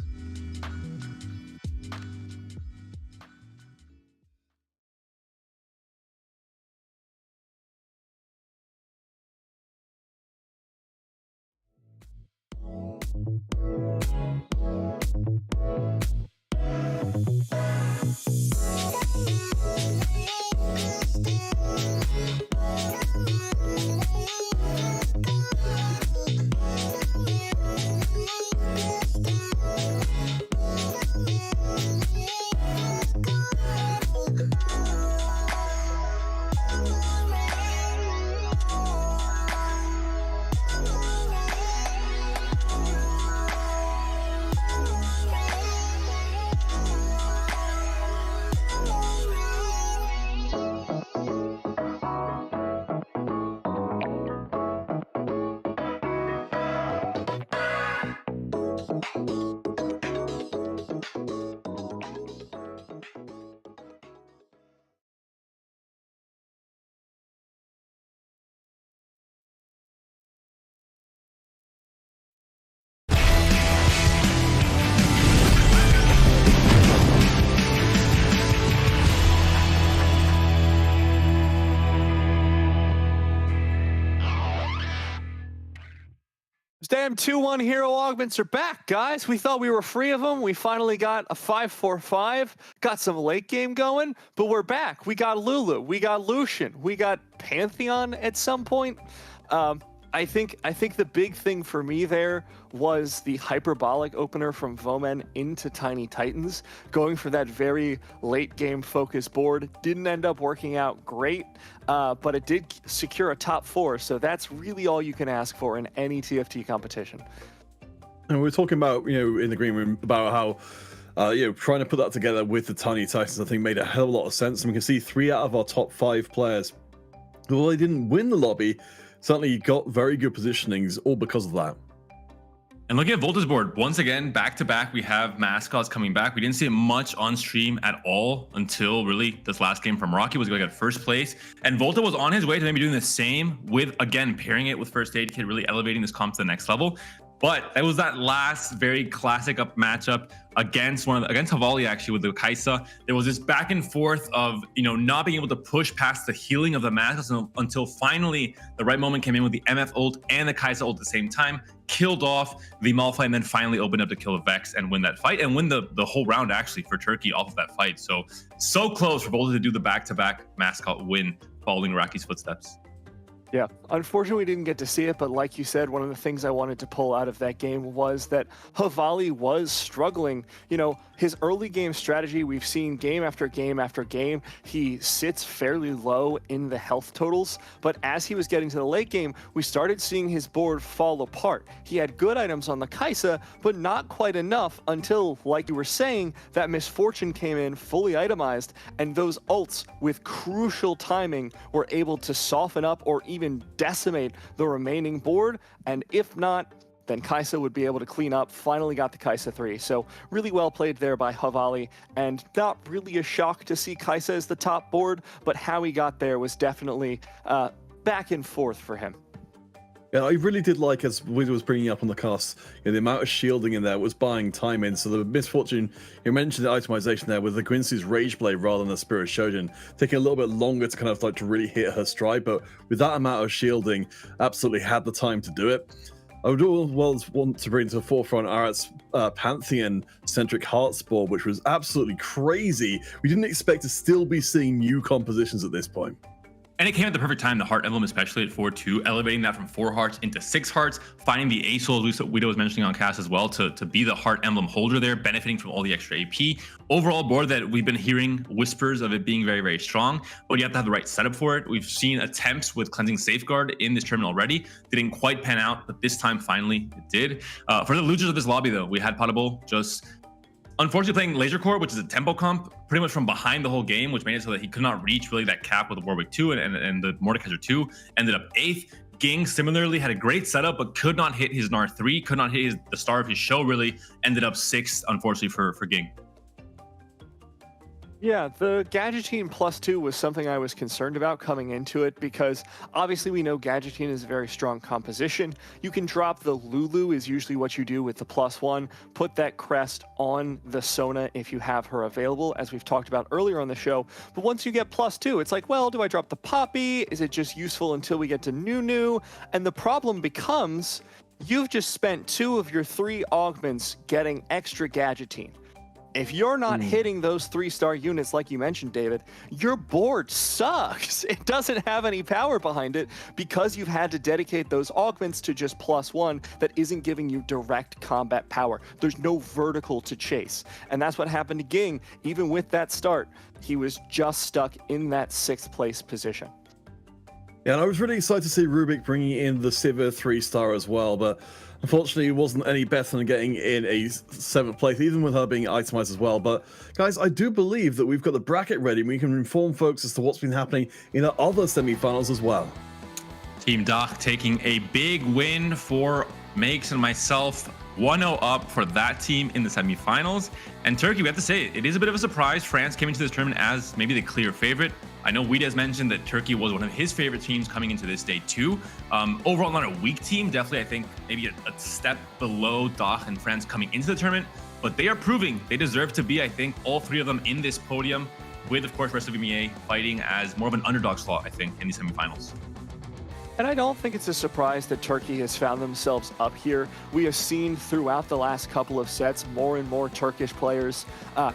Those damn 2-1 hero augments are back, guys. We thought we were free of them. We finally got a 5-4-5, got some late game going, but we're back. We got Lulu, we got Lucian, we got Pantheon at some point. I think the big thing for me there was the hyperbolic opener from Vomen into Tiny Titans, going for that very late game focus board. Didn't end up working out great, but it did secure a top 4, so that's really all you can ask for in any TFT competition. And we were talking about, in the green room about how, trying to put that together with the Tiny Titans, I think made a hell of a lot of sense. And we can see 3 out of our top 5 players, although they didn't win the lobby, certainly got very good positionings, all because of that. And looking at Volta's board, once again, back-to-back, we have mascots coming back. We didn't see it much on stream at all until really this last game from Rocky was going to get first place. And Volta was on his way to maybe doing the same with, again, pairing it with First Aid Kit, really elevating this comp to the next level. But it was that last very classic up matchup against Havali, actually, with the Kaisa. There was this back and forth of, not being able to push past the healing of the mascots until finally the right moment came in with the MF ult and the Kaisa ult at the same time, killed off the Malphite, and then finally opened up to kill the Vex and win that fight and win the whole round, actually, for Turkey off of that fight. So close for Volta to do the back-to-back mascot win following Rocky's footsteps. Yeah, unfortunately we didn't get to see it, but like you said, one of the things I wanted to pull out of that game was that Havali was struggling. His early game strategy, we've seen game after game after game, he sits fairly low in the health totals, but as he was getting to the late game, we started seeing his board fall apart. He had good items on the Kaisa, but not quite enough until, like you were saying, that Misfortune came in fully itemized, and those ults with crucial timing were able to soften up or even decimate the remaining board, and if not, then Kaisa would be able to clean up. Finally got the Kaisa 3, so really well played there by Havali, and not really a shock to see Kaisa as the top board, but how he got there was definitely back and forth for him. Yeah, I really did like, as Wiz was bringing up on the cast, the amount of shielding in there was buying time in. So the Misfortune, you mentioned the itemization there with the Quincy's Rage Blade rather than the Spirit Shoujin, taking a little bit longer to kind of like to really hit her stride, but with that amount of shielding, absolutely had the time to do it. I would also want to bring to the forefront Arat's Pantheon-centric Hearts board, which was absolutely crazy. We didn't expect to still be seeing new compositions at this point. And it came at the perfect time, the Heart Emblem, especially at 4-2, elevating that from 4 hearts into 6 hearts, finding the A-Soul Guido was mentioning on cast as well to be the Heart Emblem holder there, benefiting from all the extra AP. Overall board that we've been hearing whispers of it being very, very strong, but you have to have the right setup for it. We've seen attempts with Cleansing Safeguard in this tournament already. Didn't quite pan out, but this time finally it did. For the losers of this lobby though, we had Potable just unfortunately playing Laser Core, which is a tempo comp, pretty much from behind the whole game, which made it so that he could not reach really that cap with the Warwick 2 and the Mordekaiser 2. Ended up 8th. Ging similarly had a great setup, but could not hit his Gnar 3, could not hit the star of his show really. Ended up 6th, unfortunately, for Ging. Yeah, the Gadgettine +2 was something I was concerned about coming into it because obviously we know Gadgettine is a very strong composition. You can drop the Lulu is usually what you do with the +1, put that crest on the Sona if you have her available, as we've talked about earlier on the show. But once you get +2, it's like, well, do I drop the Poppy? Is it just useful until we get to Nunu? And the problem becomes you've just spent 2 of your 3 augments getting extra Gadgettine. If you're not hitting those 3-star units, like you mentioned, David, your board sucks. It doesn't have any power behind it because you've had to dedicate those augments to just +1 that isn't giving you direct combat power. There's no vertical to chase. And that's what happened to Ging. Even with that start, he was just stuck in that 6th place position. Yeah, and I was really excited to see Rubik bringing in the Sivir 3-star as well, but unfortunately, it wasn't any better than getting in a 7th place, even with her being itemized as well. But guys, I do believe that we've got the bracket ready, and we can inform folks as to what's been happening in our other semi-finals as well. Team DEUCH taking a big win for Makes and myself. 1-0 up for that team in the semi-finals. And Turkey, we have to say, it is a bit of a surprise. France came into this tournament as maybe the clear favorite. I know Weedez mentioned that Turkey was one of his favorite teams coming into this day too. Overall, not a weak team. Definitely, I think, maybe a step below DEUCH and France coming into the tournament. But they are proving they deserve to be, I think, all 3 of them in this podium with, of course, rest of ROEMEA fighting as more of an underdog slot, I think, in the semifinals. And I don't think it's a surprise that Turkey has found themselves up here. We have seen throughout the last couple of sets more and more Turkish players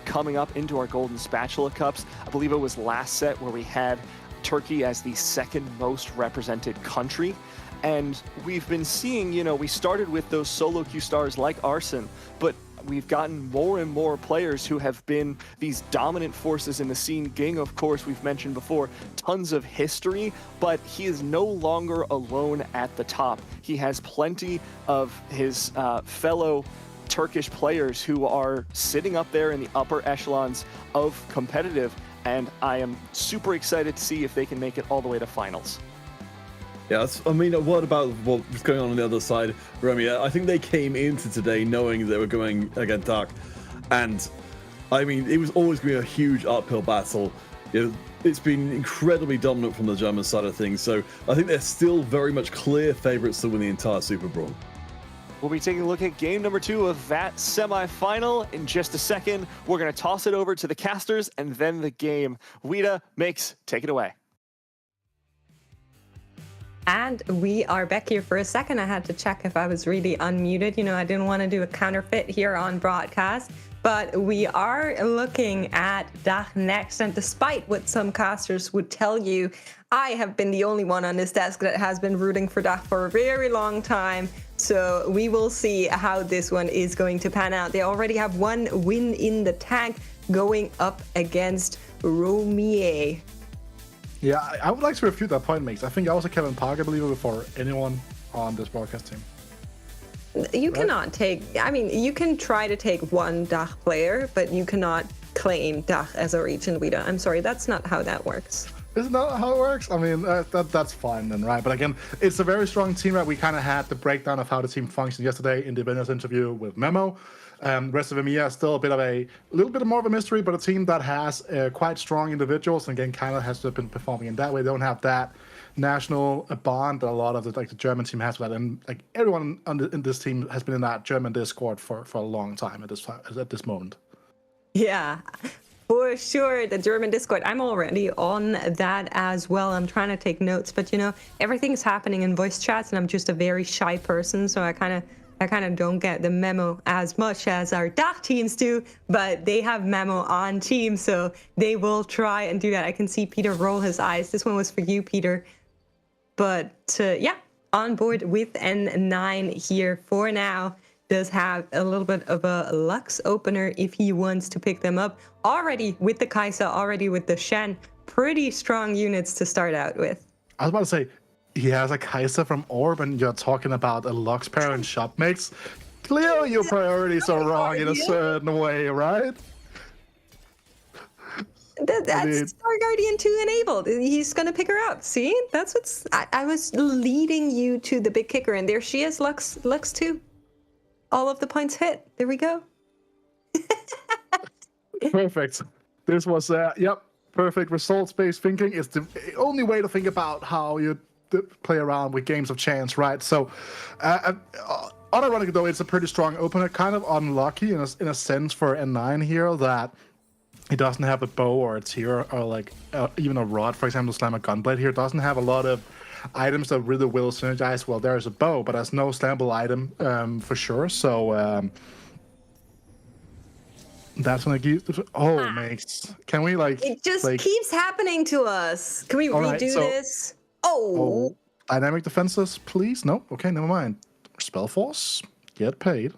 coming up into our Golden Spatula Cups. I believe it was last set where we had Turkey as the second most represented country. And we've been seeing, you know, we started with those solo Q stars like Arsene, but we've gotten more and more players who have been these dominant forces in the scene. Ging, of course, we've mentioned before, tons of history, but he is no longer alone at the top. He has plenty of his fellow Turkish players who are sitting up there in the upper echelons of competitive, and I am super excited to see if they can make it all the way to finals. Yeah, I mean, what about what was going on the other side, ROEMEA? I think they came into today knowing they were going against DEUCH, and I mean, it was always going to be a huge uphill battle. You know, it's been incredibly dominant from the German side of things, so I think they're still very much clear favourites to win the entire SuperBrawl. We'll be taking a look at game number 2 of that semi-final in just a second. We're going to toss it over to the casters and then the game. Wida, Makes, take it away. And we are back here for a second. I had to check if I was really unmuted. You know, I didn't want to do a counterfeit here on broadcast, but we are looking at DEUCH next. And despite what some casters would tell you, I have been the only one on this desk that has been rooting for DEUCH for a very long time. So we will see how this one is going to pan out. They already have one win in the tank going up against ROEMEA. Yeah, I would like to refute that point, Makes. I think I was a Kevin Parker believer before anyone on this broadcast team. You cannot take, I mean, you can try to take one DEUCH player, but you cannot claim DEUCH as a region leader. I'm sorry, that's not how that works. Isn't that how it works? I mean, that's fine then, right? But again, it's a very strong team, right? We kind of had the breakdown of how the team functioned yesterday in the winners interview with Memo. Rest of EMEA is still a little bit more of a mystery, but a team that has quite strong individuals, and again, kind of has been performing in that way. They don't have that national bond that a lot of the German team has with that, and like everyone in this team has been in that German Discord for a long time at this moment. Yeah, for sure, the German Discord. I'm already on that as well. I'm trying to take notes, but you know, everything's happening in voice chats, and I'm just a very shy person, so I kind of don't get the memo as much as our DEUCH teams do, but they have memo on team, so they will try and do that. I can see Peter roll his eyes. This one was for you, Peter. But yeah, on board with N9 here for now. Does have a little bit of a Lux opener if he wants to pick them up. Already with the Kai'Sa, already with the Shen. Pretty strong units to start out with. I was about to say, he has a Kai'Sa from Orb, and you're talking about a Lux pair and shop mates. Clearly your priorities are wrong in a certain way, right? That's Star Guardian 2 enabled. He's going to pick her up. See? That's what's... I was leading you to the big kicker, and there she is, Lux 2. All of the points hit. There we go. Perfect. This was, perfect results-based thinking. It's the only way to think about how you play around with games of chance, right? So, unironically though, it's a pretty strong opener. Kind of unlucky in a sense for N9 here that he doesn't have a bow or a tear or like even a rod, for example, slam a gunblade here. Doesn't have a lot of items that really will synergize. Well, there's a bow, but there's no slammable item for sure. So that's when I give. Oh, Makes. Can we like? It just keeps happening to us. Can we redo this? Oh, dynamic defenses, please. No, okay, never mind. Spell Force, get paid.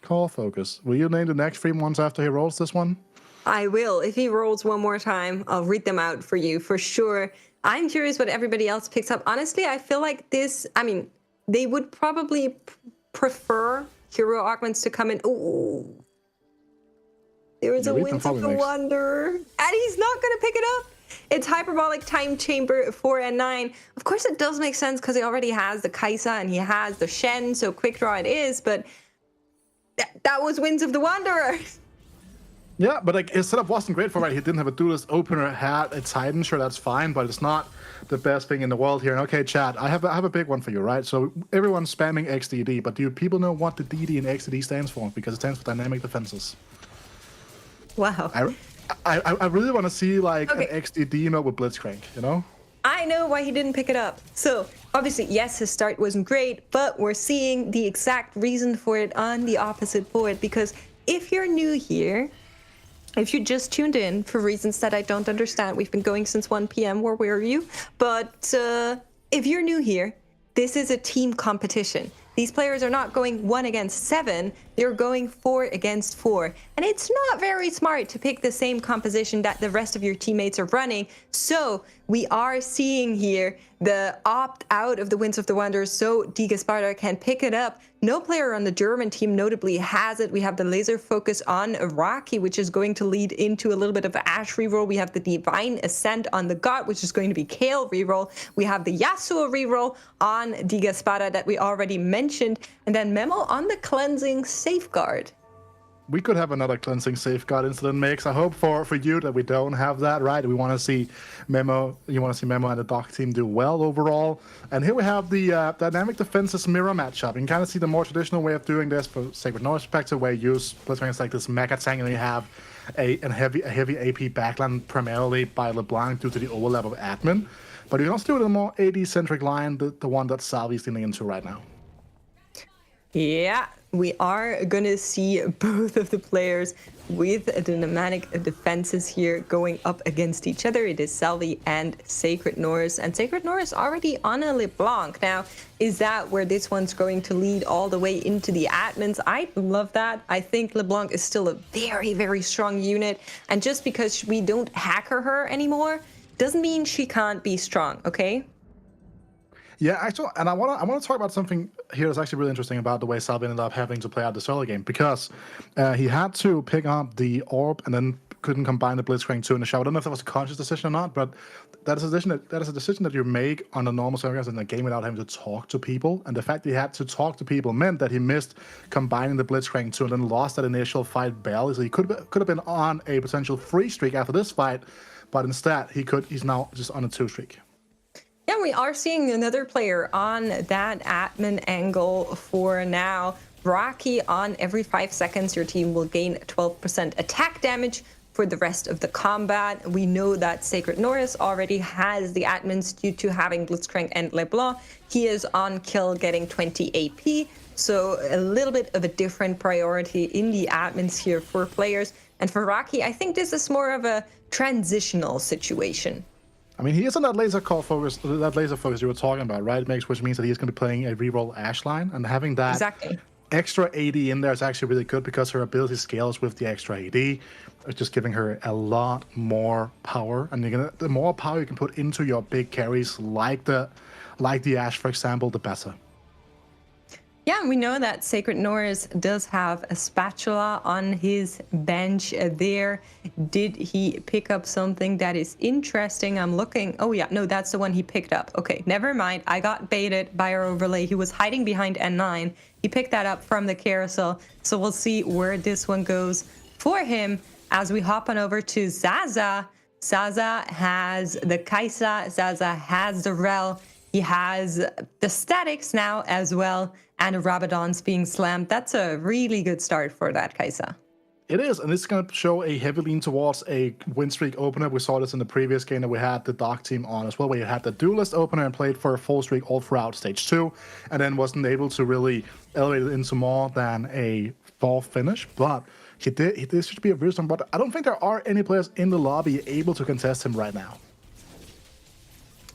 Call Focus. Will you name the next 3 ones after he rolls this one? I will. If he rolls one more time, I'll read them out for you for sure. I'm curious what everybody else picks up. Honestly, I feel like this, I mean, they would probably prefer hero augments to come in. Ooh. There is a Winds of the Wanderer. And he's not going to pick it up. It's Hyperbolic Time Chamber 4 and 9. Of course, it does make sense because he already has the Kai'Sa and he has the Shen, so quick draw it is, but that was Winds of the Wanderer. Yeah, but like his setup wasn't great for right. He didn't have a duelist opener, had a Titan, sure, that's fine, but it's not the best thing in the world here. And okay, chat, I have a big one for you, right? So everyone's spamming XDD, but do people know what the DD in XDD stands for? Because it stands for Dynamic Defenses. Wow. I really want to see like an XDD mode with Blitzcrank, you know? I know why he didn't pick it up. So obviously, yes, his start wasn't great, but we're seeing the exact reason for it on the opposite board. Because if you're new here, if you just tuned in for reasons that I don't understand, we've been going since 1 p.m. Where were you? But if you're new here, this is a team competition. These players are not going 1 against 7, they're going 4 against 4. And it's not very smart to pick the same composition that the rest of your teammates are running. So we are seeing here the opt out of the Winds of the Wanderers so DEUCH can pick it up. No player on the German team notably has it. We have the laser focus on Rocky, which is going to lead into a little bit of Ashe reroll. We have the Divine Ascent on the God, which is going to be Kale reroll. We have the Yasuo reroll on DEUCH that we already mentioned. And then Memo on the Cleansing Safeguard. We could have another cleansing safeguard incident mix. I hope for you that we don't have that, right? We want to see Memo. You want to see Memo and the Dokhy team do well overall. And here we have the dynamic defenses mirror matchup. You can kind of see the more traditional way of doing this for Sacred North perspective, where you use Blitzcrank like this mega tank, and you have a heavy AP backline primarily by LeBlanc due to the overlap of admin. But you can also do it in a more AD centric line, the one that Salvy is leaning into right now. Yeah, we are going to see both of the players with the dynamic defenses here going up against each other. It is Salvy and Sacred North. And Sacred North already on a LeBlanc. Now, is that where this one's going to lead all the way into the admins? I love that. I think LeBlanc is still a very, very strong unit. And just because we don't hacker her anymore doesn't mean she can't be strong, okay? Yeah, actually, and I want to talk about something here that's actually really interesting about the way Salvy ended up having to play out the solo game, because he had to pick up the orb and then couldn't combine the Blitzcrank 2 in the shower. I don't know if that was a conscious decision or not, but that is a decision that you make on a normal circumstance in a game without having to talk to people. And the fact that he had to talk to people meant that he missed combining the Blitzcrank 2 and then lost that initial fight barely. So he could have been on a potential 3 streak after this fight, but instead he's now just on a 2 streak. Yeah, we are seeing another player on that admin angle for now. Rocky, on every 5 seconds, your team will gain 12% attack damage for the rest of the combat. We know that Sacred North already has the admins due to having Blitzcrank and LeBlanc. He is on kill getting 20 AP, so a little bit of a different priority in the admins here for players. And for Rocky, I think this is more of a transitional situation. I mean, he is on that laser focus you were talking about, right? Which means that he's going to be playing a reroll Ashe line, and having that extra AD in there is actually really good because her ability scales with the extra AD. It's just giving her a lot more power, and the more power you can put into your big carries, like the Ashe, for example, the better. Yeah, we know that Sacred North does have a spatula on his bench there. Did he pick up something that is interesting? I'm looking. Oh, yeah. No, that's the one he picked up. Okay, never mind. I got baited by our overlay. He was hiding behind N9. He picked that up from the carousel. So we'll see where this one goes for him as we hop on over to Zaza. Zaza has the Kai'Sa. Zaza has the Rel. He has the statics now as well, and Rabadon's being slammed. That's a really good start for that Kai'Sa. It is, and it's going to show a heavy lean towards a win streak opener. We saw this in the previous game that we had the Dokhy team on as well, where you had the duelist opener and played for a full streak all throughout stage 2, and then wasn't able to really elevate it into more than a 4th finish. But this should be a very strong, but I don't think there are any players in the lobby able to contest him right now.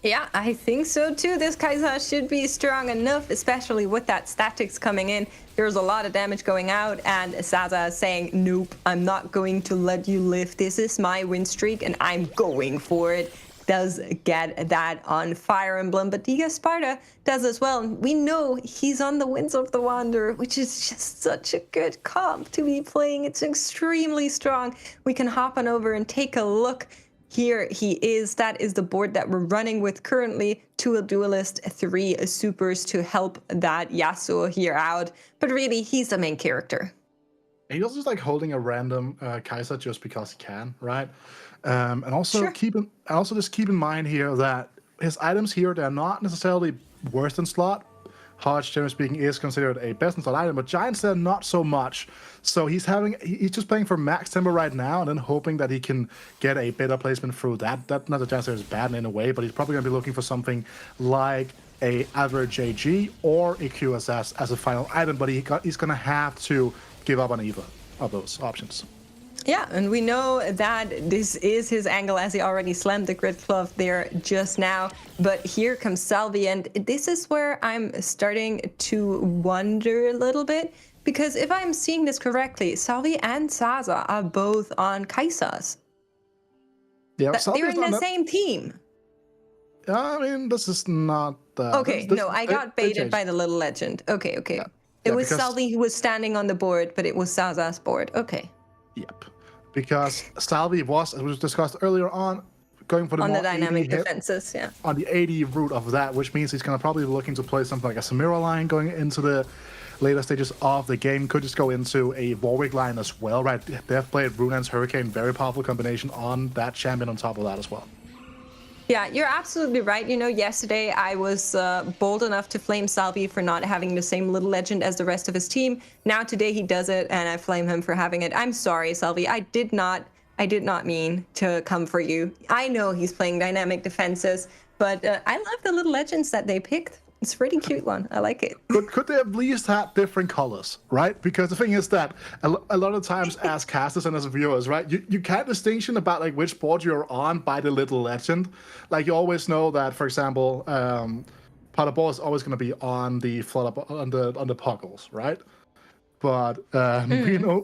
Yeah, I think so too. This Kai'Sa should be strong enough, especially with that statics coming in. There's a lot of damage going out, and Zaza is saying, nope, I'm not going to let you live. This is my win streak, and I'm going for it. Does get that on Fire Emblem, but DEUCH does as well. We know he's on the Winds of the Wanderer, which is just such a good comp to be playing. It's extremely strong. We can hop on over and take a look. Here he is. That is the board that we're running with currently. 2 duelist, 3 supers to help that Yasuo here out. But really, he's the main character. He's also just like holding a random Kai'Sa just because he can, right? And also just keep in mind here that his items here, they're not necessarily worse than slot. Hodge, generally speaking, is considered a best in slot item, but Giant Slayer not so much. So he's just playing for max tempo right now, and then hoping that he can get a better placement through that. Not that Giant Slayer is bad in a way, but he's probably going to be looking for something like either a JG or a QSS as a final item, but he's going to have to give up on either of those options. Yeah, and we know that this is his angle, as he already slammed the Grid Glove there just now. But here comes Salvy, and this is where I'm starting to wonder a little bit. Because if I'm seeing this correctly, Salvy and Zaza are both on Kaisers. Yeah, they're in the same team. I mean, this is not... okay, no, I got baited by the little legend. Okay. Yeah. It was Salvy who was standing on the board, but it was Zaza's board. Okay. Yep. Because Salvy was, as was discussed earlier on, going for the on more the dynamic 80 defenses, yeah. On the 80 route of that, which means he's going to probably be looking to play something like a Samira line going into the later stages of the game. Could just go into a Warwick line as well, right? They've played Runan's Hurricane, very powerful combination on that champion on top of that as well. Yeah, you're absolutely right. You know, yesterday I was bold enough to flame Salvy for not having the same little legend as the rest of his team. Now today he does it, and I flame him for having it. I'm sorry, Salvy. I did not mean to come for you. I know he's playing dynamic defenses, but I love the little legends that they picked. It's a pretty cute one. I like it. Could they at least have different colors, right? Because the thing is that a lot of times as casters and as viewers, right, you can't distinction about like which board you're on by the little legend. Like you always know that, for example, part of ball is always going to be on the on the puggles, right? But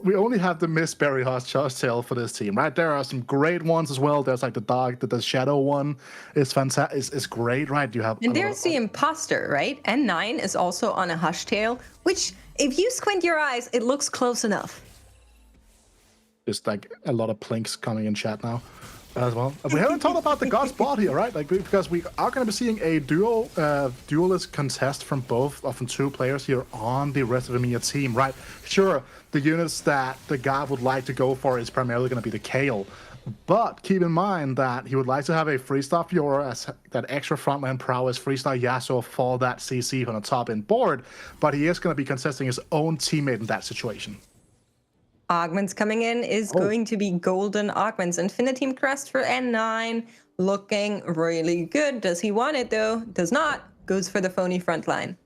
we only have the Miss Berry Charge Tail for this team, right? There are some great ones as well. There's like the Shadow one is fantastic. Is great, right? You have and there's the Imposter, right? N9 is also on a Hush Tail, which if you squint your eyes, it looks close enough. Just like a lot of plinks coming in chat now as well. We haven't talked about the God's Bot here, right? Like because we are going to be seeing a duelist contest from often two players here on the rest of the ROEMEA team, right? Sure, the units that the God would like to go for is primarily going to be the Kale, but keep in mind that he would like to have a Freestar Fiora as that extra frontline prowess, Freestar Yasuo for that CC on the top end board, but he is going to be contesting his own teammate in that situation. Augments coming in is going to be golden augments. Infinity Crest for N9, looking really good. Does he want it though? Does not. Goes for the phony front line.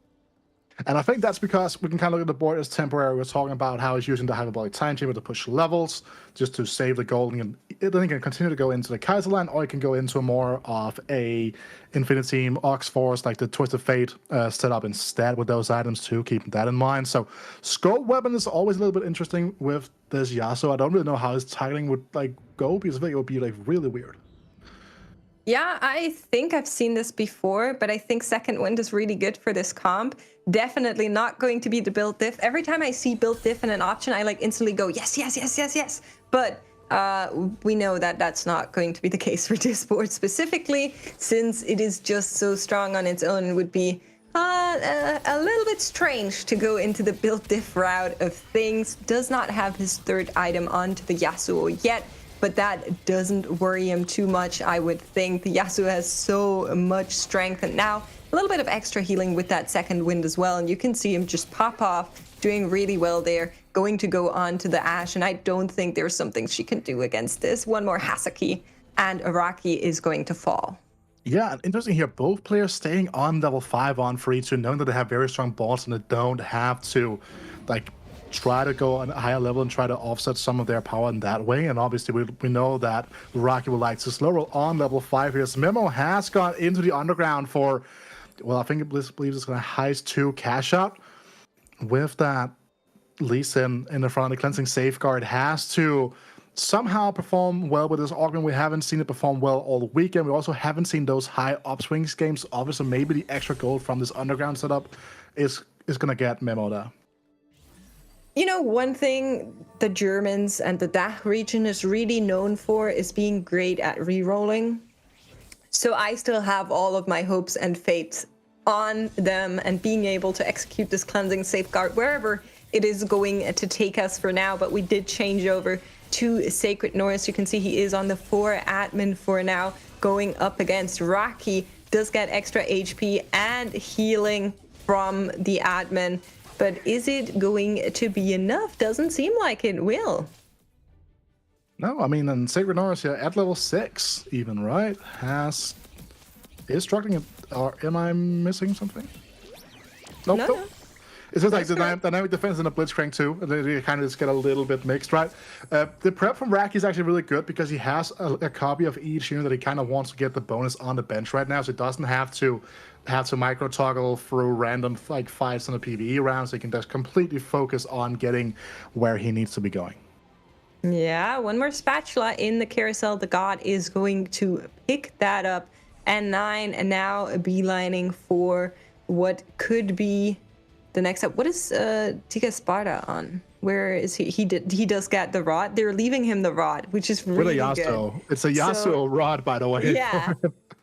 And I think that's because we can kind of look at the board as temporary. We're talking about how he's using the Hyperbolic Time Chamber to push levels, just to save the gold. And then he can continue to go into the Kaiser line, or he can go into more of a Infinite Team, Ox Force, like the Twisted Fate setup instead with those items too, keeping that in mind. So Scope Weapon is always a little bit interesting with this Yasuo. I don't really know how his titling would like go, because I think it would be like really weird. Yeah, I think I've seen this before, but I think Second Wind is really good for this comp. Definitely not going to be the build diff. Every time I see build diff in an option, I like instantly go, yes, yes, yes, yes, yes. But we know that that's not going to be the case for this board specifically, since it is just so strong on its own. It would be a little bit strange to go into the build diff route of things. Does not have his third item onto the Yasuo yet, but that doesn't worry him too much, I would think. The Yasuo has so much strength, and now a little bit of extra healing with that Second Wind as well, and you can see him just pop off, doing really well there, going to go on to the Ashe, and I don't think there's something she can do against this. One more Hasaki, and Araki is going to fall. Yeah, and interesting here, both players staying on level 5 on free to knowing that they have very strong balls and they don't have to, like, try to go on a higher level and try to offset some of their power in that way. And obviously we know that Rocky would like to slow roll on level 5 here. So Memo has gone into the underground for, well, I think it believes it's going to heist 2 cash out. With that, Lee Sin in the front of the Cleansing Safeguard has to somehow perform well with this augment. We haven't seen it perform well all weekend. We also haven't seen those high upswings games. Obviously, maybe the extra gold from this underground setup is going to get Memo there. You know, one thing the Germans and the DACH region is really known for is being great at rerolling. So I still have all of my hopes and faith on them and being able to execute this Cleansing Safeguard wherever it is going to take us for now. But we did change over to Sacred North. You can see he is on the 4 admin for now, going up against Rocky. Does get extra HP and healing from the admin. But is it going to be enough? Doesn't seem like it will. No, I mean, and Sacred Norris here at level 6 even, right? Is struggling, or am I missing something? Nope, No, nope. no. It's just like the dynamic defense in the Blitzcrank too. They kind of just get a little bit mixed, right? The prep from Raki is actually really good because he has a copy of each unit that he kind of wants to get the bonus on the bench right now, so he doesn't have to micro toggle through random like fights on the PvE rounds. So he can just completely focus on getting where he needs to be going. Yeah, one more spatula in the carousel. The God is going to pick that up. And 9 and now beelining for what could be the next up. What is Tika Sparta on? Where is he? He does get the rod. They're leaving him the rod, which is really Yasuo. good. It's a Yasuo rod, by the way. Yeah.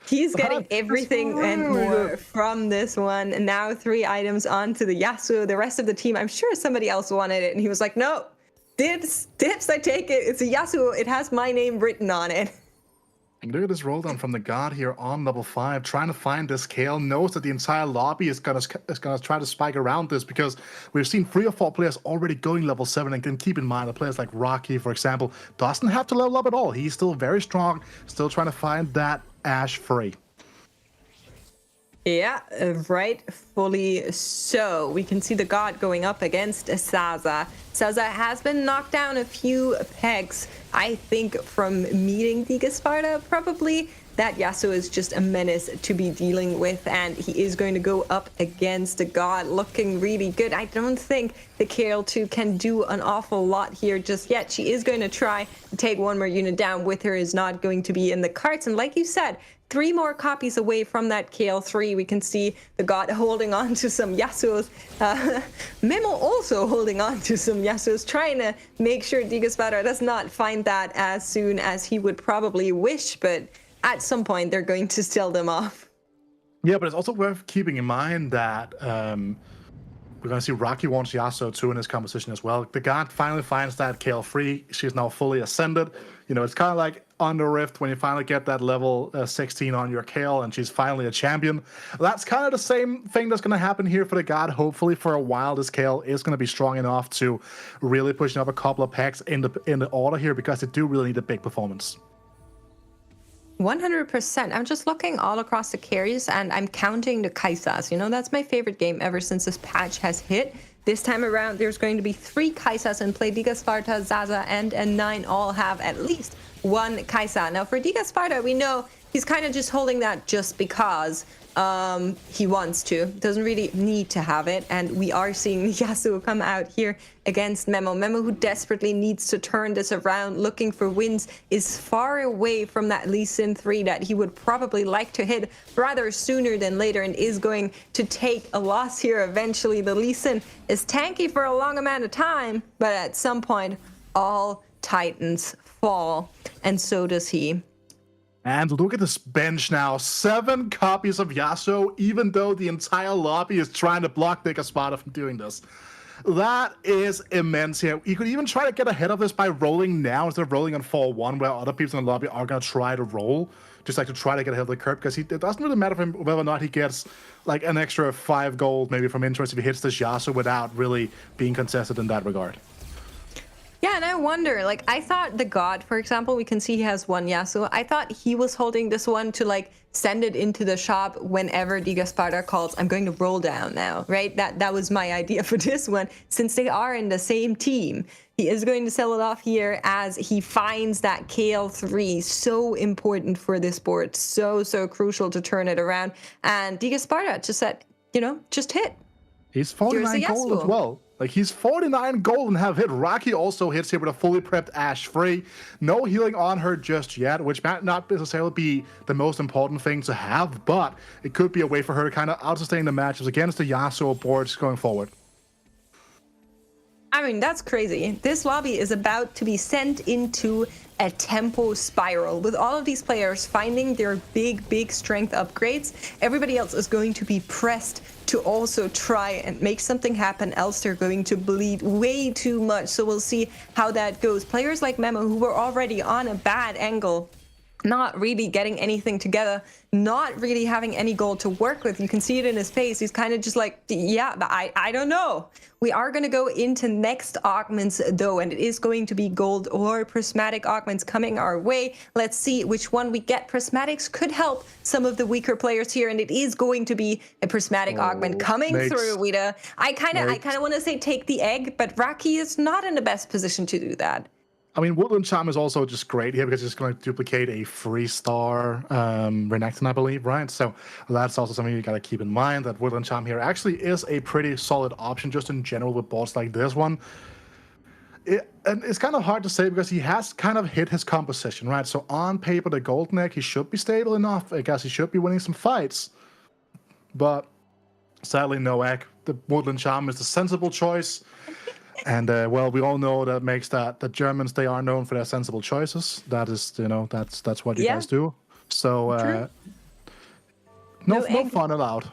He's getting everything and more from this one. And now 3 items onto the Yasuo. The rest of the team, I'm sure somebody else wanted it. And he was like, no, Dibs, I take it. It's a Yasuo. It has my name written on it. And look at this roll down from the God here on level 5, trying to find this Kale. Knows that the entire lobby is gonna try to spike around this, because we've seen 3 or 4 players already going level 7. And can keep in mind, the players like Rocky, for example, doesn't have to level up at all. He's still very strong, still trying to find that Ash free. Yeah, rightfully so. We can see the God going up against Zaza. Zaza has been knocked down a few pegs, I think, from meeting the Sparta, probably. That Yasuo is just a menace to be dealing with, and he is going to go up against the God, looking really good. I don't think the KL2 can do an awful lot here just yet. She is going to try to take one more unit down. With her is not going to be in the cards, and like you said, 3 more copies away from that KL3. We can see the God holding on to some Yasuos. Memo also holding on to some Yasuos, trying to make sure DeGaspada does not find that as soon as he would probably wish, but at some point they're going to sell them off. Yeah, but it's also worth keeping in mind that we're going to see Rocky wants Yasuo too in this composition as well. The God finally finds that KL3. She's now fully ascended. You know, it's kind of like on the Rift when you finally get that level 16 on your Kale and she's finally a champion. That's kind of the same thing that's going to happen here for the God. Hopefully for a while this Kale is going to be strong enough to really push up a couple of packs in the order here, because they do really need a big performance. 100%. I'm just looking all across the carries and I'm counting the Kaisas. You know, that's my favorite game ever since this patch has hit. This time around, there's going to be 3 Kaisas in play. DeGaspada, Zaza, and N9 all have at least 1 Kaisa. Now, for DeGaspada, we know he's kind of just holding that just because he wants to. Doesn't really need to have it. And we are seeing Yasuo come out here against Memo. Memo, who desperately needs to turn this around, looking for wins, is far away from that Lee Sin 3 that he would probably like to hit rather sooner than later, and is going to take a loss here eventually. The Lee Sin is tanky for a long amount of time, but at some point, all Titans fall, and so does he. And look at this bench now. 7 copies of Yasuo, even though the entire lobby is trying to block DeGaspada from doing this. That is immense here. You could even try to get ahead of this by rolling now instead of rolling on 4-1, where other people in the lobby are going to try to roll, just like to try to get ahead of the curve, because it doesn't really matter for him whether or not he gets like an extra 5 gold maybe from interest if he hits this Yasuo without really being contested in that regard. Yeah, and I wonder, like, I thought the God, for example, we can see he has 1 Yasuo. I thought he was holding this one to, like, send it into the shop whenever DeGaspada calls, I'm going to roll down now, right? That was my idea for this one, since they are in the same team. He is going to sell it off here as he finds that KL3, so important for this board, so crucial to turn it around. And DeGaspada just said, you know, just hit. He's 49 gold as well. Like, he's 49 gold and have hit. Rocky also hits here with a fully prepped Ash free. No healing on her just yet, which might not necessarily be the most important thing to have, but it could be a way for her to kind of out-sustain the matches against the Yasuo boards going forward. I mean, that's crazy. This lobby is about to be sent into a tempo spiral. With all of these players finding their big strength upgrades, everybody else is going to be pressed to also try and make something happen, else they're going to bleed way too much. So we'll see how that goes. Players like Memo, who were already on a bad angle, not really getting anything together, not really having any goal to work with. You can see it in his face. He's kind of just like, yeah, I don't know. We are going to go into next augments though, and it is going to be gold or prismatic augments coming our way. Let's see which one we get. Prismatics could help some of the weaker players here, and it is going to be a prismatic augment coming through, Wida. I kind of want to say take the egg, but Raki is not in the best position to do that. I mean, Woodland Charm is also just great here because it's going to duplicate a 3-star Renekton, I believe, right? So that's also something you got to keep in mind, that Woodland Charm here actually is a pretty solid option just in general with boards like this one. And it's kind of hard to say because he has kind of hit his composition, right? So on paper, the Golden Egg, he should be stable enough. I guess he should be winning some fights. But sadly, no egg. The Woodland Charm is the sensible choice. And well, we all know that makes the Germans, they are known for their sensible choices. That is, that's what you guys do. So no fun allowed.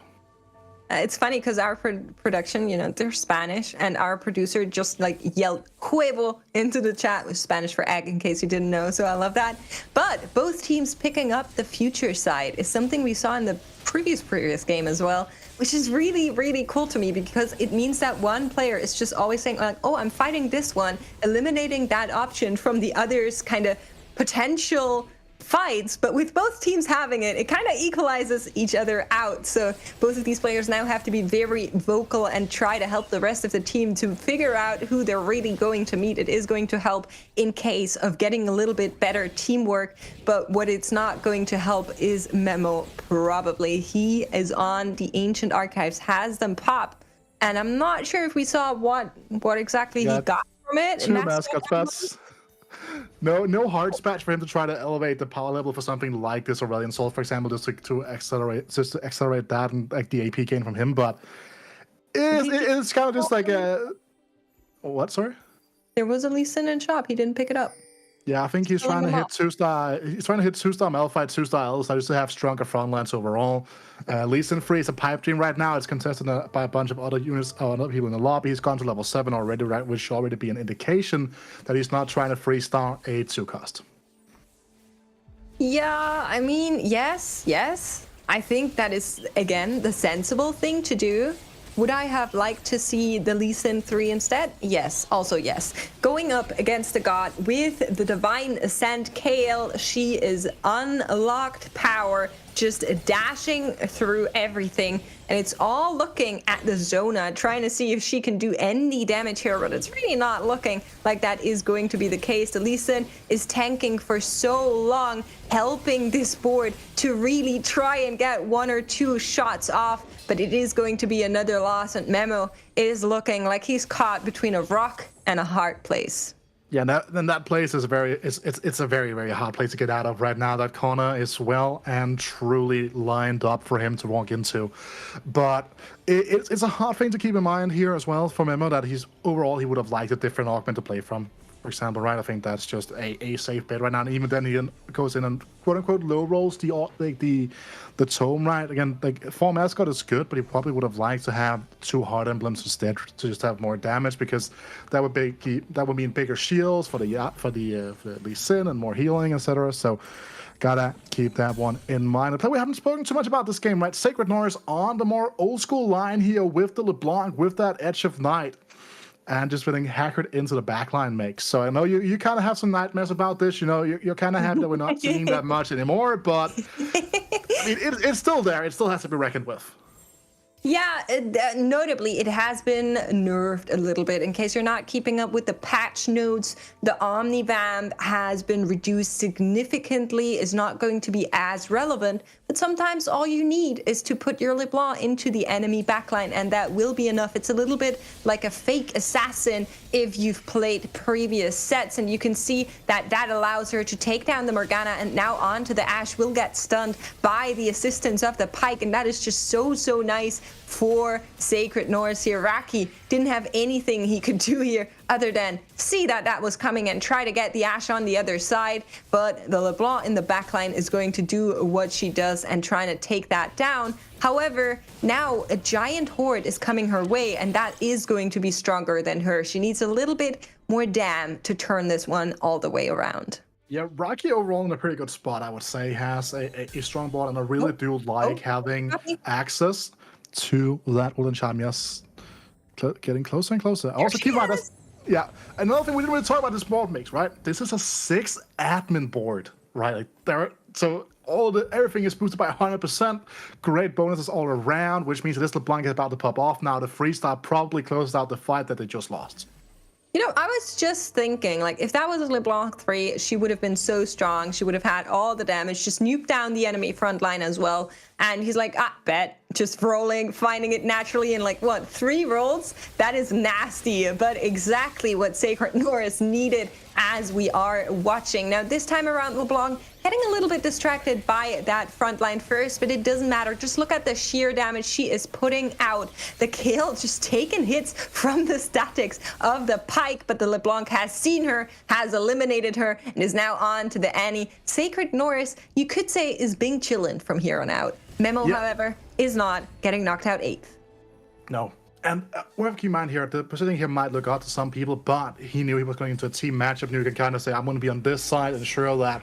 It's funny because our production, they're Spanish, and our producer just like yelled "huevo" into the chat, with Spanish for egg, in case you didn't know. So I love that. But both teams picking up the future side is something we saw in the previous game as well, which is really, really cool to me because it means that one player is just always saying like, oh, I'm fighting this one, eliminating that option from the other's kind of potential fights. But with both teams having it, it kind of equalizes each other out. So both of these players now have to be very vocal and try to help the rest of the team to figure out who they're really going to meet. It is going to help in case of getting a little bit better teamwork. But what it's not going to help is Memo, probably. He is on the Ancient Archives, has them pop. And I'm not sure if we saw what exactly he got from it. 2 mascot spots. No hard spatch for him to try to elevate the power level for something like this Aurelion Soul, for example, just to accelerate that and like the AP gain from him. But it's kind of just like a what? Sorry. There was a Lee Sin in shop. He didn't pick it up. Yeah, I think he's trying to hit 2-star. He's trying to hit 2-star Malphite, 2-star Elves. I just to have stronger front lines overall. Lee Sin free is a pipe dream right now. It's contested by a bunch of other units, other people in the lobby. He's gone to level 7 already, right? Which should already be an indication that he's not trying to 3-star a 2-cost. Yeah, I mean, yes. I think that is, again, the sensible thing to do. Would I have liked to see the Lee Sin 3 instead? Yes, also yes. Going up against the God with the Divine Ascent, KL, she is unlocked power, just dashing through everything. And it's all looking at the Zona, trying to see if she can do any damage here, but it's really not looking like that is going to be the case. The Lee Sin is tanking for so long, helping this board to really try and get 1 or 2 shots off, but it is going to be another loss, and Memo is looking like he's caught between a rock and a hard place. Yeah, that place is it's a very, very hard place to get out of right now. That corner is well and truly lined up for him to walk into. But it's a hard thing to keep in mind here as well for Memo, that he would have liked a different augment to play from. For example, right? I think that's just a safe bet right now. And even then, he goes in and quote unquote low rolls the tome, right? Again, like 4 mascot is good, but he probably would have liked to have 2 hard emblems instead to just have more damage, because that would mean bigger shields for the Lee Sin and more healing, etc. So gotta keep that one in mind. We haven't spoken too much about this game, right? Sacred Norse on the more old school line here with the LeBlanc, with that Edge of Night, and just getting hackered into the backline mix. So I know you kind of have some nightmares about this. You're kind of happy that we're not seeing that much anymore, but I mean, it's still there. It still has to be reckoned with. Yeah, notably, it has been nerfed a little bit. In case you're not keeping up with the patch notes, the Omnivamp has been reduced significantly, is not going to be as relevant, but sometimes all you need is to put your LeBlanc into the enemy backline, and that will be enough. It's a little bit like a fake assassin if you've played previous sets, and you can see that allows her to take down the Morgana, and now onto the Ashe will get stunned by the assistance of the Pike, and that is just so nice for Sacred Norse here. Raki didn't have anything he could do here other than see that was coming and try to get the Ashe on the other side, but the LeBlanc in the backline is going to do what she does and trying to take that down. However, now a giant horde is coming her way, and that is going to be stronger than her. She needs a little bit more dam to turn this one all the way around. Yeah, Rocky overall in a pretty good spot, I would say. Has a strong board, and I really do like having access to that Wooden Charm. Yes, getting closer and closer. Also, keep in mind, yeah, another thing we didn't really talk about this board mix, right? This is a 6 admin board, right? Like so everything is boosted by 100%. Great bonuses all around, which means that this LeBlanc is about to pop off now. The freestyle probably closes out the fight that they just lost. You know, I was just thinking, like, if that was a LeBlanc 3, she would have been so strong. She would have had all the damage, just nuked down the enemy front line as well. And he's like, bet. Just rolling, finding it naturally in, like, what, 3 rolls? That is nasty, but exactly what Sacred Norris needed as we are watching. Now, this time around, LeBlanc getting a little bit distracted by that front line first, but it doesn't matter. Just look at the sheer damage she is putting out. The Kale just taking hits from the statics of the Pike, but the LeBlanc has seen her, has eliminated her, and is now on to the Annie. Sacred Norris, you could say, is being chillin' from here on out. Memo, however, is not getting knocked out 8th. No. And we have to keep in mind here, the positioning here might look odd to some people, but he knew he was going into a team matchup, and you can kind of say, I'm going to be on this side, ensure that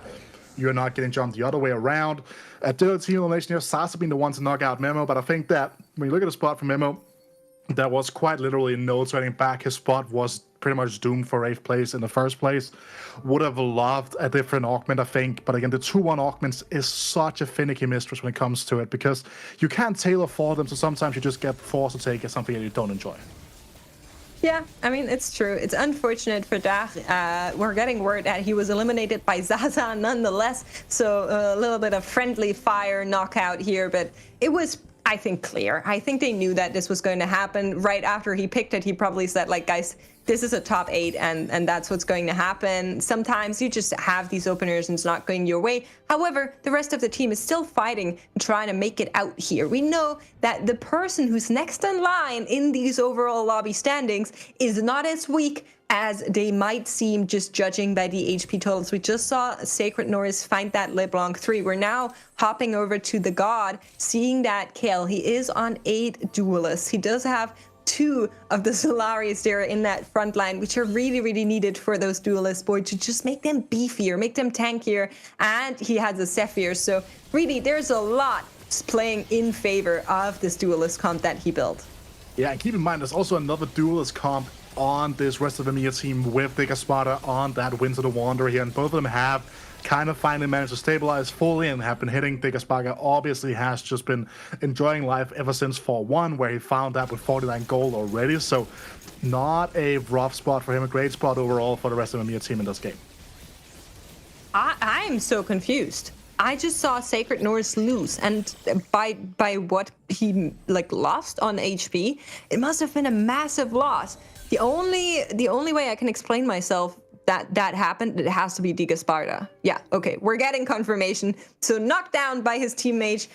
you're not getting jumped the other way around. Did a team elimination here, Sasa being the one to knock out Memo, but I think that when you look at the spot for Memo, there was quite literally no turning back. His spot was pretty much doomed for 8th place in the first place. Would have loved a different augment, I think. But again, the 2-1 augments is such a finicky mistress when it comes to it, because you can't tailor for them, so sometimes you just get forced to take something that you don't enjoy. Yeah, I mean, it's true. It's unfortunate for Dokhy. We're getting word that he was eliminated by Zaza nonetheless, so a little bit of friendly fire knockout here, but it was, I think, clear. I think they knew that this was going to happen. Right after he picked it, he probably said, like, guys, this is a top 8, and that's what's going to happen. Sometimes you just have these openers and it's not going your way. However, the rest of the team is still fighting and trying to make it out here. We know that the person who's next in line in these overall lobby standings is not as weak as they might seem, just judging by the HP totals. We just saw Sacred Norris find that LeBlanc 3. We're now hopping over to TheGOD, seeing that Kale. He is on 8 duelists. He does have 2 of the Solaris there in that front line, which are really, really needed for those duelist boards to just make them beefier, make them tankier. And he has a Zephyr. So really, there's a lot playing in favor of this duelist comp that he built. Yeah, and keep in mind, there's also another duelist comp on this rest of the ROEMEA team with DEUCH on that Winds of the Wanderer here, and both of them have kind of finally managed to stabilize fully and have been hitting. DEUCH obviously has just been enjoying life ever since 4-1, where he found that with 49 gold already, so not a rough spot for him, a great spot overall for the rest of the ROEMEA team in this game. I am so confused. I just saw Sacred Norris lose, and by what he lost on HP, it must have been a massive loss. The only way I can explain myself that happened, it has to be DEUCH. Yeah, okay, we're getting confirmation. So knocked down by his teammate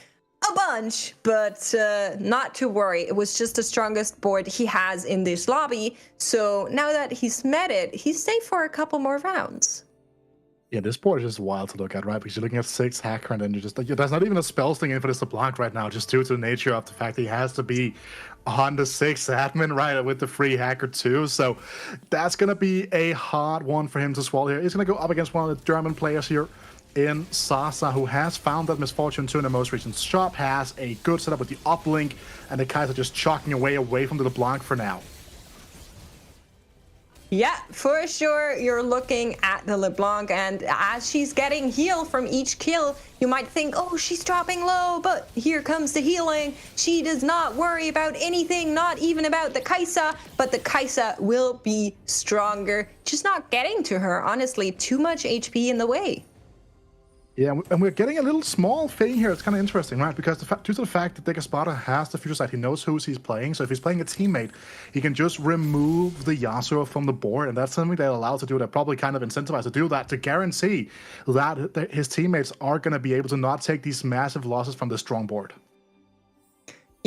a bunch, but not to worry. It was just the strongest board he has in this lobby. So now that he's met it, he's safe for a couple more rounds. Yeah, this board is just wild to look at, right? Because you're looking at 6 hacker, and then you're just like, there's not even a spell thing in for this LeBlanc right now, just due to the nature of the fact that he has to be on the 6 admin, right, with the free hacker too. So that's going to be a hard one for him to swallow here. He's going to go up against one of the German players here in Sasa, who has found that Misfortune 2 in the most recent shop, has a good setup with the uplink, and the Kaiser just chalking away from the LeBlanc for now. Yeah, for sure, you're looking at the LeBlanc, and as she's getting heal from each kill, you might think, oh, she's dropping low, but here comes the healing. She does not worry about anything, not even about the Kai'Sa, but the Kai'Sa will be stronger. Just not getting to her, honestly. Too much HP in the way. Yeah, and we're getting a little small thing here. It's kind of interesting, right? Because due to the fact that DEUCH has the future sight, he knows who he's playing. So if he's playing a teammate, he can just remove the Yasuo from the board. And that's something they're allowed to do. They're probably kind of incentivized to do that, to guarantee that his teammates are going to be able to not take these massive losses from the strong board.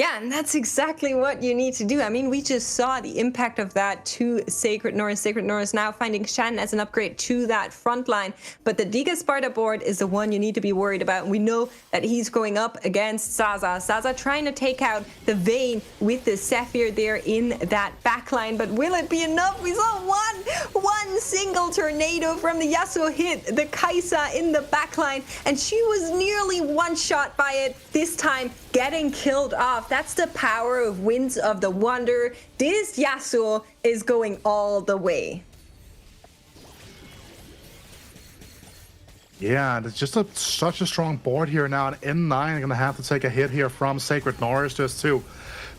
Yeah, and that's exactly what you need to do. I mean, we just saw the impact of that to Sacred North. Sacred North now finding Shen as an upgrade to that front line. But the Diga Sparta board is the one you need to be worried about. And we know that he's going up against Zaza. Zaza trying to take out the Vayne with the Zephyr there in that backline. But will it be enough? We saw one single tornado from the Yasuo hit the Kai'Sa in the backline. And she was nearly one shot by it, this time getting killed off. That's the power of Winds of the Wonder. This Yasuo is going all the way. Yeah, and it's just such a strong board here now. And N9 are going to have to take a hit here from Sacred North just to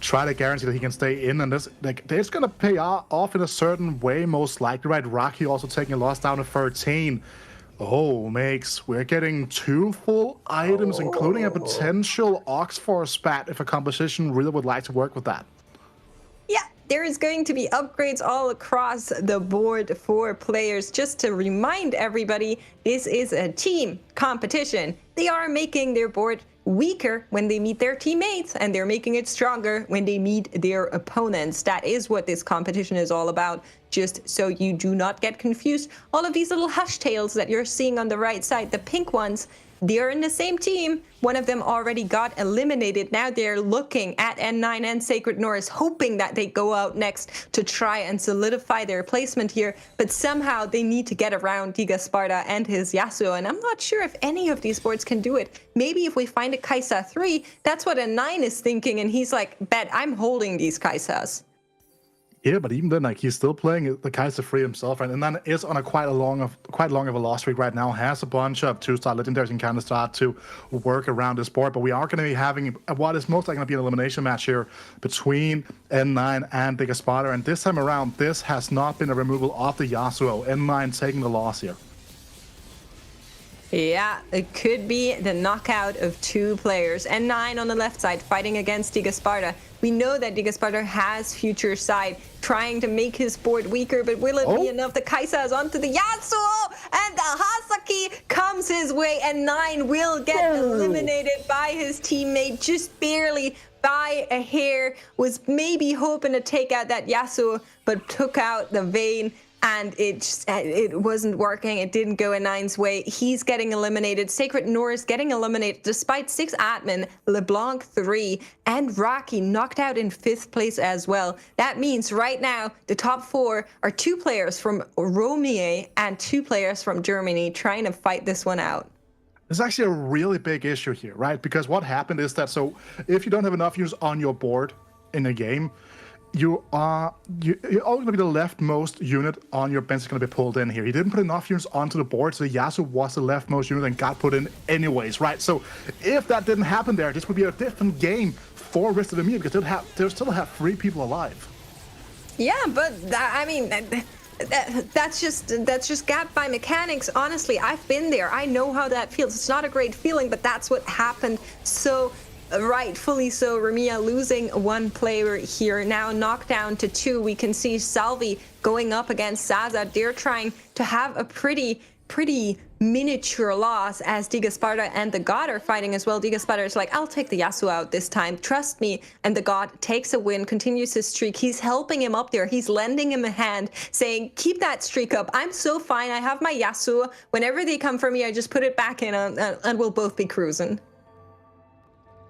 try to guarantee that he can stay in. And this, like, it's going to pay off in a certain way, most likely, right? Rocky also taking a loss down to 13. Oh, makes we're getting 2 full items, including a potential Oxforce spat if a composition really would like to work with that. Yeah, there is going to be upgrades all across the board for players. Just to remind everybody, this is a team competition. They are making their board weaker when they meet their teammates, and they're making it stronger when they meet their opponents. That is what this competition is all about, just so you do not get confused. All of these little hush tails that you're seeing on the right side, the pink ones, they're in the same team. One of them already got eliminated. Now they're looking at N9 and Sacred North, hoping that they go out next to try and solidify their placement here. But somehow they need to get around Diga Sparta and his Yasuo. And I'm not sure if any of these boards can do it. Maybe if we find a Kai'Sa 3, that's what N9 is thinking. And he's like, bet I'm holding these Kai'Sas. Yeah, but even then, like, he's still playing the Kai'Sa free himself, right? And then is on a quite long of a loss streak right now. Has a bunch of 2-star legendaries and kind of start to work around this board. But we are going to be having what is most likely going to be an elimination match here between N9 and Diga Sparta. And this time around, this has not been a removal of the Yasuo. N9 taking the loss here. Yeah, it could be the knockout of 2 players. N9 on the left side fighting against Diga Sparta. We know that Diga Sparta has future side trying to make his board weaker, but will it be enough? The Kai'Sa is onto the Yasuo, and the Hasaki comes his way, and N9 will get eliminated by his teammate just barely by a hair. Was maybe hoping to take out that Yasuo, but took out the Vayne. And it wasn't working. It didn't go N9's way. He's getting eliminated. Sacred North getting eliminated despite 6 admin, LeBlanc 3, and Rocky knocked out in 5th place as well. That means right now the top 4 are 2 players from ROEMEA and 2 players from Germany trying to fight this one out. There's actually a really big issue here, right? Because what happened is that, so if you don't have enough units on your board in a game, you're always going to be the leftmost unit on your bench is going to be pulled in here. He didn't put enough units onto the board, so the Yasuo was the leftmost unit and got put in anyways, right? So if that didn't happen there, this would be a different game for rest of the media because they'll still have 3 people alive. Yeah, but I mean, that's just gapped by mechanics. Honestly, I've been there. I know how that feels. It's not a great feeling, but that's what happened. So rightfully so, ROEMEA losing 1 player here, now knocked down to 2. We can see Salvy going up against Zaza. They're trying to have a pretty miniature loss as Diga Sparta and TheGOD are fighting as well. Diga Sparta is like, I'll take the Yasuo out this time, trust me. And TheGOD takes a win, continues his streak. He's helping him up there. He's lending him a hand, saying, keep that streak up. I'm so fine. I have my Yasuo. Whenever they come for me, I just put it back in and we'll both be cruising.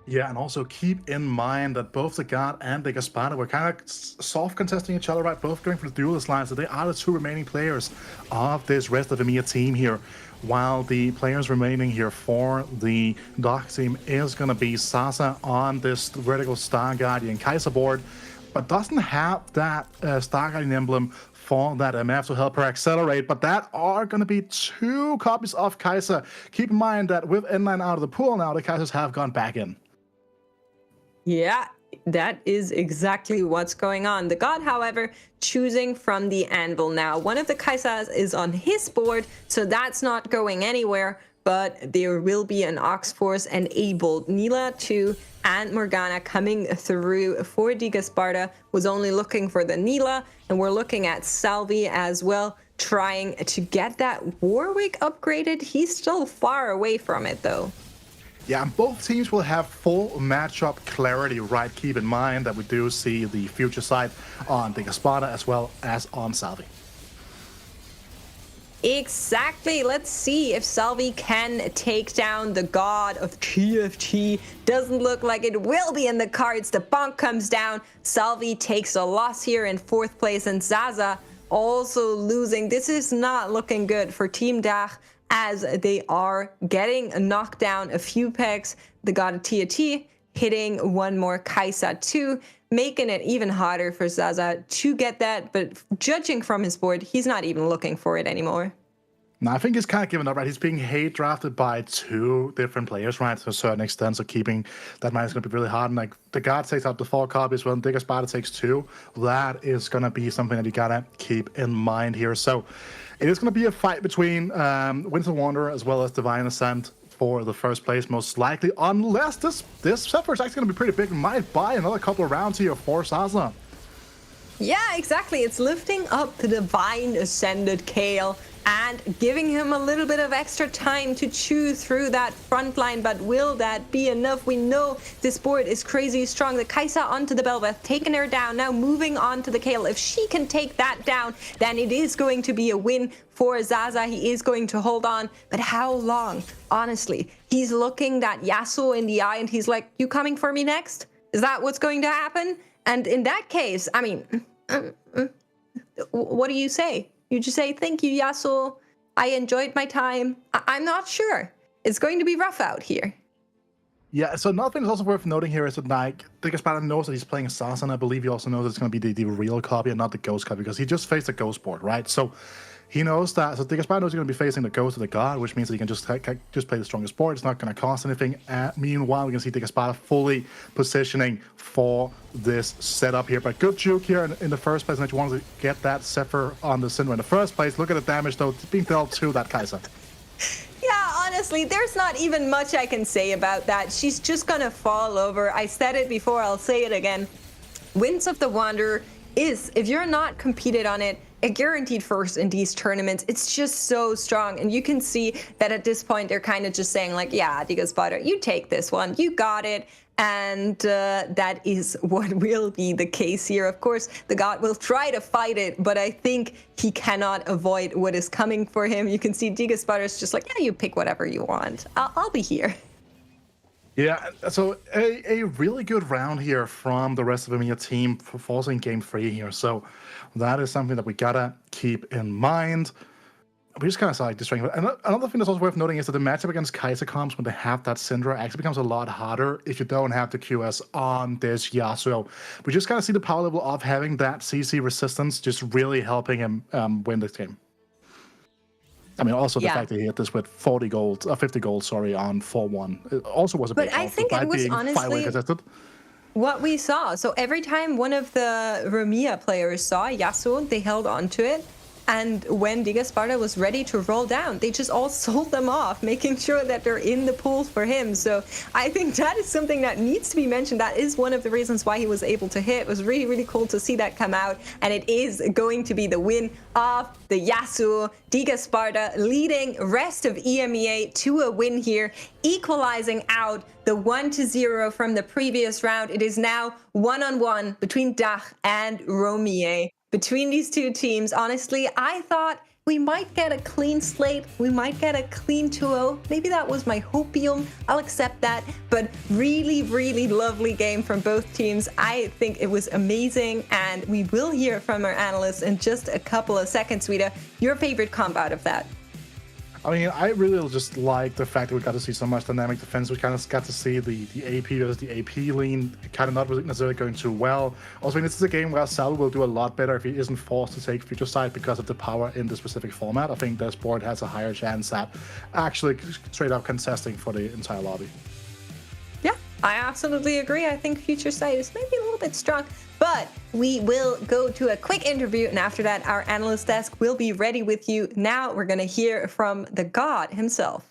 Yeah, and also keep in mind that both TheGOD and Diga Sparta were kind of soft contesting each other, right? Both going for the duelist line, so they are the 2 remaining players of this rest of the ROEMEA team here. While the players remaining here for the Dokhy team is going to be Zaza on this vertical Star Guardian Kai'Sa board, but doesn't have that Star Guardian emblem for that MF to help her accelerate, but that are going to be 2 copies of Kai'Sa. Keep in mind that with N9 out of the pool now, the Kaisas have gone back in. Yeah, that is exactly what's going on. TheGOD, however, choosing from the anvil now. One of the Kai'Sas is on his board, so that's not going anywhere, but there will be an Oxforce enabled. Nila 2 and Morgana coming through for Diga Sparta. Was only looking for the Nila, and we're looking at Salvy as well, trying to get that Warwick upgraded. He's still far away from it, though. Yeah, and both teams will have full matchup clarity, right? Keep in mind that we do see the future side on DEUCH as well as on Salvy. Exactly. Let's see if Salvy can take down the god of TFT. Doesn't look like it will be in the cards. The bonk comes down. Salvy takes a loss here in 4th place, and Zaza also losing. This is not looking good for Team DEUCH, as they are getting knocked down a few pegs. The god of TFT hitting one more Kai'Sa too, making it even harder for Zaza to get that. But judging from his board, he's not even looking for it anymore. No, I think he's kind of given up, right? He's being hate drafted by 2 different players, right? To a certain extent, so keeping that man is going to be really hard. And like the god takes out the 4 copies, when DEUCH takes 2. That is going to be something that you gotta keep in mind here. So it is going to be a fight between Winter Wanderer as well as Divine Ascent for the first place, most likely, unless this Zephyr is actually going to be pretty big. Might buy another couple of rounds here for Zaza. Yeah, exactly. It's lifting up the Divine Ascended Kale and giving him a little bit of extra time to chew through that front line, but will that be enough? We know this board is crazy strong. The Kai'Sa onto the Belveth, taking her down, now moving on to the Kale. If she can take that down, then it is going to be a win for Zaza. He is going to hold on, but how long? Honestly, he's looking that Yasuo in the eye and he's like, you coming for me next? Is that what's going to happen? And in that case, I mean, what do you say? You just say, thank you, Yasuo. I enjoyed my time. I'm not sure. It's going to be rough out here. Yeah, so another thing that's also worth noting here is that like DEUCH knows that he's playing Assassin. I believe he also knows it's going to be the real copy and not the ghost copy, because he just faced the ghost board, right? So he knows that. So DEUCH knows he's going to be facing the ghost of the god, which means that he can just play the strongest board. It's not going to cost anything. Meanwhile, we can see DEUCH fully positioning for this setup here. But good juke here in the first place, and that you wanted to get that Zephyr on the Syndra in the first place. Look at the damage, though, being dealt to that Kai'Sa. Yeah, honestly, there's not even much I can say about that. She's just gonna fall over. I said it before, I'll say it again. Winds of the Wanderer is, if you're not competed on it, a guaranteed first in these tournaments. It's just so strong. And you can see that at this point, they're kind of just saying like, yeah, DEUCH, you take this one, you got it. And that is what will be the case here. Of course, the god will try to fight it, but I think he cannot avoid what is coming for him. You can see DEUCH is just like, yeah, you pick whatever you want. I'll be here. Yeah, so a really good round here from the rest of the ROEMEA team for forcing game 3 here. So that is something that we gotta keep in mind. We just kind of saw like this string. Another thing that's also worth noting is that the matchup against Kai'Sa comps when they have that Syndra actually becomes a lot harder if you don't have the QS on this Yasuo. We just kind of see the power level of having that CC resistance just really helping him win this game. I mean, also the fact that he hit this with 50 gold, on 4-1. It also was a big help. But I think it was honestly what we saw. So every time one of the ROEMEA players saw Yasuo, they held on to it. And when DEUCH was ready to roll down, they just all sold them off, making sure that they're in the pool for him. So I think that is something that needs to be mentioned. That is one of the reasons why he was able to hit. It was really, really cool to see that come out. And it is going to be the win of the Yasuo. DEUCH leading rest of EMEA to a win here, equalizing out the 1-0 from the previous round. It is now 1-on-1 between DEUCH and ROEMEA. Between these two teams, honestly, I thought we might get a clean slate. We might get a clean 2-0. Maybe that was my hopium. I'll accept that. But really, really lovely game from both teams. I think it was amazing. And we will hear from our analysts in just a couple of seconds. Rita, your favorite comp out of that? I mean, I really just like the fact that we got to see so much dynamic defense. We kind of got to see the AP versus the AP lean kind of not necessarily going too well. Also, I mean, this is a game where Salvy will do a lot better if he isn't forced to take future side because of the power in the specific format. I think this board has a higher chance at actually straight up contesting for the entire lobby. Yeah, I absolutely agree. I think future sight is maybe a little bit strong, but we will go to a quick interview, and after that, our analyst desk will be ready with you. Now we're going to hear from the god himself.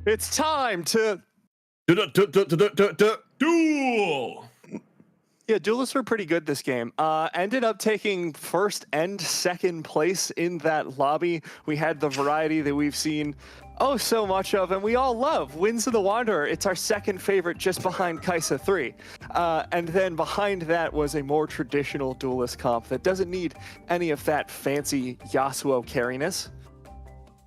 It's time to duel. Yeah, duelists were pretty good this game. Ended up taking first and second place in that lobby. We had the variety that we've seen so much of, and we all love. Winds of the Wanderer. It's our second favorite, just behind Kai'Sa 3. And then behind that was a more traditional duelist comp that doesn't need any of that fancy Yasuo carriness.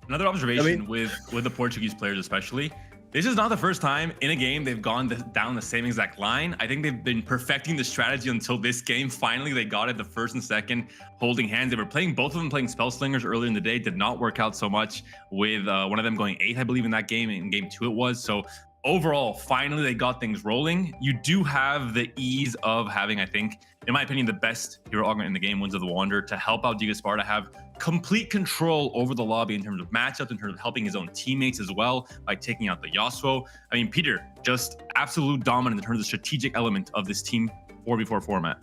Another observation with the Portuguese players especially. This is not the first time in a game they've gone down the same exact line. I think they've been perfecting the strategy until this game. Finally, they got it the first and second, holding hands. They were playing, both of them playing Spell Slingers earlier in the day. Did not work out so much with one of them going 8th, I believe, in that game. In game 2 it was. So overall, finally, they got things rolling. You do have the ease of having, I think, in my opinion, the best hero augment in the game, Winds of the Wanderer, to help out DeGaspar to have complete control over the lobby in terms of matchups, in terms of helping his own teammates as well by taking out the Yasuo. I mean, Peter, just absolute dominant in terms of the strategic element of this team 4v4 format.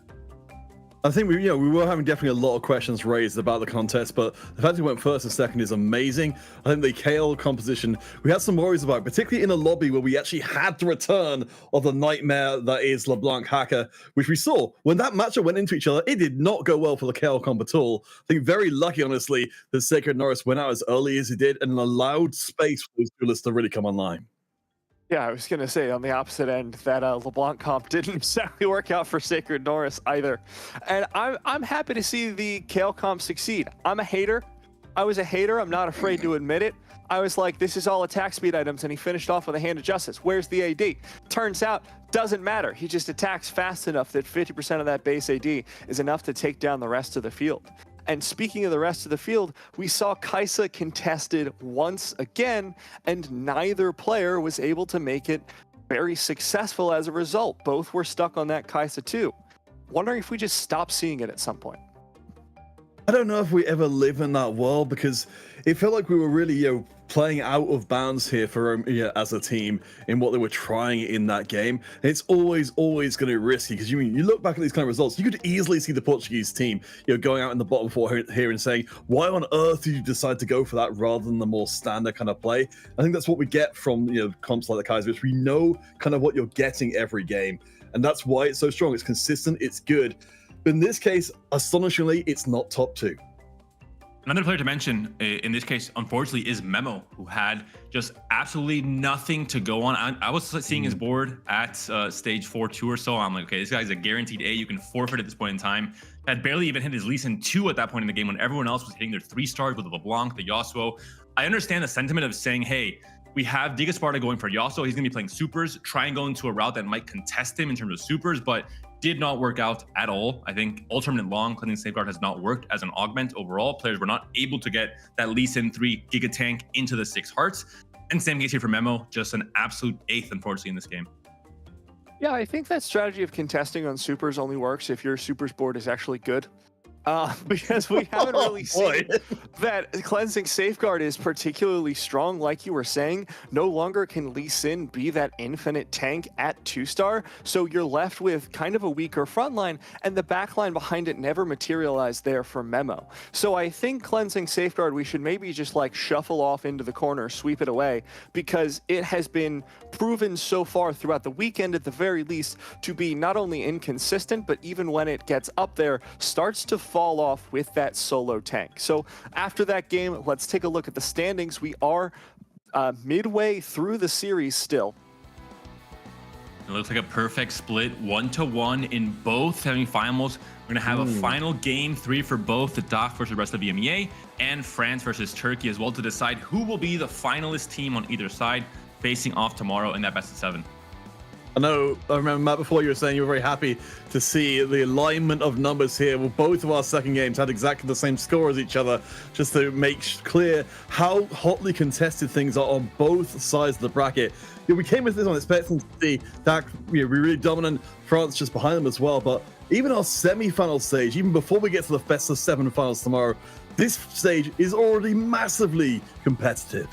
I think we were having definitely a lot of questions raised about the contest, but the fact he went first and second is amazing. I think the KL composition, we had some worries about, particularly in a lobby where we actually had the return of the nightmare that is LeBlanc Hacker, which we saw when that matchup went into each other. It did not go well for the KL comp at all. I think very lucky, honestly, that Sacred Norris went out as early as he did and allowed space for those duelists to really come online. Yeah, I was going to say on the opposite end that LeBlanc comp didn't exactly work out for Sacred Norris either. And I'm happy to see the Kale comp succeed. I'm a hater. I was a hater. I'm not afraid to admit it. I was like, this is all attack speed items, and he finished off with a Hand of Justice. Where's the AD? Turns out, doesn't matter. He just attacks fast enough that 50% of that base AD is enough to take down the rest of the field. And speaking of the rest of the field, we saw Kai'Sa contested once again, and neither player was able to make it very successful as a result. Both were stuck on that Kai'Sa too. Wondering if we just stop seeing it at some point. I don't know if we ever live in that world, because it felt like we were really, playing out of bounds here for as a team in what they were trying in that game. And it's always going to be risky, because you look back at these kind of results, you could easily see the Portuguese team, going out in the bottom four here and saying, why on earth did you decide to go for that rather than the more standard kind of play? I think that's what we get from comps like the Kai'Sa, which we know kind of what you're getting every game, and that's why it's so strong. It's consistent, it's good. But in this case, astonishingly, it's not top 2. Another player to mention in this case, unfortunately, is Memo, who had just absolutely nothing to go on. I was seeing his board at stage 4-2 or so. I'm like, okay, this guy's a guaranteed A. You can forfeit at this point in time. Had barely even hit his Lee Sin 2 at that point in the game when everyone else was hitting their 3 stars with the LeBlanc, the Yasuo. I understand the sentiment of saying, hey, we have DeGaspar going for Yasuo. He's going to be playing supers. Try and go into a route that might contest him in terms of supers, but did not work out at all. I think Ultimate Long Cleansing Safeguard has not worked as an augment overall. Players were not able to get that Lee Sin 3 Giga Tank into the 6 hearts. And same case here for Memo, just an absolute 8th, unfortunately, in this game. Yeah, I think that strategy of contesting on supers only works if your supers board is actually good. Because we haven't really seen that Cleansing Safeguard is particularly strong, like you were saying. No longer can Lee Sin be that infinite tank at 2-star, so you're left with kind of a weaker front line, and the back line behind it never materialized there for Memo. So I think Cleansing Safeguard, we should maybe just like shuffle off into the corner, sweep it away, because it has been proven so far throughout the weekend at the very least to be not only inconsistent, but even when it gets up there, starts to fall off with that solo tank. So after that game, let's take a look at the standings. We are midway through the series still. It looks like a perfect split, 1-1 in both semifinals. We're going to have a final game 3 for both the DEUCH versus the rest of the EMEA and France versus Turkey as well, to decide who will be the finalist team on either side facing off tomorrow in that best of 7. I remember, Matt, before you were saying you were very happy to see the alignment of numbers here. Well, both of our second games had exactly the same score as each other, just to make clear how hotly contested things are on both sides of the bracket. We came with this on expecting to see that we're really dominant, France just behind them as well. But even our semi-final stage, even before we get to the best of 7 finals tomorrow, this stage is already massively competitive.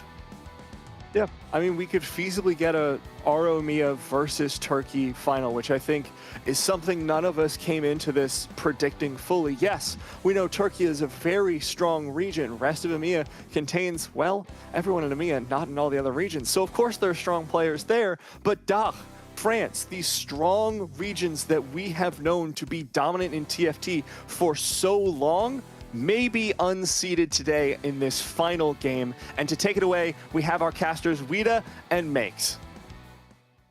Yeah, I mean, we could feasibly get a ROEMEA versus Turkey final, which I think is something none of us came into this predicting fully. Yes, we know Turkey is a very strong region. Rest of EMEA contains, well, everyone in EMEA, not in all the other regions. So of course there are strong players there, but DACH, France, these strong regions that we have known to be dominant in TFT for so long, may be unseated today in this final game. And to take it away, we have our casters Wida and Makes.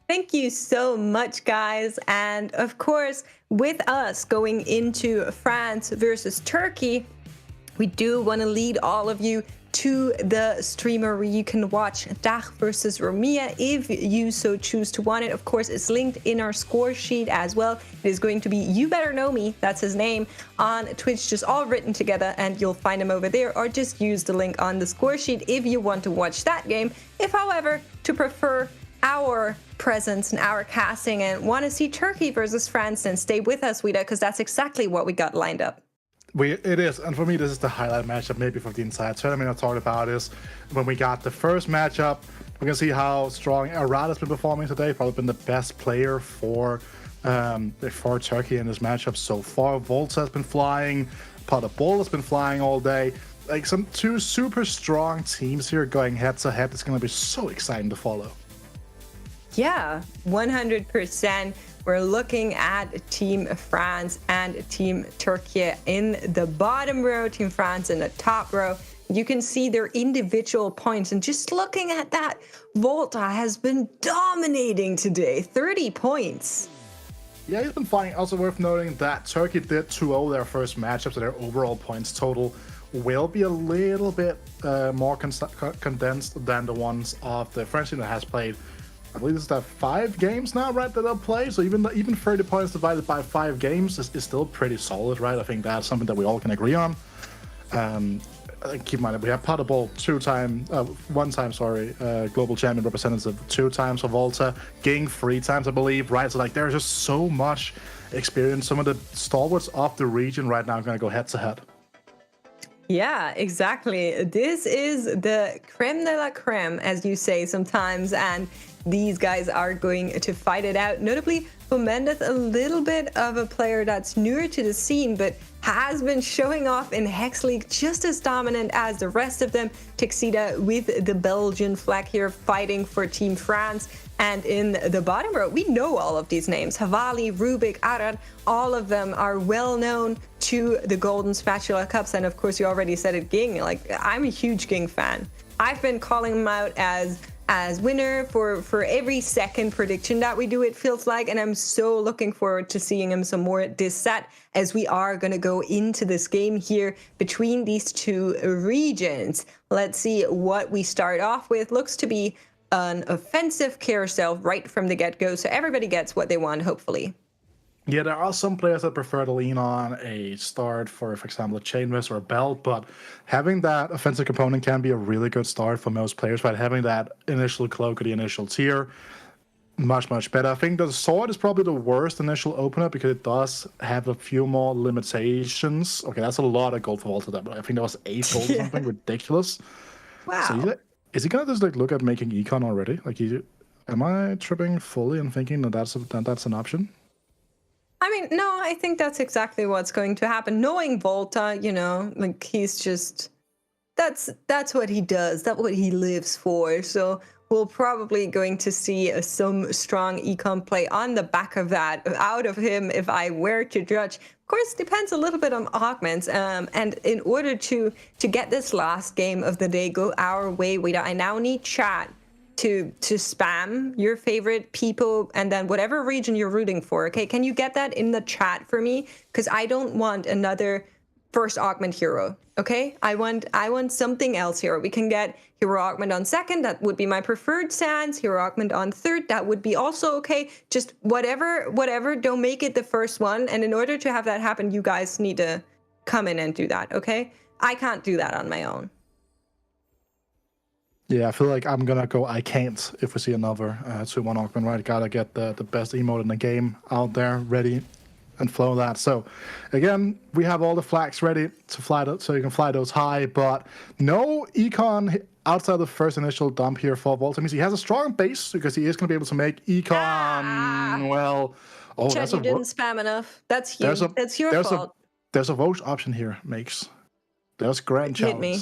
Thank you so much, guys. And of course, with us going into France versus Turkey, we do want to lead all of you to the streamer where you can watch DACH versus ROEMEA if you so choose to want it. Of course, it's linked in our score sheet as well. It is going to be You Better Know Me, that's his name, on Twitch, just all written together, and you'll find him over there, or just use the link on the score sheet if you want to watch that game. If, however, to prefer our presence and our casting and want to see Turkey versus France, then stay with us, Wida, because that's exactly what we got lined up. It is, and for me, this is the highlight matchup maybe for the entire tournament. I talked about is when we got the first matchup. We can see how strong Arad has been performing today. Probably been the best player for Turkey in this matchup so far. Volta has been flying. Potter Ball has been flying all day. Like some two super strong teams here going head to head. It's going to be so exciting to follow. Yeah, 100%. We're looking at Team France and Team Türkiye in the bottom row, Team France in the top row. You can see their individual points, and just looking at that, Volta has been dominating today, 30 points. Yeah, he's been flying. Also worth noting that Turkey did 2-0 their first matchup, so their overall points total will be a little bit more condensed than the ones of the French team that has played. I believe this is the 5 games now, right, that they'll play. So even 30 points divided by 5 games is still pretty solid, right? I think that's something that we all can agree on. Keep in mind, we have Potterball one time, global champion representative 2 times for Volta, Ging 3 times, I believe, right? So like there's just so much experience. Some of the stalwarts of the region right now are going to go head to head. Yeah, exactly. This is the creme de la creme, as you say sometimes, and these guys are going to fight it out. Notably, Fomendeth, a little bit of a player that's newer to the scene, but has been showing off in Hex League just as dominant as the rest of them. Texida with the Belgian flag here fighting for Team France. And in the bottom row, we know all of these names. Havali, Rubik, Arad, all of them are well known to the Golden Spatula Cups. And of course, you already said it, Ging. Like, I'm a huge Ging fan. I've been calling him out as winner for every second prediction that we do, it feels like, and I'm so looking forward to seeing him some more this set, as we are going to go into this game here between these two regions. Let's see what we start off with. Looks to be an offensive carousel right from the get-go, so everybody gets what they want, hopefully. Yeah, there are some players that prefer to lean on a start for example, a Chainless or a Belt, but having that offensive component can be a really good start for most players, but having that initial cloak or the initial tier, much better. I think the sword is probably the worst initial opener because it does have a few more limitations. Okay, that's a lot of gold for Volta, but I think that was 8 gold or something ridiculous. Wow. So is he gonna just like look at making econ already? Like, am I tripping fully and thinking that that's an option? I mean, no, I think that's exactly what's going to happen. Knowing Volta, you know, like he's just, that's what he does. That's what he lives for. So we're probably going to see some strong econ play on the back of that out of him if I were to judge. Of course, depends a little bit on augments. And in order to get this last game of the day go our way, I now need chat to spam your favorite people and then whatever region you're rooting for. Okay, can you get that in the chat for me? Because I don't want another first augment hero. Okay, I want something else here. We can get hero augment on second. That would be my preferred stance. Hero augment on third. That would be also okay. Just whatever. Don't make it the first one. And in order to have that happen, you guys need to come in and do that. Okay, I can't do that on my own. Yeah, I feel like I'm gonna go I can't if we see another 2-1 augment, right? Gotta get the best emote in the game out there ready. and flow that. So again, we have all the flags ready to fly, so you can fly those high, but no econ outside the first initial dump here for Volt. That means he has a strong base because he is going to be able to make econ. Well, Chad, you didn't spam enough. That's you. That's your fault. There's a vote option here, Makes. There's Grand Challenge. Hit me.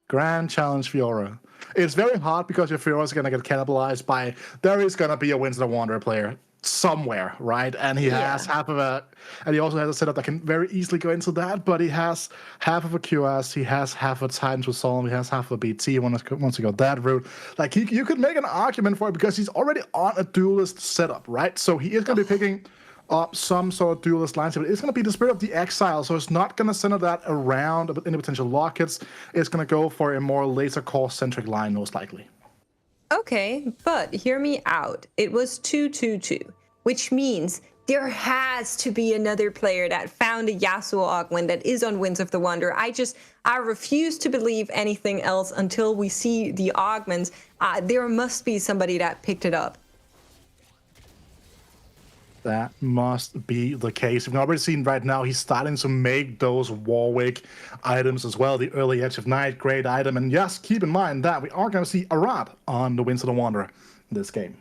Grand Challenge Fiora. It's very hard because your Fiora is going to get cannibalized by, there is going to be a Winds of the Wanderer player somewhere, right? And he has half of a, and he also has a setup that can very easily go into that, but he has half of a QS, he has half a Titans with Solemn, he has half of a BT, wants to go that route. Like, you could make an argument for it because he's already on a duelist setup, right? So he is going to be picking up some sort of duelist lines, but it's going to be the Spirit of the Exile, so it's not going to center that around any potential lockets. It's going to go for a more laser core-centric line, most likely. Okay, but hear me out. It was 2-2-2, which means there has to be another player that found a Yasuo augment that is on Winds of the Wanderer. I refuse to believe anything else until we see the augments. There must be somebody that picked it up. That must be the case. We've already seen right now he's starting to make those Warwick items as well. The early Edge of Night, great item. And yes, keep in mind that we are going to see Arad on the Winds of the Wanderer in this game.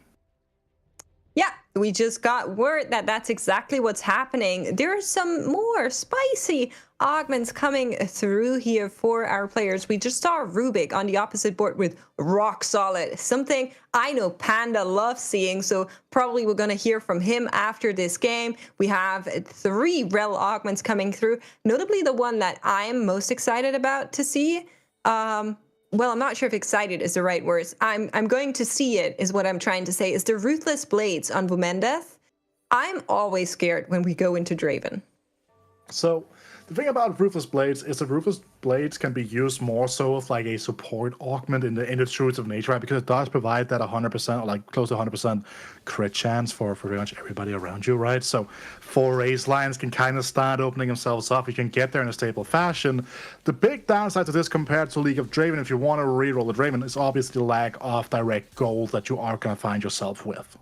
Yeah, we just got word that that's exactly what's happening. There are some more spicy augments coming through here for our players. We just saw Rubik on the opposite board with Rock Solid, something I know Panda loves seeing, so probably we're going to hear from him after this game. We have 3 Rel augments coming through, notably the one that I am most excited about to see. Well, I'm not sure if excited is the right words. I'm going to see it, is what I'm trying to say, is the Ruthless Blades on Womendeth. I'm always scared when we go into Draven. So the thing about Ruthless Blades is that Ruthless Blades can be used more so as like a support augment in the Truths of Nature, right? Because it does provide that 100%, or like close to 100% crit chance for pretty much everybody around you, right? So 4 race lines can kind of start opening themselves up. You can get there in a stable fashion. The big downside to this compared to League of Draven, if you want to reroll the Draven, is obviously the lack of direct gold that you are going to find yourself with.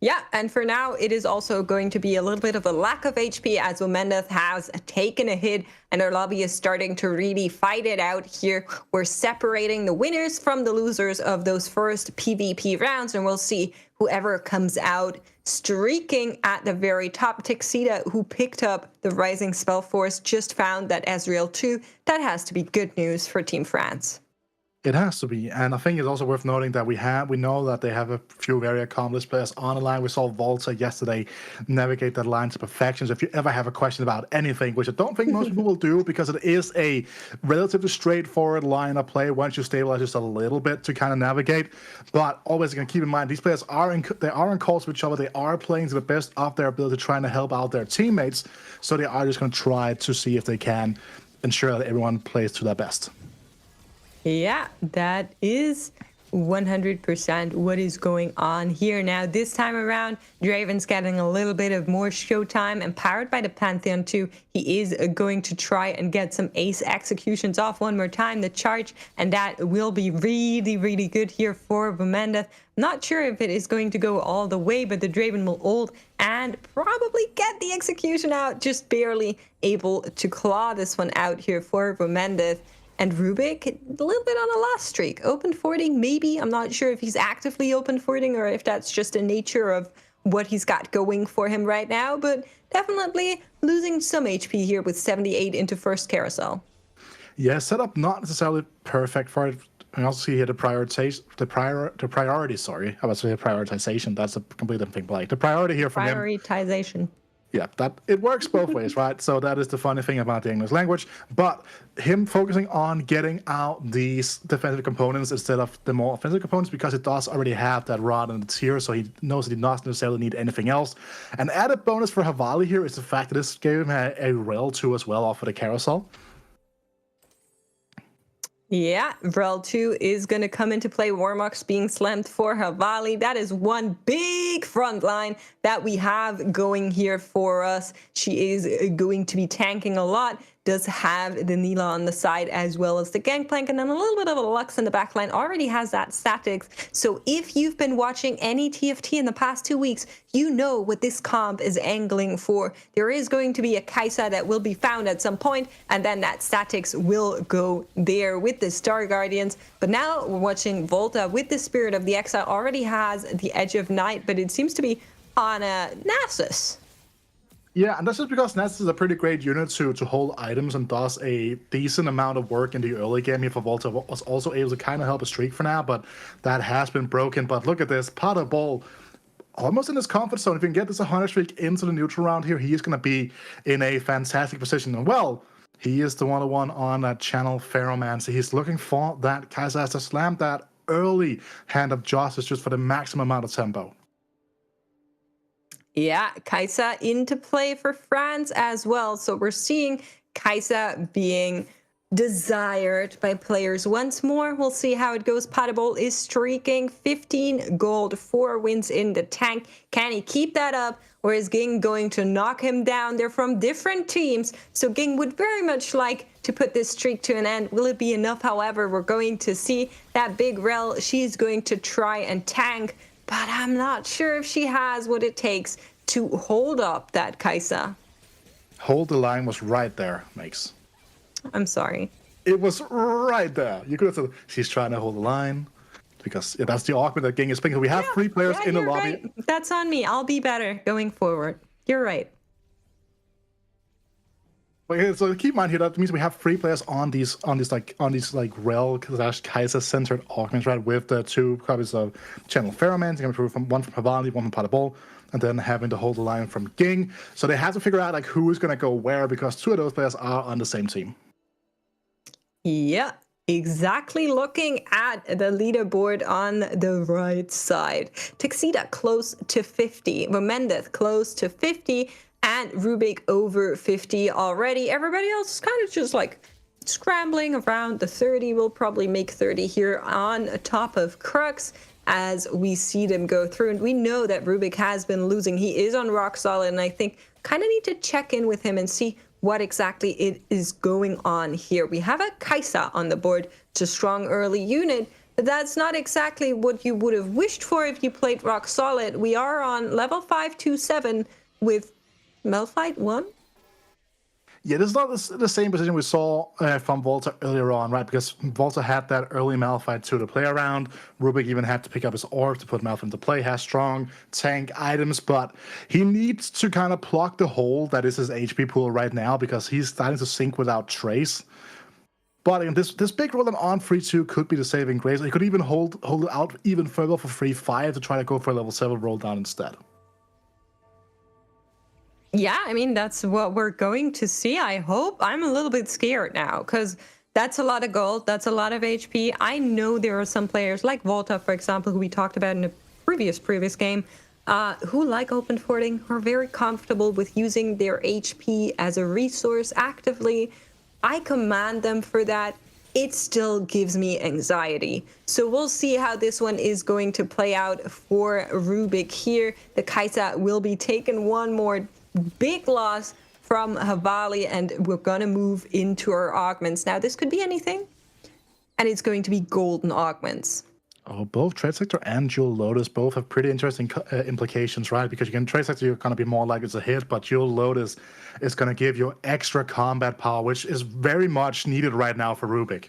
Yeah, and for now, it is also going to be a little bit of a lack of HP as Womendeth has taken a hit and our lobby is starting to really fight it out here. We're separating the winners from the losers of those first PvP rounds, and we'll see whoever comes out streaking at the very top. Tixida, who picked up the Rising Spell Force, just found that Ezreal 2. That has to be good news for Team France. It has to be, and I think it's also worth noting that we know that they have a few very accomplished players on the line. We saw Volta yesterday navigate that line to perfection. So if you ever have a question about anything, which I don't think most people will do, because it is a relatively straightforward line of play once you stabilize just a little bit to kind of navigate. But always going to keep in mind, these players are in calls with each other. They are playing to the best of their ability, trying to help out their teammates. So they are just going to try to see if they can ensure that everyone plays to their best. Yeah, that is 100% what is going on here. Now, this time around, Draven's getting a little bit of more showtime, and powered by the Pantheon 2, he is going to try and get some ace executions off one more time, the charge, and that will be really, really good here for Womendeth. Not sure if it is going to go all the way, but the Draven will ult and probably get the execution out, just barely able to claw this one out here for Womendeth. And Rubik, a little bit on a last streak. Open forting, maybe. I'm not sure if he's actively open forting or if that's just the nature of what he's got going for him right now. But definitely losing some HP here with 78 into first carousel. Yeah, setup not necessarily perfect for it. I also see here the priority. Sorry, I was saying prioritization. That's a completely different thing. But like the priority here from him. Prioritization. Yeah, that it works both ways, right? So that is the funny thing about the English language. But him focusing on getting out these defensive components instead of the more offensive components, because it does already have that rod and the tier, so he knows that he doesn't necessarily need anything else. An added bonus for Havali here is the fact that this gave him a Rel 2 as well off of the carousel. Yeah, Rel 2 is going to come into play. Warmox being slammed for Havali. That is one big front line that we have going here for us. She is going to be tanking a lot. does have the Nila on the side as well as the Gangplank, and then a little bit of a Lux in the backline, already has that statics. So if you've been watching any TFT in the past 2 weeks, you know what this comp is angling for. There is going to be a Kai'Sa that will be found at some point, and then that statics will go there with the Star Guardians. But now we're watching Volta with the Spirit of the Exile, already has the Edge of Night, but it seems to be on a Nasus. Yeah, and that's just because Ness is a pretty great unit to hold items and does a decent amount of work in the early game. Here for Volta was also able to kind of help a streak for now, but that has been broken. But look at this, Potter Ball almost in his comfort zone. If you can get this 100 streak into the neutral round here, he is going to be in a fantastic position. And well, he is the 101 on that channel Ferromancer. He's looking for that Kai'Sa has to slam that early Hand of Justice just for the maximum amount of tempo. Yeah, Kai'Sa into play for France as well. So we're seeing Kai'Sa being desired by players once more. We'll see how it goes. Potable is streaking 15 gold, 4 wins in the tank. Can he keep that up, or is Ging going to knock him down? They're from different teams, so Ging would very much like to put this streak to an end. Will it be enough? However, we're going to see that big Rel. She's going to try and tank, but I'm not sure if she has what it takes to hold up that Kai'Sa. Hold the line was right there, Makes. I'm sorry. It was right there. You could have said she's trying to hold the line, because that's the augment that Ging is picking. We have 3 players in the lobby. Right. That's on me. I'll be better going forward. You're right. Okay, so keep in mind here that means we have 3 players on these Rel / Kai'Sa centered augments, right? With the 2 copies of Channel Ferroman, one from Havali, one from Potable, and then having to hold the line from Ging. So they have to figure out like who is going to go where, because 2 of those players are on the same team. Yeah, exactly. Looking at the leaderboard on the right side. Tuxedo close to 50. Momendeth close to 50. And Rubik over 50 already. Everybody else is kind of just like scrambling around the 30. We'll probably make 30 here on top of Crux as we see them go through. And we know that Rubik has been losing. He is on rock solid, and I think kind of need to check in with him and see what exactly it is going on here. We have a Kai'Sa on the board. It's a strong early unit, but that's not exactly what you would have wished for if you played rock solid. We are on level 527 with Malphite 1. Yeah, this is not the same position we saw from Volta earlier on, right? Because Volta had that early Malphite 2 to play around. Rubik even had to pick up his orb to put Malphite into play. Has strong tank items, but he needs to kind of plug the hole that is his HP pool right now, because he's starting to sink without trace. But again, this big roll on 3-2 could be the saving grace. He could even hold it out even further for 3-5 to try to go for a level 7 roll down instead. Yeah, I mean, that's what we're going to see, I hope. I'm a little bit scared now, because that's a lot of gold. That's a lot of HP. I know there are some players like Volta, for example, who we talked about in a previous game, who like open forting, who are very comfortable with using their HP as a resource actively. I command them for that. It still gives me anxiety. So we'll see how this one is going to play out for Rubik here. The Kai'Sa will be taken one more big loss from Havali, and we're gonna move into our augments. Now, this could be anything, and it's going to be golden augments. Oh, both Trade Sector and Jewel Lotus both have pretty interesting implications, right? Because you can Trade Sector, you're gonna be more like it's a hit, but Jewel Lotus is gonna give you extra combat power, which is very much needed right now for Rubik.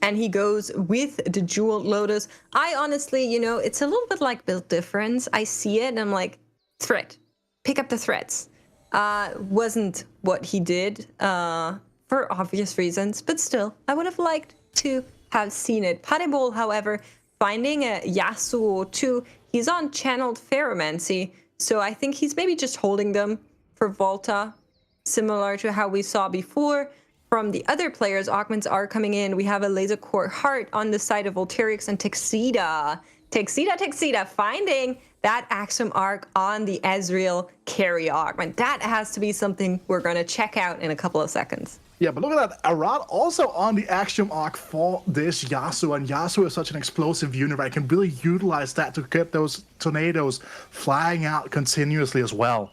And he goes with the Jewel Lotus. I honestly, it's a little bit like build difference. I see it and I'm like, threat. Pick up the threats. Wasn't what he did for obvious reasons, but still, I would have liked to have seen it. Padibol, however, finding a Yasuo too. He's on channeled Ferromancy, so I think he's maybe just holding them for Volta, similar to how we saw before. From the other players, augments are coming in. We have a Laser Core Heart on the side of Volterix and Tuxedo. Tuxedo, finding that Axiom Arc on the Ezreal carry augment. That has to be something we're going to check out in a couple of seconds. Yeah, but look at that. Arad also on the Axiom Arc for this Yasuo, and Yasuo is such an explosive unit, right? Can really utilize that to get those tornadoes flying out continuously as well.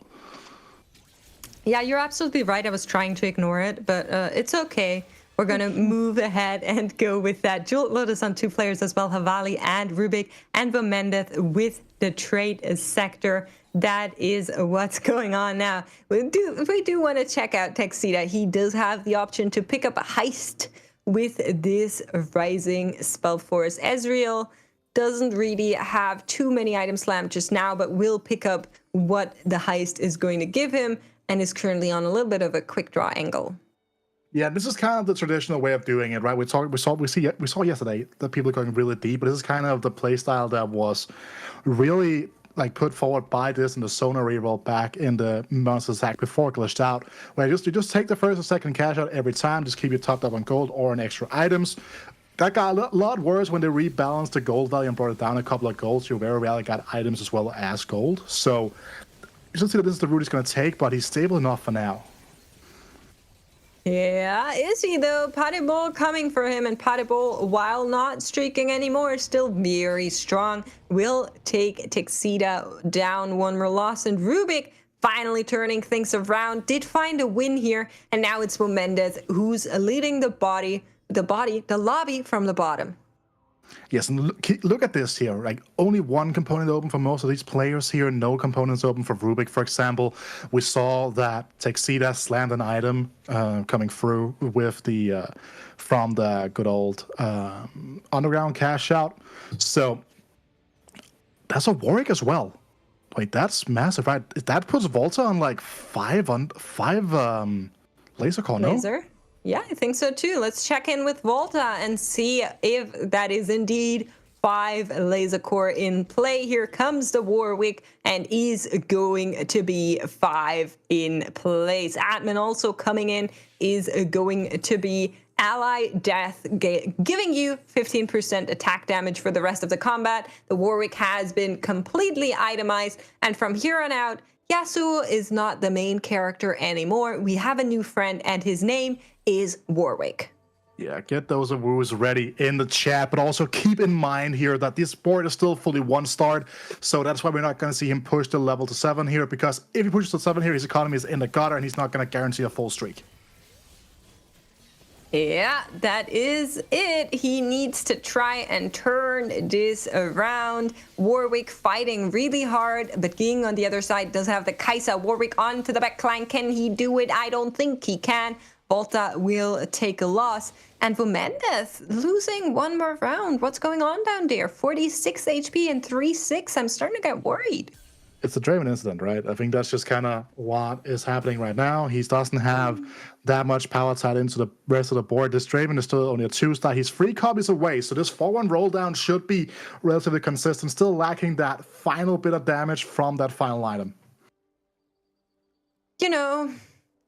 Yeah, you're absolutely right. I was trying to ignore it, but it's okay. We're going to move ahead and go with that. Jewel Lotus on 2 players as well, Havali and Rubik, and Vomendeth with the trade sector. That is what's going on now. We do want to check out Texida. He does have the option to pick up a heist with this Rising Spellforce. Ezreal doesn't really have too many items slammed just now, but will pick up what the heist is going to give him, and is currently on a little bit of a quick draw angle. Yeah, this is kind of the traditional way of doing it, right? We saw yesterday that people are going really deep, but this is kind of the playstyle that was really like put forward by this in the Sona reroll back in the Monster Sack before it glitched out, where you just take the first or second cash out every time, just keep you topped up on gold or on extra items. That got a lot worse when they rebalanced the gold value and brought it down a couple of golds. You very rarely got items as well as gold. So you should see that this is the route he's going to take, but he's stable enough for now. Yeah, is he though? Patibol coming for him, and Patibol, while not streaking anymore, is still very strong. Will take Texida down, 1 more loss, and Rubik finally turning things around. Did find a win here, and now it's Vomendeth who's leading the lobby from the bottom. Yes, and look at this here. Like, only 1 component open for most of these players here. No components open for Rubik, for example. We saw that Texida slammed an item coming through with the from the good old underground cash out. So that's a Warwick as well. Wait, that's massive, right? That puts Volta on like 5 laser core, no? Laser? Yeah, I think so too. Let's check in with Volta and see if that is indeed 5 laser core in play. Here comes the Warwick, and is going to be 5 in place. Admin also coming in is going to be Ally Death, giving you 15% attack damage for the rest of the combat. The Warwick has been completely itemized, and from here on out, Yasuo is not the main character anymore. We have a new friend, and his name is Warwick. Yeah, get those awoos ready in the chat, but also keep in mind here that this board is still fully 1-starred, so that's why we're not going to see him push the level to 7 here, because if he pushes to 7 here, his economy is in the gutter, and he's not going to guarantee a full streak. Yeah, that is it. He needs to try and turn this around. Warwick fighting really hard, but Ging on the other side does have the Kai'Sa. Warwick onto the backline. Can he do it? I don't think he can. Volta will take a loss. And Vomendeth losing 1 more round. What's going on down there? 46 HP and 3-6. I'm starting to get worried. It's a Draven incident, right? I think that's just kind of what is happening right now. He doesn't have that much power tied into the rest of the board. This Draven is still only a 2-star. He's 3 copies away, so this 4-1 roll down should be relatively consistent, still lacking that final bit of damage from that final item. You know,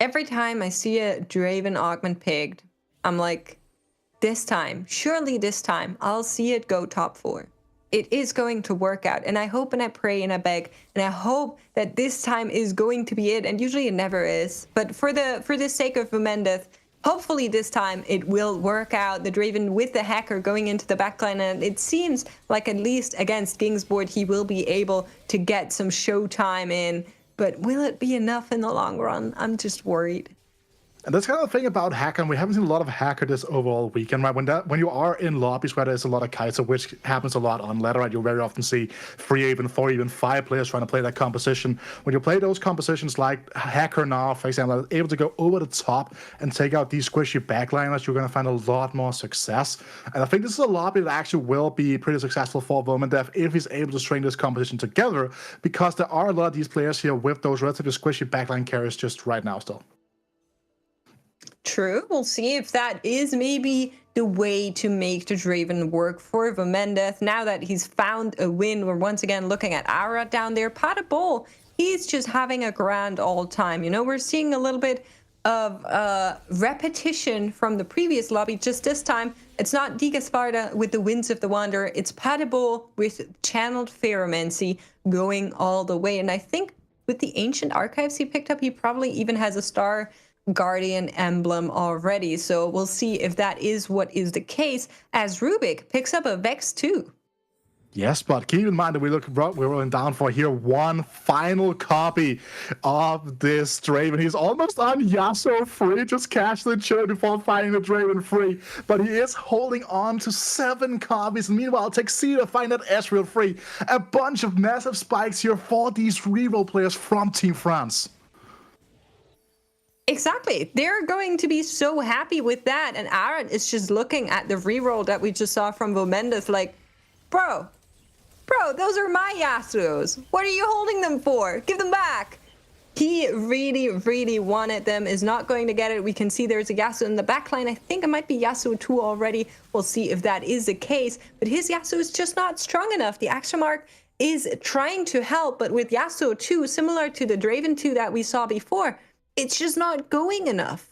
every time I see a Draven augment picked, I'm like, this time, surely this time, I'll see it go top 4. It is going to work out, and I hope and I pray and I beg and I hope that this time is going to be it, and usually it never is. But for the sake of Vomendeth, hopefully this time it will work out. The Draven with the hacker going into the backline, and it seems like at least against Ging's board he will be able to get some showtime in. But will it be enough in the long run? I'm just worried. And that's kind of the thing about Hacker, and we haven't seen a lot of Hacker this overall weekend, right? When you are in lobbies where there's a lot of Kai'Sa, which happens a lot on ladder, right? You'll very often see 3, even 4, even 5 players trying to play that composition. When you play those compositions like Hacker now, for example, able to go over the top and take out these squishy backliners, you're going to find a lot more success. And I think this is a lobby that actually will be pretty successful for Vomendeth if he's able to string this composition together, because there are a lot of these players here with those relatively squishy backline carries just right now still. True. We'll see if that is maybe the way to make the Draven work for Vomendeth. Now that he's found a win, we're once again looking at Ara down there. Patibol, he's just having a grand all time. You know, we're seeing a little bit of repetition from the previous lobby. Just this time, it's not Diga Sparta with the Winds of the Wanderer. It's Patibol with Channeled Pheromancy going all the way. And I think with the Ancient Archives he picked up, he probably even has a Star Guardian emblem already, so we'll see if that is what is the case, as Rubik picks up a Vex too. Yes, but keep in mind that we're rolling down for here one final copy of this Draven. He's almost on Yasuo free, just cashed the chiller before finding the Draven free, but he is holding on to 7 copies. And meanwhile, Tuxedo find that Ezreal free. A bunch of massive spikes here for these reroll players from Team France. Exactly. They're going to be so happy with that. And Aaron is just looking at the reroll that we just saw from Vomendas like, bro, those are my Yasuos. What are you holding them for? Give them back. He really, really wanted them, is not going to get it. We can see there's a Yasuo in the backline. I think it might be Yasuo 2 already. We'll see if that is the case. But his Yasuo is just not strong enough. The Action Mark is trying to help, but with Yasuo 2, similar to the Draven 2 that we saw before, it's just not going enough.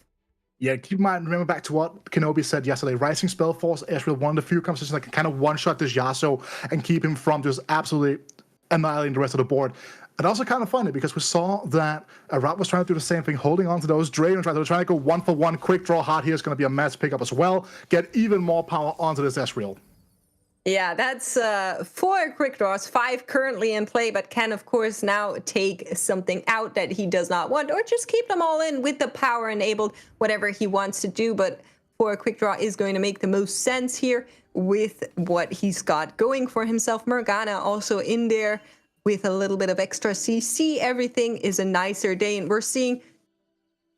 Yeah, keep in mind, remember back to what Kenobi said yesterday. Rising Spell Force, Ezreal, one of the few compositions that can kind of one-shot this Yasuo and keep him from just absolutely annihilating the rest of the board. And also kind of funny because we saw that Rat was trying to do the same thing, holding on to those Dravens. They were trying to go 1-for-1, quick draw hard here is going to be a massive pickup as well. Get even more power onto this Ezreal. Yeah, that's 4 quick draws, 5 currently in play, but can, of course, now take something out that he does not want, or just keep them all in with the power enabled, whatever he wants to do. But 4 quick draw is going to make the most sense here with what he's got going for himself. Morgana also in there with a little bit of extra CC. Everything is a nicer day, and we're seeing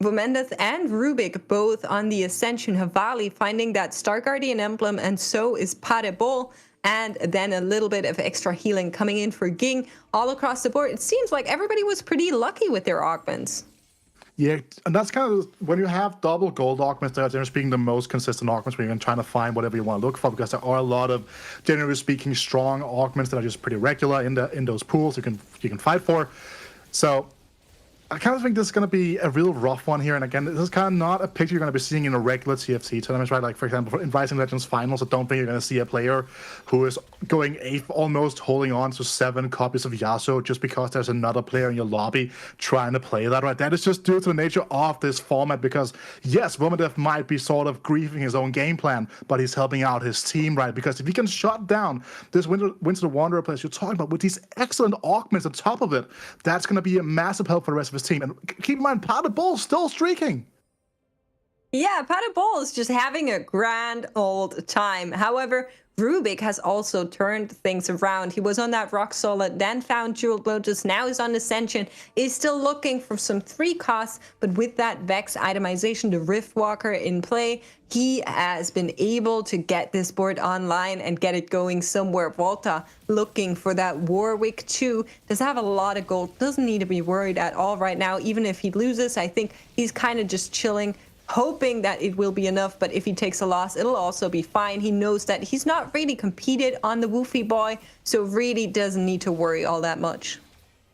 Vomendas and Rubik both on the Ascension. Havali finding that Star Guardian emblem, and so is Padebol. And then a little bit of extra healing coming in for Ging all across the board. It seems like everybody was pretty lucky with their augments. Yeah, and that's kind of when you have double gold augments, they're generally speaking the most consistent augments where you're trying to find whatever you want to look for, because there are a lot of, generally speaking, strong augments that are just pretty regular in those pools you can fight for. So I kind of think this is going to be a real rough one here. And again, this is kind of not a picture you're going to be seeing in a regular TFT tournament, right? Like, for example, in Rising Legends finals, I don't think you're going to see a player who is going 8th, almost holding on to 7 copies of Yasuo just because there's another player in your lobby trying to play that, right? That is just due to the nature of this format, because, yes, Vomedev might be sort of griefing his own game plan, but he's helping out his team, right? Because if he can shut down this Winter the Wanderer place you're talking about with these excellent augments on top of it, that's going to be a massive help for the rest of his team. And keep in mind, Padebol still streaking. Yeah, Padebol is just having a grand old time. However, Rubik has also turned things around. He was on that rock solid, then found Jeweled Lotus, now he's on Ascension, is still looking for some 3 costs, but with that Vex itemization, the Riftwalker in play, he has been able to get this board online and get it going somewhere. Volta looking for that Warwick 2, does have a lot of gold, doesn't need to be worried at all right now. Even if he loses, I think he's kind of just chilling, hoping that it will be enough, but if he takes a loss, it'll also be fine. He knows that he's not really competed on the Woofy Boy, so really doesn't need to worry all that much.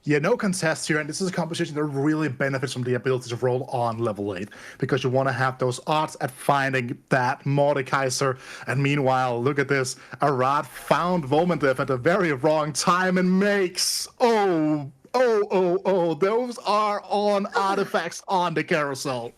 Yeah, no contest here, and this is a competition that really benefits from the ability to roll on level 8, because you want to have those odds at finding that Mordekaiser. And meanwhile, look at this, Arad found Vomendev at the very wrong time and makes, those are on artifacts on the carousel.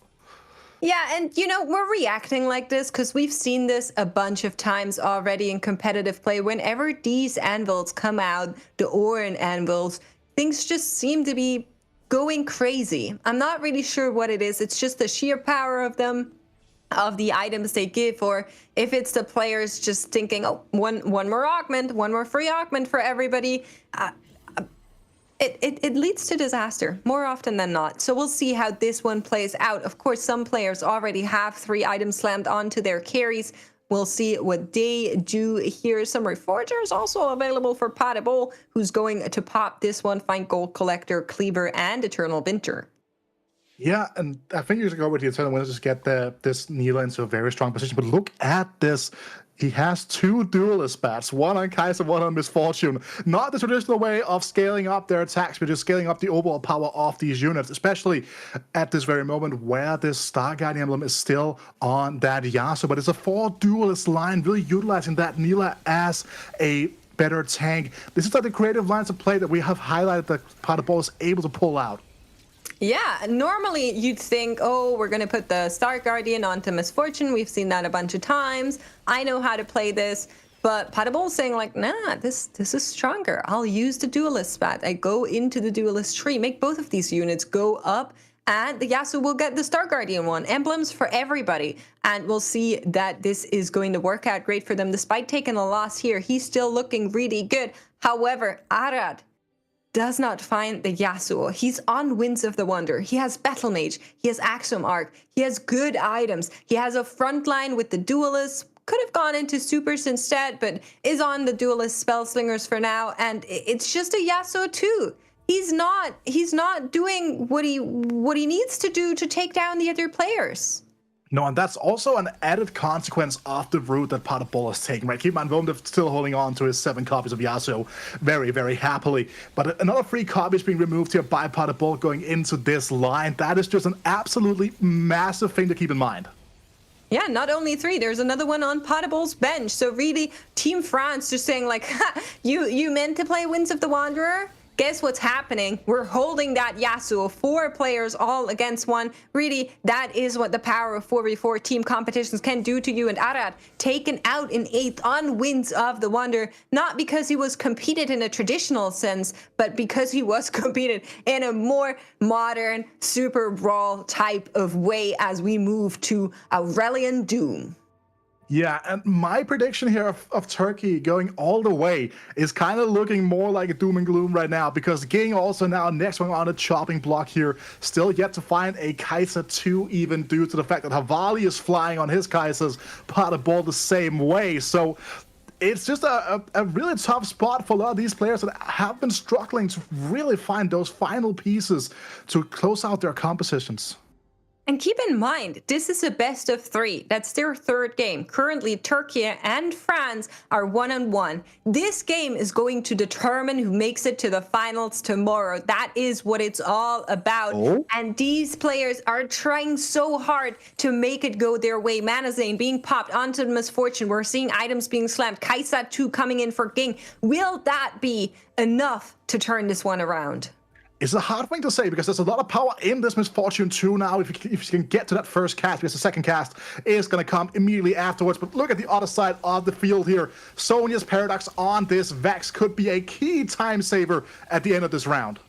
Yeah, and we're reacting like this because we've seen this a bunch of times already in competitive play. Whenever these anvils come out, the Orin anvils, things just seem to be going crazy. I'm not really sure what it is. It's just the sheer power of them, of the items they give, or if it's the players just thinking, oh, one more augment, one more free augment for everybody. It leads to disaster more often than not. So we'll see how this one plays out. Of course, some players already have 3 items slammed onto their carries. We'll see what they do here. Some Reforgers also available for Padebol, who's going to pop this one, find Gold Collector, Cleaver, and Eternal Winter. Yeah, and I think you're going to go with the Eternal Winter, just get this Neela into a very strong position. But look at this. He has 2 duelist bats, one on Kaiser, one on Misfortune. Not the traditional way of scaling up their attacks, but just scaling up the overall power of these units, especially at this very moment where this Star Guardian emblem is still on that Yasuo. But it's a 4 duelist line, really utilizing that Neela as a better tank. This is like the creative lines of play that we have highlighted that Padebol is able to pull out. Yeah, normally you'd think, oh, we're going to put the Star Guardian onto Misfortune. We've seen that a bunch of times. I know how to play this. But Padable's saying like, nah, this is stronger. I'll use the Duelist spat. I go into the Duelist tree, make both of these units go up, and the Yasuo will get the Star Guardian one. Emblems for everybody. And we'll see that this is going to work out great for them. Despite taking a loss here, he's still looking really good. However, Arad does not find the Yasuo. He's on Winds of the Wonder. He has Battle Mage. He has Axiom Arc. He has good items. He has a front line with the Duelists. Could have gone into supers instead, but is on the Duelist Spellslingers for now, and it's just a Yasuo too. He's not doing what he needs to do to take down the other players. No, and that's also an added consequence of the route that Padabole is taking, right? Keep in mind, WOMEDEF still holding on to his 7 copies of Yasuo very, very happily. But another 3 copies being removed here by Padabole going into this line. That is just an absolutely massive thing to keep in mind. Yeah, not only 3, there's another one on Padable's bench. So really, Team France just saying like, you meant to play Winds of the Wanderer? Guess what's happening? We're holding that Yasuo, 4 players all against 1. Really, that is what the power of 4v4 team competitions can do to you. And Arad taken out in 8th on Winds of the Wonder, not because he was competed in a traditional sense, but because he was competed in a more modern SuperBrawl type of way as we move to Aurelian Doom. Yeah, and my prediction here of TÜRKIYE going all the way is kind of looking more like a doom and gloom right now, because Ging also now next one on the chopping block here, still yet to find a Kai'Sa 2, even due to the fact that Havali is flying on his Kaisers, Padabole the same way. So it's just a really tough spot for a lot of these players that have been struggling to really find those final pieces to close out their compositions. And keep in mind, this is a best of 3. That's their 3rd game. Currently, TÜRKIYE and France are 1-on-1. This game is going to determine who makes it to the finals tomorrow. That is what it's all about. Oh. And these players are trying so hard to make it go their way. Manazane being popped onto the Misfortune. We're seeing items being slammed. Kai'Sa 2 coming in for Ging. Will that be enough to turn this one around? It's a hard thing to say, because there's a lot of power in this Misfortune 2 now, if you can get to that first cast, because the second cast is going to come immediately afterwards. But look at the other side of the field here. Sonya's Paradox on this Vex could be a key time saver at the end of this round.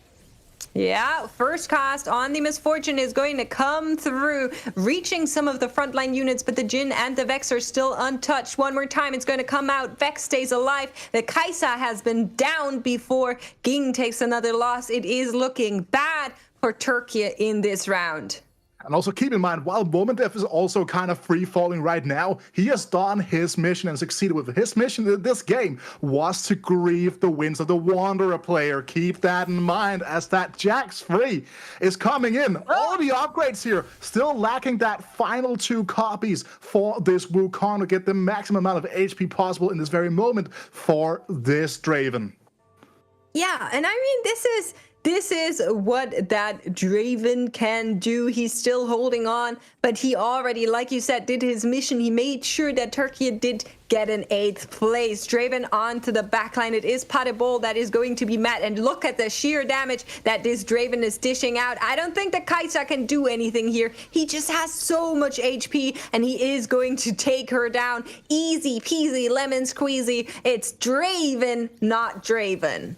Yeah, first cast on the Misfortune is going to come through, reaching some of the frontline units, but the Jhin and the Vex are still untouched. One more time, it's going to come out. Vex stays alive. The Kai'Sa has been down before. Ging takes another loss. It is looking bad for TÜRKIYE in this round. And also keep in mind, while WOMEDEF is also kind of free-falling right now, he has done his mission and succeeded with it. His mission in this game was to grieve the Winds of the Wanderer player. Keep that in mind, as that Jax free is coming in. All the upgrades here, still lacking that final 2 copies for this Wukong to get the maximum amount of HP possible in this very moment for this Draven. Yeah, and I mean, this is what that Draven can do. He's still holding on, but he already, like you said, did his mission. He made sure that TÜRKIYE did get an 8th place. Draven onto the backline. It is Padabole that is going to be met, and look at the sheer damage that this Draven is dishing out. I don't think that Kai'Sa can do anything here. He just has so much HP, and he is going to take her down. Easy peasy lemon squeezy. It's Draven, not Draven.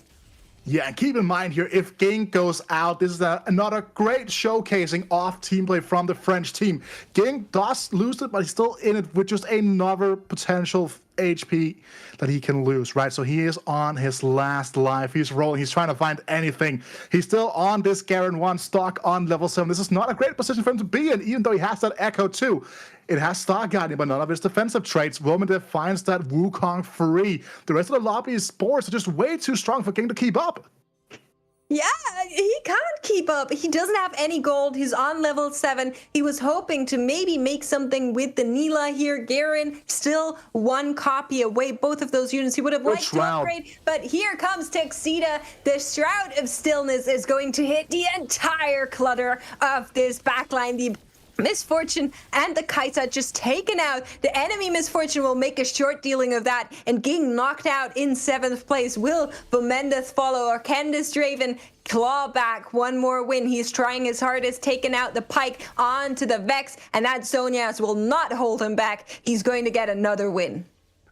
Yeah, and keep in mind here, if Ging goes out, this is another great showcasing of team play from the French team. Ging does lose it, but he's still in it with just another potential HP that he can lose, right? So he is on his last life. He's rolling. He's trying to find anything. He's still on this Garen 1 stock on level 7. This is not a great position for him to be in, even though he has that Echo too. It has Star Guardian, but none of his defensive traits. WOMEDEF finds that Wukong free. The rest of the lobby's boards are just way too strong for Ging to keep up. Yeah, he can't keep up. He doesn't have any gold. He's on level 7. He was hoping to maybe make something with the Neela here. Garen still 1 copy away. Both of those units he would have liked to upgrade. But here comes Tuxedo. The Shroud of Stillness is going to hit the entire clutter of this backline. The Misfortune and the Kai'Sa just taken out. The enemy Misfortune will make a short dealing of that, and Ging knocked out in 7th place. Will WOMEDEF follow, or can this Draven claw back one more win? He's trying his hardest, taking out the Pike onto the Vex, and that Zhonya's will not hold him back. He's going to get another win.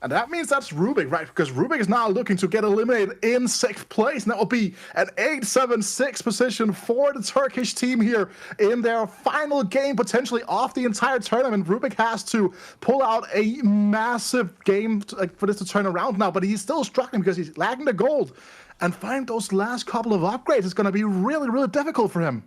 And that means that's Rubik, right? Because Rubik is now looking to get eliminated in 6th place. And that will be an 8-7-6 position for the Turkish team here in their final game, potentially off the entire tournament. Rubik has to pull out a massive game for this to turn around now, but he's still struggling because he's lacking the gold. And finding those last couple of upgrades is going to be really, really difficult for him.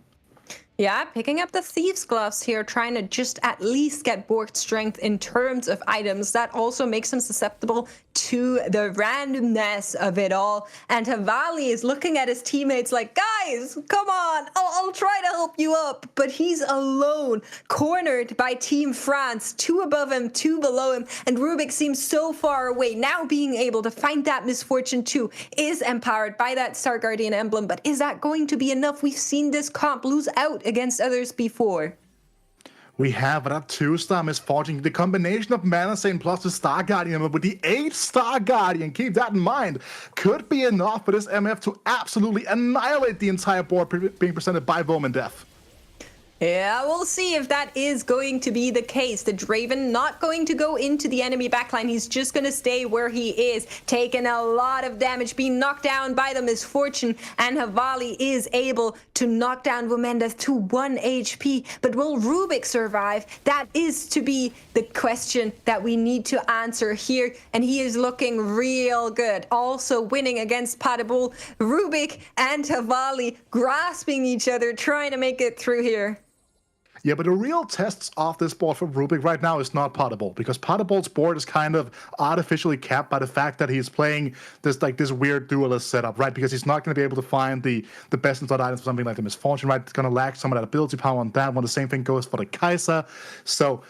Yeah, picking up the Thieves' Gloves here, trying to just at least get board strength in terms of items. That also makes him susceptible to the randomness of it all. And Havali is looking at his teammates like, guys, come on, I'll try to help you up. But he's alone, cornered by Team France, 2 above him, 2 below him. And Rubik seems so far away. Now being able to find that misfortune too is empowered by that Star Guardian emblem. But is that going to be enough? We've seen this comp lose out against others before. We have that 2-star misfortune, the combination of Manasane plus the Star Guardian, with the 8-star Guardian, keep that in mind, could be enough for this MF to absolutely annihilate the entire board being presented by Vomendef. Yeah, we'll see if that is going to be the case. The Draven not going to go into the enemy backline. He's just going to stay where he is, taking a lot of damage, being knocked down by the misfortune. And Havali is able to knock down Vomendef to 1 HP. But will Rubik survive? That is to be the question that we need to answer here. And he is looking real good. Also winning against Padabul. Rubik and Havali grasping each other, trying to make it through here. Yeah, but the real tests of this board for Rubik right now is not Potable, because Potable's board is kind of artificially capped by the fact that he's playing this weird duelist setup, right? Because he's not going to be able to find the best and items for something like the Misfortune, right? It's going to lack some of that ability power on that one. The same thing goes for the Kaiser. So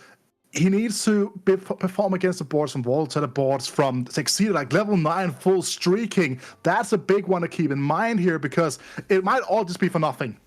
he needs to perform against the boards from Volta, the boards from Succeed, like level 9 full streaking. That's a big one to keep in mind here, because it might all just be for nothing.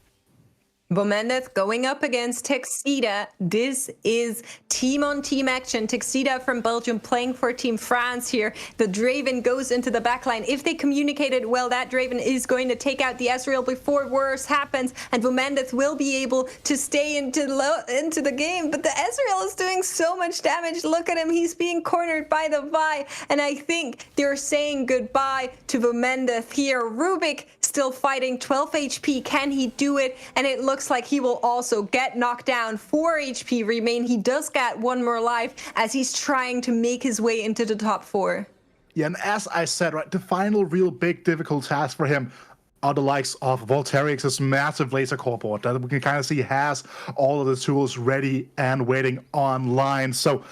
Vomendef going up against Texida. This is team-on-team action. Texida from Belgium playing for Team France here. The Draven goes into the backline. If they communicated well, that Draven is going to take out the Ezreal before worse happens, and Vomendef will be able to stay into the game. But the Ezreal is doing so much damage. Look at him. He's being cornered by the Vi, and I think they're saying goodbye to Vomendef here. Rubik still fighting, 12 HP. Can he do it? And it looks like he will also get knocked down. 4 HP remain. He does get 1 more life as he's trying to make his way into the top 4. Yeah, and as I said, right, the final real big difficult task for him are the likes of Volterix's massive laser core board that we can kind of see has all of the tools ready and waiting online. So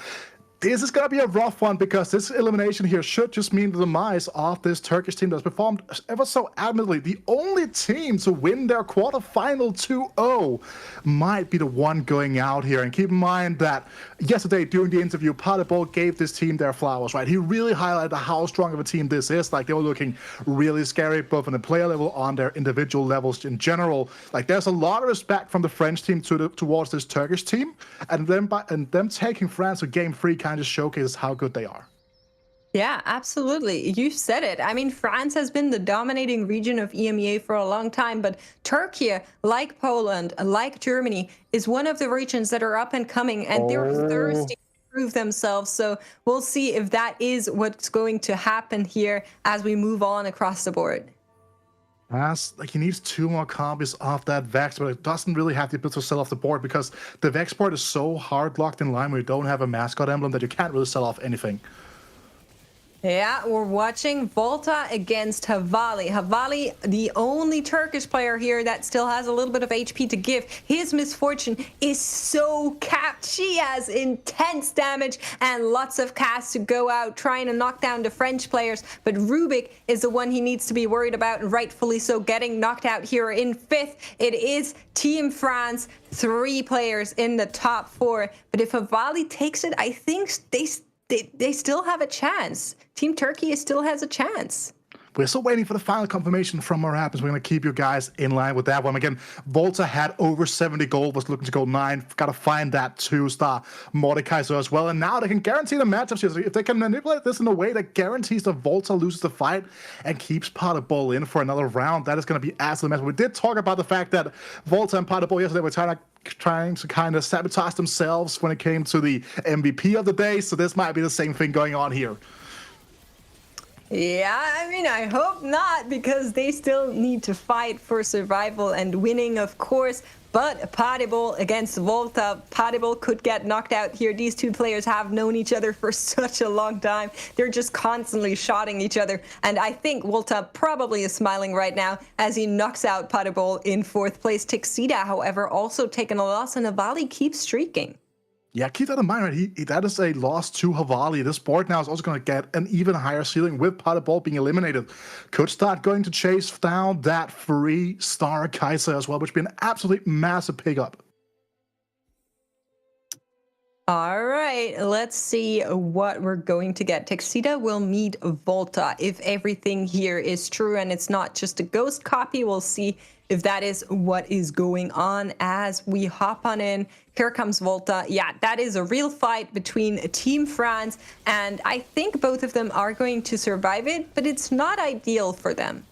this is going to be a rough one, because this elimination here should just mean the demise of this Turkish team that's performed ever so admirably. The only team to win their quarterfinal 2-0 might be the one going out here. And keep in mind that yesterday during the interview, Padabul gave this team their flowers, right? He really highlighted how strong of a team this is. Like, they were looking really scary, both on the player level, on their individual levels in general. Like, there's a lot of respect from the French team towards this Turkish team, and them taking France to game 3 kind of showcases how good they are. Yeah, absolutely. You said it. I mean, France has been the dominating region of EMEA for a long time, but Türkiye, like Poland, like Germany, is one of the regions that are up and coming, and they're thirsty to prove themselves. So we'll see if that is what's going to happen here as we move on across the board. He needs 2 more copies of that Vex, but it doesn't really have the ability to sell off the board, because the Vex board is so hard locked in line when you don't have a mascot emblem that you can't really sell off anything. Yeah, we're watching Volta against Havali. Havali, the only Turkish player here that still has a little bit of HP to give. His misfortune is so capped. She has intense damage and lots of casts to go out trying to knock down the French players. But Rubik is the one he needs to be worried about, and rightfully so, getting knocked out here in 5th. It is Team France, 3 players in the top 4. But if Havali takes it, I think they still have a chance. Team Türkiye still has a chance. We're still waiting for the final confirmation from what happens. We're going to keep you guys in line with that one. Again, Volta had over 70 gold, was looking to go 9. Got to find that 2-star Mordekaiser as well. And now they can guarantee the matchups here. If they can manipulate this in a way that guarantees that Volta loses the fight and keeps Padabul in for another round, that is going to be absolutely massive. We did talk about the fact that Volta and Padabul yesterday were trying to kind of sabotage themselves when it came to the MVP of the day. So this might be the same thing going on here. Yeah, I mean, I hope not, because they still need to fight for survival and winning, of course. But Partible against Volta. Partible could get knocked out here. These two players have known each other for such a long time. They're just constantly shotting each other. And I think Volta probably is smiling right now as he knocks out Partible in 4th place. Tixida, however, also taking a loss, and Avali keeps streaking. Yeah, keep that in mind, right? That is a loss to Havali. This board now is also going to get an even higher ceiling with Partible being eliminated. Could start going to chase down that 3-star Kaiser as well, which would be an absolutely massive pickup. All right, let's see what we're going to get. Tixida will meet Volta if everything here is true and it's not just a ghost copy. We'll see if that is what is going on as we hop on in. Here comes Volta. Yeah, that is a real fight between Team France, and I think both of them are going to survive it, but it's not ideal for them.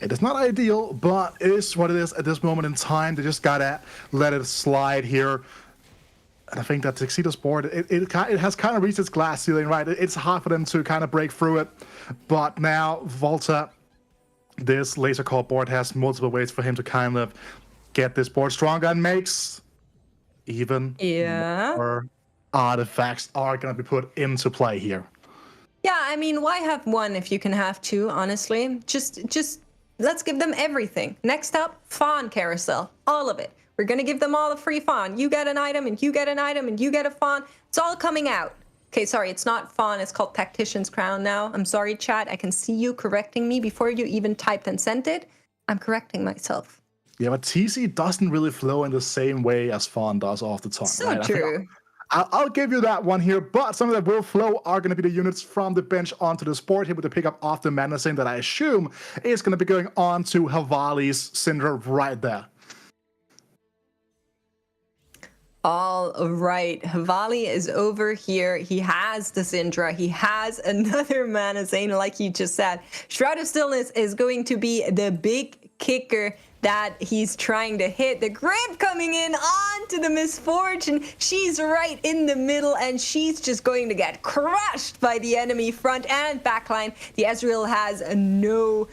It is not ideal, but it is what it is at this moment in time. They just gotta let it slide here. And I think that Tuxedo's board, it has kind of reached its glass ceiling, right? It's hard for them to kind of break through it. But now Volta, this laser core board, has multiple ways for him to kind of get this board stronger, and makes even more artifacts are going to be put into play here. Yeah, I mean, why have one if you can have two, honestly? Just let's give them everything. Next up, Fawn Carousel, all of it. We're going to give them all a free Fawn. You get an item, and you get an item, and you get a Fawn. It's all coming out. Okay, sorry, it's not Fawn. It's called Tactician's Crown now. I'm sorry, chat. I can see you correcting me before you even typed and sent it. I'm correcting myself. Yeah, but TC doesn't really flow in the same way as Fawn does off the top. So true. I'll give you that one here, but some that will flow are going to be the units from the bench onto the sport here with the pickup of the Menacing that I assume is going to be going on to Havali's Syndra right there. All right, Havali is over here. He has the Syndra. He has another Mana Zane, like you just said. Shroud of Stillness is going to be the big kicker that he's trying to hit. The Grip coming in onto the Misfortune. She's right in the middle, and she's just going to get crushed by the enemy front and backline. The Ezreal has no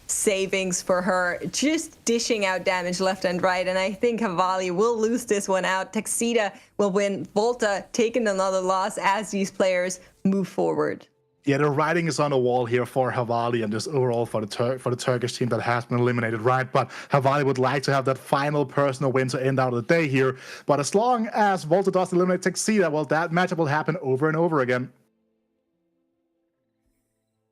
savings for her, just dishing out damage left and right, and I think Havali will lose this one out. Tuxedo will win. Volta taking another loss as these players move forward. Yeah, the writing is on the wall here for Havali and just overall for the Turkish team that has been eliminated, right? But Havali would like to have that final personal win to end out of the day here. But as long as Volta does eliminate Tuxedo, well, that matchup will happen over and over again.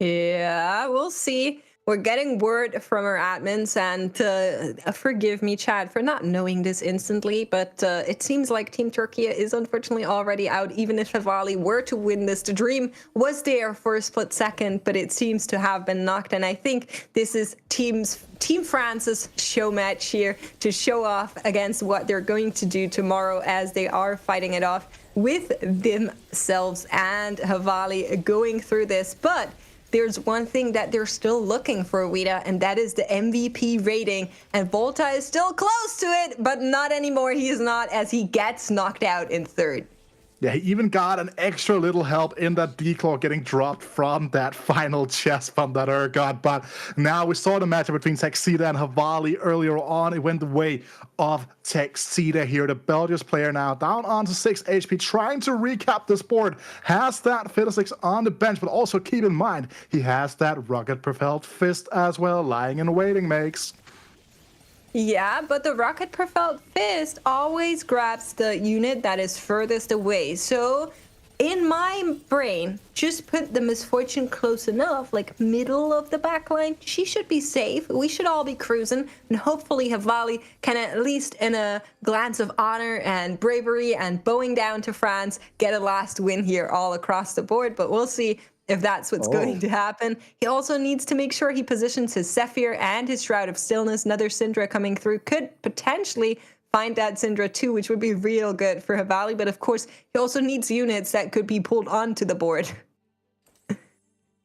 Yeah, we'll see. We're getting word from our admins, and forgive me, Chad, for not knowing this instantly, but it seems like Team TÜRKIYE is unfortunately already out. Even if Havali were to win this, the Dream was there for a split second, but it seems to have been knocked. And I think this is Team France's show match here to show off against what they're going to do tomorrow, as they are fighting it off with themselves and Havali going through this. But there's one thing that they're still looking for, Wida, and that is the MVP rating. And Volta is still close to it, but not anymore. He is not, as he gets knocked out in 3rd. Yeah, he even got an extra little help in that declaw getting dropped from that final chest from that Urgot. But now we saw the matchup between Tuxedo and Havali earlier on. It went the way of Tuxedo here. The Belgian player now down onto 6 HP, trying to recap this board. Has that Fiddlesticks on the bench, but also keep in mind, he has that rocket-propelled fist as well, lying in waiting, makes. Yeah, but the Rocket Propelled Fist always grabs the unit that is furthest away. So in my brain, just put the Misfortune close enough, like middle of the backline. She should be safe. We should all be cruising. And hopefully Havali can, at least in a glance of honor and bravery and bowing down to France, get a last win here all across the board. But we'll see if that's what's going to happen. He also needs to make sure he positions his Zephyr and his Shroud of Stillness. Another Syndra coming through could potentially find that Syndra too, which would be real good for Havali. But of course, he also needs units that could be pulled onto the board.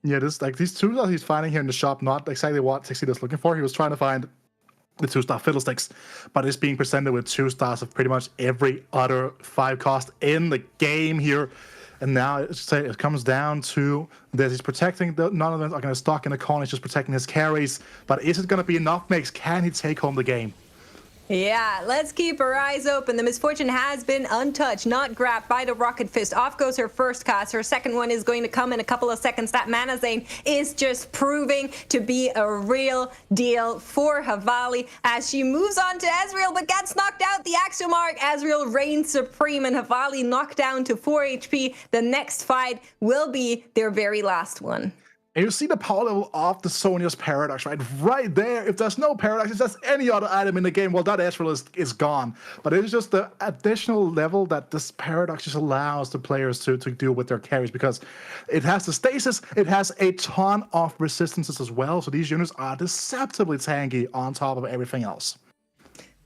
Yeah, these two that he's finding here in the shop, not exactly what Tuxedo's looking for. He was trying to find the 2-star Fiddlesticks, but it's being presented with 2 stars of pretty much every other 5 cost in the game here. And now it comes down to this. He's protecting, none of them are going to stock in the corner. He's just protecting his carries. But is it going to be enough mix? Can he take home the game? Yeah, let's keep our eyes open. The Misfortune has been untouched, not grabbed by the Rocket Fist. Off goes her first cast. Her second one is going to come in a couple of seconds. That Mana Zane is just proving to be a real deal for Havali as she moves on to Ezreal, but gets knocked out. The Axial Mark, Ezreal reigns supreme, and Havali knocked down to 4 HP. The next fight will be their very last one. And you see the power level of the Sonya's Paradox, right? Right there. If there's no Paradox, if there's any other item in the game, well, that Ezreal is gone. But it is just the additional level that this Paradox just allows the players to deal with their carries, because it has the stasis, it has a ton of resistances as well. So these units are deceptively tanky on top of everything else.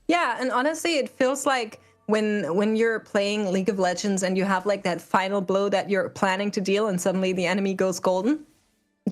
Yeah, and honestly, it feels like when you're playing League of Legends and you have like that final blow that you're planning to deal and suddenly the enemy goes golden,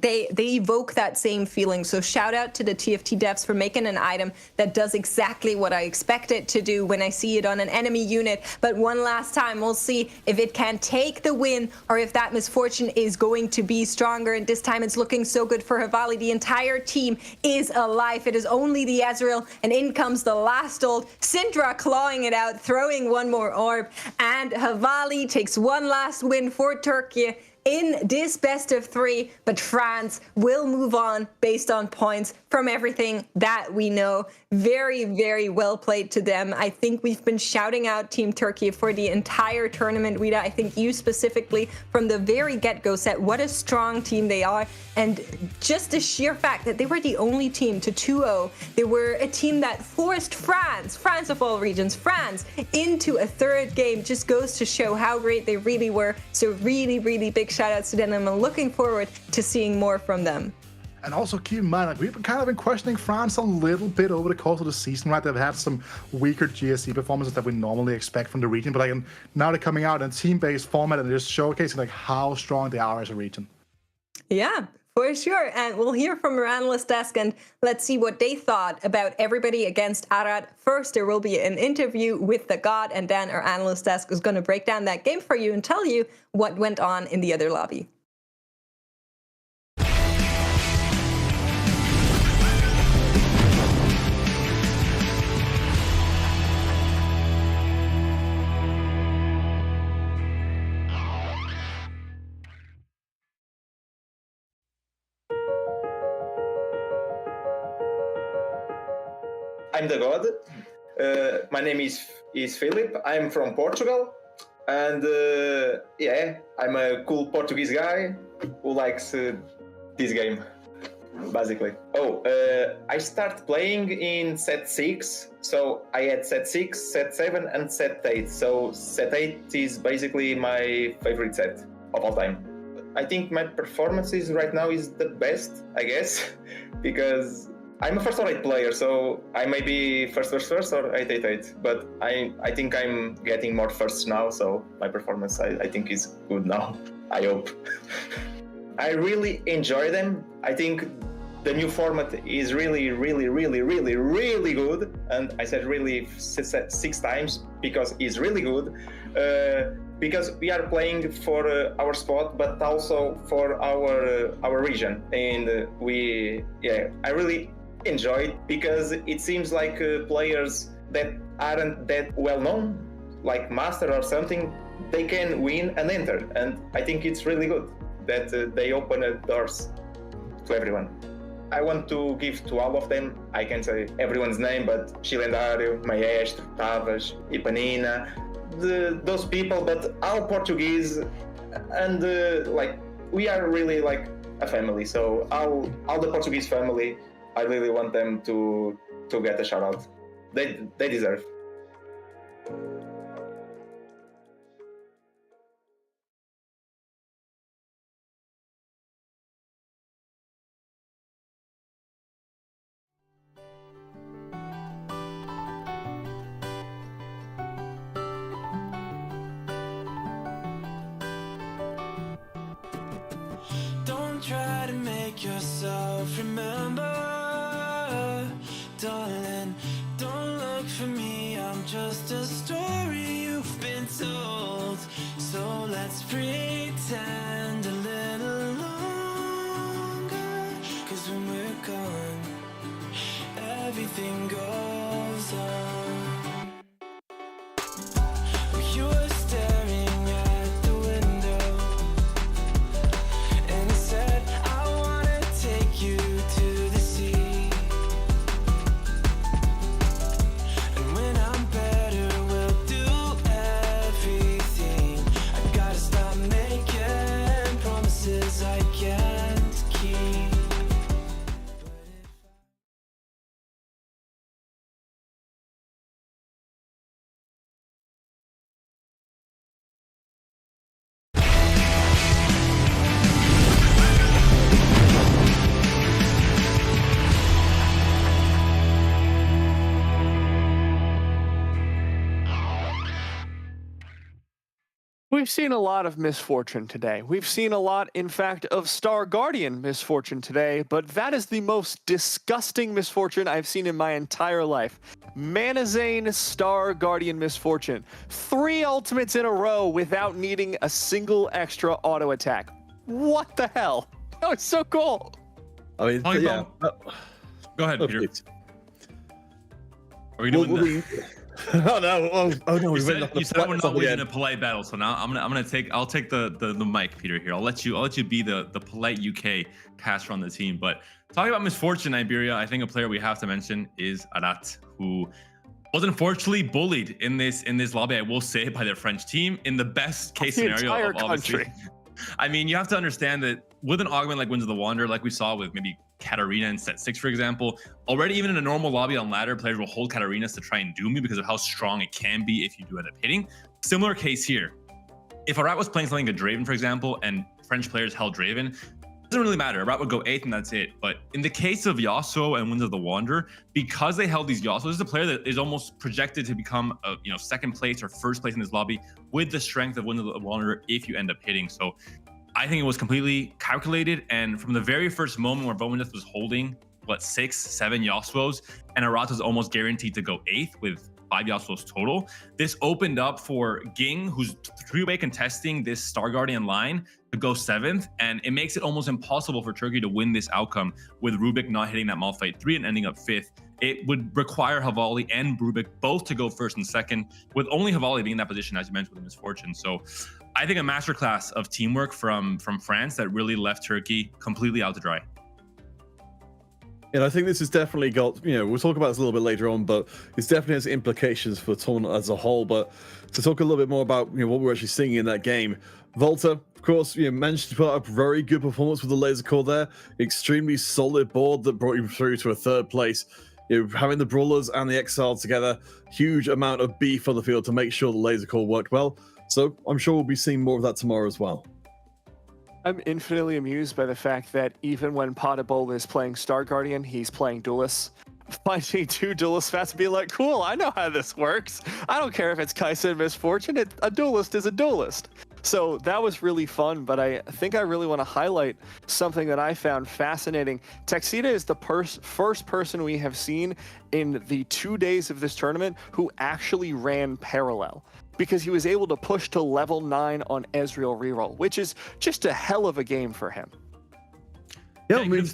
they evoke that same feeling. So shout out to the TFT devs for making an item that does exactly what I expect it to do when I see it on an enemy unit. But one last time, we'll see if it can take the win or if that Misfortune is going to be stronger. And this time it's looking so good for Havali. The entire team is alive. It is only the Ezreal, and in comes the last ult. Syndra clawing it out, throwing one more orb, and Havali takes one last win for TÜRKIYE in this best of 3, but France will move on based on points from everything that we know. Very, very well played to them. I think we've been shouting out Team TÜRKIYE for the entire tournament. Rita, I think you specifically from the very get-go said what a strong team they are, and just the sheer fact that they were the only team to 2-0. They were a team that forced France of all regions, France, into a third game just goes to show how great they really were. So really, really big shout outs to them, and I'm looking forward to seeing more from them. And also keep in mind, like, we've kind of been questioning France a little bit over the course of the season, right? They've had some weaker GSC performances that we normally expect from the region, but like, now they're coming out in a team-based format and they're just showcasing like how strong they are as a region. Yeah, for sure. And we'll hear from our analyst desk and let's see what they thought about everybody against Arad. First, there will be an interview with TheGOD, and then our analyst desk is going to break down that game for you and tell you what went on in the other lobby. I'm TheGOD. My name is Philip. I'm from Portugal, and yeah, I'm a cool Portuguese guy who likes this game, basically. Oh, I started playing in set 6, so I had set 6, set 7, and set 8. So set 8 is basically my favorite set of all time. I think my performances right now is the best, I guess, because I'm a first or 8 player, so I may be first or 8-8-8, but I think I'm getting more firsts now, so my performance I think is good now, I hope. I really enjoy them. I think the new format is really, really, really, really, really good, and I said really 6 times because it's really good, because we are playing for our spot, but also for our region, and I really enjoy it because it seems like players that aren't that well known, like Master or something, they can win and enter, and I think it's really good that they open doors to everyone. I want to give to all of them, I can't say everyone's name, but Chilendario, Maestro, Tavas, Ipanina, those people, but all Portuguese, and like we are really like a family, so all the Portuguese family, I really want them to get a shout out. They deserve. Don't try to make yourself remember, darling. Don't look for me, I'm just a story you've been told. So let's pretend a little longer, 'cause when we're gone, everything goes on. You were staring at the window, and I said, I wanna take you to the sea. And when I'm better, we'll do everything. I gotta stop making promises I can't keep. We've seen a lot of misfortune today. We've seen a lot, in fact, of Star Guardian misfortune today, but that is the most disgusting misfortune I've seen in my entire life. Manazane Star Guardian misfortune. 3 ultimates in a row without needing a single extra auto attack. What the hell? That was so cool. I mean, yeah. Go ahead, Peter. Please. Are we doing the... Oh no! Oh no! You said we're not winning a polite battle, so now I'll take the mic, Peter. Here, I'll let you be the polite UK caster on the team. But talking about misfortune, Iberia, I think a player we have to mention is Arat, who was unfortunately bullied in this lobby. I will say, by their French team in the best case scenario of obviously. I mean, you have to understand that with an augment like Winds of the Wanderer, like we saw with maybe Katarina in set 6, for example, already even in a normal lobby on ladder, players will hold Katarinas to try and doom you because of how strong it can be if you do end up hitting. Similar case here. If Arat was playing something like a Draven, for example, and French players held Draven, it doesn't really matter. Arat would go 8th and that's it. But in the case of Yasuo and Winds of the Wanderer, because they held these Yasuo, this is a player that is almost projected to become a, second place or first place in this lobby with the strength of Winds of the Wanderer if you end up hitting. So I think it was completely calculated, and from the very first moment where Bowmandeath was holding, 6, 7 Yasuos, and Arat was almost guaranteed to go 8th with 5 Yasuos total, this opened up for Ging, who's 3-way contesting this Star Guardian line, to go 7th, and it makes it almost impossible for Turkey to win this outcome with Rubik not hitting that Malphite 3 and ending up 5th. It would require Havali and Rubik both to go 1st and 2nd, with only Havali being in that position, as you mentioned, with misfortune. So I think a masterclass of teamwork from France that really left Turkey completely out to dry. And I think this has definitely got, we'll talk about this a little bit later on, but this definitely has implications for the tournament as a whole. But to talk a little bit more about what we're actually seeing in that game, Volta, of course, managed to put up a very good performance with the laser core there. Extremely solid board that brought him through to a 3rd place. Having the Brawlers and the Exiles together, huge amount of beef on the field to make sure the laser core worked well. So I'm sure we'll be seeing more of that tomorrow as well. I'm infinitely amused by the fact that even when Potable is playing Star Guardian, he's playing Duelists. Finding 2 Duelist Fats and be like, cool, I know how this works. I don't care if it's Kaisa and Misfortune, a Duelist is a Duelist. So that was really fun, but I think I really want to highlight something that I found fascinating. Texida is the first person we have seen in the 2 days of this tournament who actually ran parallel, because he was able to push to level 9 on Ezreal reroll, which is just a hell of a game for him. Yeah, I mean,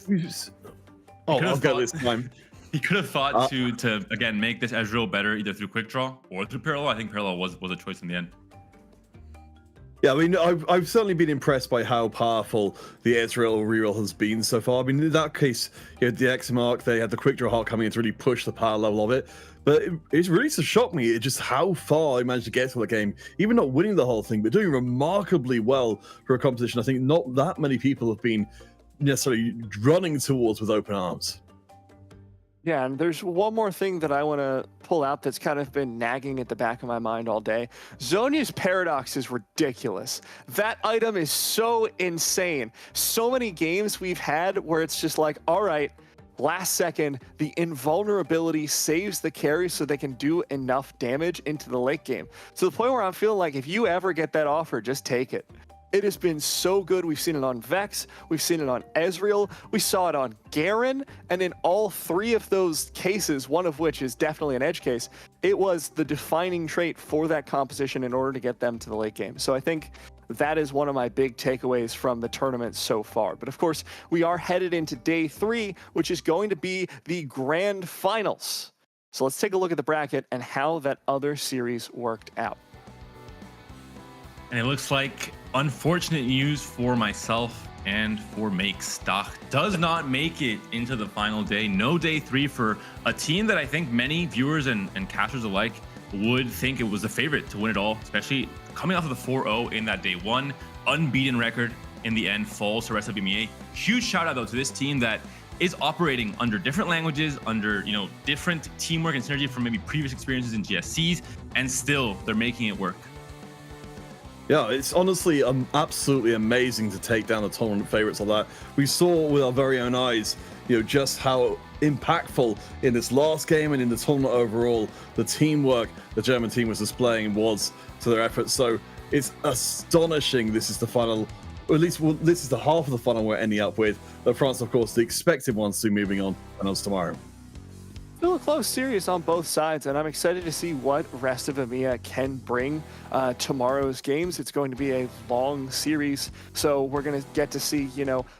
I'll go this time. He could have thought to again make this Ezreal better either through quick draw or through parallel. I think parallel was a choice in the end. Yeah, I mean, I've certainly been impressed by how powerful the Ezreal reroll has been so far. I mean, in that case, you had the Exmark, they had the quick draw heart coming in to really push the power level of it. But it's really shocked me just how far I managed to get through the game, even not winning the whole thing, but doing remarkably well for a competition I think not that many people have been necessarily running towards with open arms. Yeah, and there's one more thing that I want to pull out that's kind of been nagging at the back of my mind all day. Zhonya's Paradox is ridiculous. That item is so insane. So many games we've had where it's just like, all right, last second, the invulnerability saves the carry so they can do enough damage into the late game. To the point where I'm feeling like if you ever get that offer, just take it. It has been so good. We've seen it on Vex, we've seen it on Ezreal, we saw it on Garen, and in all three of those cases, one of which is definitely an edge case, it was the defining trait for that composition in order to get them to the late game. So I think that is one of my big takeaways from the tournament so far. But of course, we are headed into day 3, which is going to be the grand finals. So let's take a look at the bracket and how that other series worked out. And it looks like unfortunate news for myself and for Makes. Dokhy does not make it into the final day. No day 3 for a team that I think many viewers and casters alike would think it was the favorite to win it all, especially coming off of the 4-0 in that day 1. Unbeaten record in the end falls to rest of ROEMEA. Huge shout out though to this team that is operating under different languages, under different teamwork and synergy from maybe previous experiences in GSCs, and still they're making it work. Yeah, it's honestly absolutely amazing to take down the tournament favorites like that. We saw with our very own eyes, just how impactful in this last game and in the tournament overall, the teamwork the German team was displaying was to their efforts. So it's astonishing this is the final, or at least this is the half of the final we're ending up with. But France, of course, the expected ones to moving on finals tomorrow. Still a close series on both sides, and I'm excited to see what rest of EMEA can bring tomorrow's games. It's going to be a long series, so we're going to get to see,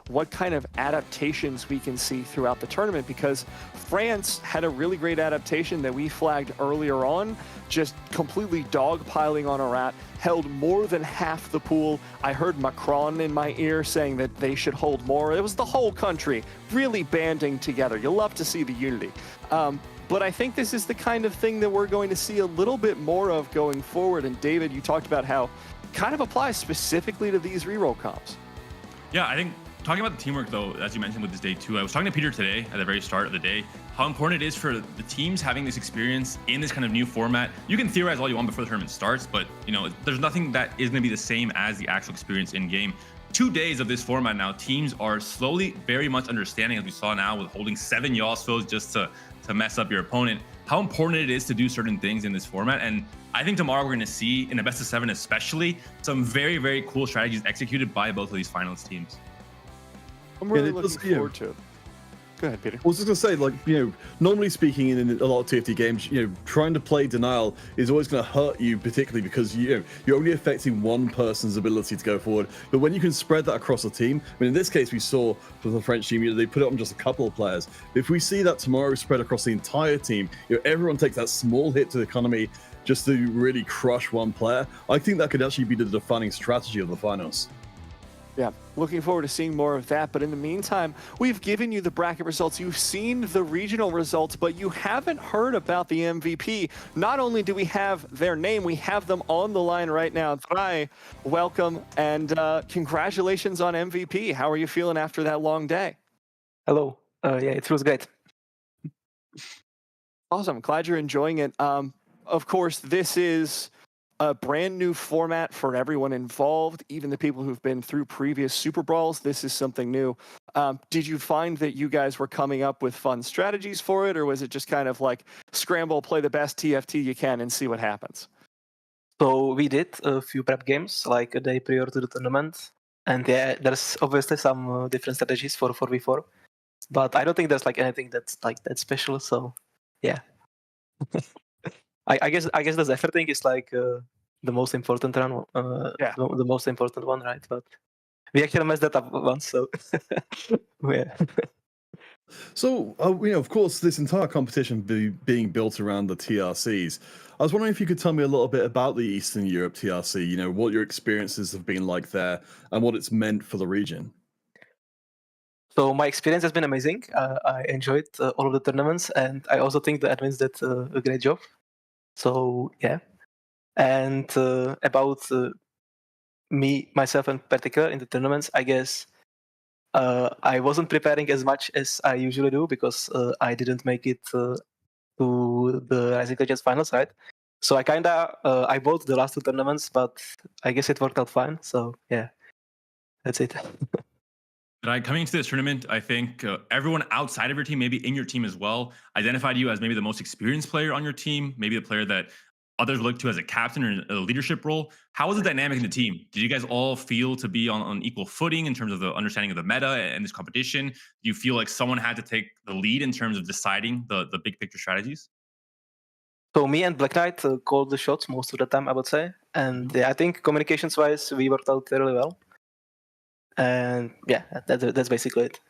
what kind of adaptations we can see throughout the tournament, because France had a really great adaptation that we flagged earlier on, just completely dogpiling on a rat, held more than half the pool. I heard Macron in my ear saying that they should hold more. It was the whole country really banding together. You'll love to see the unity. But I think this is the kind of thing that we're going to see a little bit more of going forward. And David, you talked about how it kind of applies specifically to these reroll comps. Yeah, I think talking about the teamwork though, as you mentioned with this day 2, I was talking to Peter today at the very start of the day, how important it is for the teams having this experience in this kind of new format. You can theorize all you want before the tournament starts, but there's nothing that is going to be the same as the actual experience in game. 2 days of this format now, teams are slowly very much understanding, as we saw now with holding 7 Yasuos just to mess up your opponent, how important it is to do certain things in this format. And I think tomorrow we're going to see, in a best of 7 especially, some very, very cool strategies executed by both of these finalist teams. I'm really looking forward to it. Go ahead, Peter. I was just going to say, normally speaking in a lot of TFT games, trying to play denial is always going to hurt you, particularly because, you're only affecting one person's ability to go forward. But when you can spread that across a team, in this case, we saw with the French team, they put it on just a couple of players. If we see that tomorrow spread across the entire team, everyone takes that small hit to the economy just to really crush one player, I think that could actually be the defining strategy of the finals. Yeah, looking forward to seeing more of that. But in the meantime, we've given you the bracket results. You've seen the regional results, but you haven't heard about the MVP. Not only do we have their name, we have them on the line right now. Thrae, welcome, and congratulations on MVP. How are you feeling after that long day? Hello. Yeah, it feels great. Awesome. Glad you're enjoying it. Of course, this is a brand new format for everyone involved, even the people who've been through previous SuperBrawls. This is something new. Did you find that you guys were coming up with fun strategies for it, or was it just kind of like scramble, play the best TFT you can and see what happens? So we did a few prep games, like a day prior to the tournament. And yeah, there's obviously some different strategies for 4v4. But I don't think there's anything that's that special, so yeah. I guess the effort thing is the most important one. The most important one, right? But we actually messed that up once, so yeah. So, of course, this entire competition being built around the TRCs. I was wondering if you could tell me a little bit about the Eastern Europe TRC. What your experiences have been like there and what it's meant for the region. So my experience has been amazing. I enjoyed all of the tournaments, and I also think the admins did a great job. So yeah, and about myself in particular in the tournaments, I guess I wasn't preparing as much as I usually do because I didn't make it to the Rising Legends final side. So I bought the last 2 tournaments, but I guess it worked out fine. So yeah, that's it. Coming into this tournament, I think everyone outside of your team, maybe in your team as well, identified you as maybe the most experienced player on your team, maybe the player that others look to as a captain or a leadership role. How was the dynamic in the team? Did you guys all feel to be on equal footing in terms of the understanding of the meta and this competition? Do you feel like someone had to take the lead in terms of deciding the big picture strategies? So me and Black Knight called the shots most of the time, I would say. And yeah, I think communications-wise, we worked out really well. And yeah, that's basically it.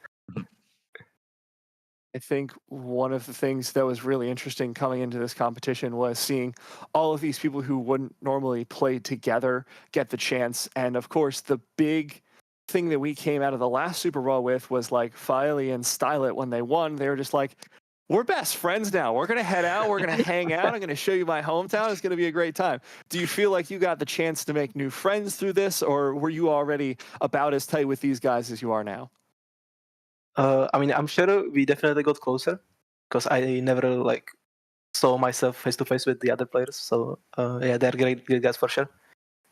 I think one of the things that was really interesting coming into this competition was seeing all of these people who wouldn't normally play together get the chance. And of course, the big thing that we came out of the last SuperBrawl with was like Filey and Stylet. When they won, they were just like, we're best friends now. We're going to head out. We're going to hang out. I'm going to show you my hometown. It's going to be a great time. Do you feel like you got the chance to make new friends through this, or were you already about as tight with these guys as you are now? I mean, I'm sure we definitely got closer because I never like saw myself face to face with the other players. So yeah, they're great guys for sure,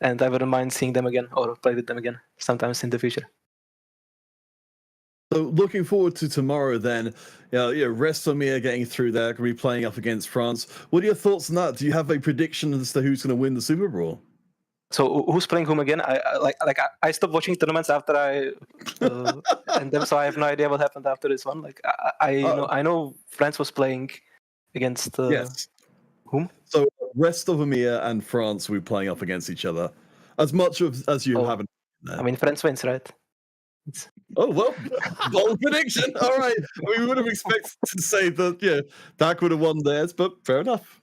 and I wouldn't mind seeing them again or play with them again sometimes in the future. So looking forward to tomorrow then. ROEMEA getting through there, going to be playing up against France. What are your thoughts on that? Do you have a prediction as to who's going to win the SuperBrawl? So who's playing whom again? I stopped watching tournaments after I and then, so I have no idea what happened after this one. Like I know France was playing against yes. Whom? So rest of EMEA and France will be playing up against each other. As much as you haven't. I mean, France wins, right? Oh well, bold prediction. All right, we would have expected to say that DAC would have won theirs, but fair enough.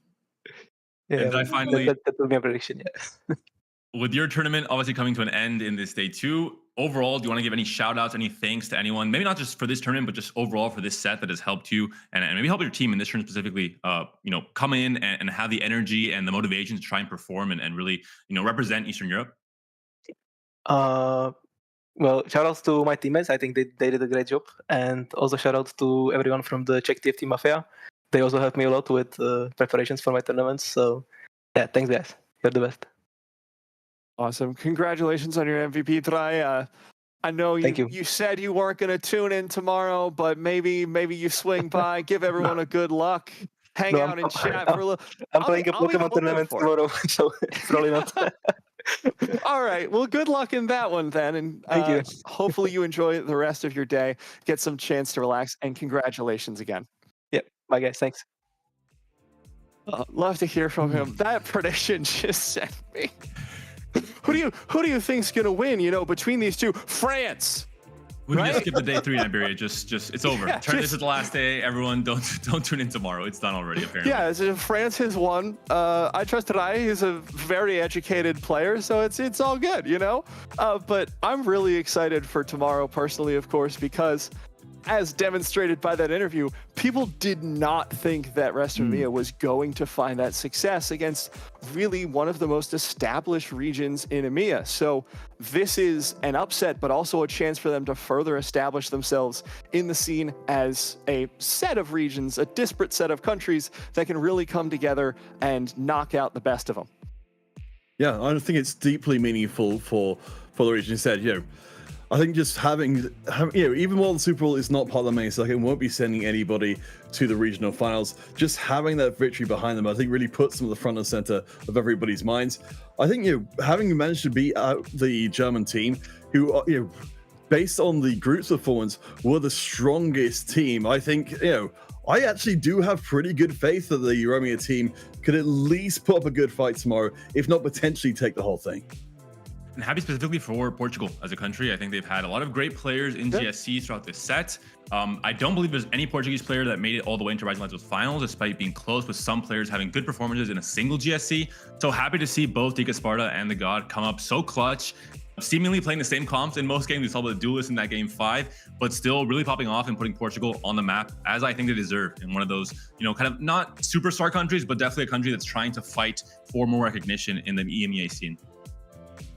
Yeah, and I finally that will be a prediction. Yeah. With your tournament obviously coming to an end in this day 2, overall, do you want to give any shout outs, any thanks to anyone? Maybe not just for this tournament, but just overall for this set that has helped you and maybe help your team in this tournament specifically, come in and have the energy and the motivation to try and perform and really, represent Eastern Europe? Well, shout outs to my teammates. I think they did a great job. And also shout outs to everyone from the Czech TFT Mafia. They also helped me a lot with preparations for my tournaments. So yeah, thanks guys. You're the best. Awesome. Congratulations on your MVP, Thrae. I know you said you weren't going to tune in tomorrow, but maybe you swing by, give everyone a good luck, hang out and chat for a little. I'm playing a Pokemon tournament tomorrow, so probably not. All right. Well, good luck in that one then. And thank you. Hopefully you enjoy the rest of your day, get some chance to relax, and congratulations again. Yep. Bye, guys. Thanks. Love to hear from him. That prediction just sent me. Who do you think's gonna win? Between these two, France. We can just skip the day 3 in Iberia. Just it's over. Yeah, This is the last day. Everyone, don't tune in tomorrow. It's done already, apparently. Yeah, France has won. I trust Thrae. He's a very educated player, so it's all good, But I'm really excited for tomorrow, personally, of course, because as demonstrated by that interview, people did not think that ROEMEA was going to find that success against really one of the most established regions in EMEA. So this is an upset, but also a chance for them to further establish themselves in the scene as a set of regions, a disparate set of countries that can really come together and knock out the best of them. Yeah, I think it's deeply meaningful for the region. You said, I think just having even while the SuperBrawl is not part of the main circuit and won't be sending anybody to the regional finals, just having that victory behind them, I think really puts them at the front and center of everybody's minds. I think, having managed to beat out the German team, who, based on the group's performance, were the strongest team, I think, I actually do have pretty good faith that the ROEMEA team could at least put up a good fight tomorrow, if not potentially take the whole thing. And happy specifically for Portugal as a country. I think they've had a lot of great players in GSC throughout this set. I don't believe there's any Portuguese player that made it all the way into Rising Legends finals, despite being close, with some players having good performances in a single GSC. So happy to see both DK Sparta and TheGOD come up so clutch, seemingly playing the same comps in most games. We saw the duelists in that game 5, but still really popping off and putting Portugal on the map, as I think they deserve, in one of those, kind of not superstar countries, but definitely a country that's trying to fight for more recognition in the EMEA scene.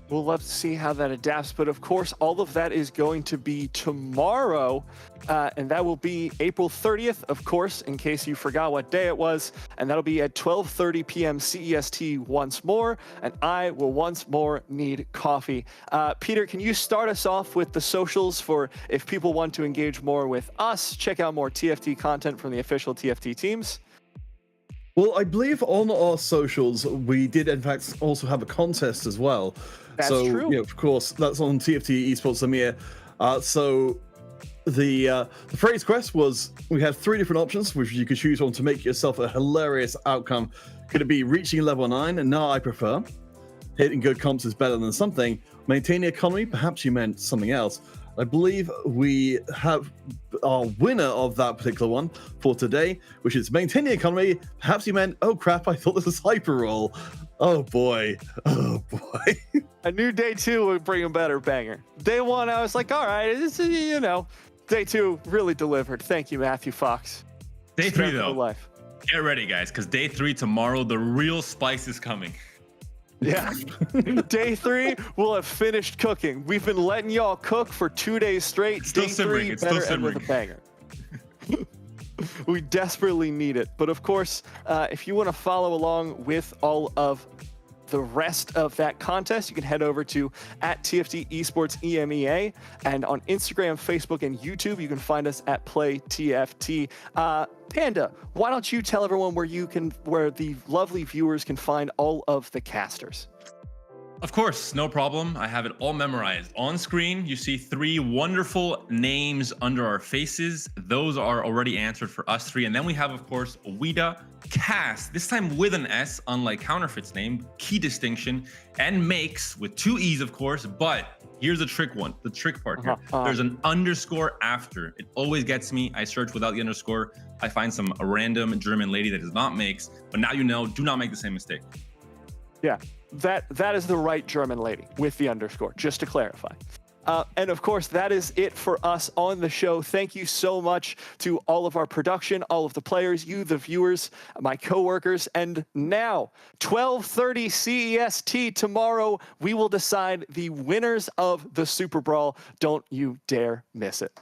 We'll love to see how that adapts, but of course, all of that is going to be tomorrow, and that will be April 30th, of course, in case you forgot what day it was, and that'll be at 12:30 p.m. CEST once more, and I will once more need coffee. Peter, can you start us off with the socials for if people want to engage more with us, check out more TFT content from the official TFT teams? Well, I believe on our socials, we did in fact also have a contest as well. That's so, true. You know, of course, that's on TFT Esports ROEMEA. So the phrase quest was, we had 3 different options which you could choose from to make yourself a hilarious outcome. Could it be reaching level 9? And now I prefer. Hitting good comps is better than something. Maintaining economy, perhaps you meant something else. I believe we have our winner of that particular one for today, which is maintaining economy. Perhaps you meant, oh crap, I thought this was SuperBrawl. Oh boy. Oh boy. I knew day 2 would bring a better banger. Day 1, I was like, all right, this is, you know. Day 2 really delivered. Thank you, Matthew Fox. Day 3, though. Life. Get ready, guys, because day 3 tomorrow, the real spice is coming. Yeah. Day 3, we'll have finished cooking. We've been letting y'all cook for 2 days straight. It's still Day simmering. 3, It's still better and with a simmering. banger. We desperately need it. But of course, if you want to follow along with all of the rest of that contest, you can head over to @TFT Esports EMEA, and on Instagram, Facebook, and YouTube, you can find us at PlayTFT. Panda, why don't you tell everyone where the lovely viewers can find all of the casters? Of course, no problem. I have it all memorized. On screen, you see 3 wonderful names under our faces. Those are already answered for us 3. And then we have, of course, Wida Cast, this time with an S, unlike Counterfeit's name, key distinction, and Makes with 2 E's, of course. But here's the trick part here. There's an underscore after. It always gets me. I search without the underscore. I find a random German lady that is not Makes. But now you know, do not make the same mistake. Yeah, that is the right German lady with the underscore, just to clarify. And of course, that is it for us on the show. Thank you so much to all of our production, all of the players, you, the viewers, my coworkers. And now, 12:30 CEST tomorrow, we will decide the winners of the SuperBrawl. Don't you dare miss it.